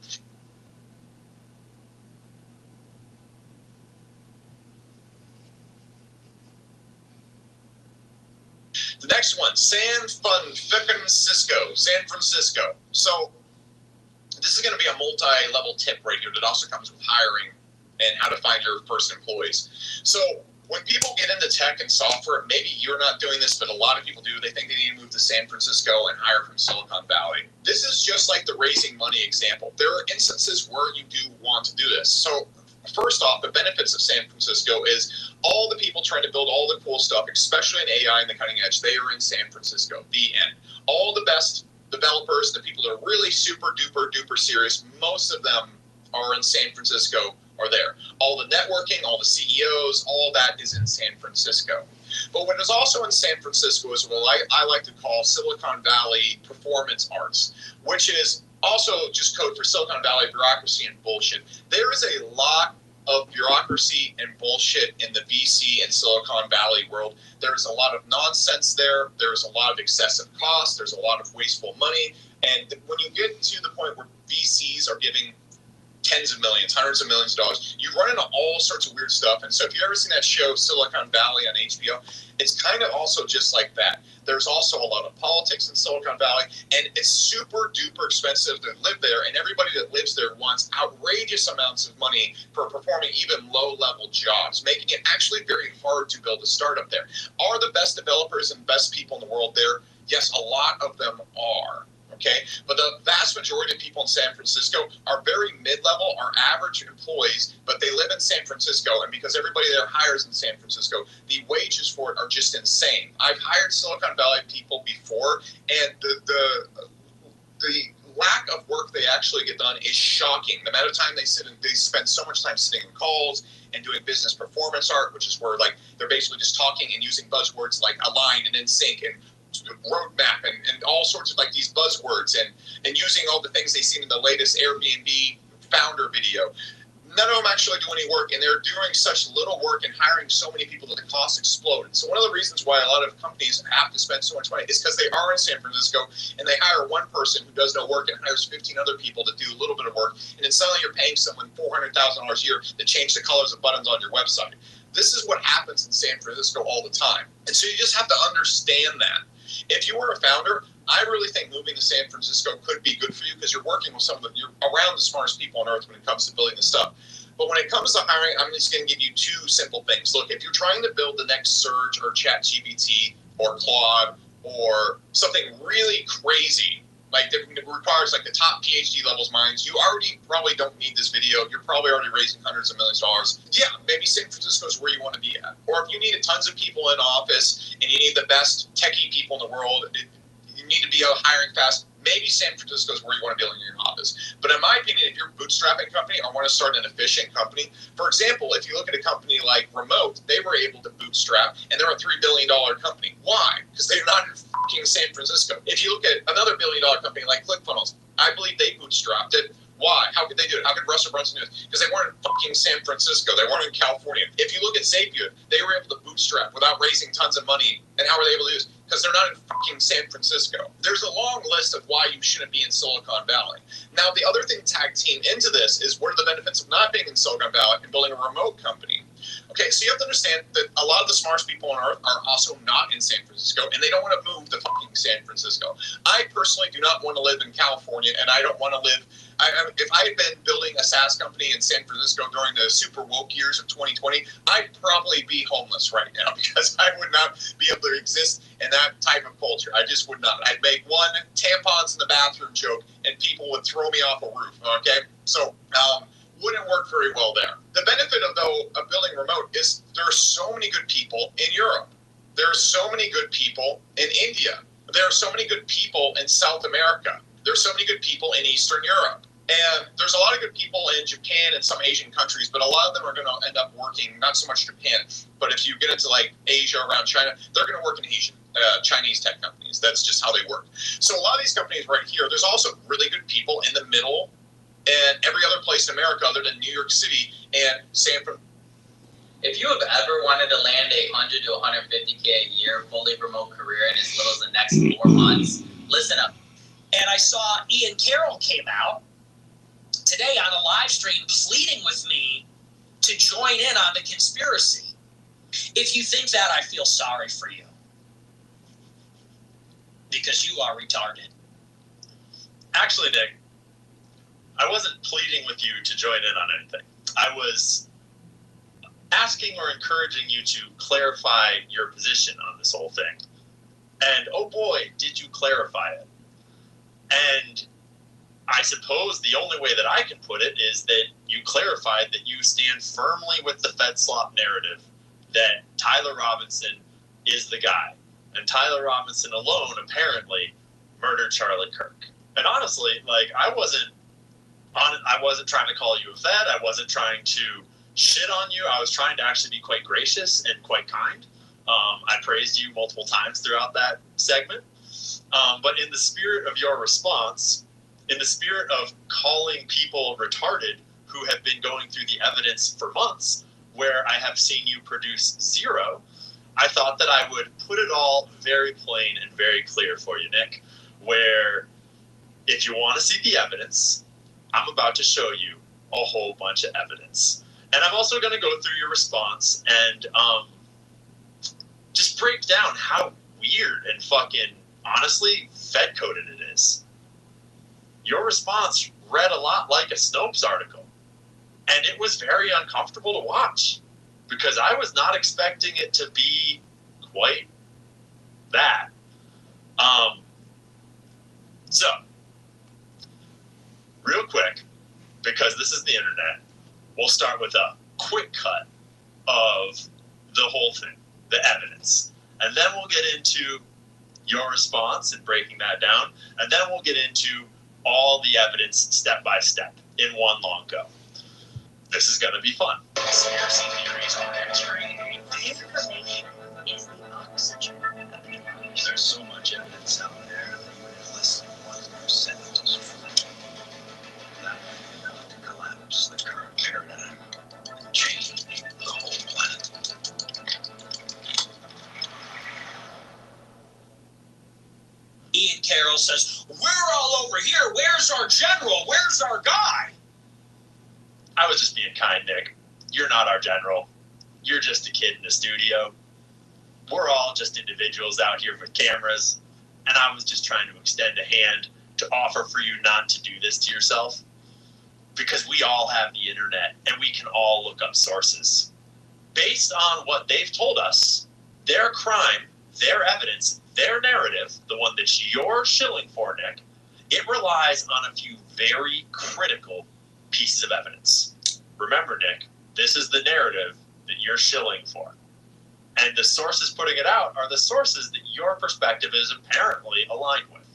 The next one, San Francisco. So this is going to be a multi-level tip right here that also comes with hiring and how to find your first employees. So when people get into tech and software, maybe you're not doing this, but a lot of people do. They think they need to move to San Francisco and hire from Silicon Valley. This is just like the raising money example. There are instances where you do want to do this. So first off, the benefits of San Francisco is all the people trying to build all the cool stuff, especially in AI and the cutting edge, they are in San Francisco. The end. All the best developers, the people that are really super duper serious, most of them are in San Francisco, are there. All the networking, all the CEOs, all that is in San Francisco. But what is also in San Francisco is what I like to call Silicon Valley performance arts, which is also just code for Silicon Valley bureaucracy and bullshit. There is a lot of bureaucracy and bullshit in the VC and Silicon Valley world. There's a lot of nonsense there. There's a lot of excessive costs. There's a lot of wasteful money. And when you get to the point where VCs are giving tens of millions, hundreds of millions of dollars, you run into all sorts of weird stuff. And so if you've ever seen that show Silicon Valley on HBO, it's kind of also just like that. There's also a lot of politics in Silicon Valley, and it's super duper expensive to live there, and everybody that lives there wants outrageous amounts of money for performing even low-level jobs, making it actually very hard to build a startup there. Are the best developers and best people in the world there? Yes, a lot of them are. Okay, but the vast majority of people in San Francisco are very mid-level, are average employees, but they live in San Francisco, and because everybody there hires in San Francisco, the wages for it are just insane. I've hired Silicon Valley people before, and the lack of work they actually get done is shocking. The amount of time they spend so much time sitting in calls and doing business performance art, which is where like they're basically just talking and using buzzwords like aligned and in sync and roadmap and all sorts of like these buzzwords and using all the things they see in the latest Airbnb founder video. None of them actually do any work, and they're doing such little work and hiring so many people that the costs explode. And so one of the reasons why a lot of companies have to spend so much money is because they are in San Francisco and they hire one person who does no work and hires 15 other people to do a little bit of work, and then suddenly you're paying someone $400,000 a year to change the colors of buttons on your website. This is what happens in San Francisco all the time. And so you just have to understand that. If you were a founder, I really think moving to San Francisco could be good for you because you're working with you're around the smartest people on earth when it comes to building this stuff. But when it comes to hiring, I'm just going to give you two simple things. Look, if you're trying to build the next Surge or ChatGPT or Claude or something really crazy, like that requires like the top PhD levels minds, you already probably don't need this video. You're probably already raising hundreds of millions of dollars. Yeah, maybe San Francisco is where you want to be at. Or if you need tons of people in office and you need the best techie people in the world, you need to be out hiring fast, maybe San Francisco is where you want to be in your office. But in my opinion, if you're a bootstrapping company or want to start an efficient company, for example, if you look at a company like Remote, they were able to bootstrap, and they're a $3 billion company. Why? Because they're not in fucking San Francisco. If you look at another $1 billion company like ClickFunnels, I believe they bootstrapped it. Why? How could they do it? How could Russell Brunson do it? Because they weren't in fucking San Francisco. They weren't in California. If you look at Zapier, they were able to bootstrap without raising tons of money. And how were they able to do this? Because they're not in fucking San Francisco. There's a long list of why you shouldn't be in Silicon Valley. Now, the other thing tag team into this is what are the benefits of not being in Silicon Valley and building a remote company? Okay, so you have to understand that a lot of the smartest people on earth are also not in San Francisco, and they don't want to move to fucking San Francisco. I personally do not want to live in California, and I don't want to live. If I had been building a SaaS company in San Francisco during the super woke years of 2020, I'd probably be homeless right now because I would not be able to exist in that type of culture. I just would not. I'd make one tampons in the bathroom joke, and people would throw me off a roof. Okay, so wouldn't work very well there. The benefit of building remote is there are so many good people in Europe. There are so many good people in India. There are so many good people in South America. There are so many good people in Eastern Europe. And there's a lot of good people in Japan and some Asian countries, but a lot of them are going to end up working, not so much Japan, but if you get into like Asia around China, they're going to work in Asian, Chinese tech companies. That's just how they work. So a lot of these companies right here, there's also really good people in the middle and every other place in America other than New York City and San Francisco. If you have ever wanted to land a $100 to $150K a year fully remote career in as little as the next 4 months, listen up. And I saw Ian Carroll came out today on a live stream pleading with me to join in on the conspiracy. If you think that, I feel sorry for you. Because you are retarded. Actually, Nick, I wasn't pleading with you to join in on anything. I was asking or encouraging you to clarify your position on this whole thing. And oh boy, did you clarify it. And I suppose the only way that I can put it is that you clarified that you stand firmly with the Fed slop narrative, that Tyler Tyler Robinson is the guy. And Tyler Robinson alone, apparently, murdered Charlie Kirk. And honestly, like, I wasn't trying to call you a Fed. I wasn't trying to shit on you. I was trying to actually be quite gracious and quite kind. I praised you multiple times throughout that segment. But in the spirit of your response, in the spirit of calling people retarded who have been going through the evidence for months, where I have seen you produce zero, I thought that I would put it all very plain and very clear for you, Nick, where if you want to see the evidence, I'm about to show you a whole bunch of evidence. And I'm also going to go through your response and just break down how weird and fucking, honestly, Fed-coded it is. Your response read a lot like a Snopes article. And it was very uncomfortable to watch because I was not expecting it to be quite that. So, real quick, because this is the internet, we'll start with a quick cut of the whole thing, the evidence. And then we'll get into your response and breaking that down. And then we'll get into all the evidence step by step in one long go. This is going to be fun. Conspiracy theories are entering. The information is the oxygen of the knowledge. There's so much evidence out there that even if listening 1% is true, that would be enough to collapse the current paradigm and change the whole planet. Ian Carroll says, we're all over here. Where's our general? Where's our guy? I was just being kind, Nick. You're not our general. You're just a kid in the studio. We're all just individuals out here with cameras. And I was just trying to extend a hand to offer for you not to do this to yourself. Because we all have the internet and we can all look up sources. Based on what they've told us, their crime, their evidence, their narrative, the one that you're shilling for, Nick, it relies on a few very critical pieces of evidence. Remember, Nick, this is the narrative that you're shilling for. And the sources putting it out are the sources that your perspective is apparently aligned with.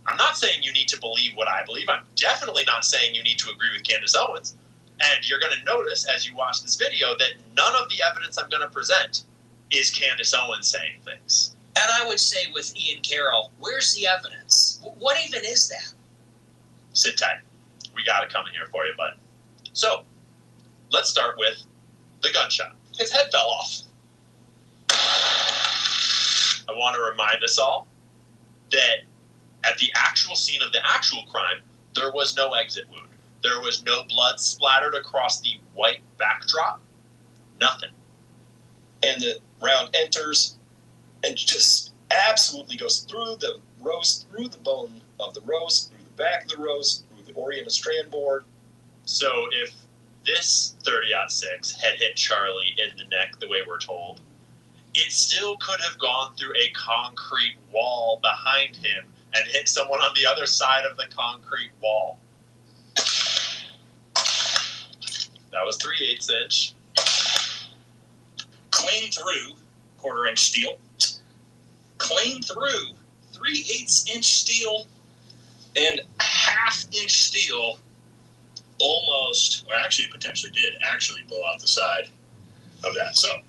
I'm not saying you need to believe what I believe. I'm definitely not saying you need to agree with Candace Owens. And you're going to notice as you watch this video that none of the evidence I'm going to present is Candace Owens saying things. And I would say with Ian Carroll, where's the evidence? What even is that? Sit tight. We got it coming here for you, bud. So, let's start with the gunshot. His head fell off. I want to remind us all that at the actual scene of the actual crime, there was no exit wound. There was no blood splattered across the white backdrop. Nothing. And the round enters and just absolutely goes through the rose, through the bone of the rose, through the back of the rose, through the Oriental strand board. So if this 30-06 had hit Charlie in the neck the way we're told, it still could have gone through a concrete wall behind him and hit someone on the other side of the concrete wall. That was 3/8 inch. Clean through 1/4 inch steel. Clean through 3/8 inch steel and 1/2 inch steel. Almost, or actually potentially did actually blow out the side of that. So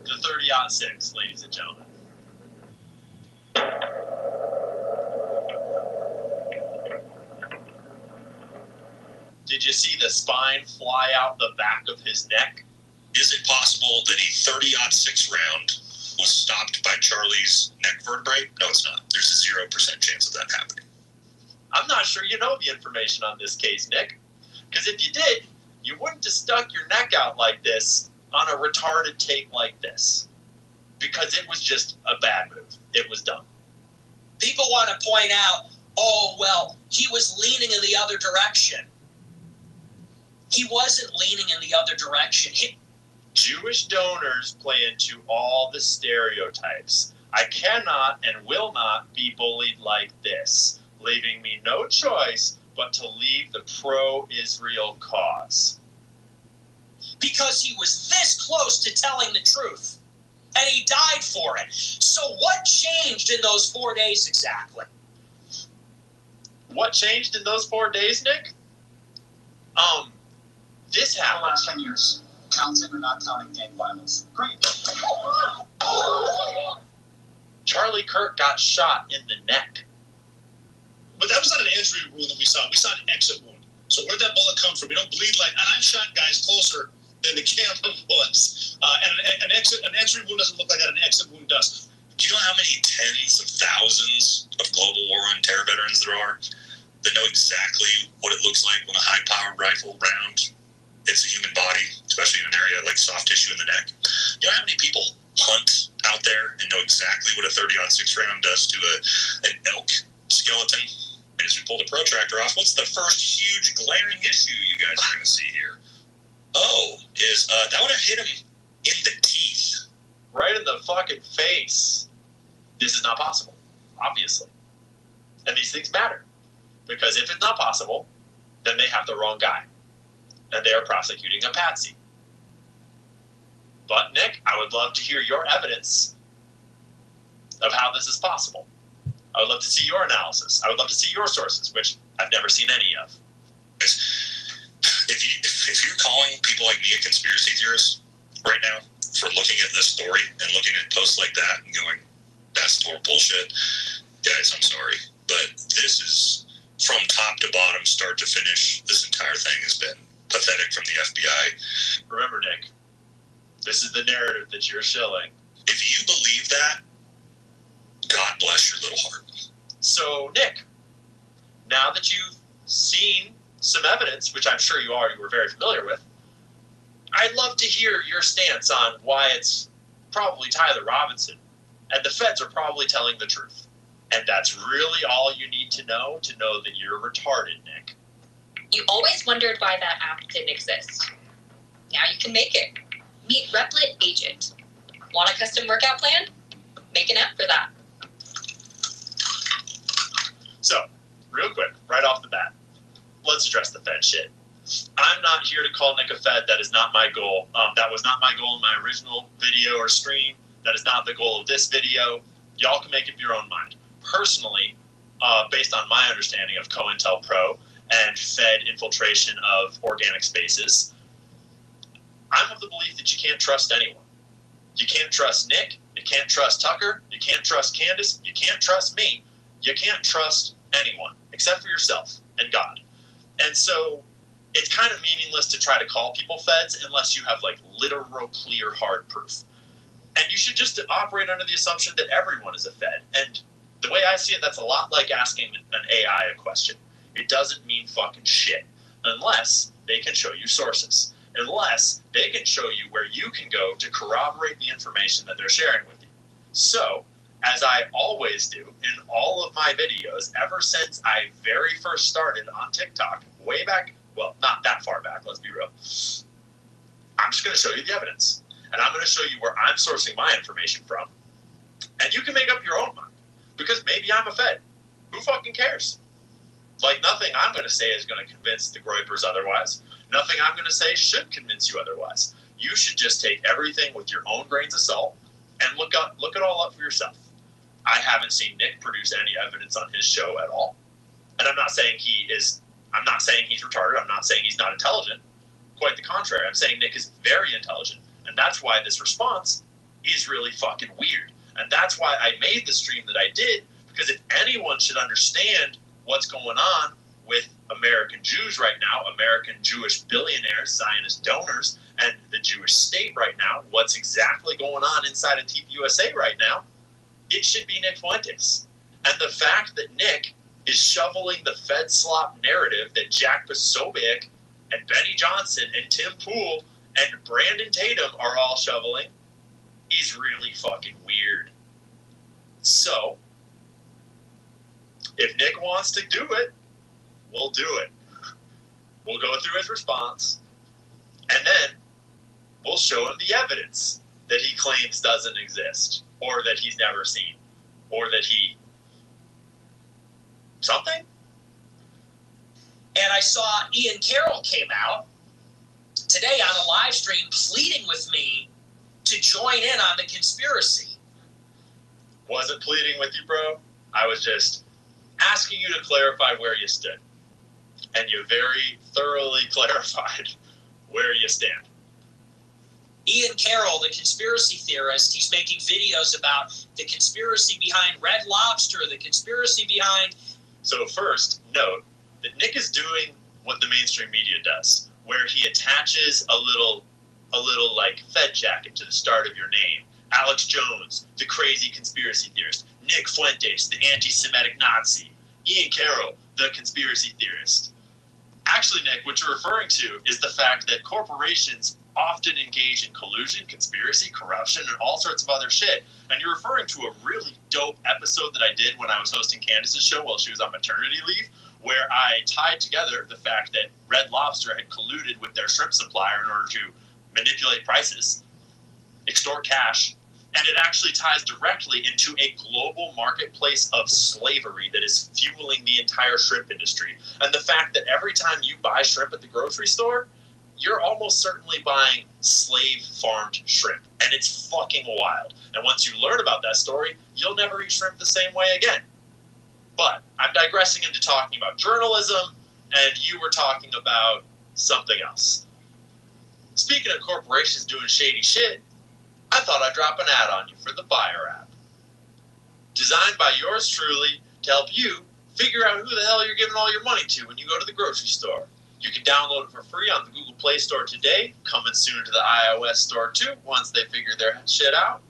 the 30-06, ladies and gentlemen. Did you see the spine fly out the back of his neck? Is it possible that a 30-06 round was stopped by Charlie's neck vertebrae? No, it's not. There's a 0% chance of that happening. I'm not sure you know the information on this case, Nick. Because if you did, you wouldn't have stuck your neck out like this on a retarded tape like this. Because it was just a bad move. It was dumb. People want to point out, oh, well, he was leaning in the other direction. He wasn't leaning in the other direction. Jewish donors play into all the stereotypes. I cannot and will not be bullied like this, leaving me no choice but to leave the pro-Israel cause. Because he was this close to telling the truth, and he died for it. So what changed in those 4 days exactly? What changed in those 4 days, Nick? This happened. The last 10 years, counting or not counting gang violence. Great. Charlie Kirk got shot in the neck. But that was not an entry wound that we saw. We saw an exit wound. So where'd that bullet come from? We don't bleed like, and I've shot guys closer than the camera was. And an entry wound doesn't look like that. An exit wound does. Do you know how many tens of thousands of global war on terror veterans there are that know exactly what it looks like when a high-powered rifle round hits a human body, especially in an area like soft tissue in the neck? You know how many people hunt out there and know exactly what a 30-06 round does to an elk skeleton? And as we pull the protractor off, what's the first huge glaring issue you guys are going to see here? That would have hit him in the teeth. Right in the fucking face. This is not possible, obviously. And these things matter. Because if it's not possible, then they have the wrong guy. And they are prosecuting a patsy. But, Nick, I would love to hear your evidence of how this is possible. I would love to see your analysis. I would love to see your sources, which I've never seen any of. If you're calling people like me a conspiracy theorist right now for looking at this story and looking at posts like that and going, that's total bullshit, guys, I'm sorry. But this is, from top to bottom, start to finish, this entire thing has been pathetic from the FBI. Remember, Nick, this is the narrative that you're shilling. If you believe that, God bless your little heart. So, Nick, now that you've seen some evidence, which I'm sure you were very familiar with, I'd love to hear your stance on why it's probably Tyler Robinson, and the feds are probably telling the truth. And that's really all you need to know that you're retarded, Nick. You always wondered why that app didn't exist. Now you can make it. Meet Replit Agent. Want a custom workout plan? Make an app for that. So, real quick, right off the bat, let's address the Fed shit. I'm not here to call Nick a Fed. That is not my goal. That was not my goal in my original video or stream. That is not the goal of this video. Y'all can make up your own mind. Personally, based on my understanding of COINTELPRO and Fed infiltration of organic spaces, I'm of the belief that you can't trust anyone. You can't trust Nick. You can't trust Tucker. You can't trust Candace. You can't trust me. You can't trust anyone except for yourself and God. And so it's kind of meaningless to try to call people feds unless you have like literal, clear, hard proof. And you should just operate under the assumption that everyone is a fed. And the way I see it, that's a lot like asking an AI a question. It doesn't mean fucking shit unless they can show you sources, unless they can show you where you can go to corroborate the information that they're sharing with you. So, as I always do in all of my videos, ever since I very first started on TikTok, way back, well, not that far back, let's be real, I'm just going to show you the evidence. And I'm going to show you where I'm sourcing my information from. And you can make up your own mind. Because maybe I'm a Fed. Who fucking cares? Like, nothing I'm going to say is going to convince the Groypers otherwise. Nothing I'm going to say should convince you otherwise. You should just take everything with your own grains of salt and look it all up for yourself. I haven't seen Nick produce any evidence on his show at all. And I'm not saying he's retarded. I'm not saying he's not intelligent. Quite the contrary. I'm saying Nick is very intelligent. And that's why this response is really fucking weird. And that's why I made the stream that I did, because if anyone should understand what's going on with American Jews right now, American Jewish billionaires, Zionist donors, and the Jewish state right now, what's exactly going on inside of Teep USA right now, it should be Nick Fuentes. And the fact that Nick is shoveling the Fed slop narrative that Jack Posobiec and Benny Johnson and Tim Pool and Brandon Tatum are all shoveling is really fucking weird. So, if Nick wants to do it, we'll do it. We'll go through his response, and then we'll show him the evidence that he claims doesn't exist, or that he's never seen, or that he... something? And I saw Ian Carroll came out today on a live stream pleading with me to join in on the conspiracy. Wasn't pleading with you, bro. I was just asking you to clarify where you stood. And you very thoroughly clarified where you stand. Ian Carroll, the conspiracy theorist, he's making videos about the conspiracy behind Red Lobster, the conspiracy behind... So first, note that Nick is doing what the mainstream media does, where he attaches a little like Fed jacket to the start of your name. Alex Jones, the crazy conspiracy theorist. Nick Fuentes, the anti-Semitic Nazi. Ian Carroll, the conspiracy theorist. Actually, Nick, what you're referring to is the fact that corporations often engage in collusion, conspiracy, corruption, and all sorts of other shit. And you're referring to a really dope episode that I did when I was hosting Candace's show while she was on maternity leave, where I tied together the fact that Red Lobster had colluded with their shrimp supplier in order to manipulate prices, extort cash, and it actually ties directly into a global marketplace of slavery that is fueling the entire shrimp industry. And the fact that every time you buy shrimp at the grocery store, you're almost certainly buying slave-farmed shrimp. And it's fucking wild. And once you learn about that story, you'll never eat shrimp the same way again. But I'm digressing into talking about journalism, and you were talking about something else. Speaking of corporations doing shady shit, I thought I'd drop an ad on you for the Buyer app. Designed by yours truly to help you figure out who the hell you're giving all your money to when you go to the grocery store. You can download it for free on the Google Play Store today, coming soon to the iOS store too, once they figure their shit out.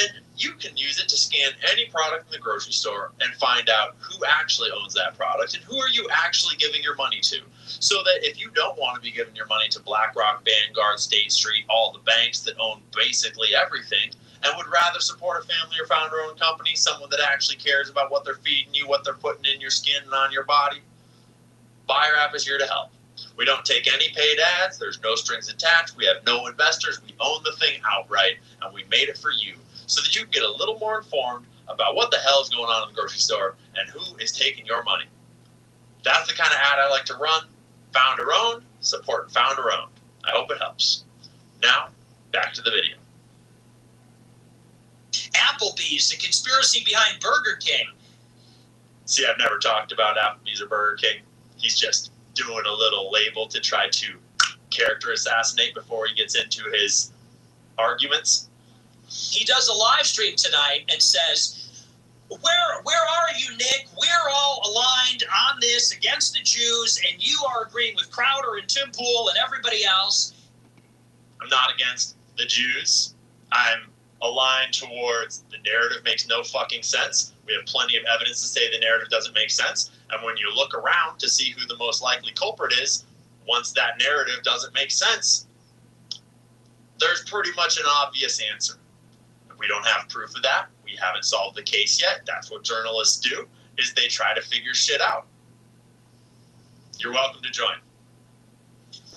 And you can use it to scan any product in the grocery store and find out who actually owns that product and who are you actually giving your money to. So that if you don't want to be giving your money to BlackRock, Vanguard, State Street, all the banks that own basically everything, and would rather support a family or founder-owned company, someone that actually cares about what they're feeding you, what they're putting in your skin and on your body, Buyer app is here to help. We don't take any paid ads. There's no strings attached. We have no investors. We own the thing outright, and we made it for you so that you can get a little more informed about what the hell is going on in the grocery store and who is taking your money. That's the kind of ad I like to run. Founder-owned, support founder-owned. I hope it helps. Now, back to the video. Applebee's, the conspiracy behind Burger King. See, I've never talked about Applebee's or Burger King. He's just doing a little label to try to character assassinate before he gets into his arguments. He does a live stream tonight and says, where are you, Nick? We're all aligned on this against the Jews, and you are agreeing with Crowder and Tim Pool and everybody else. I'm not against the Jews. I'm aligned towards the narrative makes no fucking sense. We have plenty of evidence to say the narrative doesn't make sense. And when you look around to see who the most likely culprit is, once that narrative doesn't make sense, there's pretty much an obvious answer. If we don't have proof of that, we haven't solved the case yet. That's what journalists do, is they try to figure shit out. You're welcome to join.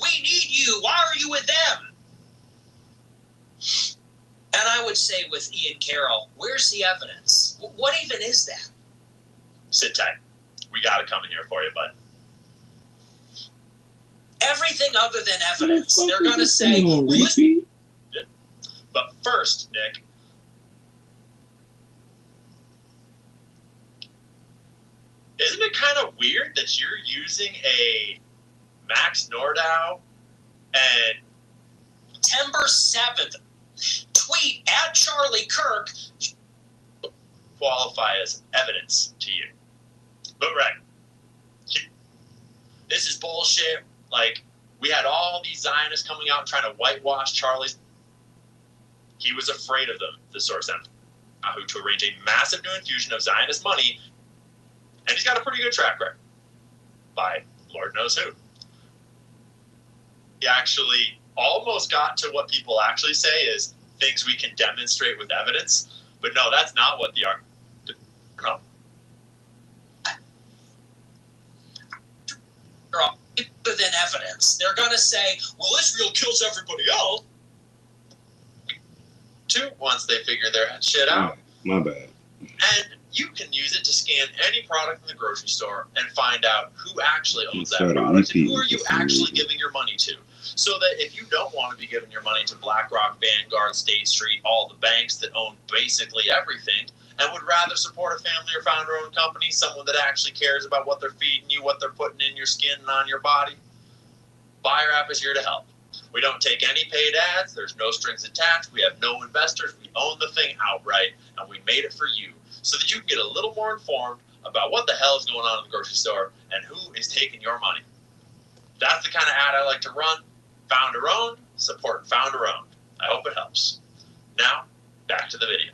We need you. Why are you with them? And I would say with Ian Carroll, where's the evidence? What even is that? Sit tight. We got it coming here for you, bud. Everything other than evidence. They're going to say, listen. But first, Nick, isn't it kind of weird that you're using a Max Nordau and September 7th tweet at Charlie Kirk qualify as evidence to you? But right, this is bullshit. Like, we had all these Zionists coming out trying to whitewash Charlie's. He was afraid of them, the source said, to arrange a massive new infusion of Zionist money, and he's got a pretty good track record by Lord knows who. He actually almost got to what people actually say is things we can demonstrate with evidence, but no, that's not what the argument. No. Other than evidence. They're going to say, well, Israel kills everybody else. Once they figure their shit out. My bad. And you can use it to scan any product in the grocery store and find out who actually owns that Started product and who repeating are you for some actually reason. giving your money to. So that if you don't want to be giving your money to BlackRock, Vanguard, State Street, all the banks that own basically everything, and would rather support a family or founder-owned company, someone that actually cares about what they're feeding you, what they're putting in your skin and on your body, Buyer App is here to help. We don't take any paid ads. There's no strings attached. We have no investors. We own the thing outright, and we made it for you so that you can get a little more informed about what the hell is going on in the grocery store and who is taking your money. That's the kind of ad I like to run. Founder-owned, supporting founder-owned. I hope it helps. Now, back to the video.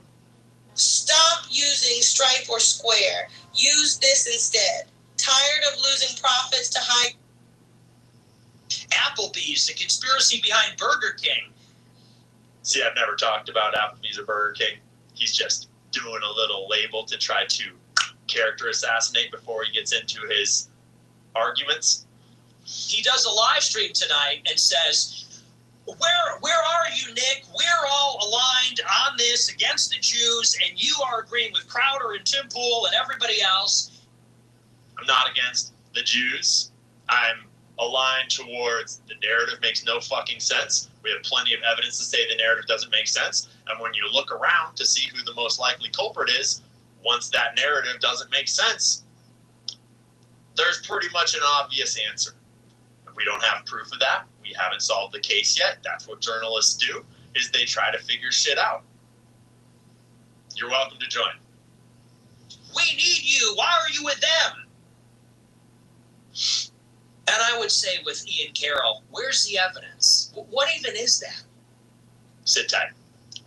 Stop using Stripe or Square. Use this instead. Tired of losing profits to high... Applebee's, the conspiracy behind Burger King. See, I've never talked about Applebee's or Burger King. He's just doing a little label to try to character assassinate before he gets into his arguments. He does a live stream tonight and says, where are you, Nick? We're all aligned on this against the Jews, and you are agreeing with Crowder and Tim Pool and everybody else. I'm not against the Jews. I'm aligned towards the narrative makes no fucking sense. We have plenty of evidence to say the narrative doesn't make sense. And when you look around to see who the most likely culprit is, once that narrative doesn't make sense, there's pretty much an obvious answer. If we don't have proof of that, we haven't solved the case yet. That's what journalists do, is they try to figure shit out. You're welcome to join. We need you. Why are you with them? And I would say with Ian Carroll, where's the evidence? What even is that? Sit tight.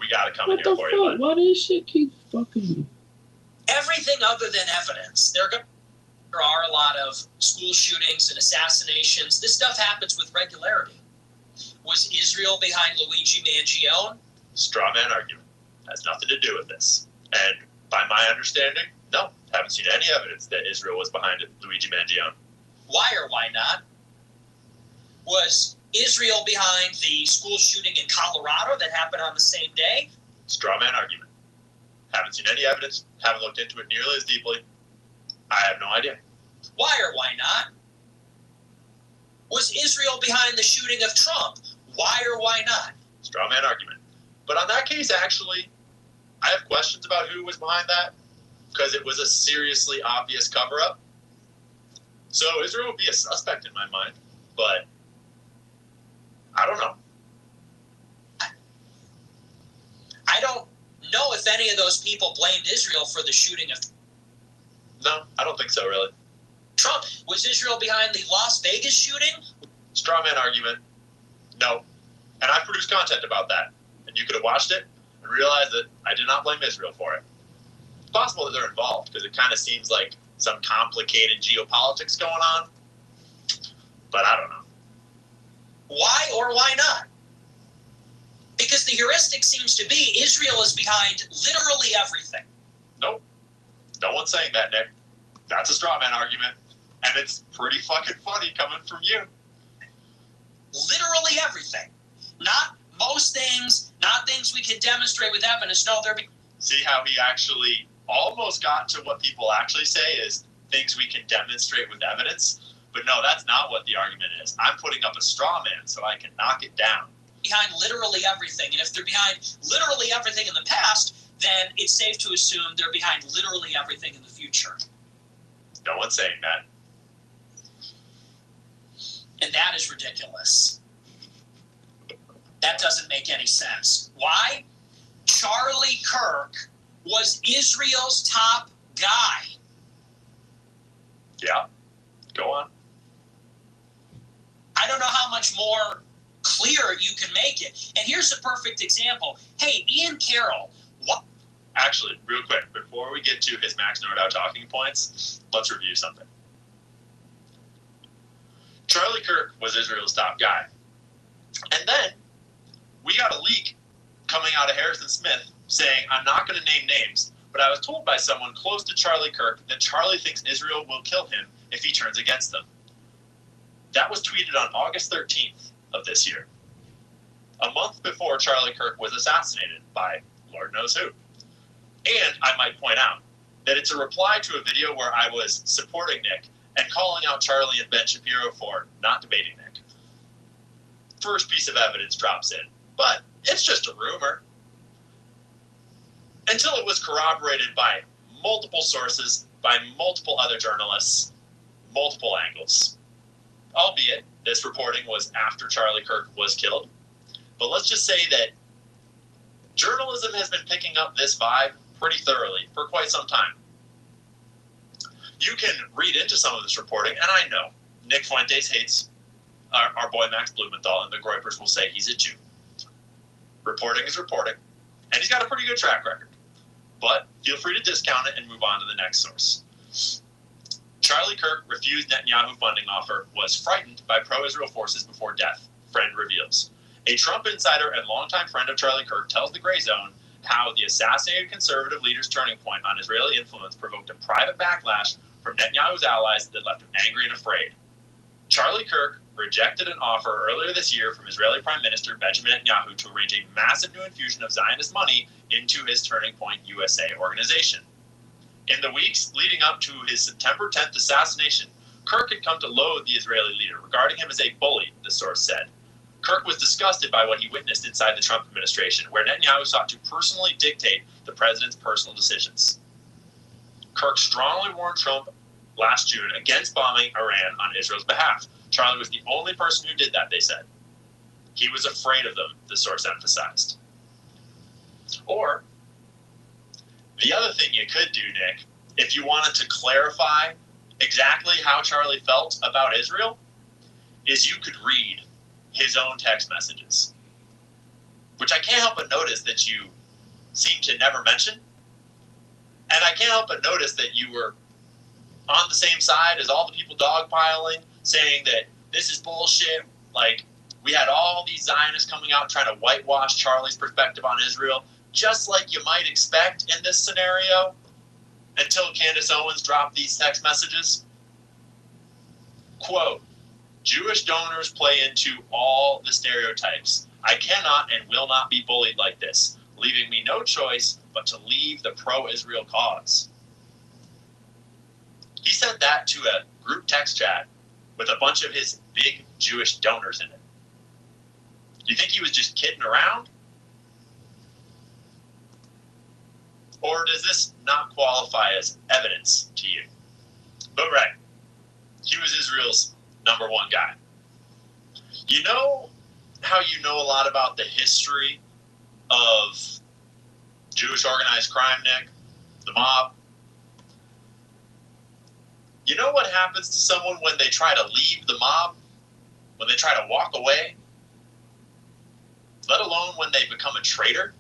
We gotta come in What here the for you, fuck? bud. Why this shit keep fucking... Everything other than evidence. There are a lot of school shootings and assassinations. This stuff happens with regularity. Was Israel behind Luigi Mangione? Straw man argument. Has nothing to do with this. And by my understanding, no. Haven't seen any evidence that Israel was behind it, Luigi Mangione. Why or why not? Was Israel behind the school shooting in Colorado that happened on the same day? Straw man argument. Haven't seen any evidence. Haven't looked into it nearly as deeply. I have no idea. Why or why not? Was Israel behind the shooting of Trump? Why or why not? Straw man argument. But on that case, actually, I have questions about who was behind that because it was a seriously obvious cover-up. So Israel would be a suspect in my mind, but I don't know. I don't know if any of those people blamed Israel for the shooting of... No, I don't think so, really. Trump. Was Israel behind the Las Vegas shooting? Straw man argument. No. And I produced content about that. And you could have watched it and realized that I did not blame Israel for it. It's possible that they're involved because it kind of seems like some complicated geopolitics going on. But I don't know. Why or why not? Because the heuristic seems to be Israel is behind literally everything. Nope. No one's saying that, Nick. That's a straw man argument. And it's pretty fucking funny coming from you. Literally everything. Not most things, not things we can demonstrate with evidence. No, See how he actually almost got to what people actually say is things we can demonstrate with evidence. But no, that's not what the argument is. I'm putting up a straw man so I can knock it down. Behind literally everything. And if they're behind literally everything in the past, then it's safe to assume they're behind literally everything in the future. No one's saying that. And that is ridiculous. That doesn't make any sense. Why? Charlie Kirk was Israel's top guy. Yeah. Go on. I don't know how much more clear you can make it. And here's a perfect example. Hey, Ian Carroll. What? Actually, real quick, before we get to his Max Nordau talking points, let's review something. Charlie Kirk was Israel's top guy. And then we got a leak coming out of Harrison Smith saying, I'm not going to name names, but I was told by someone close to Charlie Kirk that Charlie thinks Israel will kill him if he turns against them. That was tweeted on August 13th of this year, a month before Charlie Kirk was assassinated by Lord knows who. And I might point out that it's a reply to a video where I was supporting Nick and calling out Charlie and Ben Shapiro for not debating Nick. First piece of evidence drops in, but it's just a rumor. Until it was corroborated by multiple sources, by multiple other journalists, multiple angles. Albeit, this reporting was after Charlie Kirk was killed. But let's just say that journalism has been picking up this vibe pretty thoroughly for quite some time. You can read into some of this reporting, and I know Nick Fuentes hates our boy Max Blumenthal, and the Groypers will say he's a Jew. Reporting is reporting, and he's got a pretty good track record. But feel free to discount it and move on to the next source. Charlie Kirk refused Netanyahu funding offer, was frightened by pro-Israel forces before death, friend reveals. A Trump insider and longtime friend of Charlie Kirk tells the Gray Zone how the assassinated conservative leader's turning point on Israeli influence provoked a private backlash from Netanyahu's allies that left him angry and afraid. Charlie Kirk rejected an offer earlier this year from Israeli Prime Minister Benjamin Netanyahu to arrange a massive new infusion of Zionist money into his Turning Point USA organization. In the weeks leading up to his September 10th assassination, Kirk had come to loathe the Israeli leader, regarding him as a bully, the source said. Kirk was disgusted by what he witnessed inside the Trump administration, where Netanyahu sought to personally dictate the president's personal decisions. Kirk strongly warned Trump last June against bombing Iran on Israel's behalf. Charlie was the only person who did that, they said. He was afraid of them, the source emphasized. Or, the other thing you could do, Nick, if you wanted to clarify exactly how Charlie felt about Israel, is you could read his own text messages, which I can't help but notice that you seem to never mention. And I can't help but notice that you were on the same side as all the people dogpiling, saying that this is bullshit. Like, we had all these Zionists coming out trying to whitewash Charlie's perspective on Israel, just like you might expect in this scenario, until Candace Owens dropped these text messages. Quote, Jewish donors play into all the stereotypes. I cannot and will not be bullied like this, leaving me no choice but to leave the pro-Israel cause. He sent that to a group text chat with a bunch of his big Jewish donors in it. You think he was just kidding around? Or does this not qualify as evidence to you? But right, he was Israel's #1 guy. You know how you know a lot about the history of Jewish organized crime, Nick? The mob? You know what happens to someone when they try to leave the mob? When they try to walk away? Let alone when they become a traitor?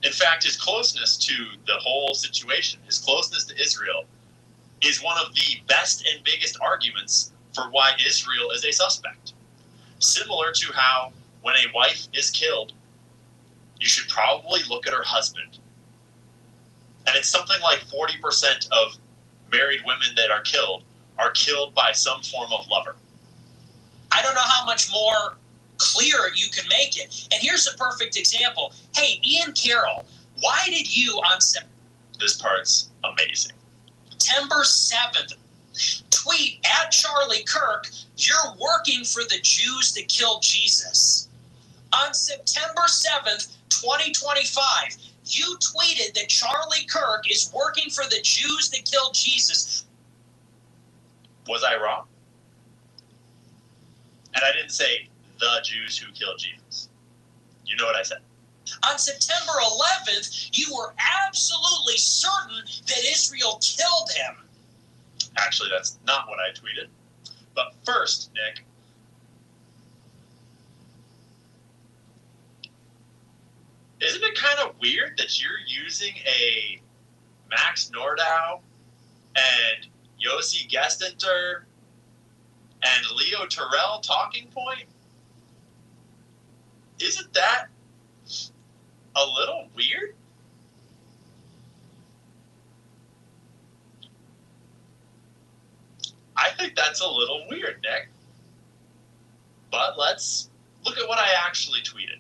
In fact, his closeness to the whole situation, his closeness to Israel, is one of the best and biggest arguments for why Israel is a suspect. Similar to how when a wife is killed, you should probably look at her husband. And it's something like 40% of married women that are killed by some form of lover. I don't know how much more clear you can make it. And here's a perfect example. Hey, Ian Carroll, why did you on This part's amazing. September 7th tweet at Charlie Kirk, you're working for the Jews that killed Jesus? On September 7th, 2025, you tweeted that Charlie Kirk is working for the Jews that killed Jesus. Was I wrong? And I didn't say the Jews who killed Jesus. You know what I said. On September 11th, you were absolutely certain that Israel killed him. Actually, that's not what I tweeted. But first, Nick, isn't it kind of weird that you're using a Max Nordau and Yossi Gestinter and Leo Terrell talking point? Isn't that a little weird? I think that's a little weird, Nick. But let's look at what I actually tweeted.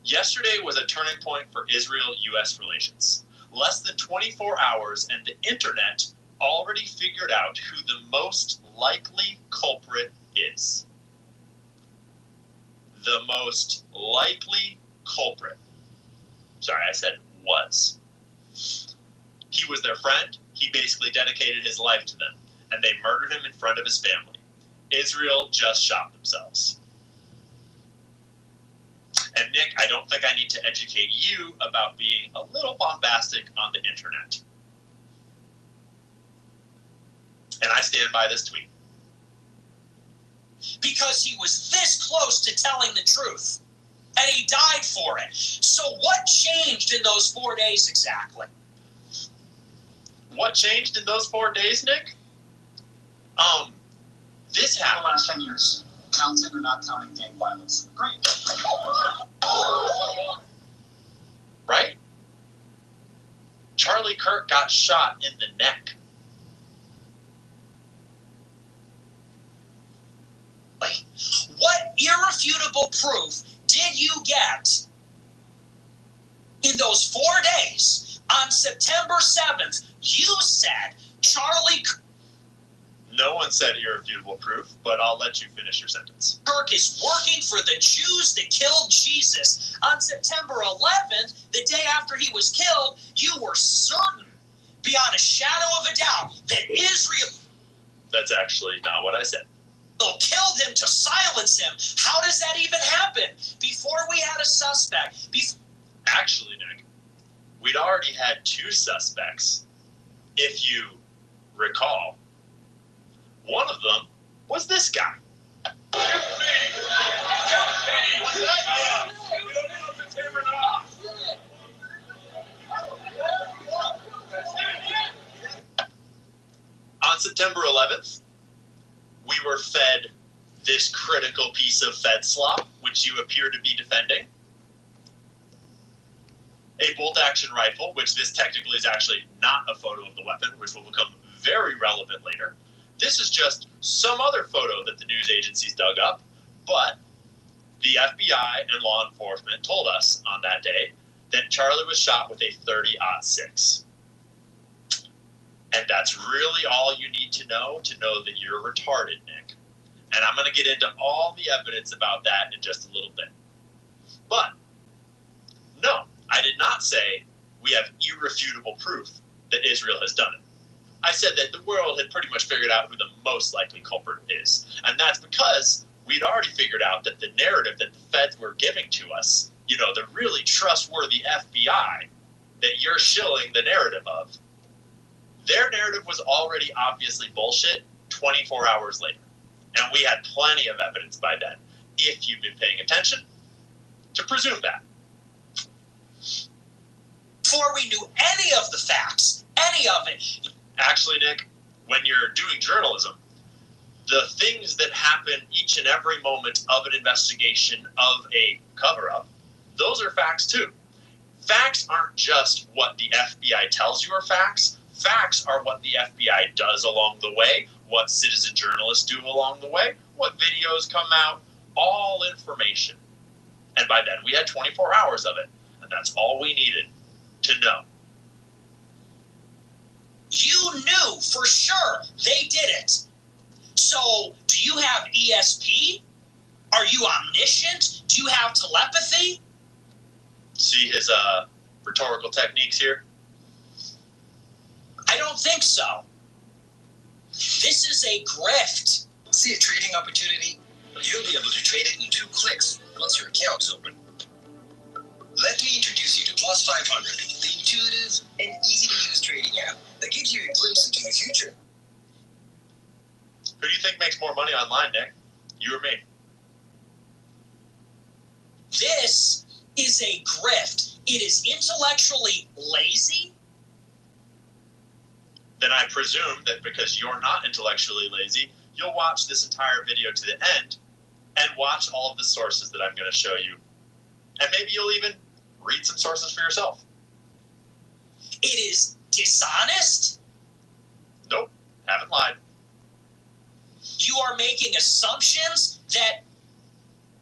Yesterday was a turning point for Israel-U.S. relations. less than 24 hours, and the internet already figured out who the most likely culprit is. The most likely culprit. Sorry, I said was. He was their friend. He basically dedicated his life to them, and they murdered him in front of his family. Israel just shot themselves. And Nick, I don't think I need to educate you about being a little bombastic on the internet. And I stand by this tweet. Because he was this close to telling the truth. And he died for it. So what changed in those 4 days exactly? What changed in those 4 days, Nick? This happened. The last 10 years. Counting or not counting gang violence. Great. Right? Charlie Kirk got shot in the neck. What irrefutable proof did you get in those 4 days? On September 7th, you said Charlie No one said irrefutable proof, but I'll let you finish your sentence. Kirk is working for the Jews that killed Jesus. On September 11th, the day after he was killed, you were certain, beyond a shadow of a doubt, that Israel... That's actually not what I said. ...killed him to silence him. How does that even happen? Before we had a suspect... Actually, Nick, we'd already had 2 suspects, if you recall. One of them was this guy. On September 11th, we were fed this critical piece of Fed slop, which you appear to be defending. A bolt-action rifle, which this technically is actually not a photo of the weapon, which will become very relevant later. This is just some other photo that the news agencies dug up, but the FBI and law enforcement told us on that day that Charlie was shot with a .30-06. And that's really all you need to know that you're retarded, Nick. And I'm going to get into all the evidence about that in just a little bit. But, no, I did not say we have irrefutable proof that Israel has done it. I said that the world had pretty much figured out who the most likely culprit is. And that's because we'd already figured out that the narrative that the feds were giving to us, you know, the really trustworthy FBI that you're shilling the narrative of, their narrative was already obviously bullshit 24 hours later. And we had plenty of evidence by then, if you've been paying attention, to presume that. Before we knew any of the facts, any of it. Actually, Nick, when you're doing journalism, the things that happen each and every moment of an investigation, of a cover-up, those are facts too. Facts aren't just what the FBI tells you are facts. Facts are what the FBI does along the way, what citizen journalists do along the way, what videos come out, all information. And by then, we had 24 hours of it, and that's all we needed to know. You knew for sure they did it. So, do you have ESP? Are you omniscient? Do you have telepathy? See his rhetorical techniques here? I don't think so. This is a grift. See a trading opportunity? You'll be able to trade it in 2 clicks once your account's open. Let me introduce you to Plus 500, the intuitive and easy-to-use trading app that gives you a glimpse into the future. Who do you think makes more money online, Nick? You or me? This is a grift. It is intellectually lazy. Then I presume that because you're not intellectually lazy, you'll watch this entire video to the end and watch all of the sources that I'm going to show you. And maybe you'll even read some sources for yourself. It is dishonest. Nope, haven't lied. You are making assumptions that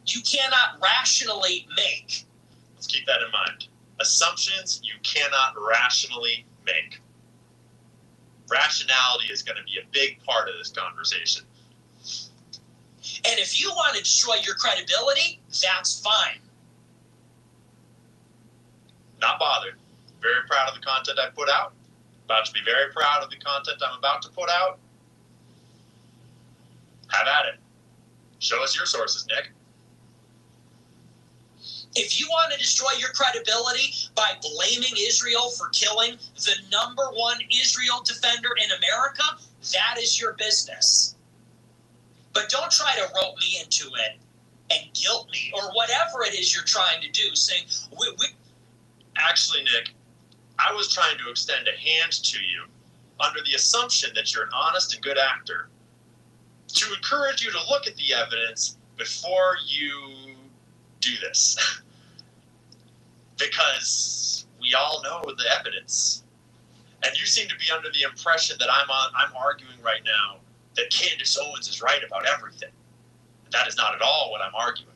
you cannot rationally make. Let's keep that in mind. assumptions you cannot rationally make. Rationality is going to be a big part of this conversation. And if you want to destroy your credibility, that's fine. Not bothered. Very proud of the content I put out. About to be very proud of the content I'm about to put out. Have at it. Show us your sources, Nick. If you want to destroy your credibility by blaming Israel for killing the #1 Israel defender in America, that is your business. But don't try to rope me into it and guilt me or whatever it is you're trying to do, saying, Actually, Nick, I was trying to extend a hand to you under the assumption that you're an honest and good actor to encourage you to look at the evidence before you do this. Because we all know the evidence. And you seem to be under the impression that I'm arguing right now that Candace Owens is right about everything. That is not at all what I'm arguing.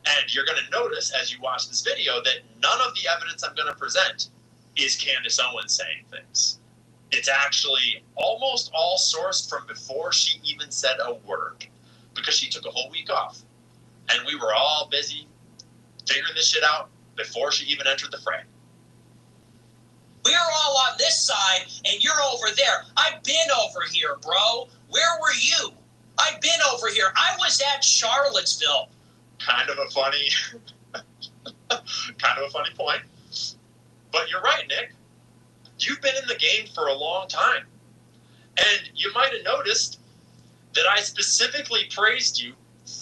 And you're going to notice as you watch this video that none of the evidence I'm going to present is Candace Owens saying things. It's actually almost all sourced from before she even said a word, because she took a whole week off. And we were all busy figuring this shit out before she even entered the fray. We're all on this side and you're over there. I've been over here, bro. Where were you? I've been over here. I was at Charlottesville. Kind of a funny point. But you're right, Nick. You've been in the game for a long time. And you might have noticed that I specifically praised you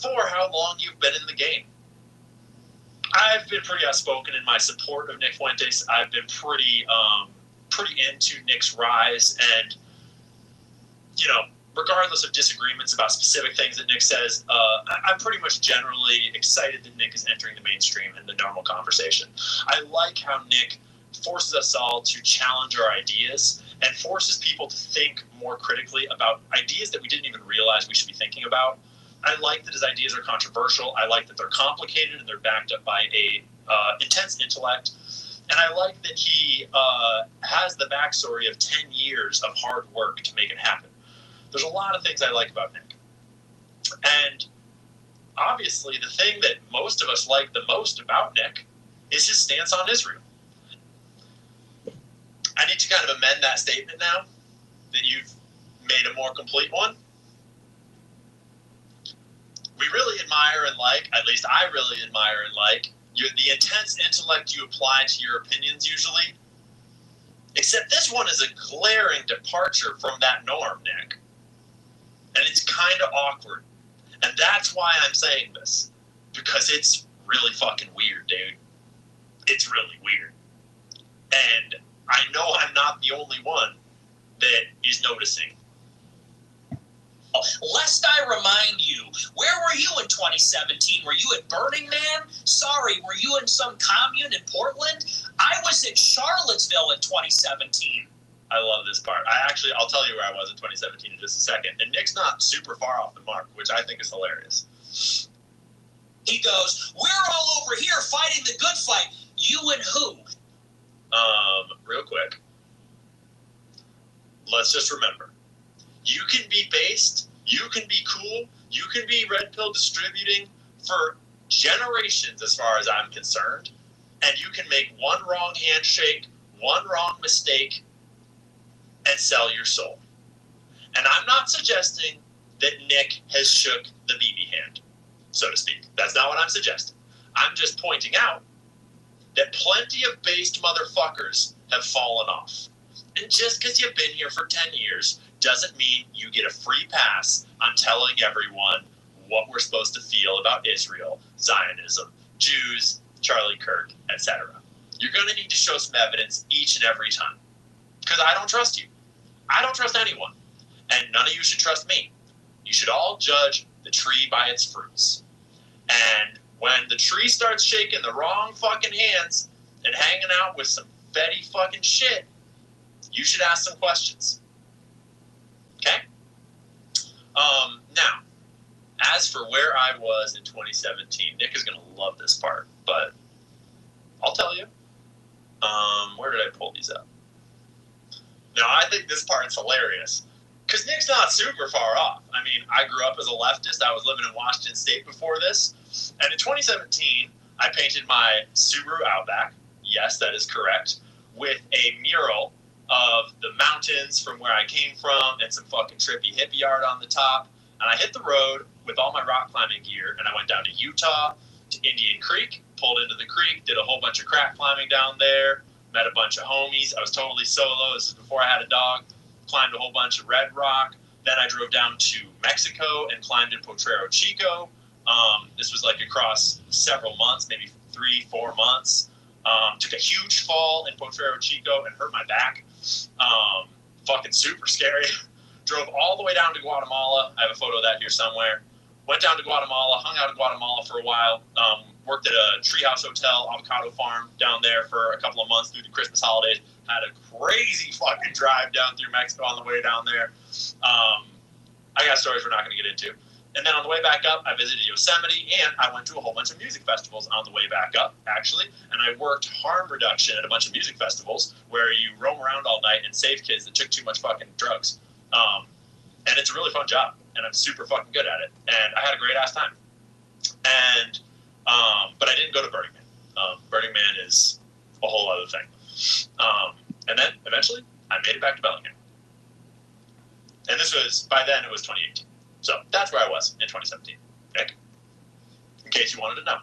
for how long you've been in the game. I've been pretty outspoken in my support of Nick Fuentes. I've been pretty into Nick's rise, and regardless of disagreements about specific things that Nick says, I'm pretty much generally excited that Nick is entering the mainstream and the normal conversation. I like how Nick forces us all to challenge our ideas and forces people to think more critically about ideas that we didn't even realize we should be thinking about. I like that his ideas are controversial. I like that they're complicated and they're backed up by a intense intellect. And I like that he has the backstory of 10 years of hard work to make it happen. There's a lot of things I like about Nick. And obviously the thing that most of us like the most about Nick is his stance on Israel. I need to kind of amend that statement now that you've made a more complete one. We really admire and like, at least I really admire and like, the intense intellect you apply to your opinions usually. Except this one is a glaring departure from that norm, Nick. And it's kind of awkward. And that's why I'm saying this. Because it's really fucking weird, dude. It's really weird. And I know I'm not the only one that is noticing. Lest I remind you, where were you in 2017? Were you at Burning Man? Sorry, were you in some commune in Portland? I was at Charlottesville in 2017. I love this part. I'll tell you where I was in 2017 in just a second. And Nick's not super far off the mark, which I think is hilarious. He goes, we're all over here fighting the good fight. You and who? Real quick. Let's just remember. You can be based, you can be cool, you can be red pill distributing for generations as far as I'm concerned, and you can make one wrong handshake, one wrong mistake, and sell your soul. And I'm not suggesting that Nick has shook the BB hand, so to speak. That's not what I'm suggesting. I'm just pointing out that plenty of based motherfuckers have fallen off. And just because you've been here for 10 years doesn't mean you get a free pass on telling everyone what we're supposed to feel about Israel, Zionism, Jews, Charlie Kirk, etc. You're going to need to show some evidence each and every time. Because I don't trust you. I don't trust anyone. And none of you should trust me. You should all judge the tree by its fruits. And when the tree starts shaking the wrong fucking hands and hanging out with some fetty fucking shit, you should ask some questions. Okay? Now, as for where I was in 2017, Nick is going to love this part, but I'll tell you. Where did I pull these up? Now, I think this part's hilarious because Nick's not super far off. I mean, I grew up as a leftist. I was living in Washington State before this. And in 2017, I painted my Subaru Outback. Yes, that is correct. With a mural of the mountains from where I came from and some fucking trippy hippie art on the top. And I hit the road with all my rock climbing gear, and I went down to Utah, to Indian Creek, pulled into the creek, did a whole bunch of crack climbing down there, met a bunch of homies. I was totally solo. This is before I had a dog. Climbed a whole bunch of red rock. Then I drove down to Mexico and climbed in Potrero Chico. This was like across several months, maybe 3-4 months. Took a huge fall in Potrero Chico and hurt my back. Fucking super scary. Drove all the way down to Guatemala. I have a photo of that here somewhere. Went down to Guatemala, hung out in Guatemala for a while. Worked at a treehouse hotel, avocado farm down there for a couple of months through the Christmas holidays. Had a crazy fucking drive down through Mexico on the way down there. I got stories we're not going to get into. And then on the way back up, I visited Yosemite, and I went to a whole bunch of music festivals on the way back up, actually. And I worked harm reduction at a bunch of music festivals where you roam around all night and save kids that took too much fucking drugs. And it's a really fun job, and I'm super fucking good at it. And I had a great-ass time. And but I didn't go to Burning Man. Burning Man is a whole other thing. And then, eventually, I made it back to Bellingham. And this was, by then, it was 2018. So that's where I was in 2017. Okay? In case you wanted to know.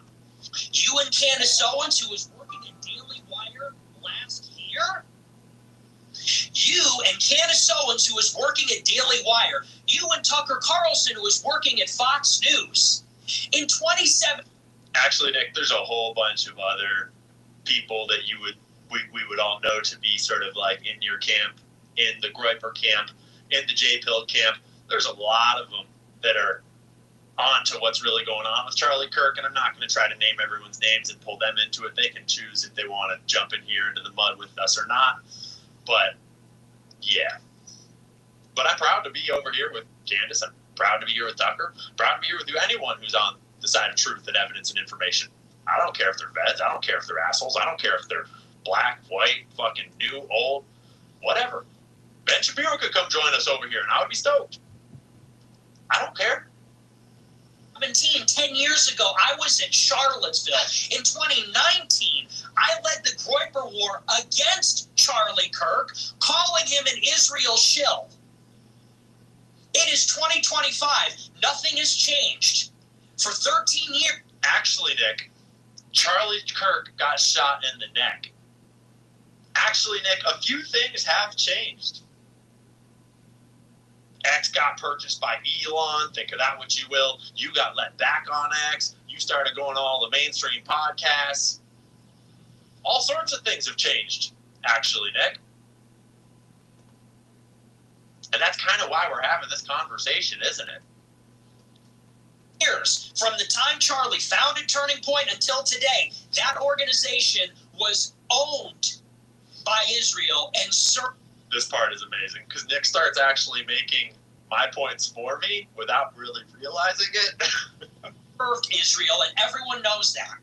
You and Candace Owens, who was working at Daily Wire last year? You and Candace Owens, who was working at Daily Wire. You and Tucker Carlson, who was working at Fox News. In 2017... Actually, Nick, there's a whole bunch of other people that we would all know to be sort of like in your camp, in the Groiper camp, in the J-Pill camp. There's a lot of them that are on to what's really going on with Charlie Kirk, and I'm not going to try to name everyone's names and pull them into it. They can choose if they want to jump in here into the mud with us or not. But, yeah. But I'm proud to be over here with Candace. I'm proud to be here with Tucker. Proud to be here with you. Anyone who's on the side of truth and evidence and information. I don't care if they're vets. I don't care if they're assholes. I don't care if they're black, white, fucking new, old, whatever. Ben Shapiro could come join us over here, and I would be stoked. I don't care. 10 years ago, I was in Charlottesville. In 2019, I led the Groiper War against Charlie Kirk, calling him an Israel shill. It is 2025. Nothing has changed. For 13 years... Actually, Nick, Charlie Kirk got shot in the neck. Actually, Nick, a few things have changed. X got purchased by Elon. Think of that what you will. You got let back on X. You started going to all the mainstream podcasts. All sorts of things have changed, actually, Nick. And that's kind of why we're having this conversation, isn't it? Years from the time Charlie founded Turning Point until today, that organization was owned by Israel and this part is amazing because Nick starts actually making my points for me without really realizing it. Served Israel, and everyone knows that.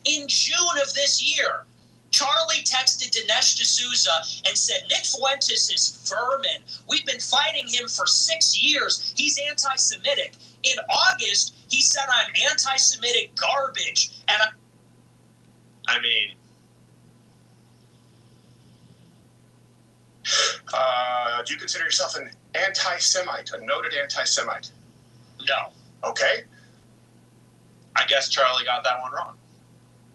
In June of this year, Charlie texted Dinesh D'Souza and said, Nick Fuentes is vermin. We've been fighting him for 6 years. He's anti-Semitic. In August, he said, I'm anti-Semitic garbage. And I mean... Do you consider yourself an anti-Semite, a noted anti-Semite? No. Okay. I guess Charlie got that one wrong.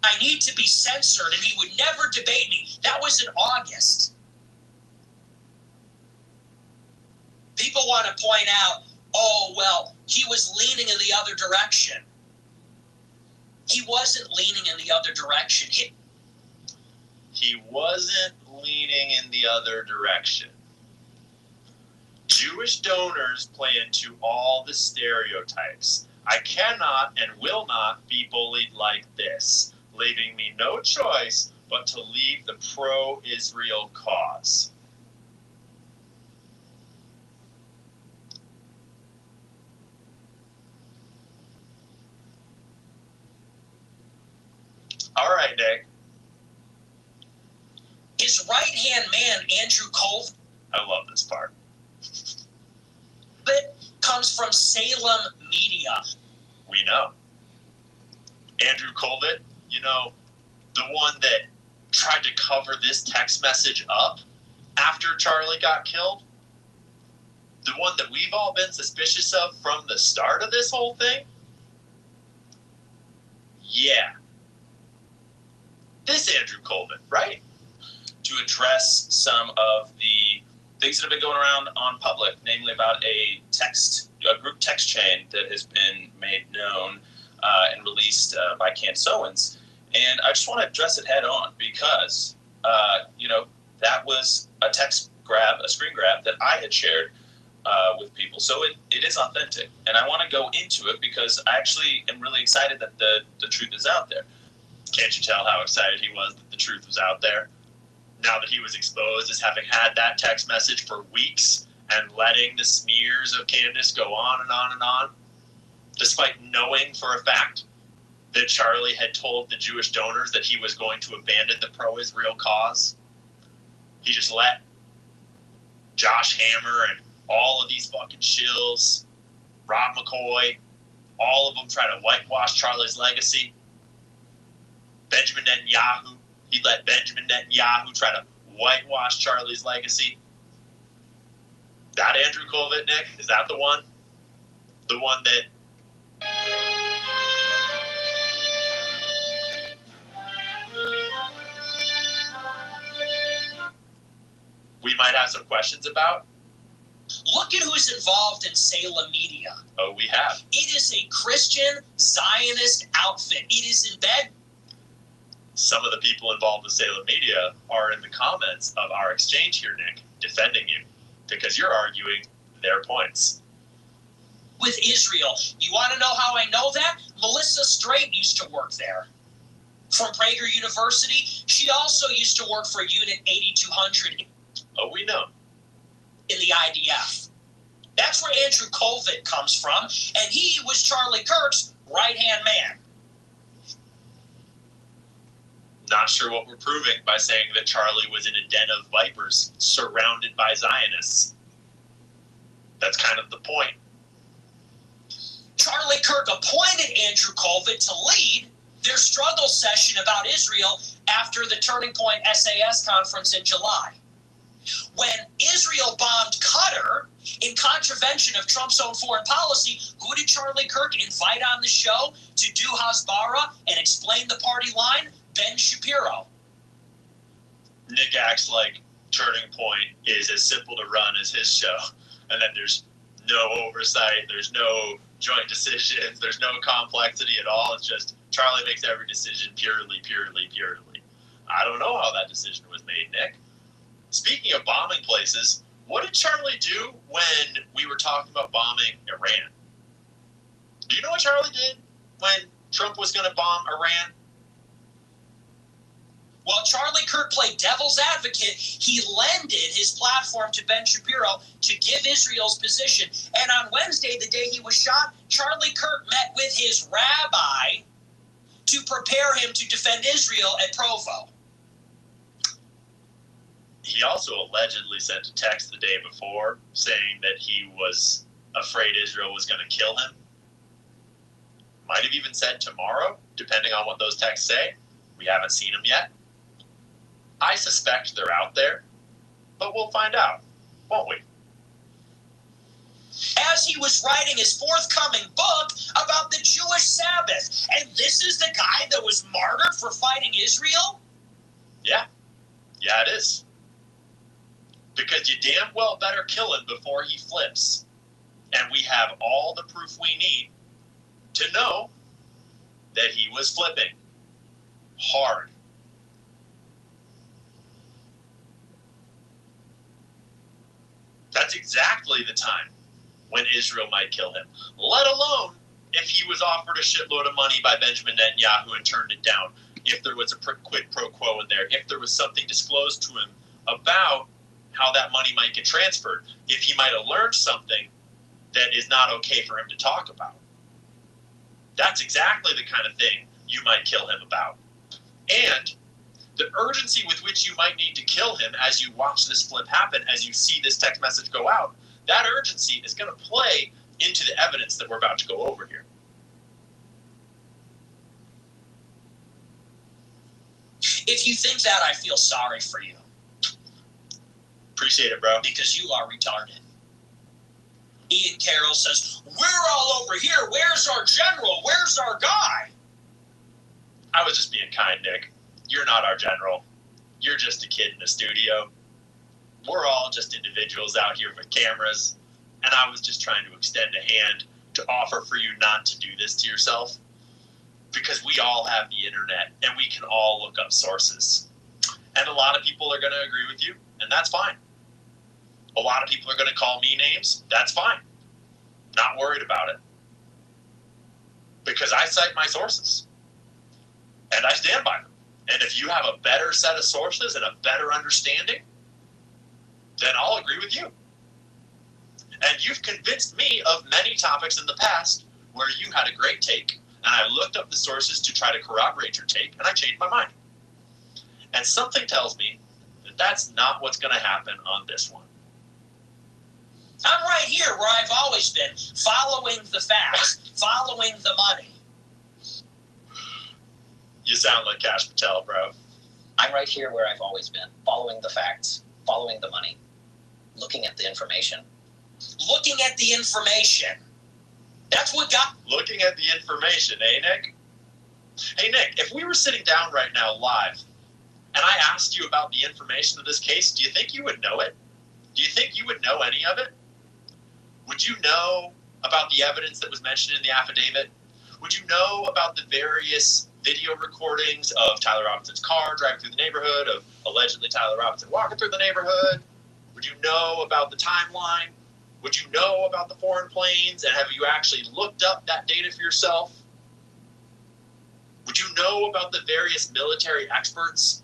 I need to be censored, and he would never debate me. That was in August. People want to point out, oh, well, he was leaning in the other direction. He wasn't leaning in the other direction. He wasn't leaning in the other direction. Jewish donors play into all the stereotypes. I cannot and will not be bullied like this, leaving me no choice but to leave the pro-Israel cause. All right, Nick. his right-hand man, Andrew Colvin. I love this part. It comes from Salem Media. We know. Andrew Colvin, you know, the one that tried to cover this text message up after Charlie got killed? The one that we've all been suspicious of from the start of this whole thing? Yeah. This Andrew Colvin, right? To address some of the things that have been going around on public, namely about a group text chain that has been made known and released by Candace Owens. And I just want to address it head on because, that was a screen grab that I had shared with people. So it is authentic. And I want to go into it because I actually am really excited that the truth is out there. Can't you tell how excited he was that the truth was out there? Now that he was exposed as having had that text message for weeks and letting the smears of Candace go on and on and on, despite knowing for a fact that Charlie had told the Jewish donors that he was going to abandon the pro-Israel cause. He just let Josh Hammer and all of these fucking shills, Rob McCoy, all of them try to whitewash Charlie's legacy. Benjamin Netanyahu, he let Benjamin Netanyahu try to whitewash Charlie's legacy. That Andrew Colvin, Nick, is that the one? The one that we might have some questions about? Look at who's involved in Salem Media. Oh, we have. It is a Christian Zionist outfit. It is in bed. Some of the people involved with Salem Media are in the comments of our exchange here, Nick, defending you because you're arguing their points. With Israel. You want to know how I know that? Melissa Straight used to work there. From Prager University. She also used to work for Unit 8200. Oh, we know. In the IDF. That's where Andrew Colvin comes from, and he was Charlie Kirk's right-hand man. Not sure what we're proving by saying that Charlie was in a den of vipers surrounded by Zionists. That's kind of the point. Charlie Kirk appointed Andrew Colvin to lead their struggle session about Israel after the Turning Point SAS conference in July. When Israel bombed Qatar in contravention of Trump's own foreign policy, who did Charlie Kirk invite on the show to do Hasbara and explain the party line? Ben Shapiro. Nick acts like Turning Point is as simple to run as his show, and that there's no oversight, there's no joint decisions, there's no complexity at all. It's just Charlie makes every decision purely. I don't know how that decision was made, Nick. Speaking of bombing places, what did Charlie do when we were talking about bombing Iran? Do you know what Charlie did when Trump was going to bomb Iran? Well, Charlie Kirk played devil's advocate. He lended his platform to Ben Shapiro to give Israel's position. And on Wednesday, the day he was shot, Charlie Kirk met with his rabbi to prepare him to defend Israel at Provo. He also allegedly sent a text the day before saying that he was afraid Israel was going to kill him. Might have even said tomorrow, depending on what those texts say. We haven't seen them yet. I suspect they're out there, but we'll find out, won't we? As he was writing his forthcoming book about the Jewish Sabbath. And this is the guy that was martyred for fighting Israel? Yeah, it is. Because you damn well better kill him before he flips. And we have all the proof we need to know that he was flipping hard. That's exactly the time when Israel might kill him, let alone if he was offered a shitload of money by Benjamin Netanyahu and turned it down, if there was a quid pro quo in there, if there was something disclosed to him about how that money might get transferred, if he might have learned something that is not okay for him to talk about. That's exactly the kind of thing you might kill him about. And The urgency with which you might need to kill him as you watch this flip happen, as you see this text message go out, that urgency is going to play into the evidence that we're about to go over here. If you think that, I feel sorry for you. Appreciate it, bro. Because you are retarded. Ian Carroll says, we're all over here. Where's our general? Where's our guy? I was just being kind, Nick. You're not our general. You're just a kid in the studio. We're all just individuals out here with cameras, and I was just trying to extend a hand to offer for you not to do this to yourself, because we all have the internet, and we can all look up sources. And a lot of people are going to agree with you, and that's fine. A lot of people are going to call me names. That's fine. Not worried about it. Because I cite my sources, and I stand by them. And if you have a better set of sources and a better understanding, then I'll agree with you. And you've convinced me of many topics in the past where you had a great take, and I looked up the sources to try to corroborate your take, and I changed my mind. And something tells me that that's not what's going to happen on this one. I'm right here where I've always been, following the facts, following the money. You sound like Cash Patel, bro. I'm right here where I've always been, following the facts, following the money, looking at the information. Looking at the information. That's what got... Looking at the information, eh, Nick? Hey, Nick, if we were sitting down right now live, and I asked you about the information of this case, do you think you would know it? Do you think you would know any of it? Would you know about the evidence that was mentioned in the affidavit? Would you know about the various video recordings of Tyler Robinson's car driving through the neighborhood, of allegedly Tyler Robinson walking through the neighborhood? Would you know about the timeline? Would you know about the foreign planes? And have you actually looked up that data for yourself? Would you know about the various military experts,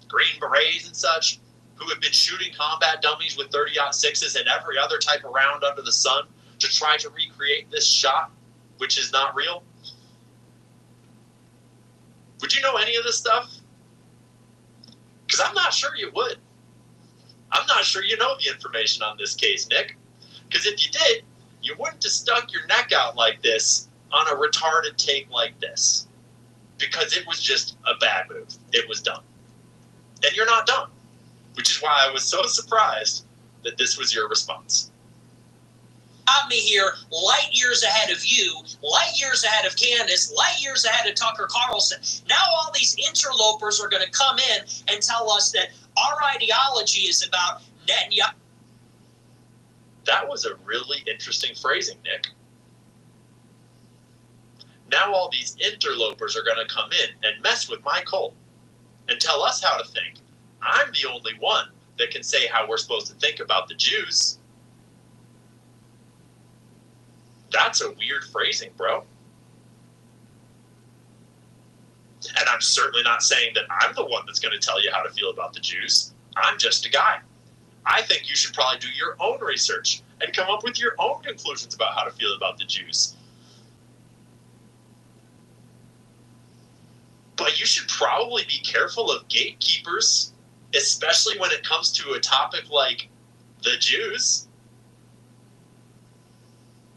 Green Berets and such, who have been shooting combat dummies with 30-06s and every other type of round under the sun to try to recreate this shot, which is not real? Would you know any of this stuff? Because I'm not sure you would. I'm not sure you know the information on this case, Nick. Because if you did, you wouldn't have stuck your neck out like this on a retarded take like this. Because it was just a bad move. It was dumb. And you're not dumb. Which is why I was so surprised that this was your response. Got me here light years ahead of you, light years ahead of Candace, light years ahead of Tucker Carlson. Now all these interlopers are going to come in and tell us that our ideology is about Netanyahu. That was a really interesting phrasing, Nick. Now all these interlopers are going to come in and mess with my cult and tell us how to think. I'm the only one that can say how we're supposed to think about the Jews. That's a weird phrasing, bro. And I'm certainly not saying that I'm the one that's going to tell you how to feel about the Jews. I'm just a guy. I think you should probably do your own research and come up with your own conclusions about how to feel about the Jews. But you should probably be careful of gatekeepers, especially when it comes to a topic like the Jews.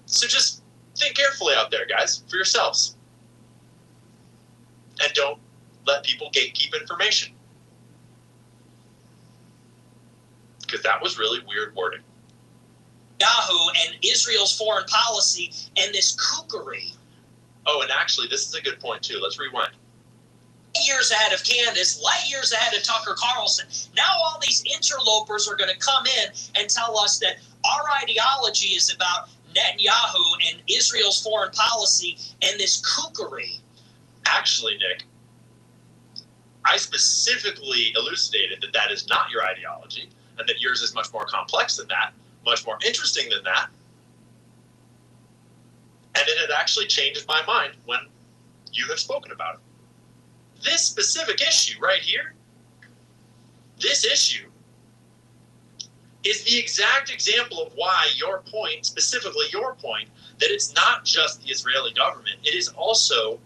So just think carefully out there, guys, for yourselves. And don't let people gatekeep information. Because that was really weird wording. Yahoo and Israel's foreign policy and this kookery. Oh, and actually, this is a good point, too. Let's rewind. Years ahead of Candace, light years ahead of Tucker Carlson. Now all these interlopers are going to come in and tell us that our ideology is about Netanyahu and Israel's foreign policy and this kookery. Actually, Nick, I specifically elucidated that that is not your ideology and that yours is much more complex than that, much more interesting than that. And it had actually changed my mind when you have spoken about it. This specific issue right here, this issue, is the exact example of why your point, specifically your point, that it's not just the Israeli government, it is also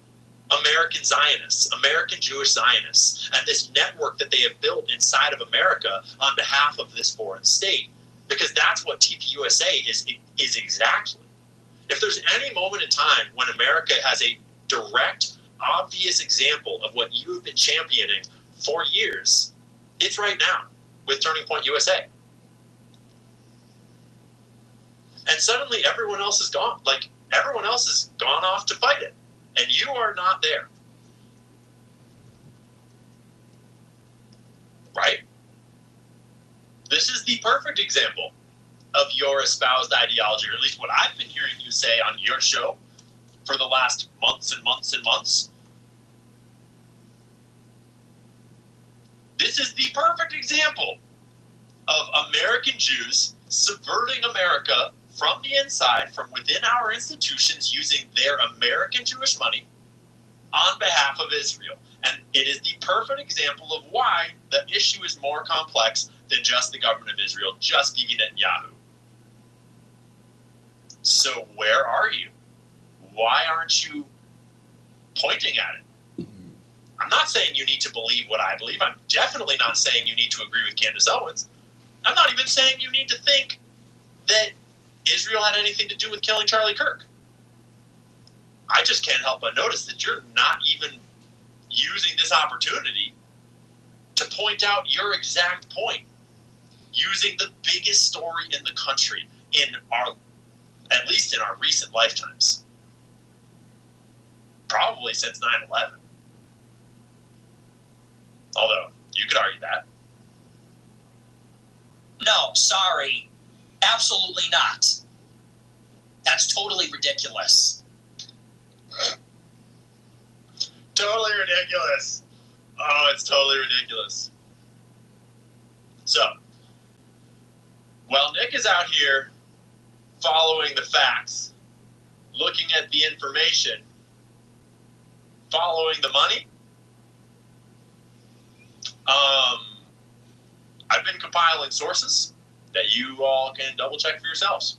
American Zionists, American Jewish Zionists, and this network that they have built inside of America on behalf of this foreign state, because that's what TPUSA is exactly. If there's any moment in time when America has a direct, obvious example of what you have been championing for years, it's right now with Turning Point USA. And suddenly everyone else is gone. Like, everyone else has gone off to fight it. And you are not there. Right? This is the perfect example of your espoused ideology, or at least what I've been hearing you say on your show for the last months and months and months. This is the perfect example of American Jews subverting America from the inside, from within our institutions, using their American Jewish money on behalf of Israel. And it is the perfect example of why the issue is more complex than just the government of Israel, just Bibi Netanyahu. So where are you? Why aren't you pointing at it? I'm not saying you need to believe what I believe. I'm definitely not saying you need to agree with Candace Owens. I'm not even saying you need to think that Israel had anything to do with killing Charlie Kirk. I just can't help but notice that you're not even using this opportunity to point out your exact point, using the biggest story in the country at least in our recent lifetimes, probably since 9/11. Although, you could argue that. No, sorry. Absolutely not. That's totally ridiculous. Totally ridiculous. Oh, it's totally ridiculous. So, while Nick is out here following the facts, looking at the information, following the money, I've been compiling sources that you all can double check for yourselves.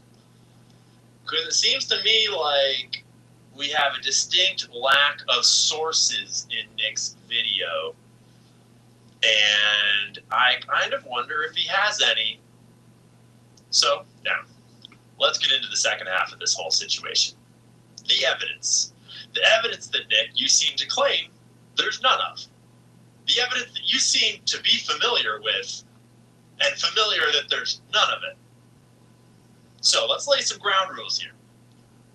Because it seems to me like we have a distinct lack of sources in Nick's video. And I kind of wonder if he has any. So, now, let's get into the second half of this whole situation. The evidence. The evidence that, Nick, you seem to claim there's none of. The evidence that you seem to be familiar with, and familiar that there's none of it. So let's lay some ground rules here.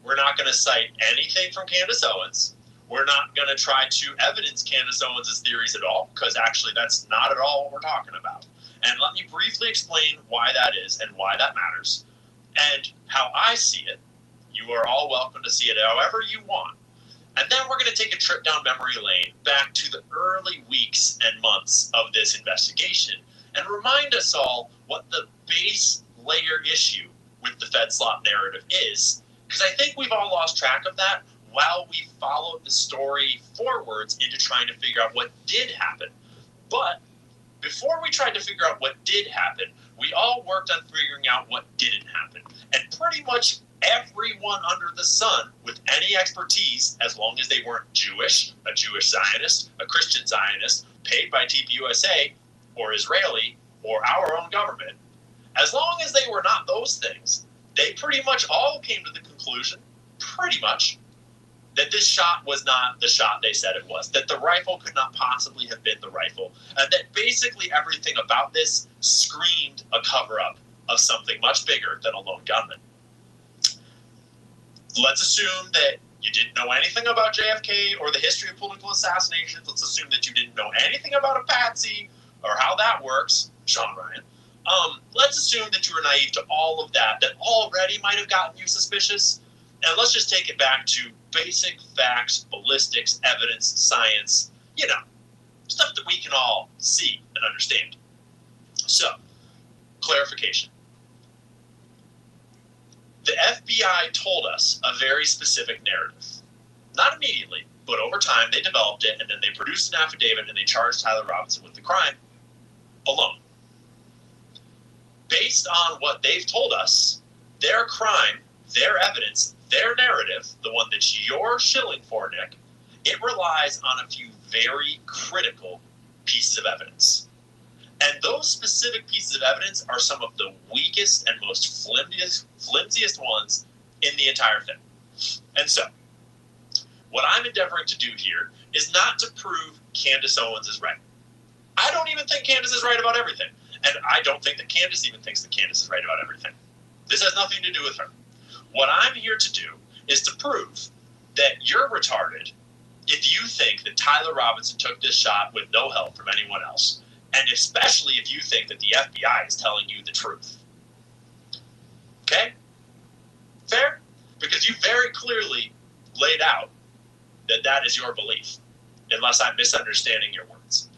We're not going to cite anything from Candace Owens. We're not going to try to evidence Candace Owens' theories at all, because actually that's not at all what we're talking about. And let me briefly explain why that is and why that matters, and how I see it. You are all welcome to see it however you want. And then we're going to take a trip down memory lane back to the early weeks and months of this investigation and remind us all what the base layer issue with the Fed slop narrative is, because I think we've all lost track of that while we followed the story forwards into trying to figure out what did happen. But before we tried to figure out what did happen, we all worked on figuring out what didn't happen. And pretty much everyone under the sun with any expertise, as long as they weren't Jewish, a Jewish Zionist, a Christian Zionist, paid by TPUSA, or Israeli, or our own government, as long as they were not those things, they pretty much all came to the conclusion, pretty much, that this shot was not the shot they said it was, that the rifle could not possibly have been the rifle, and that basically everything about this screamed a cover-up of something much bigger than a lone gunman. Let's assume that you didn't know anything about JFK or the history of political assassinations. Let's assume that you didn't know anything about a patsy or how that works, Sean Ryan. Let's assume that you were naive to all of that already might have gotten you suspicious. And let's just take it back to basic facts, ballistics, evidence, science, stuff that we can all see and understand. So, clarification. The FBI told us a very specific narrative. Not immediately, but over time they developed it, and then they produced an affidavit and they charged Tyler Robinson with the crime alone. Based on what they've told us, their crime, their evidence, their narrative, the one that you're shilling for, Nick, It relies on a few very critical pieces of evidence. And those specific pieces of evidence are some of the weakest and most flimsiest ones in the entire thing. And so, what I'm endeavoring to do here is not to prove Candace Owens is right. I don't even think Candace is right about everything. And I don't think that Candace even thinks that Candace is right about everything. This has nothing to do with her. What I'm here to do is to prove that you're retarded if you think that Tyler Robinson took this shot with no help from anyone else, and especially if you think that the FBI is telling you the truth. Okay? Fair? Because you very clearly laid out that that is your belief, unless I'm misunderstanding your words.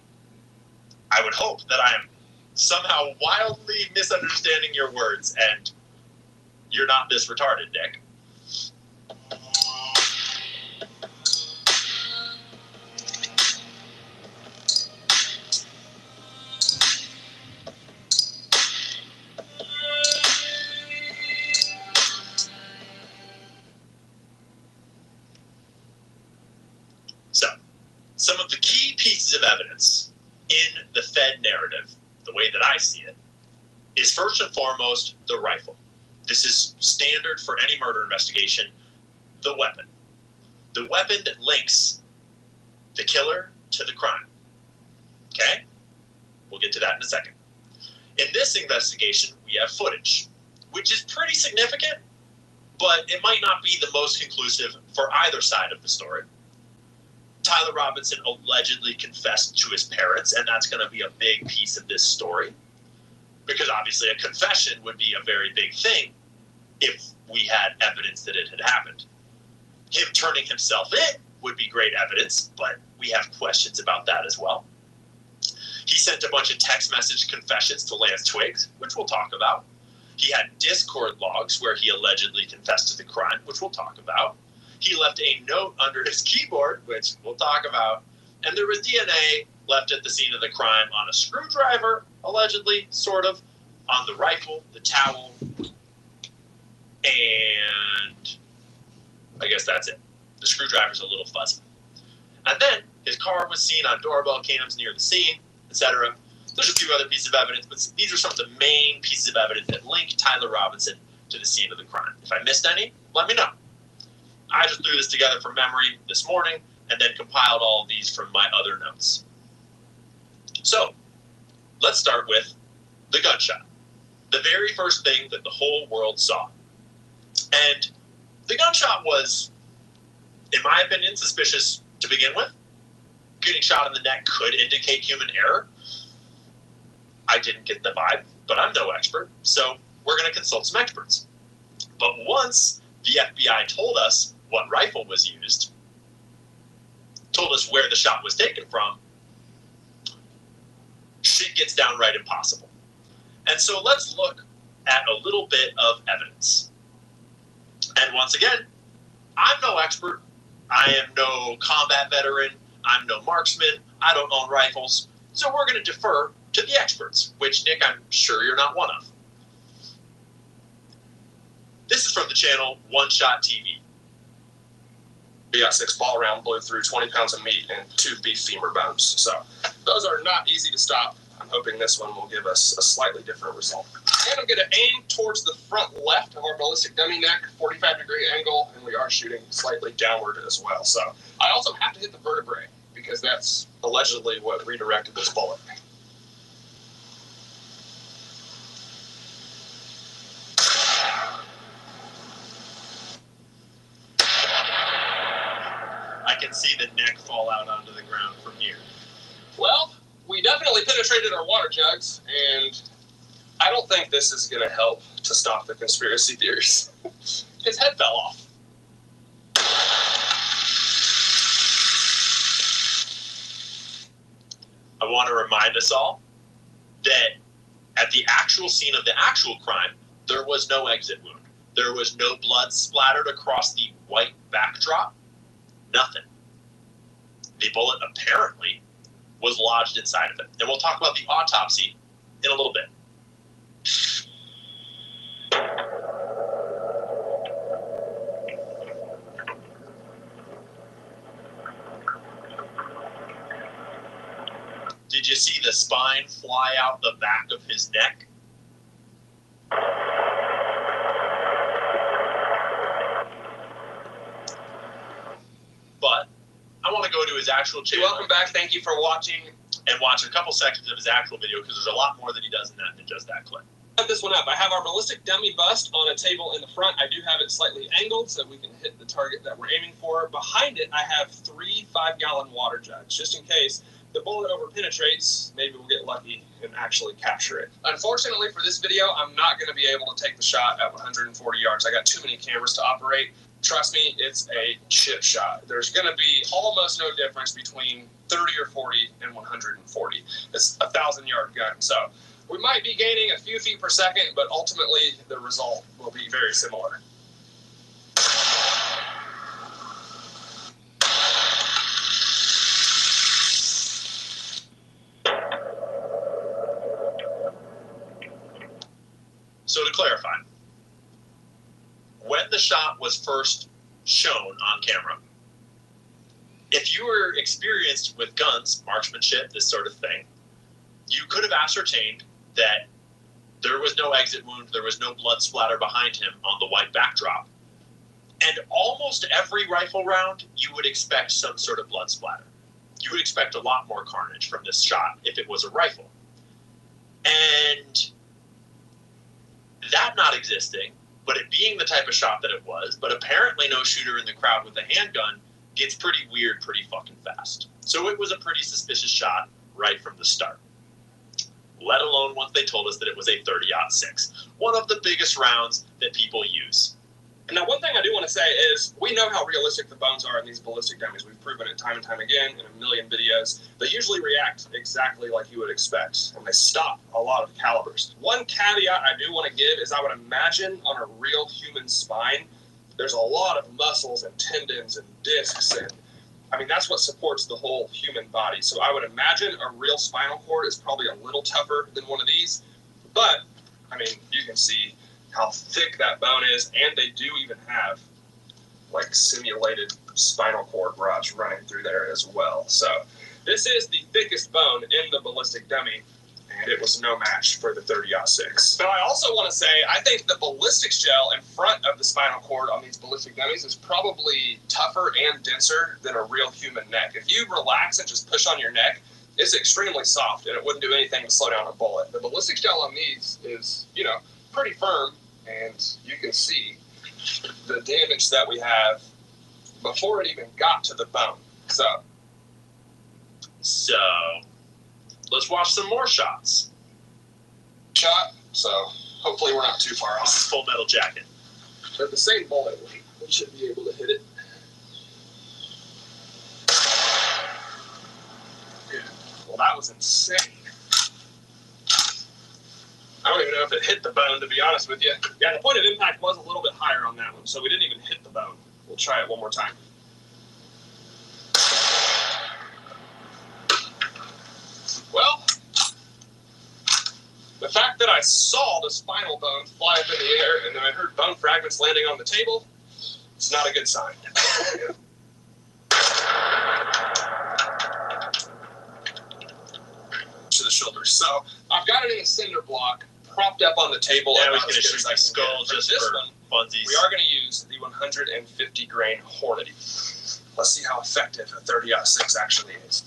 I would hope that I am somehow wildly misunderstanding your words, and you're not this retarded, Nick. So, some of the key pieces of evidence in the Fed narrative, the way that I see it, is first and foremost the rifle. This is standard for any murder investigation, the weapon. The weapon that links the killer to the crime. Okay? We'll get to that in a second. In this investigation, we have footage, which is pretty significant, but it might not be the most conclusive for either side of the story. Tyler Robinson allegedly confessed to his parents, and that's going to be a big piece of this story. Because obviously a confession would be a very big thing if we had evidence that it had happened. Him turning himself in would be great evidence, but we have questions about that as well. He sent a bunch of text message confessions to Lance Twiggs, which we'll talk about. He had Discord logs where he allegedly confessed to the crime, which we'll talk about. He left a note under his keyboard, which we'll talk about. And there was DNA left at the scene of the crime on a screwdriver, allegedly, sort of, on the rifle, the towel, and I guess that's it. The screwdriver's a little fuzzy. And then his car was seen on doorbell cams near the scene, etc. There's a few other pieces of evidence, but these are some of the main pieces of evidence that link Tyler Robinson to the scene of the crime. If I missed any, let me know. I just threw this together from memory this morning and then compiled all of these from my other notes. So, let's start with the gunshot. The very first thing that the whole world saw. And the gunshot was, in my opinion, suspicious to begin with. Getting shot in the neck could indicate human error. I didn't get the vibe, but I'm no expert, so we're going to consult some experts. But once the FBI told us what rifle was used, told us where the shot was taken from, shit gets downright impossible. And so let's look at a little bit of evidence. And once again, I'm no expert. I am no combat veteran. I'm no marksman. I don't own rifles. So we're going to defer to the experts, which, Nick, I'm sure you're not one of. This is from the channel One Shot TV. We got 6 ball round blew through 20 pounds of meat and 2 beef femur bones. So those are not easy to stop. I'm hoping this one will give us a slightly different result. And I'm going to aim towards the front left of our ballistic dummy neck, 45-degree angle, and we are shooting slightly downward as well. So I also have to hit the vertebrae because that's allegedly what redirected this bullet. I can see the neck fall out onto the ground from here. Well, we definitely penetrated our water jugs, and I don't think this is going to help to stop the conspiracy theories. His head fell off. I want to remind us all that at the actual scene of the actual crime, there was no exit wound. There was no blood splattered across the white backdrop. Nothing. The bullet apparently was lodged inside of it. And we'll talk about the autopsy in a little bit. Did you see the spine fly out the back of his neck? But I want to go to his actual channel. Welcome back. Thank you for watching. And watch a couple seconds of his actual video because there's a lot more that he does in that than just that clip. Set this one up. I have our ballistic dummy bust on a table in the front. I do have it slightly angled so we can hit the target that we're aiming for. Behind it, I have 3 5-gallon water jugs, just in case the bullet over penetrates. Maybe we'll get lucky and actually capture it. Unfortunately for this video, I'm not going to be able to take the shot at 140 yards. I got too many cameras to operate. Trust me, it's a chip shot. There's going to be almost no difference between 30 or 40 and 140. It's a 1,000-yard gun. So we might be gaining a few feet per second, but ultimately the result will be very similar. So to clarify, when the shot was first shown on camera, if you were experienced with guns, marksmanship, this sort of thing, you could have ascertained that there was no exit wound, there was no blood splatter behind him on the white backdrop. And almost every rifle round, you would expect some sort of blood splatter. You would expect a lot more carnage from this shot if it was a rifle. And that not existing, but it being the type of shot that it was, but apparently no shooter in the crowd with a handgun, gets pretty weird pretty fucking fast. So it was a pretty suspicious shot right from the start. Let alone once they told us that it was a 30-06, one of the biggest rounds that people use. Now, one thing I do want to say is we know how realistic the bones are in these ballistic dummies. We've proven it time and time again in a million videos. They usually react exactly like you would expect, and they stop a lot of calibers. One caveat I do want to give is I would imagine on a real human spine, there's a lot of muscles and tendons and discs, and I mean, that's what supports the whole human body. So I would imagine a real spinal cord is probably a little tougher than one of these, but I mean, you can see how thick that bone is, and they do even have like simulated spinal cord rods running through there as well. So this is the thickest bone in the ballistic dummy, and it was no match for the 30-06. But I also want to say, I think the ballistics gel in front of the spinal cord on these ballistic dummies is probably tougher and denser than a real human neck. If you relax and just push on your neck, it's extremely soft, and it wouldn't do anything to slow down a bullet. The ballistics gel on these is, you know, pretty firm, and you can see the damage that we have before it even got to the bone. So let's watch some more shots. So hopefully we're not too far off. This is Full Metal Jacket. At the same bullet weight, we should be able to hit it. Yeah. Well, that was insane. I don't even know if it hit the bone, to be honest with you. Yeah, the point of impact was a little bit higher on that one, so we didn't even hit the bone. We'll try it one more time. Well, the fact that I saw the spinal bone fly up in the air and then I heard bone fragments landing on the table, it's not a good sign. To the shoulders. So I've got it in a cinder block, propped up on the table. Yeah, we can shoot the skull just for funsies. We are going to use the 150 grain Hornady. Let's see how effective a 30-06 actually is.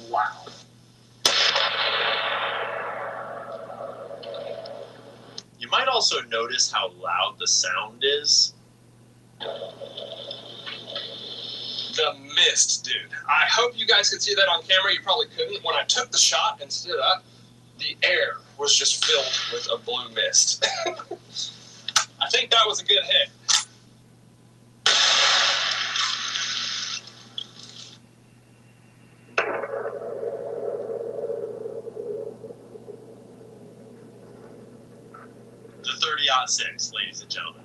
Wow. You might also notice how loud the sound is. The mist, dude. I hope you guys could see that on camera. You probably couldn't. When I took the shot and stood up, the air was just filled with a blue mist. I think that was a good hit. The 30-06, ladies and gentlemen.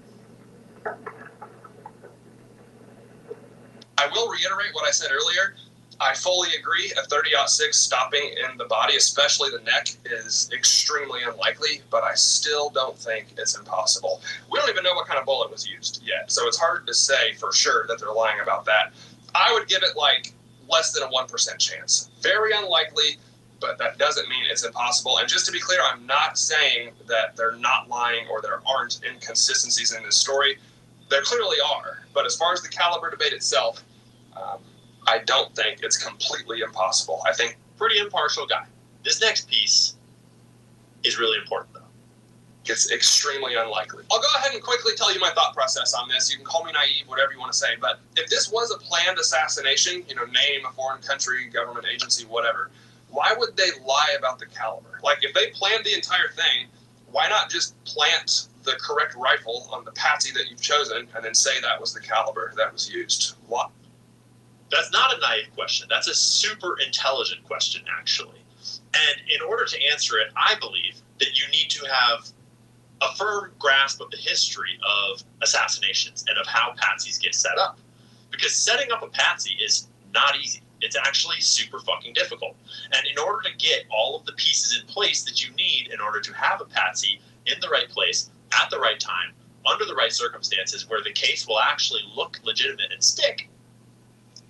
I will reiterate what I said earlier. I fully agree. A 30-06 stopping in the body, especially the neck, is extremely unlikely, but I still don't think it's impossible. We don't even know what kind of bullet was used yet, so it's hard to say for sure that they're lying about that. I would give it like less than a 1% chance. Very unlikely, but that doesn't mean it's impossible. And just to be clear, I'm not saying that they're not lying or there aren't inconsistencies in this story. There clearly are, but as far as the caliber debate itself, I don't think it's completely impossible. I think pretty impartial guy. This next piece is really important, though. It's extremely unlikely. I'll go ahead and quickly tell you my thought process on this. You can call me naive, whatever you want to say, but if this was a planned assassination, name a foreign country, government agency, whatever, why would they lie about the caliber? Like, if they planned the entire thing, why not just plant the correct rifle on the patsy that you've chosen and then say that was the caliber that was used? What? That's not a naive question. That's a super intelligent question, actually. And in order to answer it, I believe that you need to have a firm grasp of the history of assassinations and of how patsies get set up. Because setting up a patsy is not easy. It's actually super fucking difficult. And in order to get all of the pieces in place that you need in order to have a patsy in the right place, at the right time, under the right circumstances, where the case will actually look legitimate and stick,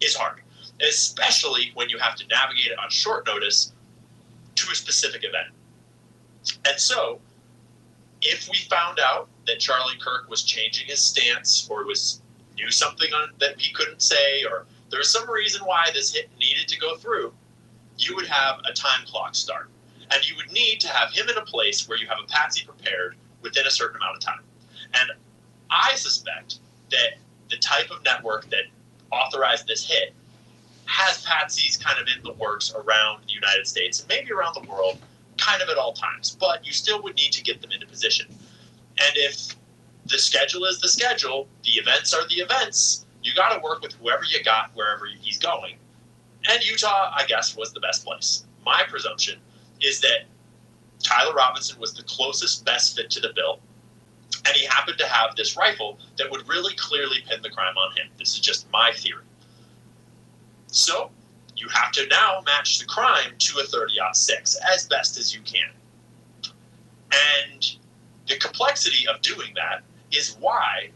is hard. Especially when you have to navigate it on short notice to a specific event. And so, if we found out that Charlie Kirk was changing his stance or knew something that he couldn't say, or there was some reason why this hit needed to go through, you would have a time clock start. And you would need to have him in a place where you have a patsy prepared within a certain amount of time. And I suspect that the type of network that authorized this hit has patsies kind of in the works around the United States and maybe around the world, kind of at all times, but you still would need to get them into position. And if the schedule is the schedule, the events are the events, you got to work with whoever you got wherever he's going. And Utah, I guess, was the best place. My presumption is that Tyler Robinson was the closest best fit to the bill, and he happened to have this rifle that would really clearly pin the crime on him. This is just my theory. So you have to now match the crime to a 30-06 as best as you can. And the complexity of doing that is why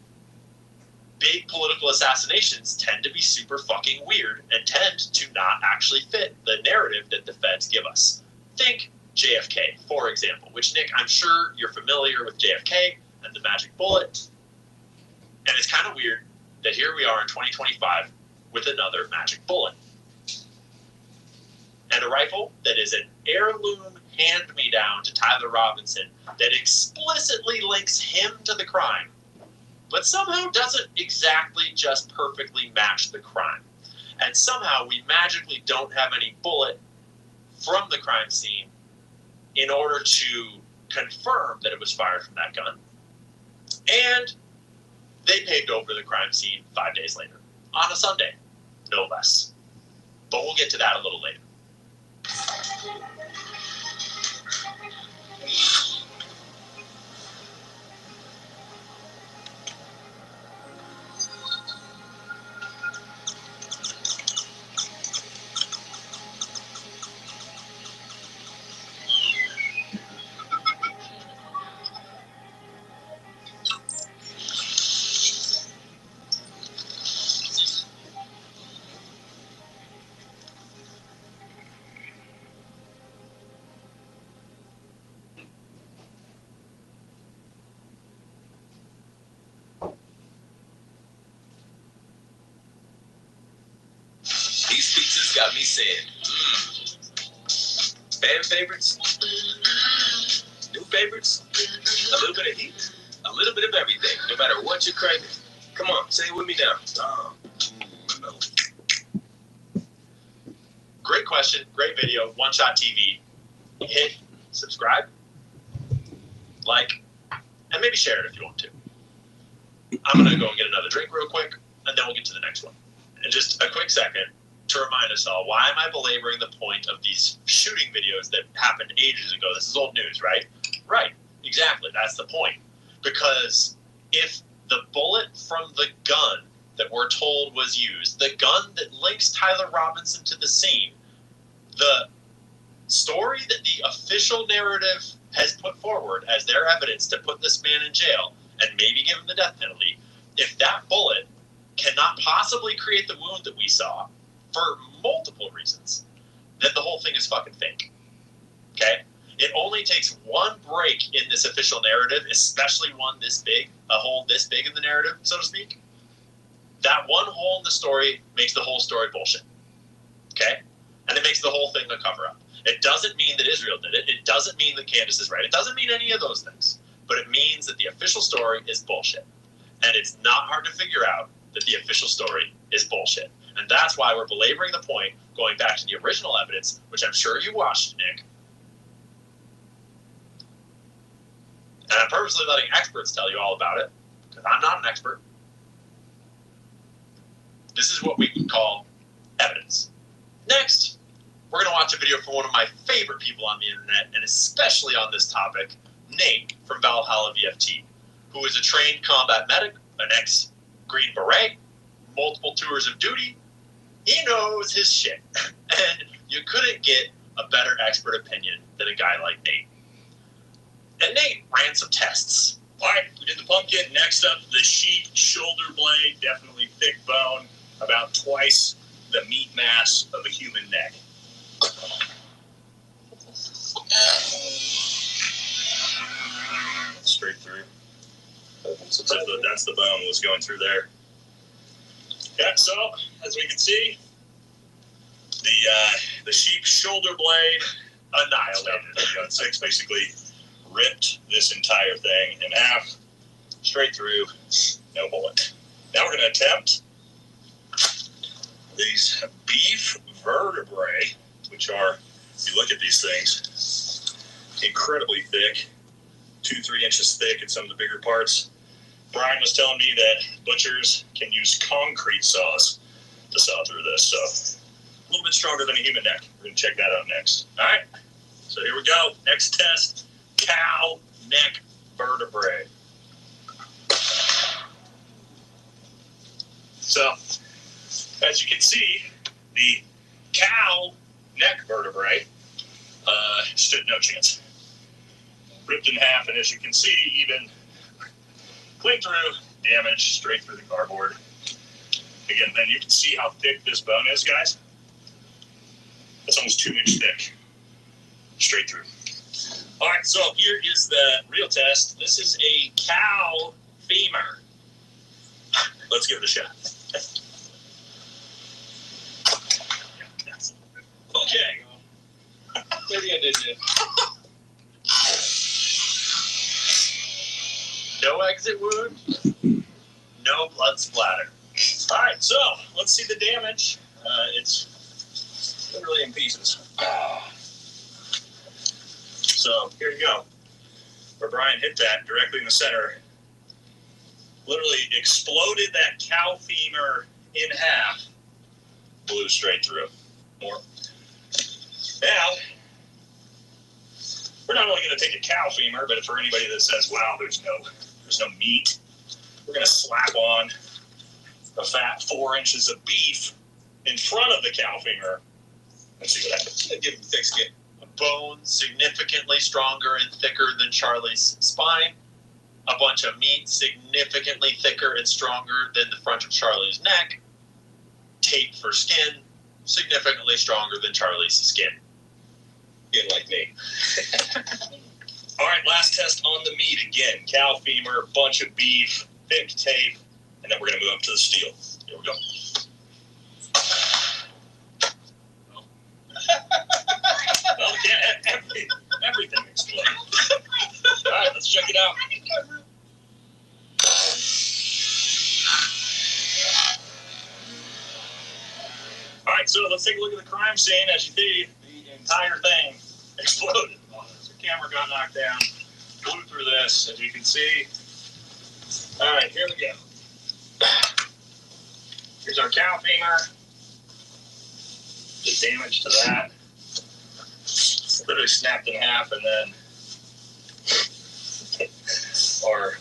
big political assassinations tend to be super fucking weird and tend to not actually fit the narrative that the feds give us. Think JFK, for example, which, Nick, I'm sure you're familiar with JFK and the magic bullet. And it's kind of weird that here we are in 2025 with another magic bullet. And a rifle that is an heirloom hand-me-down to Tyler Robinson that explicitly links him to the crime, but somehow doesn't exactly just perfectly match the crime. And somehow we magically don't have any bullet from the crime scene in order to confirm that it was fired from that gun. And they paved over the crime scene 5 days later, on a Sunday, no less. But we'll get to that a little later. These pizzas got me saying, fan favorites, new favorites, a little bit of heat, a little bit of everything, no matter what you're craving. Come on, say it with me now. Great question, great video, One Shot TV. Hit subscribe, like, and maybe share it if you want to. I'm going to go and get another drink real quick, and then we'll get to the next one. And just a quick second to remind us all, why am I belaboring the point of these shooting videos that happened ages ago? This is old news, right? Right, exactly, that's the point. Because if the bullet from the gun that we're told was used, the gun that links Tyler Robinson to the scene, the story that the official narrative has put forward as their evidence to put this man in jail and maybe give him the death penalty, if that bullet cannot possibly create the wound that we saw for multiple reasons, then the whole thing is fucking fake. Okay? It only takes one break in this official narrative, especially one this big, a hole this big in the narrative, so to speak. That one hole in the story makes the whole story bullshit. Okay? And it makes the whole thing a cover-up. It doesn't mean that Israel did it. It doesn't mean that Candace is right. It doesn't mean any of those things. But it means that the official story is bullshit. And it's not hard to figure out that the official story is bullshit. And that's why we're belaboring the point, going back to the original evidence, which I'm sure you watched, Nick. And I'm purposely letting experts tell you all about it, because I'm not an expert. This is what we can call evidence. Next, we're going to watch a video from one of my favorite people on the internet, and especially on this topic, Nate from Valhalla VFT, who is a trained combat medic, an ex-Green Beret, multiple tours of duty. He knows his shit. And you couldn't get a better expert opinion than a guy like Nate. And Nate ran some tests. All right, we did the pumpkin. Next up, the sheep shoulder blade, definitely thick bone, about twice the meat mass of a human neck. Straight through. So that's the bone that was going through there. Yeah, so as we can see, the sheep shoulder blade annihilated. Gun 6 basically ripped this entire thing in half, straight through, no bullet. Now we're going to attempt these beef vertebrae, which are, if you look at these things, incredibly thick, 2-3 inches thick in some of the bigger parts. Brian was telling me that butchers can use concrete saws to saw through this, so a little bit stronger than a human neck. We're going to check that out next. All right, so here we go. Next test, cow neck vertebrae. So, as you can see, the cow neck vertebrae stood no chance. Ripped in half, and as you can see, even clean through, damage straight through the cardboard. Again, then you can see how thick this bone is, guys. It's almost 2 inch thick, straight through. All right, so here is the real test. This is a cow femur. Let's give it a shot. Okay. Maybe I did it. No exit wound, no blood splatter. All right, so let's see the damage. It's literally in pieces. So here you go. Where Brian hit that directly in the center, literally exploded that cow femur in half, blew straight through. More. Now, we're not only going to take a cow femur, but for anybody that says, wow, there's no meat, we're going to slap on a fat 4 inches of beef in front of the cow femur and see what happens. Give him thick skin. A bone significantly stronger and thicker than Charlie's spine. A bunch of meat significantly thicker and stronger than the front of Charlie's neck. Tape for skin, significantly stronger than Charlie's skin. Getting like me. All right, last test on the meat again. Cow femur, bunch of beef, thick tape, and then we're going to move up to the steel. Here we go. Well, we can't have everything explode. All right, let's check it out. All right, so let's take a look at the crime scene. As you see, the entire thing exploded. The camera got knocked down, blew through this, as you can see. All right, here we go. Here's our cow femur. The damage to that. Literally snapped in half, and then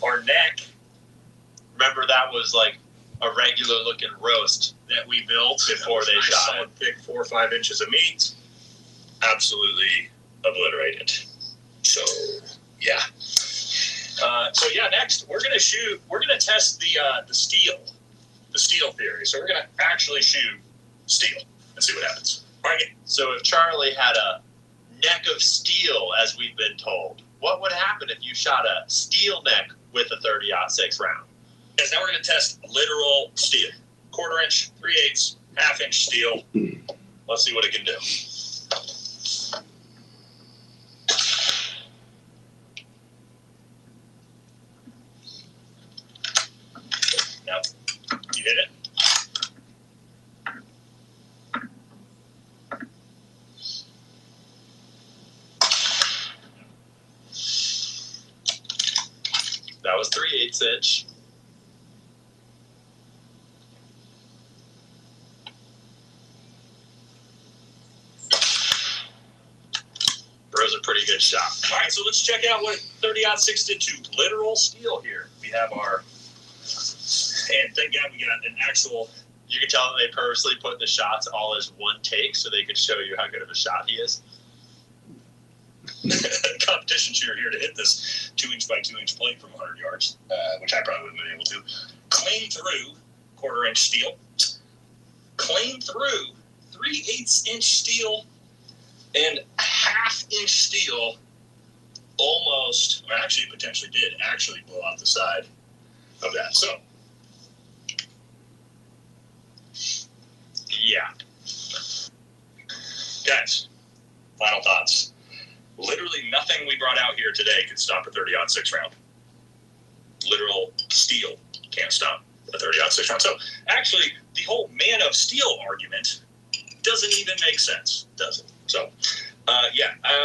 our neck. Remember, that was like a regular looking roast that we built before they nice, shot solid, thick 4 or 5 inches of meat. Absolutely obliterated. So yeah. Next we're gonna test the steel theory. So we're gonna actually shoot steel and see what happens. All right. So if Charlie had a neck of steel, as we've been told, what would happen if you shot a steel neck with a 30-06 round? Yes, now we're going to test literal steel. 1/4 inch, 3/8, 1/2 inch steel. Let's see what it can do. Now, you hit it. That was 3/8 inch. Bro's a pretty good shot. All right, so let's check out what 30-06 did to literal steel here. We have our, and thank God we got an actual. You can tell that they purposely put the shots all as one take so they could show you how good of a shot he is. Competition shooter here to hit this 2-inch by 2-inch plate from 100 yards, which I probably wouldn't have been able to. Clean through 1/4 inch steel. Clean through 3/8 inch steel and 1/2 inch steel. Almost, or actually potentially did actually blow out the side of that. So, yeah. Guys, final thoughts. Literally nothing we brought out here today could stop a 30-06 round. Literal steel can't stop a 30-06 round. So actually, the whole man of steel argument doesn't even make sense, does it? So,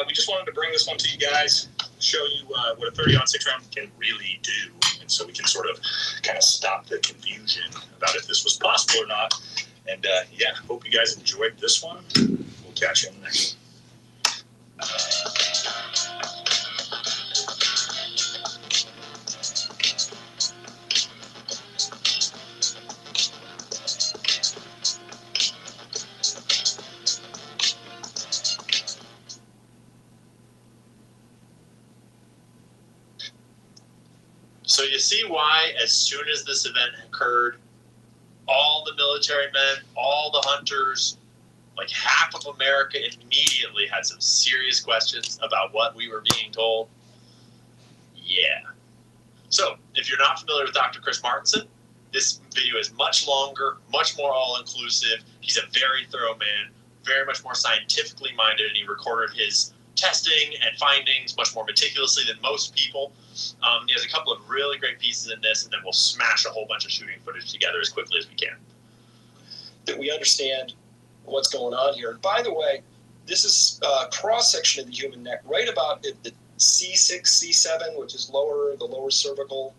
we just wanted to bring this one to you guys, show you what a 30-06 round can really do, and so we can sort of kind of stop the confusion about if this was possible or not. And hope you guys enjoyed this one. We'll catch you in the next one. So you see why, as soon as this event occurred, all the military men, all the hunters, like half of America immediately had some serious questions about what we were being told? Yeah. So if you're not familiar with Dr. Chris Martinson, this video is much longer, much more all-inclusive. He's a very thorough man, very much more scientifically minded, and he recorded his testing and findings much more meticulously than most people. He has a couple of really great pieces in this, and then we'll smash a whole bunch of shooting footage together as quickly as we can. That we understand what's going on here. And by the way, this is a cross-section of the human neck, right about at the C6, C7, which is the lower cervical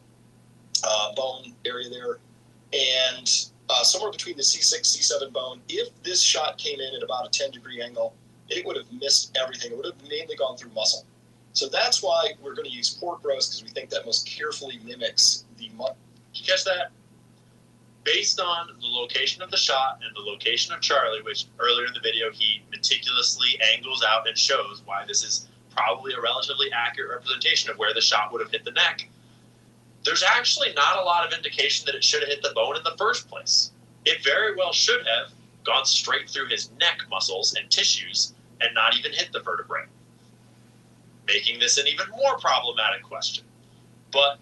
bone area there, and somewhere between the C6, C7 bone. If this shot came in at about a 10-degree angle, it would have missed everything. It would have mainly gone through muscle. So that's why we're going to use pork roast, because we think that most carefully mimics the muscle. Did you catch that? Based on the location of the shot and the location of Charlie, which earlier in the video he meticulously angles out and shows why this is probably a relatively accurate representation of where the shot would have hit the neck, there's actually not a lot of indication that it should have hit the bone in the first place. It very well should have gone straight through his neck muscles and tissues and not even hit the vertebrae, making this an even more problematic question. But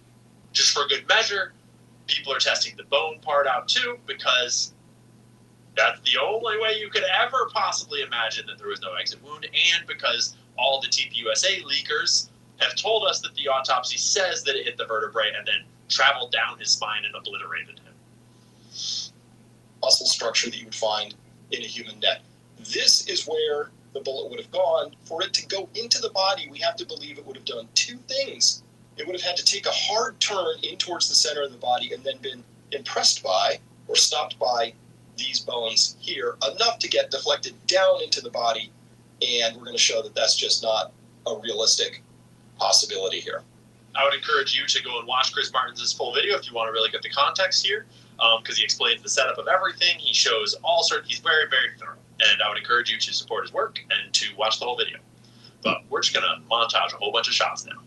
just for good measure, people are testing the bone part out too, because that's the only way you could ever possibly imagine that there was no exit wound, and because all the TPUSA leakers have told us that the autopsy says that it hit the vertebrae and then traveled down his spine and obliterated him. Muscle structure that you would find in a human neck. This is where the bullet would have gone. For it to go into the body, we have to believe it would have done two things. It would have had to take a hard turn in towards the center of the body and then been impressed by or stopped by these bones here, enough to get deflected down into the body. And we're going to show that that's just not a realistic possibility here. I would encourage you to go and watch Chris Martinson's full video if you want to really get the context here. because he explains the setup of everything. He shows all sorts. He's very, very thorough, and I would encourage you to support his work and to watch the whole video. But we're just gonna montage a whole bunch of shots now.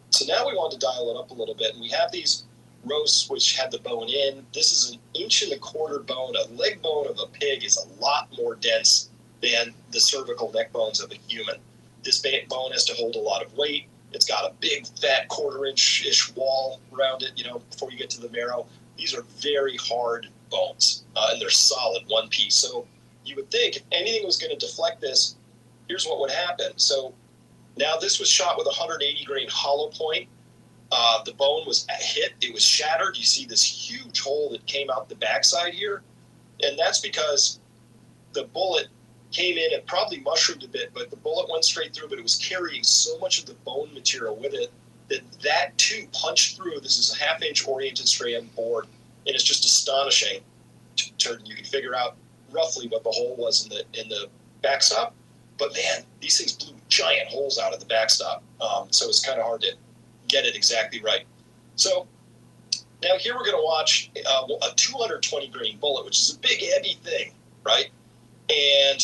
So now we want to dial it up a little bit, and we have these roasts which had the bone in. This is an 1.25 inch bone. A leg bone of a pig is a lot more dense than the cervical neck bones of a human. This bone has to hold a lot of weight. It's got a big, fat 1/4 inch-ish wall around it, before you get to the marrow. These are very hard bones, and they're solid, one piece. So you would think if anything was going to deflect this, here's what would happen. So now this was shot with a 180 grain hollow point. The bone was hit. It was shattered. You see this huge hole that came out the backside here. And that's because the bullet came in and probably mushroomed a bit, but the bullet went straight through, but it was carrying so much of the bone material with it that too punched through. This is a 1/2 inch oriented strand board, and it's just astonishing. You can figure out roughly what the hole was in the backstop. But man, these things blew giant holes out of the backstop. So it's kind of hard to get it exactly right. So now here we're going to watch a 220 grain bullet, which is a big, heavy thing, right? And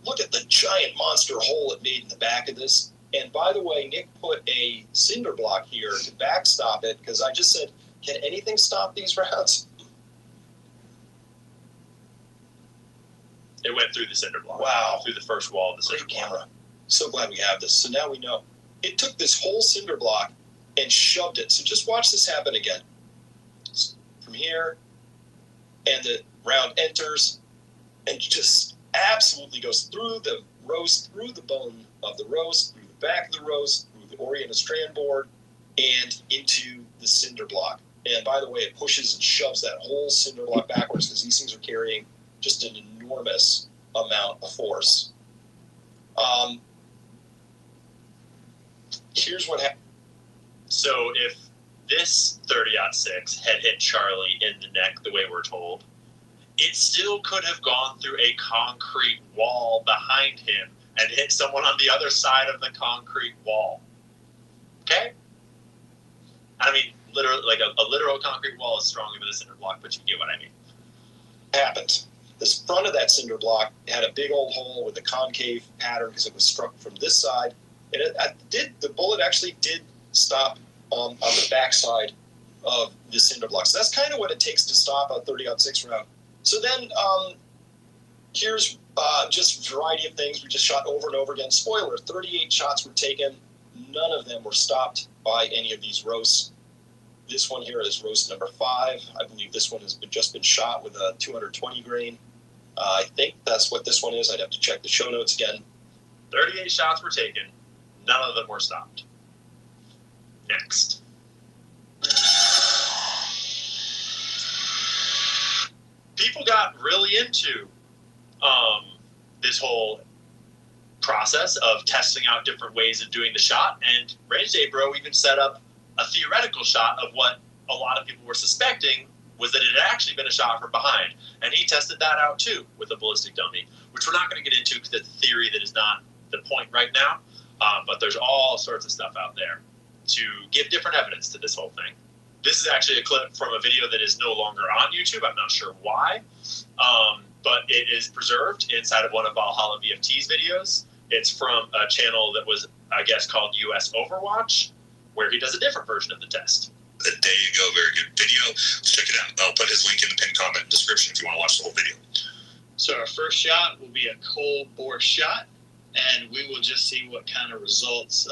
look at the giant monster hole it made in the back of this. And by the way, Nick put a cinder block here to backstop it, because I just said, can anything stop these rounds? It went through the cinder block. Wow. Through the first wall of the cinder Great block. camera. So glad we have this. So now we know. It took this whole cinder block and shoved it. So just watch this happen again. From here, and the round enters, and just absolutely goes through the roast, through the bone of the roast, through the back of the roast, through the oriented strand board, and into the cinder block. And by the way, it pushes and shoves that whole cinder block backwards, because these things are carrying just an enormous amount of force. Here's what happened. So if this 30-06 had hit Charlie in the neck the way we're told, it still could have gone through a concrete wall behind him and hit someone on the other side of the concrete wall. Okay? I mean, literally, like a literal concrete wall is stronger than a cinder block, but you get what I mean. Happened. This front of that cinder block had a big old hole with a concave pattern because it was struck from this side. And the bullet actually did stop on the backside of the cinder block. So that's kind of what it takes to stop a 30-06 round. So then here's just a variety of things. We just shot over and over again. Spoiler, 38 shots were taken. None of them were stopped by any of these roasts. This one here is roast number 5. I believe this one has just been shot with a 220 grain. I think that's what this one is. I'd have to check the show notes again. 38 shots were taken. None of them were stopped. Next. People got really into this whole process of testing out different ways of doing the shot, and Range Day Bro even set up a theoretical shot of what a lot of people were suspecting was that it had actually been a shot from behind. And he tested that out too with a ballistic dummy, which we're not going to get into because it's a theory that is not the point right now. But there's all sorts of stuff out there to give different evidence to this whole thing. This is actually a clip from a video that is no longer on YouTube. I'm not sure why, but it is preserved inside of one of Valhalla VFT's videos. It's from a channel that was, I guess, called US Overwatch, where he does a different version of the test. There you go. Very good video. Let's check it out. I'll put his link in the pinned comment and description if you want to watch the whole video. So our first shot will be a cold bore shot, and we will just see what kind of results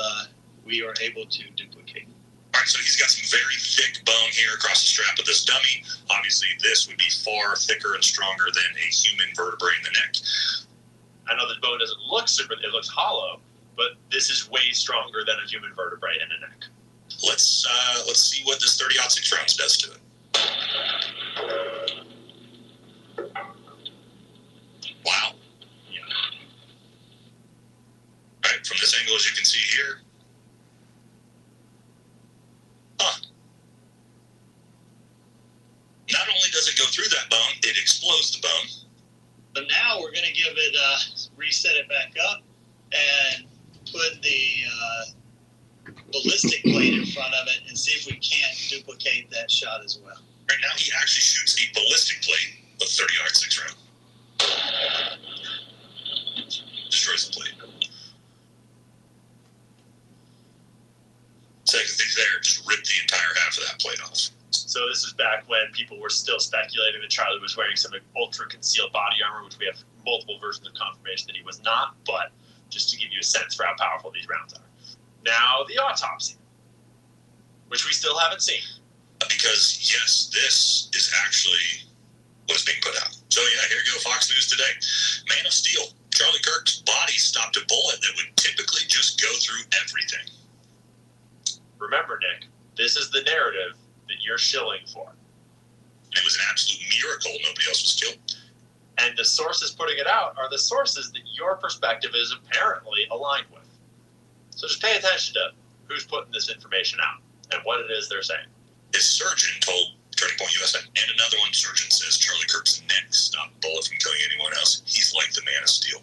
we are able to duplicate. All right, so he's got some very thick bone here across the strap of this dummy. Obviously, this would be far thicker and stronger than a human vertebrae in the neck. I know the bone doesn't look super, it looks hollow, but this is way stronger than a human vertebrae in the neck. Let's see what this 30-06 rounds does to it. Wow. Yeah. All right, from this angle, as you can see here. Huh. Not only does it go through that bone, it explodes the bone. So now we're going to give it, reset it back up and put the ballistic plate in front of it and see if we can't duplicate that shot as well. Right now, he actually shoots a ballistic plate with 30-06 round. Destroys the plate. Second thing there, just ripped the entire half of that plate off. So this is back when people were still speculating that Charlie was wearing some ultra concealed body armor, which we have multiple versions of confirmation that he was not, but just to give you a sense for how powerful these rounds are. Now, the autopsy, which we still haven't seen. Because, yes, this is actually what's being put out. So, yeah, here you go, Fox News today. Man of Steel. Charlie Kirk's body stopped a bullet that would typically just go through everything. Remember, Nick, this is the narrative that you're shilling for. It was an absolute miracle nobody else was killed. And the sources putting it out are the sources that your perspective is apparently aligned with. So just pay attention to who's putting this information out and what it is they're saying. His surgeon told Turning Point USA, and another one surgeon says Charlie Kirk's neck stopped a bullet from killing anyone else. He's like the Man of Steel.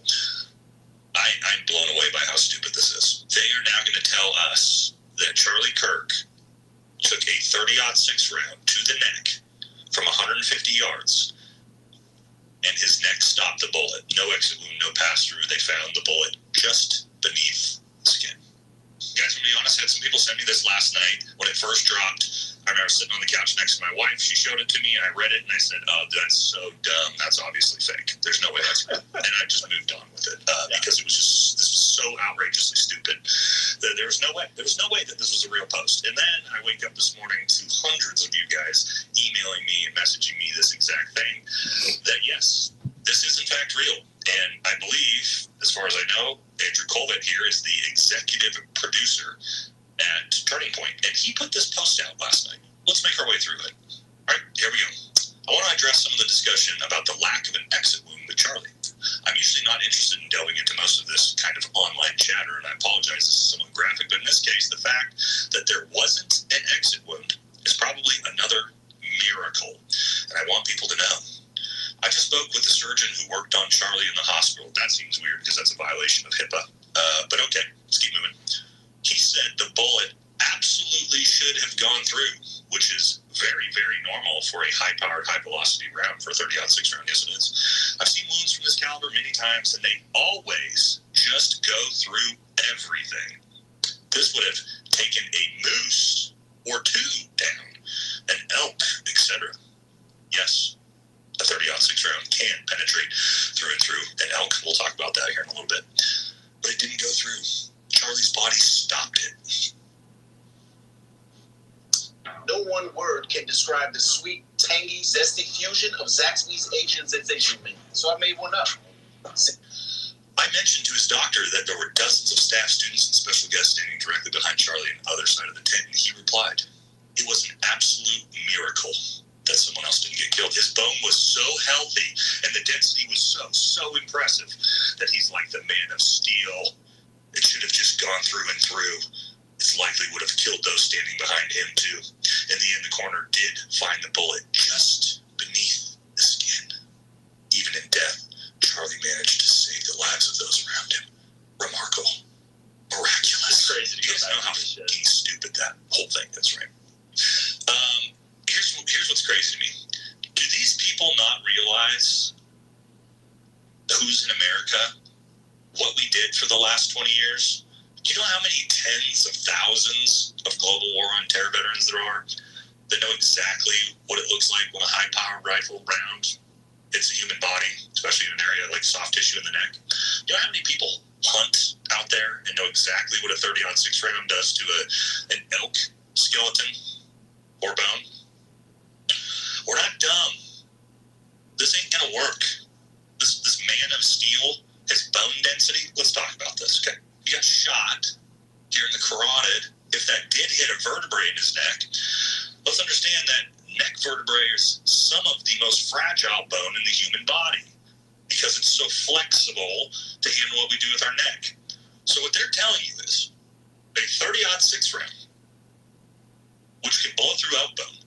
I'm blown away by how stupid this is. They are now going to tell us that Charlie Kirk took a 30-06 round to the neck from 150 yards, and his neck stopped the bullet. No exit wound, no pass-through. They found the bullet just beneath the skin. Guys, I'm going to be honest, I had some people send me this last night when it first dropped. I remember sitting on the couch next to my wife. She showed it to me, and I read it, and I said, oh, that's so dumb. That's obviously fake. There's no way that's real. And I just moved on with it because it was just, this was so outrageously stupid that there was no way. There was no way that this was a real post. And then I wake up this morning to hundreds of you guys emailing me and messaging me this exact thing, that yes, this is in fact real. And I believe, as far as I know, Andrew Colvett here is the executive producer at Turning Point, and he put this post out last night. Let's make our way through it. All right, here we go. I want to address some of the discussion about the lack of an exit wound with Charlie. I'm usually not interested in delving into most of this kind of online chatter, and I apologize, this is somewhat graphic, but in this case, the fact that there wasn't an exit wound is probably another miracle, and I want people to know. I just spoke with the surgeon who worked on Charlie in the hospital. That seems weird because that's a violation of HIPAA, but okay, let's keep moving. He said the bullet absolutely should have gone through, which is very, very normal for a high-powered, high-velocity round for a 30-06 round. Yes, it is. I've seen wounds from this caliber many times, and they always just go through everything. This would have taken a moose or two down, an elk, etc. Yes, a 30-06 round can penetrate through and through an elk. We'll talk about that here in a little bit. But it didn't go through. Charlie's body stopped it. No one word can describe the sweet, tangy, zesty fusion of Zaxby's Asian sensation meat. So I made one up. I mentioned to his doctor that there were dozens of staff, students, and special guests standing directly behind Charlie on the other side of the tent, and he replied, it was an absolute miracle that someone else didn't get killed. His bone was so healthy, and the density was so impressive that he's like the Man of Steel. It should have just gone through and through. It likely would have killed those standing behind him, too. In the end, the coroner did find the bullet just beneath the skin. Even in death, Charlie managed to save the lives of those around him. Remarkable. Miraculous. It's crazy. You guys know how fucking stupid that whole thing is, right? Here's what's crazy to me. Do these people not realize who's in America, what we did for the last 20 years? Do you know how many tens of thousands of global war on terror veterans there are that know exactly what it looks like when a high-powered rifle round hits a human body, especially in an area like soft tissue in the neck? Do you know how many people hunt out there and know exactly what a 30-06 round does to an elk skeleton or bone? We're not dumb. This ain't gonna work. This Man of Steel, his bone density, let's talk about this, okay? He got shot here in the carotid. If that did hit a vertebrae in his neck, let's understand that neck vertebrae is some of the most fragile bone in the human body because it's so flexible to handle what we do with our neck. So what they're telling you is a 30-06 round, which can bullet through elk bone,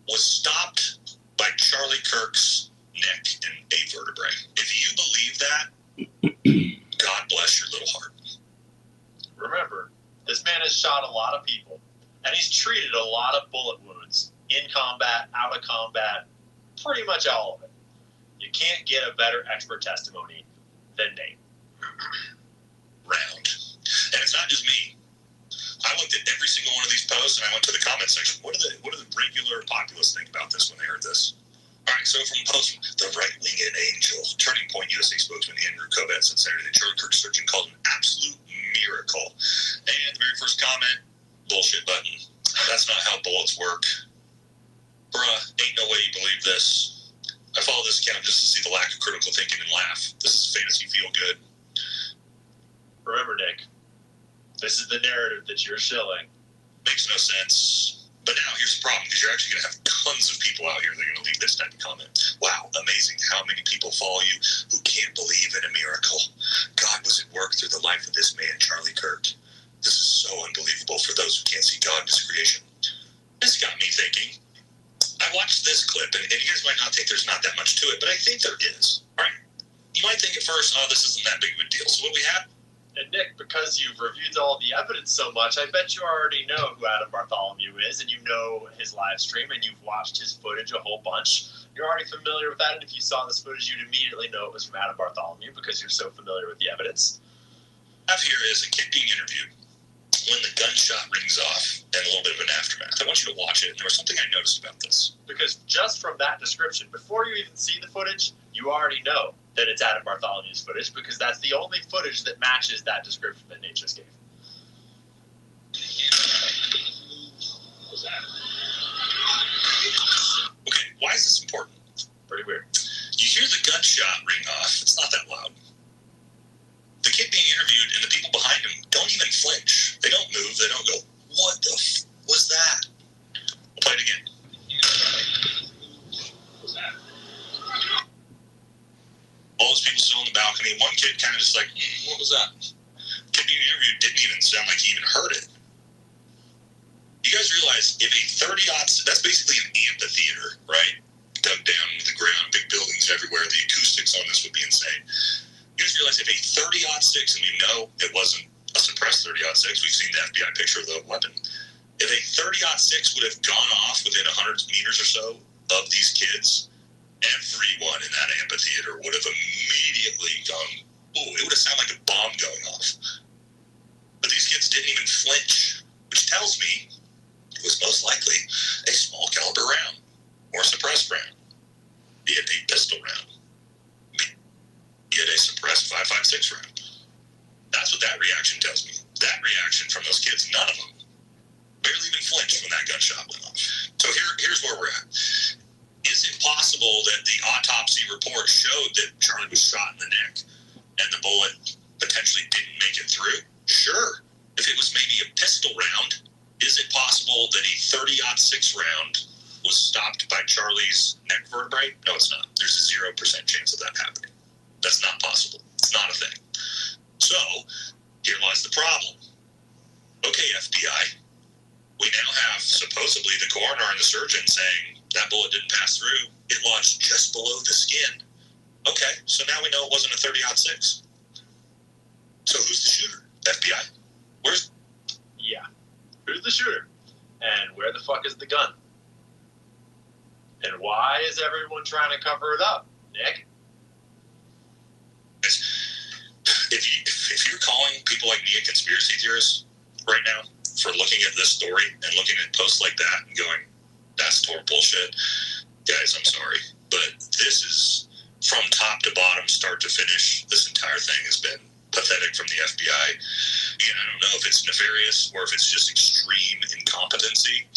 was stopped by Charlie Kirk's neck and a vertebrae. If you believe that, God bless your little heart. Remember, this man has shot a lot of people, and he's treated a lot of bullet wounds in combat, out of combat, pretty much all of it. You can't get a better expert testimony than Nate. Round. And it's not just me. I looked at every single one of these posts and I went to the comment section. What do the regular populace think about this when they heard this? All right, so from the post, the right-winged angel, Turning Point USA spokesman Andrew Kovats said Saturday that Charlie Kirk's surgeon called an absolute miracle. And the very first comment, bullshit button. That's not how bullets work. Bruh, ain't no way you believe this. I follow this account just to see the lack of critical thinking and laugh. This is fantasy feel good. Remember, Nick, this is the narrative that you're shilling. Makes no sense. But now here's the problem, because you're actually going to have tons of people out here that are going to leave this type of comment. Wow, amazing how many people follow you who can't believe in a miracle. God was at work through the life of this man, Charlie Kirk. This is so unbelievable for those who can't see God in his creation. This got me thinking. I watched this clip, and you guys might not think there's not that much to it, but I think there is. All right? You might think at first, oh, this isn't that big of a deal. So what we have? And Nick, because you've reviewed all the evidence so much, I bet you already know who Adam Bartholomew is, and you know his live stream, and you've watched his footage a whole bunch. You're already familiar with that, and if you saw this footage, you'd immediately know it was from Adam Bartholomew because you're so familiar with the evidence. What I have here is a kid being interviewed when the gunshot rings off and a little bit of an aftermath. I want you to watch it, and there was something I noticed about this. Because just from that description, before you even see the footage, you already know that it's Adam Bartholomew's footage, because that's the only footage that matches that description that Nate just gave. Okay, why is this important? Pretty weird. You hear the gunshot ring off. It's not that loud. The kid being interviewed and the people behind him don't even flinch. They don't move. They don't go, what the was that? We'll play it again. All those people still in the balcony. One kid kind of just like, what was that? The kid being interviewed didn't even sound like he even heard it. You guys realize if a 30-aught, that's basically an amphitheater, right? Dug down into the ground, big buildings everywhere. The acoustics on this would be insane. You guys realize if a 30-06, and you know it wasn't a suppressed 30-06, we've seen the FBI picture of the weapon. If a 30-06 would have gone off within 100 meters or so of these kids, everyone in that amphitheater would have immediately gone, ooh, it would have sounded like a bomb going off. But these kids didn't even flinch, which tells me it was most likely a small caliber round or a suppressed round, be it a pistol round, be it a suppressed 5.56 round. That's what that reaction tells me. That reaction from those kids, none of them barely even flinched when that gunshot went off. So here's where we're at. Is it possible that the autopsy report showed that Charlie was shot in the neck and the bullet potentially didn't make it through? Sure. If it was maybe a pistol round, is it possible that a 30-06 round was stopped by Charlie's neck vertebrae? No, it's not. There's a 0% chance of that happening. That's not possible. It's not a thing. So, here lies the problem. Okay, FBI. We now have supposedly the coroner and the surgeon saying that bullet didn't pass through. It lodged just below the skin. Okay, so now we know it wasn't a 30-06. So who's the shooter? FBI? Where's... Yeah. Who's the shooter? And where the fuck is the gun? And why is everyone trying to cover it up, Nick? If you're calling people like me a conspiracy theorist right now for looking at this story and looking at posts like that and going, that's total bullshit, guys, I'm sorry. But this is from top to bottom, start to finish. This entire thing has been pathetic from the FBI. Again, I don't know if it's nefarious or if it's just extreme incompetency.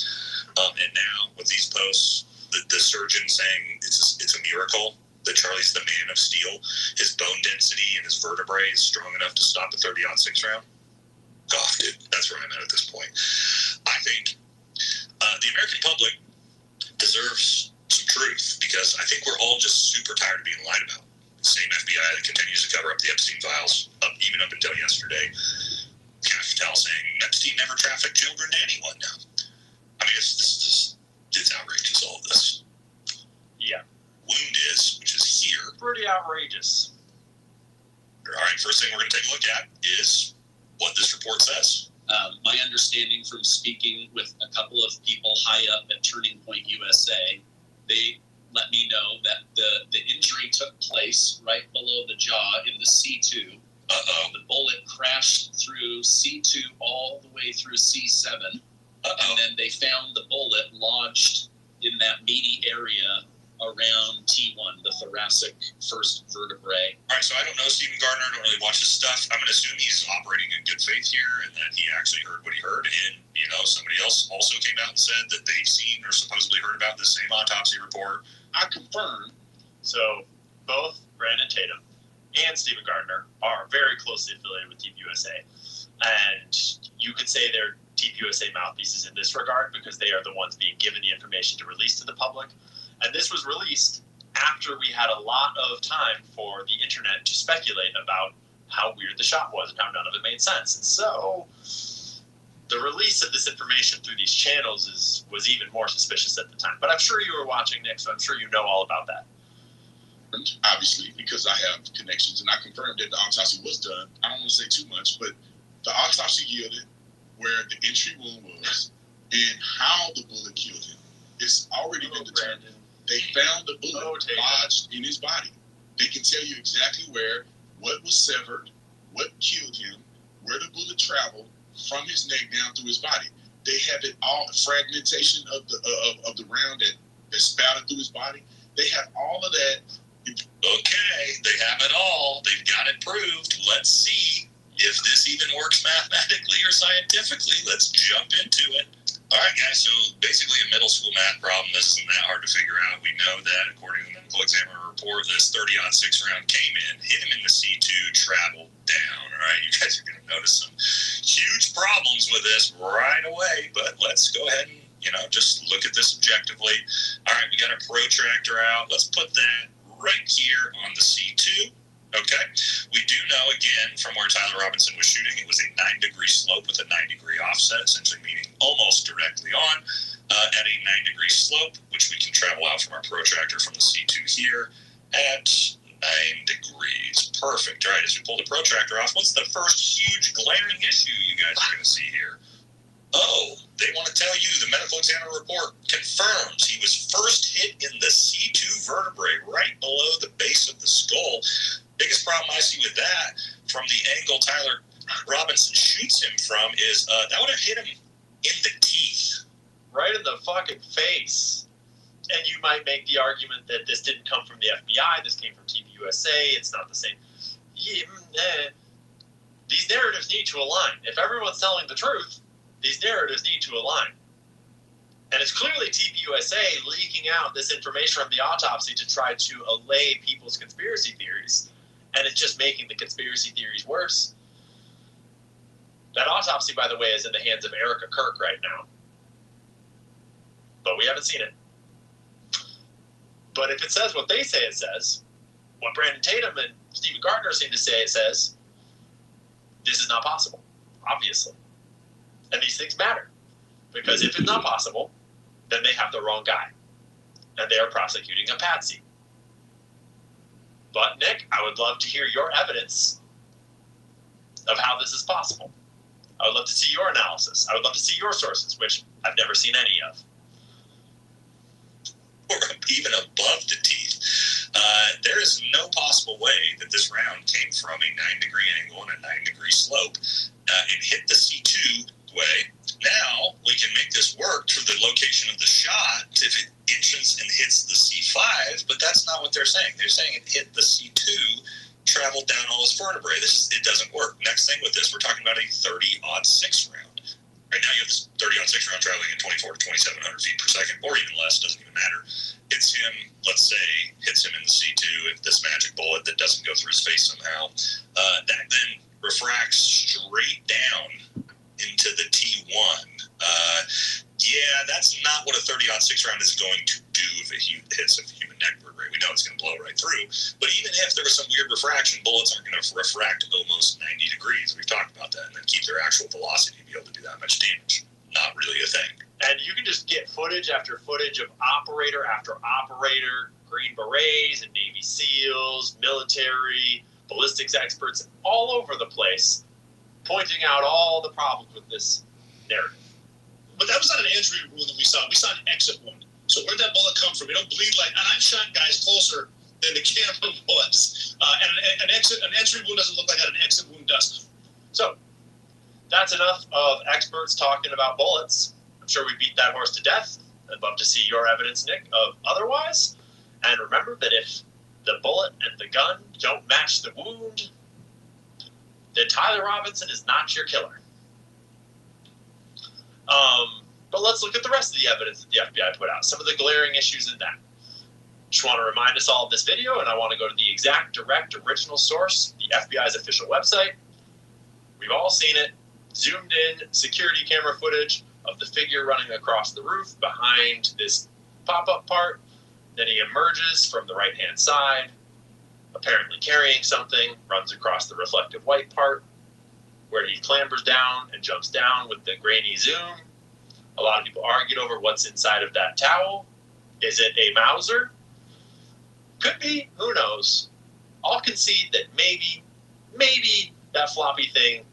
And now with these posts, the surgeon saying it's a miracle that Charlie's the man of steel. His bone density and his vertebrae is strong enough to stop a 30-06 round. Gosh, dude, that's where I'm at this point. I think the American public deserves some truth, because I think we're all just super tired of being lied about. The same FBI that continues to cover up the Epstein files, even up until yesterday. Cafetel saying Epstein never trafficked children to anyone now. I mean, it's outrageous, all of this. Yeah. Wound is, which is here. Pretty outrageous. All right, first thing we're going to take a look at is what this report says. My understanding from speaking with a couple of people high up at Turning Point USA, they let me know that the injury took place right below the jaw in the C2. The bullet crashed through C2 all the way through C7. And then they found the bullet lodged in that meaty area around T1, the thoracic first vertebrae. All right, so I don't know Stephen Gardner. I don't really watch his stuff. I'm going to assume he's operating in good faith here and that he actually heard what he heard. And, somebody else also came out and said that they've seen or supposedly heard about the same autopsy report. I confirm. So both Brandon Tatum and Stephen Gardner are very closely affiliated with TPUSA. And you could say they're TPUSA mouthpieces in this regard because they are the ones being given the information to release to the public. And this was released after we had a lot of time for the internet to speculate about how weird the shot was and how none of it made sense. And so the release of this information through these channels was even more suspicious at the time. But I'm sure you were watching, Nick, so I'm sure you know all about that. Obviously, because I have connections, and I confirmed that the autopsy was done. I don't want to say too much, but the autopsy yielded where the entry wound was and how the bullet killed him. It's already been determined. They found the bullet lodged in his body. They can tell you exactly where, what was severed, what killed him, where the bullet traveled from his neck down through his body. They have it all, fragmentation of the round that spouted through his body. They have all of that. Okay, they have it all. They've got it proved. Let's see if this even works mathematically or scientifically. Let's jump into it. All right, guys, so basically a middle school math problem. This isn't that hard to figure out. We know that, according to the medical examiner report, this 30-06 round came in, hit him in the C2, traveled down. All right, you guys are going to notice some huge problems with this right away, but let's go ahead and, just look at this objectively. All right, we got our protractor out. Let's put that right here on the C2. Okay, we do know, again, from where Tyler Robinson was shooting, it was a 9-degree slope with a 9-degree offset, essentially meaning almost directly on at a 9-degree slope, which we can travel out from our protractor from the C2 here at 9 degrees. Perfect. All right, as we pull the protractor off, what's the first huge glaring issue you guys are going to see here? Oh, they want to tell you the medical examiner report confirms he was first hit in the C2 vertebrae right below the base of the skull. Biggest problem I see with that, from the angle Tyler Robinson shoots him from, is that would have hit him in the teeth. Right in the fucking face. And you might make the argument that this didn't come from the FBI, this came from TPUSA, it's not the same. These narratives need to align. If everyone's telling the truth, these narratives need to align. And it's clearly TPUSA leaking out this information from the autopsy to try to allay people's conspiracy theories. And it's just making the conspiracy theories worse. That autopsy, by the way, is in the hands of Erica Kirk right now. But we haven't seen it. But if it says what they say it says, what Brandon Tatum and Stephen Gardner seem to say it says, this is not possible, obviously. And these things matter. Because if it's not possible, then they have the wrong guy. And they are prosecuting a patsy. But, Nick, I would love to hear your evidence of how this is possible. I would love to see your analysis. I would love to see your sources, which I've never seen any of. Or even above the teeth. There is no possible way that this round came from a 9-degree angle and a 9-degree slope and hit the C2 way. Now we can make this work for the location of the shot if it inches and hits the C5, but that's not what they're saying. They're saying it hit the C2, traveled down all his vertebrae. It doesn't work. Next thing with this, we're talking about a 30-06 round. Right now you have this 30-06 round traveling at 24 to 2,700 feet per second, or even less, doesn't even matter. Hits him, let's say, hits him in the C2, if this magic bullet that doesn't go through his face somehow, that then refracts straight down into the T1. Yeah, that's not what a 30-06 round is going to do if it hits a human neck vertebrae. We know it's going to blow right through. But even if there was some weird refraction, bullets aren't going to refract almost 90 degrees. We've talked about that, and then keep their actual velocity to be able to do that much damage. Not really a thing. And you can just get footage after footage of operator after operator, Green Berets and Navy SEALs, military, ballistics experts all over the place pointing out all the problems with this narrative. But that was not an entry wound that we saw. We saw an exit wound. So where'd that bullet come from? We don't bleed like, and I've shot guys closer than the camera was. And an entry wound doesn't look like that. An exit wound does. So that's enough of experts talking about bullets. I'm sure we beat that horse to death. I'd love to see your evidence, Nick, of otherwise. And remember that if the bullet and the gun don't match the wound, then Tyler Robinson is not your killer. But let's look at the rest of the evidence that the FBI put out, some of the glaring issues in that. Just want to remind us all of this video, and I want to go to the exact, direct, original source, the FBI's official website. We've all seen it, zoomed in security camera footage of the figure running across the roof behind this pop-up part. Then he emerges from the right-hand side, apparently carrying something, runs across the reflective white part, where he clambers down and jumps down with the grainy zoom. A lot of people argued over what's inside of that towel. Is it a Mauser? Could be, who knows. I'll concede that maybe that floppy thing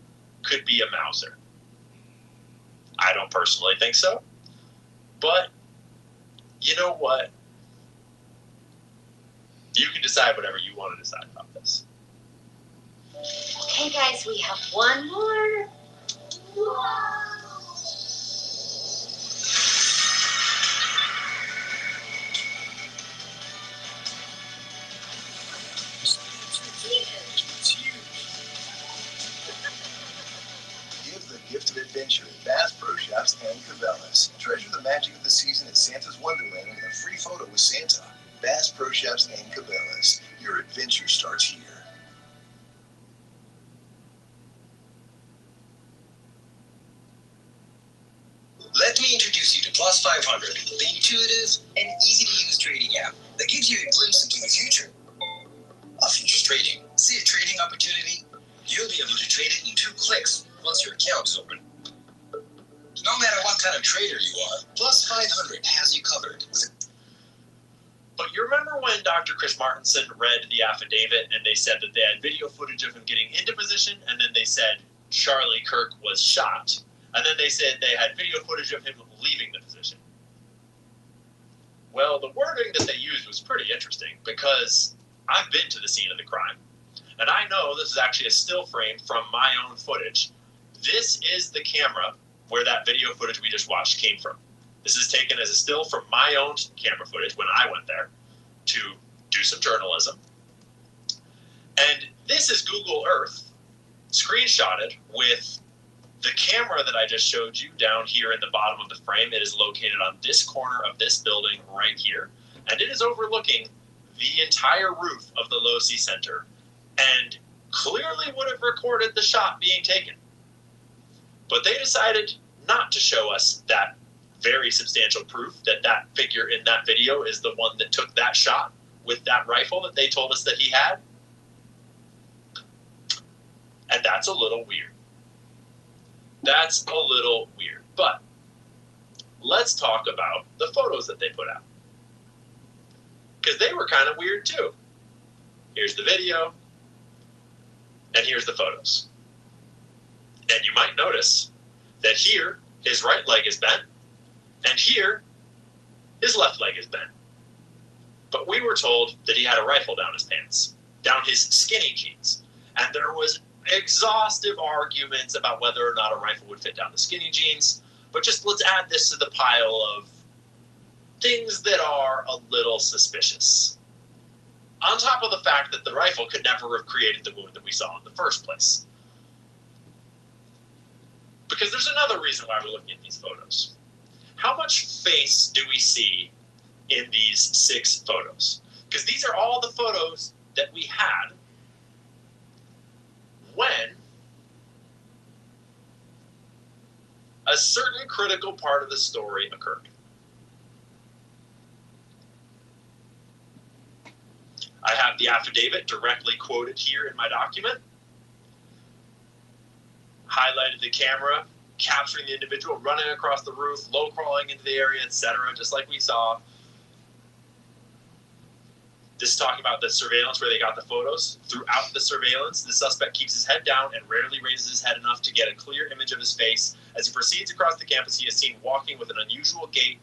could be a Mauser. I don't personally think so. But, you know what? You can decide whatever you want to decide about this. Okay, guys, we have one more. Give the gift of adventure at Bass Pro Shops and Cabela's. Treasure the magic of the season at Santa's Wonderland with a free photo with Santa. Bass Pro Shops and Cabela's. Your adventure starts here. Let me introduce you to Plus 500, the intuitive and easy-to-use trading app that gives you a glimpse into the future of futures trading. See a trading opportunity? You'll be able to trade it in 2 clicks once your account is open. No matter what kind of trader you are, Plus 500 has you covered. But you remember when Dr. Chris Martenson read the affidavit and they said that they had video footage of him getting into position, and then they said Charlie Kirk was shot, and then they said they had video footage of him leaving the position? Well, the wording that they used was pretty interesting, because I've been to the scene of the crime, and I know this is actually a still frame from my own footage. This is the camera where that video footage we just watched came from. This is taken as a still from my own camera footage when I went there to do some journalism. And this is Google Earth screenshotted with the camera that I just showed you down here in the bottom of the frame. It is located on this corner of this building right here. And it is overlooking the entire roof of the Low C Center, and clearly would have recorded the shot being taken. But they decided not to show us that very substantial proof that that figure in that video is the one that took that shot with that rifle that they told us that he had. And that's a little weird. That's a little weird. But let's talk about the photos that they put out, because they were kind of weird too. Here's the video, and here's the photos. And you might notice that here, his right leg is bent, and here, his left leg is bent. But we were told that he had a rifle down his pants, down his skinny jeans. And there was exhaustive arguments about whether or not a rifle would fit down the skinny jeans. But just let's add this to the pile of things that are a little suspicious. On top of the fact that the rifle could never have created the wound that we saw in the first place. Because there's another reason why we're looking at these photos. How much face do we see in these 6 photos? Because these are all the photos that we had when a certain critical part of the story occurred. I have the affidavit directly quoted here in my document. Highlighted the camera, capturing the individual running across the roof, low crawling into the area, etc., just like we saw. This is talking about the surveillance where they got the photos. Throughout the surveillance, the suspect keeps his head down and rarely raises his head enough to get a clear image of his face. As he proceeds across the campus, he is seen walking with an unusual gait.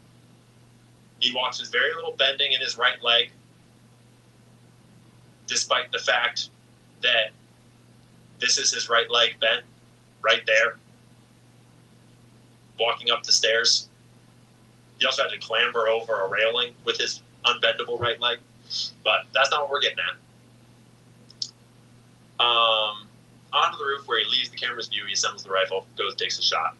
He walks with very little bending in his right leg, despite the fact that this is his right leg bent, right there, walking up the stairs. He also had to clamber over a railing with his unbendable right leg. But that's not what we're getting at. Onto the roof where he leaves the camera's view, he assembles the rifle, goes, takes a shot.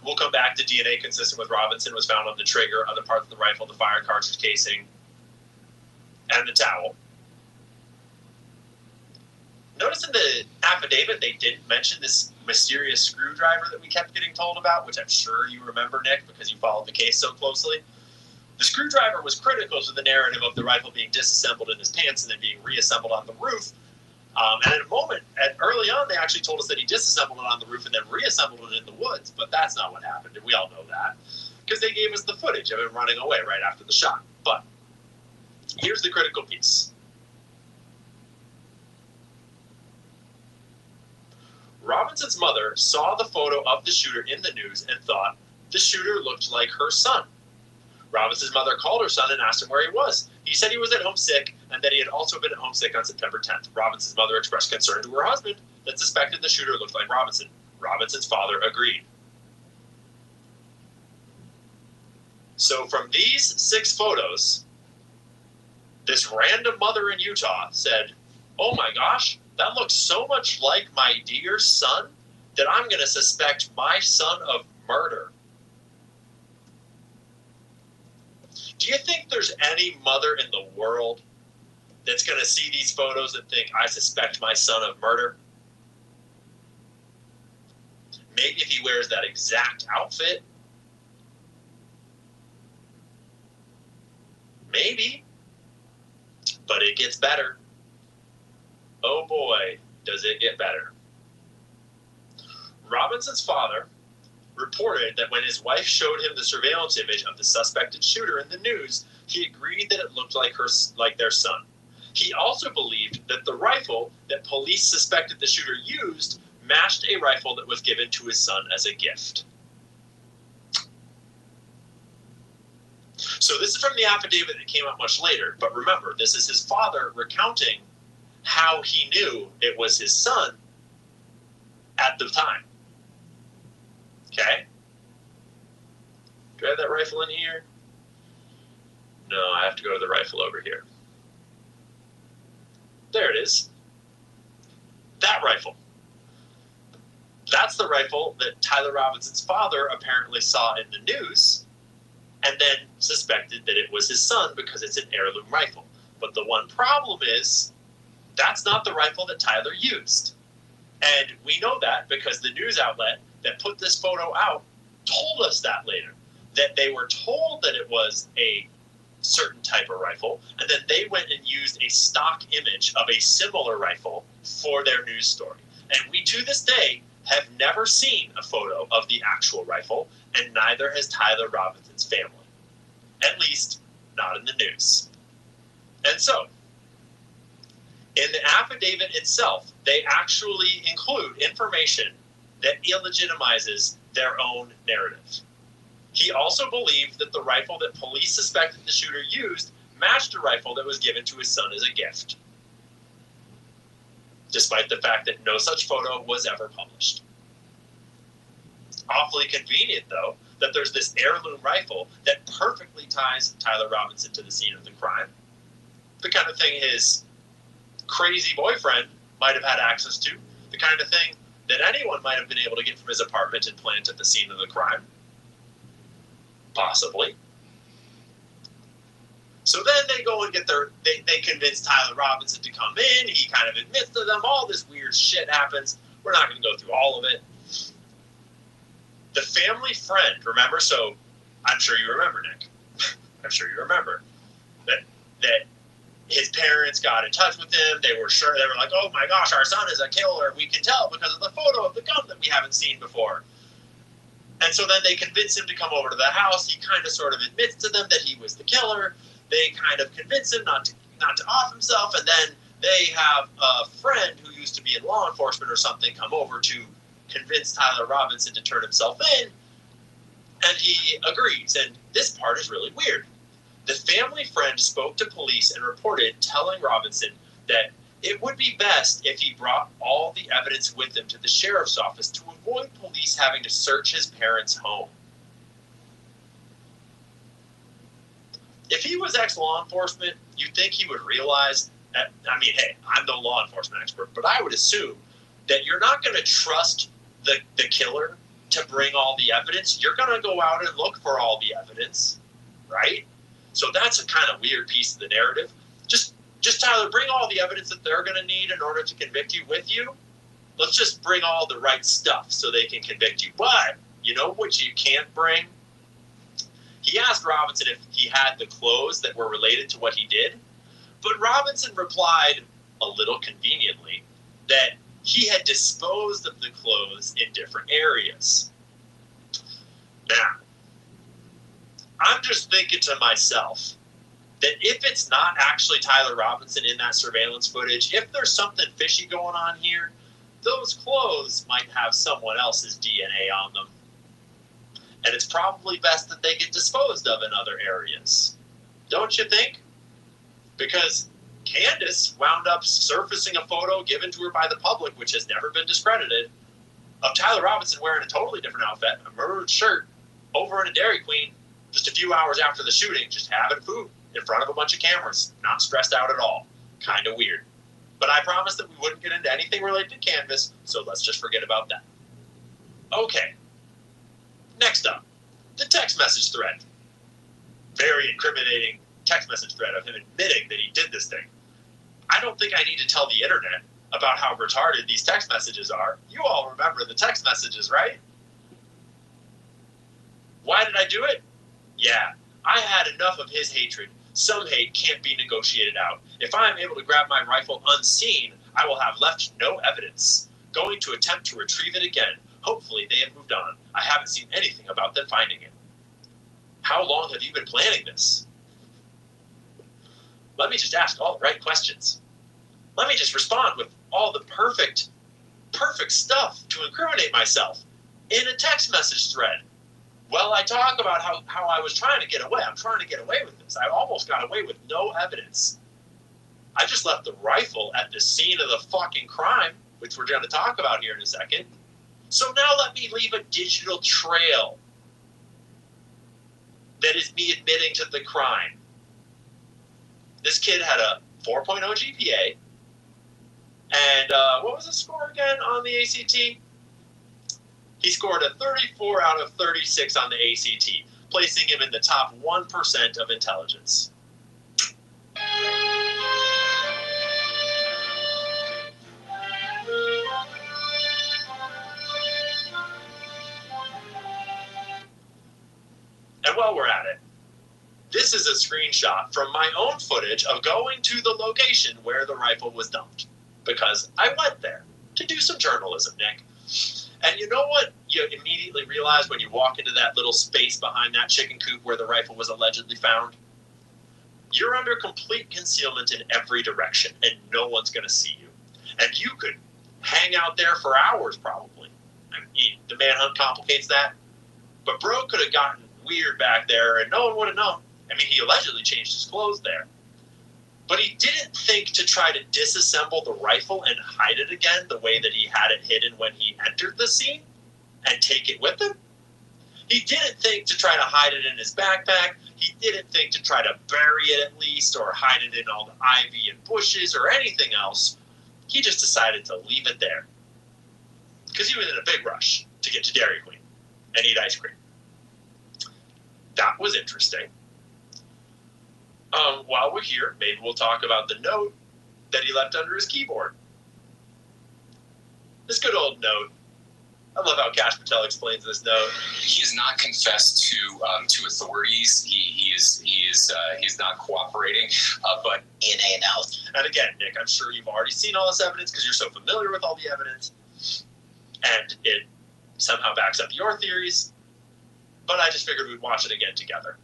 We'll come back to DNA consistent with Robinson was found on the trigger, other parts of the rifle, the fire cartridge casing, and the towel. Notice in the affidavit they didn't mention this mysterious screwdriver that we kept getting told about, which I'm sure you remember, Nick, because you followed the case so closely. The screwdriver was critical to the narrative of the rifle being disassembled in his pants and then being reassembled on the roof. And at a moment, early on, they actually told us that he disassembled it on the roof and then reassembled it in the woods, but that's not what happened, and we all know that, because they gave us the footage of him running away right after the shot. But here's the critical piece. Robinson's mother saw the photo of the shooter in the news and thought the shooter looked like her son. Robinson's mother called her son and asked him where he was. He said he was at home sick and that he had also been at home sick on September 10th. Robinson's mother expressed concern to her husband that suspected the shooter looked like Robinson. Robinson's father agreed. So from these 6 photos, this random mother in Utah said, "Oh my gosh, that looks so much like my dear son that I'm going to suspect my son of murder." Do you think there's any mother in the world that's going to see these photos and think, I suspect my son of murder? Maybe if he wears that exact outfit. Maybe. But it gets better. Oh boy, does it get better. Robinson's father reported that when his wife showed him the surveillance image of the suspected shooter in the news, he agreed that it looked like their son. He also believed that the rifle that police suspected the shooter used matched a rifle that was given to his son as a gift. So this is from the affidavit that came out much later, but remember, this is his father recounting how he knew it was his son at the time. Okay? Do I have that rifle in here? No, I have to go to the rifle over here. There it is. That rifle. That's the rifle that Tyler Robinson's father apparently saw in the news and then suspected that it was his son because it's an heirloom rifle. But the one problem is that's not the rifle that Tyler used. And we know that because the news outlet that put this photo out told us that later, that they were told that it was a certain type of rifle, and then they went and used a stock image of a similar rifle for their news story. And we, to this day, have never seen a photo of the actual rifle, and neither has Tyler Robinson's family. At least, not in the news. And so, in the affidavit itself, they actually include information that illegitimizes their own narrative. He also believed that the rifle that police suspected the shooter used matched a rifle that was given to his son as a gift, despite the fact that no such photo was ever published. Awfully convenient, though, that there's this heirloom rifle that perfectly ties Tyler Robinson to the scene of the crime. The kind of thing his crazy boyfriend might have had access to, the kind of thing that anyone might have been able to get from his apartment and plant at the scene of the crime. Possibly. So then they go and get they convince Tyler Robinson to come in. He kind of admits to them. All this weird shit happens. We're not going to go through all of it. The family friend, remember? So I'm sure you remember, Nick. I'm sure you remember that his parents got in touch with him. They were sure. They were like, oh my gosh, our son is a killer. We can tell because of the photo of the gun that we haven't seen before. And so then they convince him to come over to the house. He kind of sort of admits to them that he was the killer. They kind of convince him not to off himself, and then they have a friend who used to be in law enforcement or something come over to convince Tyler Robinson to turn himself in, and he agrees. And this part is really weird. The family friend spoke to police and reported, telling Robinson that it would be best if he brought all the evidence with him to the sheriff's office to avoid police having to search his parents' home. If he was ex-law enforcement, you'd think he would realize that, I mean, hey, I'm no law enforcement expert, but I would assume that you're not going to trust the killer to bring all the evidence. You're going to go out and look for all the evidence, right? So that's a kind of weird piece of the narrative. Just Tyler, bring all the evidence that they're going to need in order to convict you with you. Let's just bring all the right stuff so they can convict you. But you know what you can't bring? He asked Robinson if he had the clothes that were related to what he did, but Robinson replied, a little conveniently, that he had disposed of the clothes in different areas. Now, I'm just thinking to myself that if it's not actually Tyler Robinson in that surveillance footage, if there's something fishy going on here, those clothes might have someone else's DNA on them. And it's probably best that they get disposed of in other areas. Don't you think? Because Candace wound up surfacing a photo given to her by the public, which has never been discredited, of Tyler Robinson wearing a totally different outfit, a maroon shirt, over in a Dairy Queen, just a few hours after the shooting, just having food in front of a bunch of cameras, not stressed out at all. Kind of weird. But I promised that we wouldn't get into anything related to Canvas, so let's just forget about that. Okay. Next up, the text message thread. Very incriminating text message thread of him admitting that he did this thing. I don't think I need to tell the internet about how retarded these text messages are. You all remember the text messages, right? Why did I do it? Yeah, I had enough of his hatred. Some hate can't be negotiated out. If I am able to grab my rifle unseen, I will have left no evidence. Going to attempt to retrieve it again. Hopefully they have moved on. I haven't seen anything about them finding it. How long have you been planning this? Let me just ask all the right questions. Let me just respond with all the perfect stuff to incriminate myself in a text message thread. Well, I talk about how I was trying to get away. I'm trying to get away with this. I almost got away with no evidence. I just left the rifle at the scene of the fucking crime, which we're going to talk about here in a second. So now let me leave a digital trail that is me admitting to the crime. This kid had a 4.0 GPA. And what was his score again on the ACT? He scored a 34 out of 36 on the ACT, placing him in the top 1% of intelligence. And while we're at it, this is a screenshot from my own footage of going to the location where the rifle was dumped. Because I went there to do some journalism, Nick. And you know what you immediately realize when you walk into that little space behind that chicken coop where the rifle was allegedly found? You're under complete concealment in every direction, and no one's going to see you. And you could hang out there for hours, probably. I mean, the manhunt complicates that. But bro could have gotten weird back there, and no one would have known. I mean, he allegedly changed his clothes there. But he didn't think to try to disassemble the rifle and hide it again the way that he had it hidden when he entered the scene and take it with him. He didn't think to try to hide it in his backpack. He didn't think to try to bury it at least or hide it in all the ivy and bushes or anything else. He just decided to leave it there because he was in a big rush to get to Dairy Queen and eat ice cream. That was interesting. While we're here, maybe we'll talk about the note that he left under his keyboard. This good old note. I love how Cash Patel explains this note. He has not confessed to authorities. He is not cooperating. But DNA and out. And again, Nick, I'm sure you've already seen all this evidence because you're so familiar with all the evidence, and it somehow backs up your theories. but I just figured we'd watch it again together.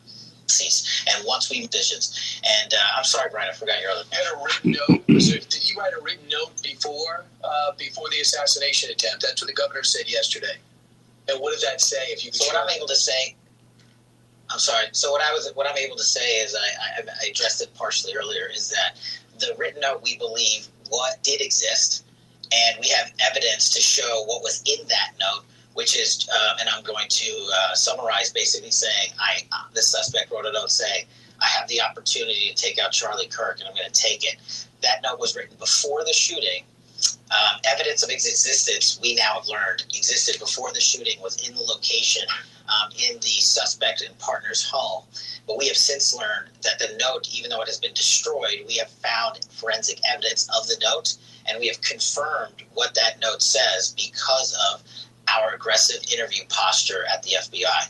And once we auditions, and I'm sorry, Brian, I forgot your other. You had a written note. So did he write a written note before the assassination attempt? That's what the governor said yesterday. And what does that say? If you could so what I'm able to say, I'm sorry. So what I'm able to say is I addressed it partially earlier. Is that the written note we believe what did exist, and we have evidence to show what was in that note. Which is, and I'm going to summarize, basically saying, the suspect wrote a note saying, I have the opportunity to take out Charlie Kirk, and I'm going to take it. That note was written before the shooting. Evidence of its existence, we now have learned, existed before the shooting, was in the location in the suspect and partner's home. But we have since learned that the note, even though it has been destroyed, we have found forensic evidence of the note, and we have confirmed what that note says because of our aggressive interview posture at the FBI.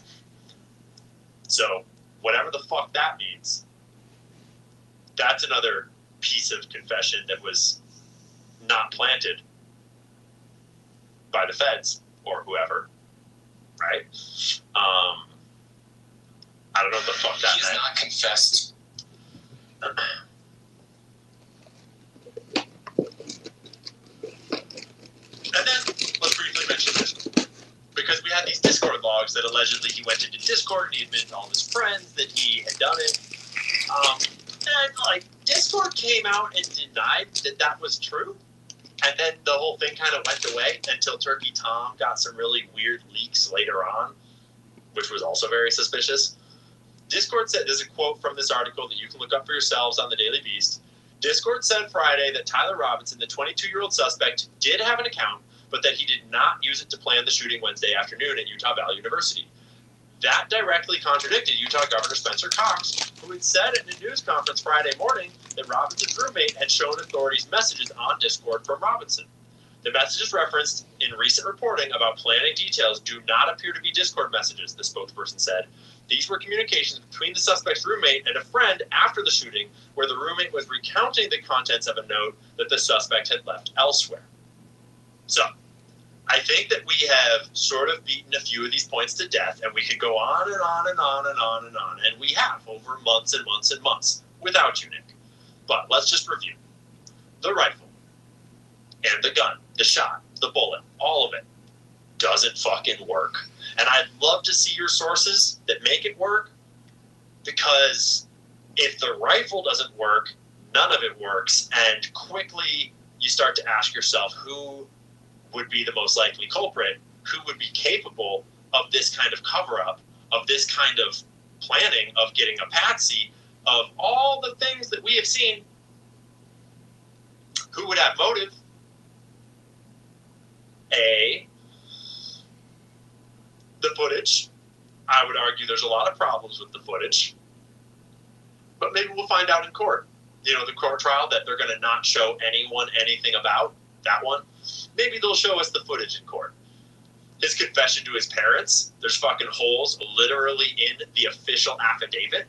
So, whatever the fuck that means, that's another piece of confession that was not planted by the feds or whoever, right? I don't know what the fuck that meant. He has not confessed. And then, let's briefly mention this. Because we had these Discord logs that allegedly he went into Discord and he admitted to all his friends that he had done it. And, like, Discord came out and denied that that was true. And then the whole thing kind of went away until Turkey Tom got some really weird leaks later on, which was also very suspicious. Discord said, there's a quote from this article that you can look up for yourselves on the Daily Beast. Discord said Friday that Tyler Robinson, the 22-year-old suspect, did have an account, but that he did not use it to plan the shooting Wednesday afternoon at Utah Valley University. That directly contradicted Utah Governor Spencer Cox, who had said at a news conference Friday morning that Robinson's roommate had shown authorities messages on Discord from Robinson. The messages referenced in recent reporting about planning details do not appear to be Discord messages, the spokesperson said. These were communications between the suspect's roommate and a friend after the shooting, where the roommate was recounting the contents of a note that the suspect had left elsewhere. So, I think that we have sort of beaten a few of these points to death, and we could go on and on and on and on and on, and we have over months and months and months without you, Nick. But let's just review. The rifle and the gun, the shot, the bullet, all of it doesn't fucking work. And I'd love to see your sources that make it work, because if the rifle doesn't work, none of it works, and quickly you start to ask yourself who would be the most likely culprit, who would be capable of this kind of cover-up, of this kind of planning, of getting a patsy, of all the things that we have seen. Who would have motive? A, the footage. I would argue there's a lot of problems with the footage, but maybe we'll find out in court. You know, the court trial that they're going to not show anyone anything about, that one. Maybe they'll show us the footage in court. His confession to his parents, there's fucking holes literally in the official affidavit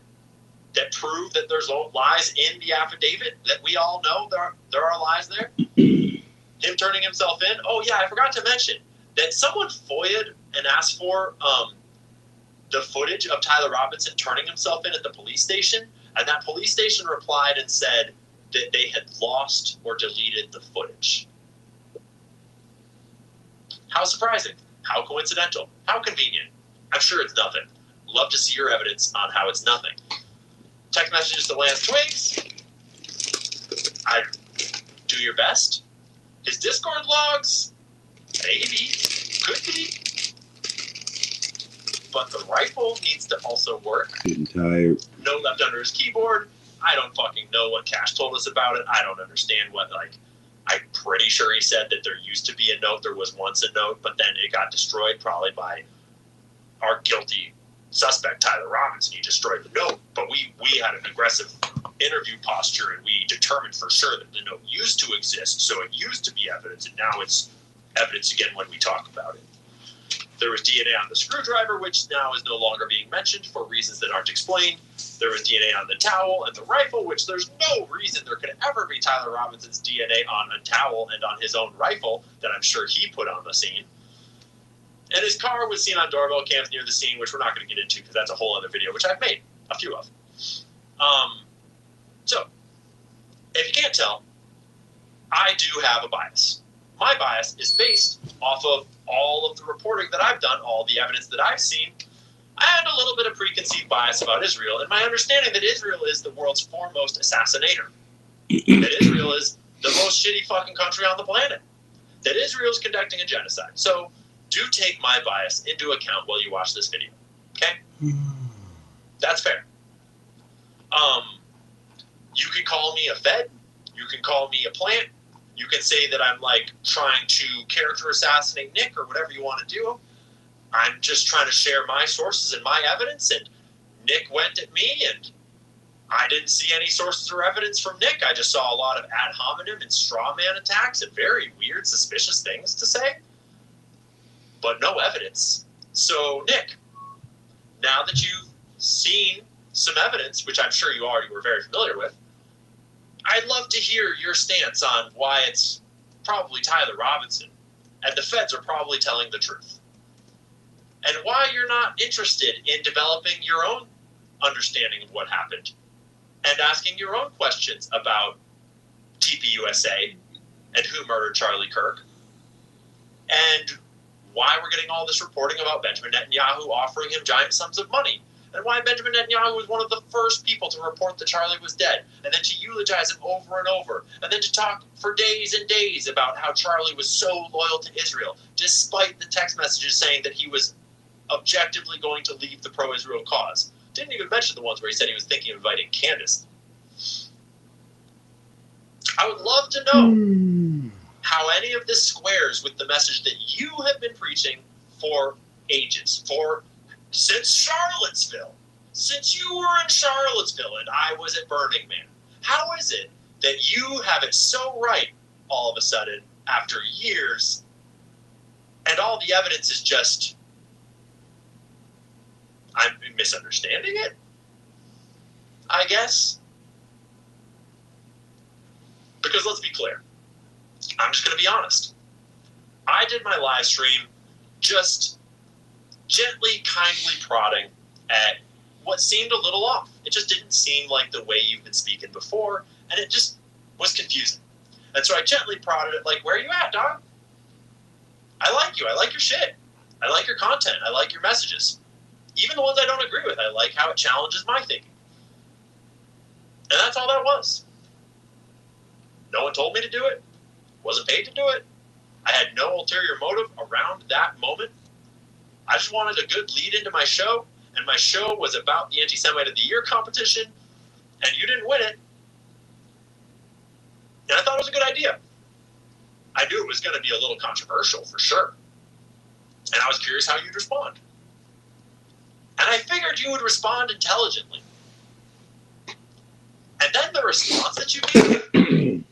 that prove that there's lies in the affidavit that we all know there are lies there. Him turning himself in. Oh yeah, I forgot to mention that someone FOIA'd and asked for the footage of Tyler Robinson turning himself in at the police station, and that police station replied and said that they had lost or deleted the footage. How surprising. How coincidental. How convenient. I'm sure it's nothing. Love to see your evidence on how it's nothing. Text messages to Lance Twigs. I do your best. His Discord logs. Maybe. Could be. But the rifle needs to also work. Getting tired. No left under his keyboard. I don't fucking know what Cash told us about it. I don't understand what, I'm pretty sure he said that there used to be a note. There was once a note, but then it got destroyed probably by our guilty suspect, Tyler Robinson. He destroyed the note, but we had an aggressive interview posture, and we determined for sure that the note used to exist, so it used to be evidence, and now it's evidence again when we talk about it. There was DNA on the screwdriver, which now is no longer being mentioned for reasons that aren't explained. There was DNA on the towel and the rifle, which there's no reason there could ever be Tyler Robinson's DNA on a towel and on his own rifle that I'm sure he put on the scene. And his car was seen on doorbell cams near the scene, which we're not going to get into because that's a whole other video, which I've made a few of. So, if you can't tell, I do have a bias. My bias is based off of all of the reporting that I've done, all the evidence that I've seen, and a little bit of preconceived bias about Israel, and my understanding that Israel is the world's foremost assassinator. That Israel is the most shitty fucking country on the planet. That Israel is conducting a genocide. So, do take my bias into account while you watch this video. Okay? That's fair. You can call me a Fed. You can call me a plant. You can say that I'm like trying to character assassinate Nick or whatever you want to do. I'm just trying to share my sources and my evidence. And Nick went at me, and I didn't see any sources or evidence from Nick. I just saw a lot of ad hominem and straw man attacks and very weird, suspicious things to say, but no evidence. So, Nick, now that you've seen some evidence, which I'm sure you already were very familiar with, I'd love to hear your stance on why it's probably Tyler Robinson and the feds are probably telling the truth. And why you're not interested in developing your own understanding of what happened and asking your own questions about TPUSA and who murdered Charlie Kirk and why we're getting all this reporting about Benjamin Netanyahu offering him giant sums of money. And why Benjamin Netanyahu was one of the first people to report that Charlie was dead, and then to eulogize him over and over, and then to talk for days and days about how Charlie was so loyal to Israel, despite the text messages saying that he was objectively going to leave the pro-Israel cause. Didn't even mention the ones where he said he was thinking of inviting Candace. I would love to know how any of this squares with the message that you have been preaching for ages, since Charlottesville, since you were in Charlottesville and I was at Burning Man. How is it that you have it so right all of a sudden after years and all the evidence is just, I'm misunderstanding it, I guess? Because let's be clear. I'm just going to be honest. I did my live stream just gently, kindly prodding at what seemed a little off. It just didn't seem like the way you've been speaking before, and it just was confusing. And so I gently prodded it, like, where are you at, dog? I like you. I like your shit. I like your content. I like your messages. Even the ones I don't agree with, I like how it challenges my thinking. And that's all that was. No one told me to do it. Wasn't paid to do it. I had no ulterior motive around that moment. I just wanted a good lead into my show, and my show was about the Anti-Semite of the Year competition, and you didn't win it. And I thought it was a good idea. I knew it was going to be a little controversial for sure. And I was curious how you'd respond. And I figured you would respond intelligently. And then the response that you gave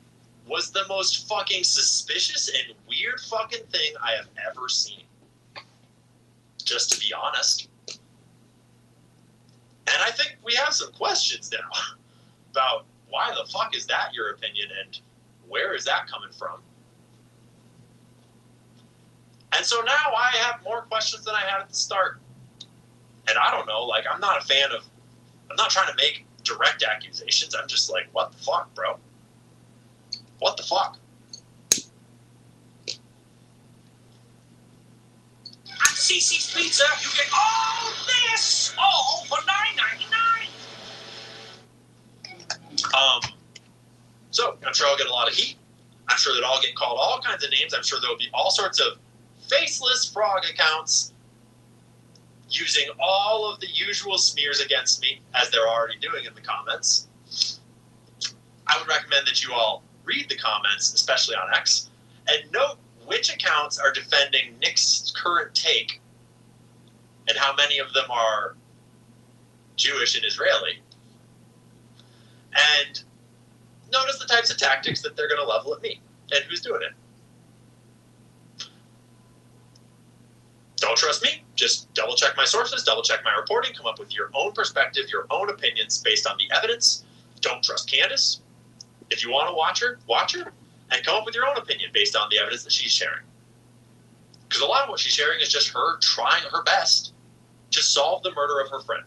was the most fucking suspicious and weird fucking thing I have ever seen. Just to be honest. And I think we have some questions now about why the fuck is that your opinion and where is that coming from? And so now I have more questions than I had at the start. And I don't know, like, I'm not trying to make direct accusations. I'm just like, what the fuck, bro? What the fuck? At CC's Pizza, you get all this, all for $9.99. So I'm sure I'll get a lot of heat. I'm sure that I'll get called all kinds of names. I'm sure there'll be all sorts of faceless frog accounts using all of the usual smears against me, as they're already doing in the comments. I would recommend that you all read the comments, especially on X, and note which accounts are defending Nick's current take and how many of them are Jewish and Israeli. And notice the types of tactics that they're going to level at me and who's doing it. Don't trust me. Just double check my sources, double check my reporting, come up with your own perspective, your own opinions based on the evidence. Don't trust Candace. If you want to watch her, and come up with your own opinion based on the evidence that she's sharing. Because a lot of what she's sharing is just her trying her best to solve the murder of her friend.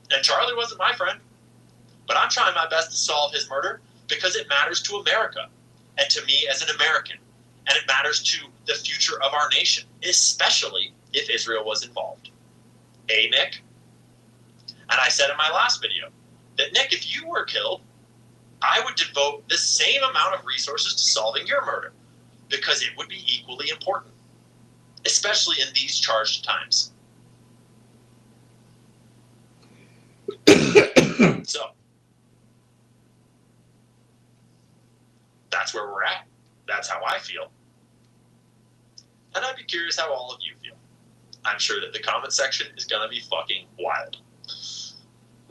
And Charlie wasn't my friend, but I'm trying my best to solve his murder because it matters to America and to me as an American. And it matters to the future of our nation, especially if Israel was involved. Nick? And I said in my last video that, Nick, if you were killed, I would devote the same amount of resources to solving your murder because it would be equally important, especially in these charged times. So, that's where we're at. That's how I feel. And I'd be curious how all of you feel. I'm sure that the comment section is going to be fucking wild.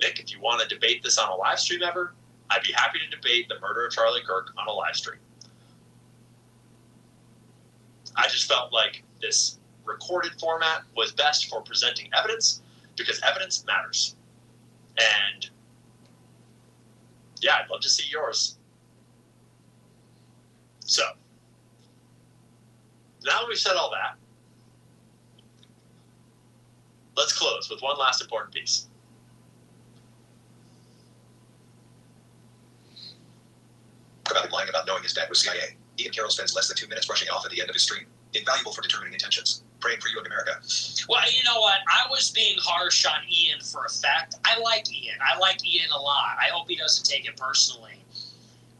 Nick, if you want to debate this on a live stream ever, I'd be happy to debate the murder of Charlie Kirk on a live stream. I just felt like this recorded format was best for presenting evidence because evidence matters. And yeah, I'd love to see yours. So, now that we've said all that, let's close with one last important piece. About him lying about knowing his dad was CIA. Ian Carroll spends less than 2 minutes rushing off at the end of his stream. Invaluable for determining intentions. Praying for you in America. Well, you know what? I was being harsh on Ian for effect. I like Ian. I like Ian a lot. I hope he doesn't take it personally.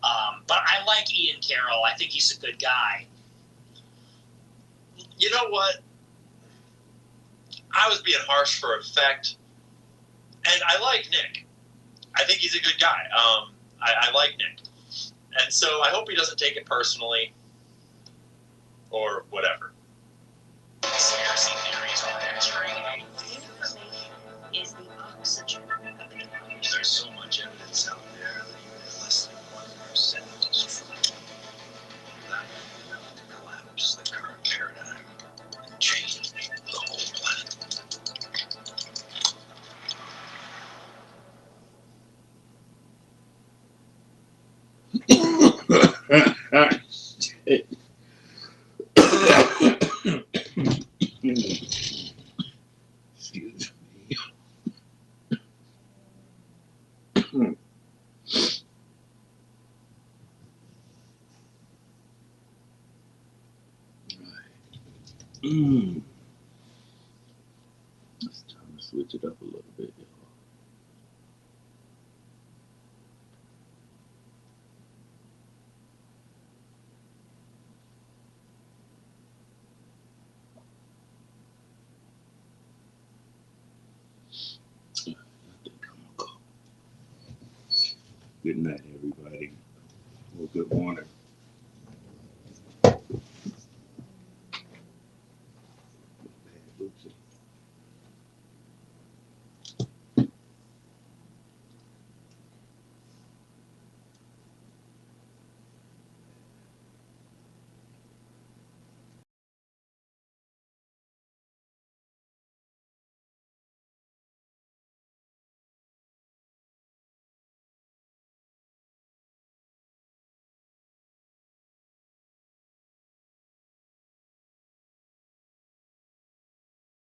But I like Ian Carroll. I think he's a good guy. You know what? I was being harsh for effect. And I like Nick. I think he's a good guy. I like Nick. And so I hope he doesn't take it personally or whatever. Conspiracy theories are demonstrating information is the oxygen of the knowledge. There's so much evidence out there that even if less than 1% is true, that would be enough to collapse the current paradigm and change the whole planet. Excuse me. It's time to switch it up a little bit, y'all. Good night, everybody. Well, good morning.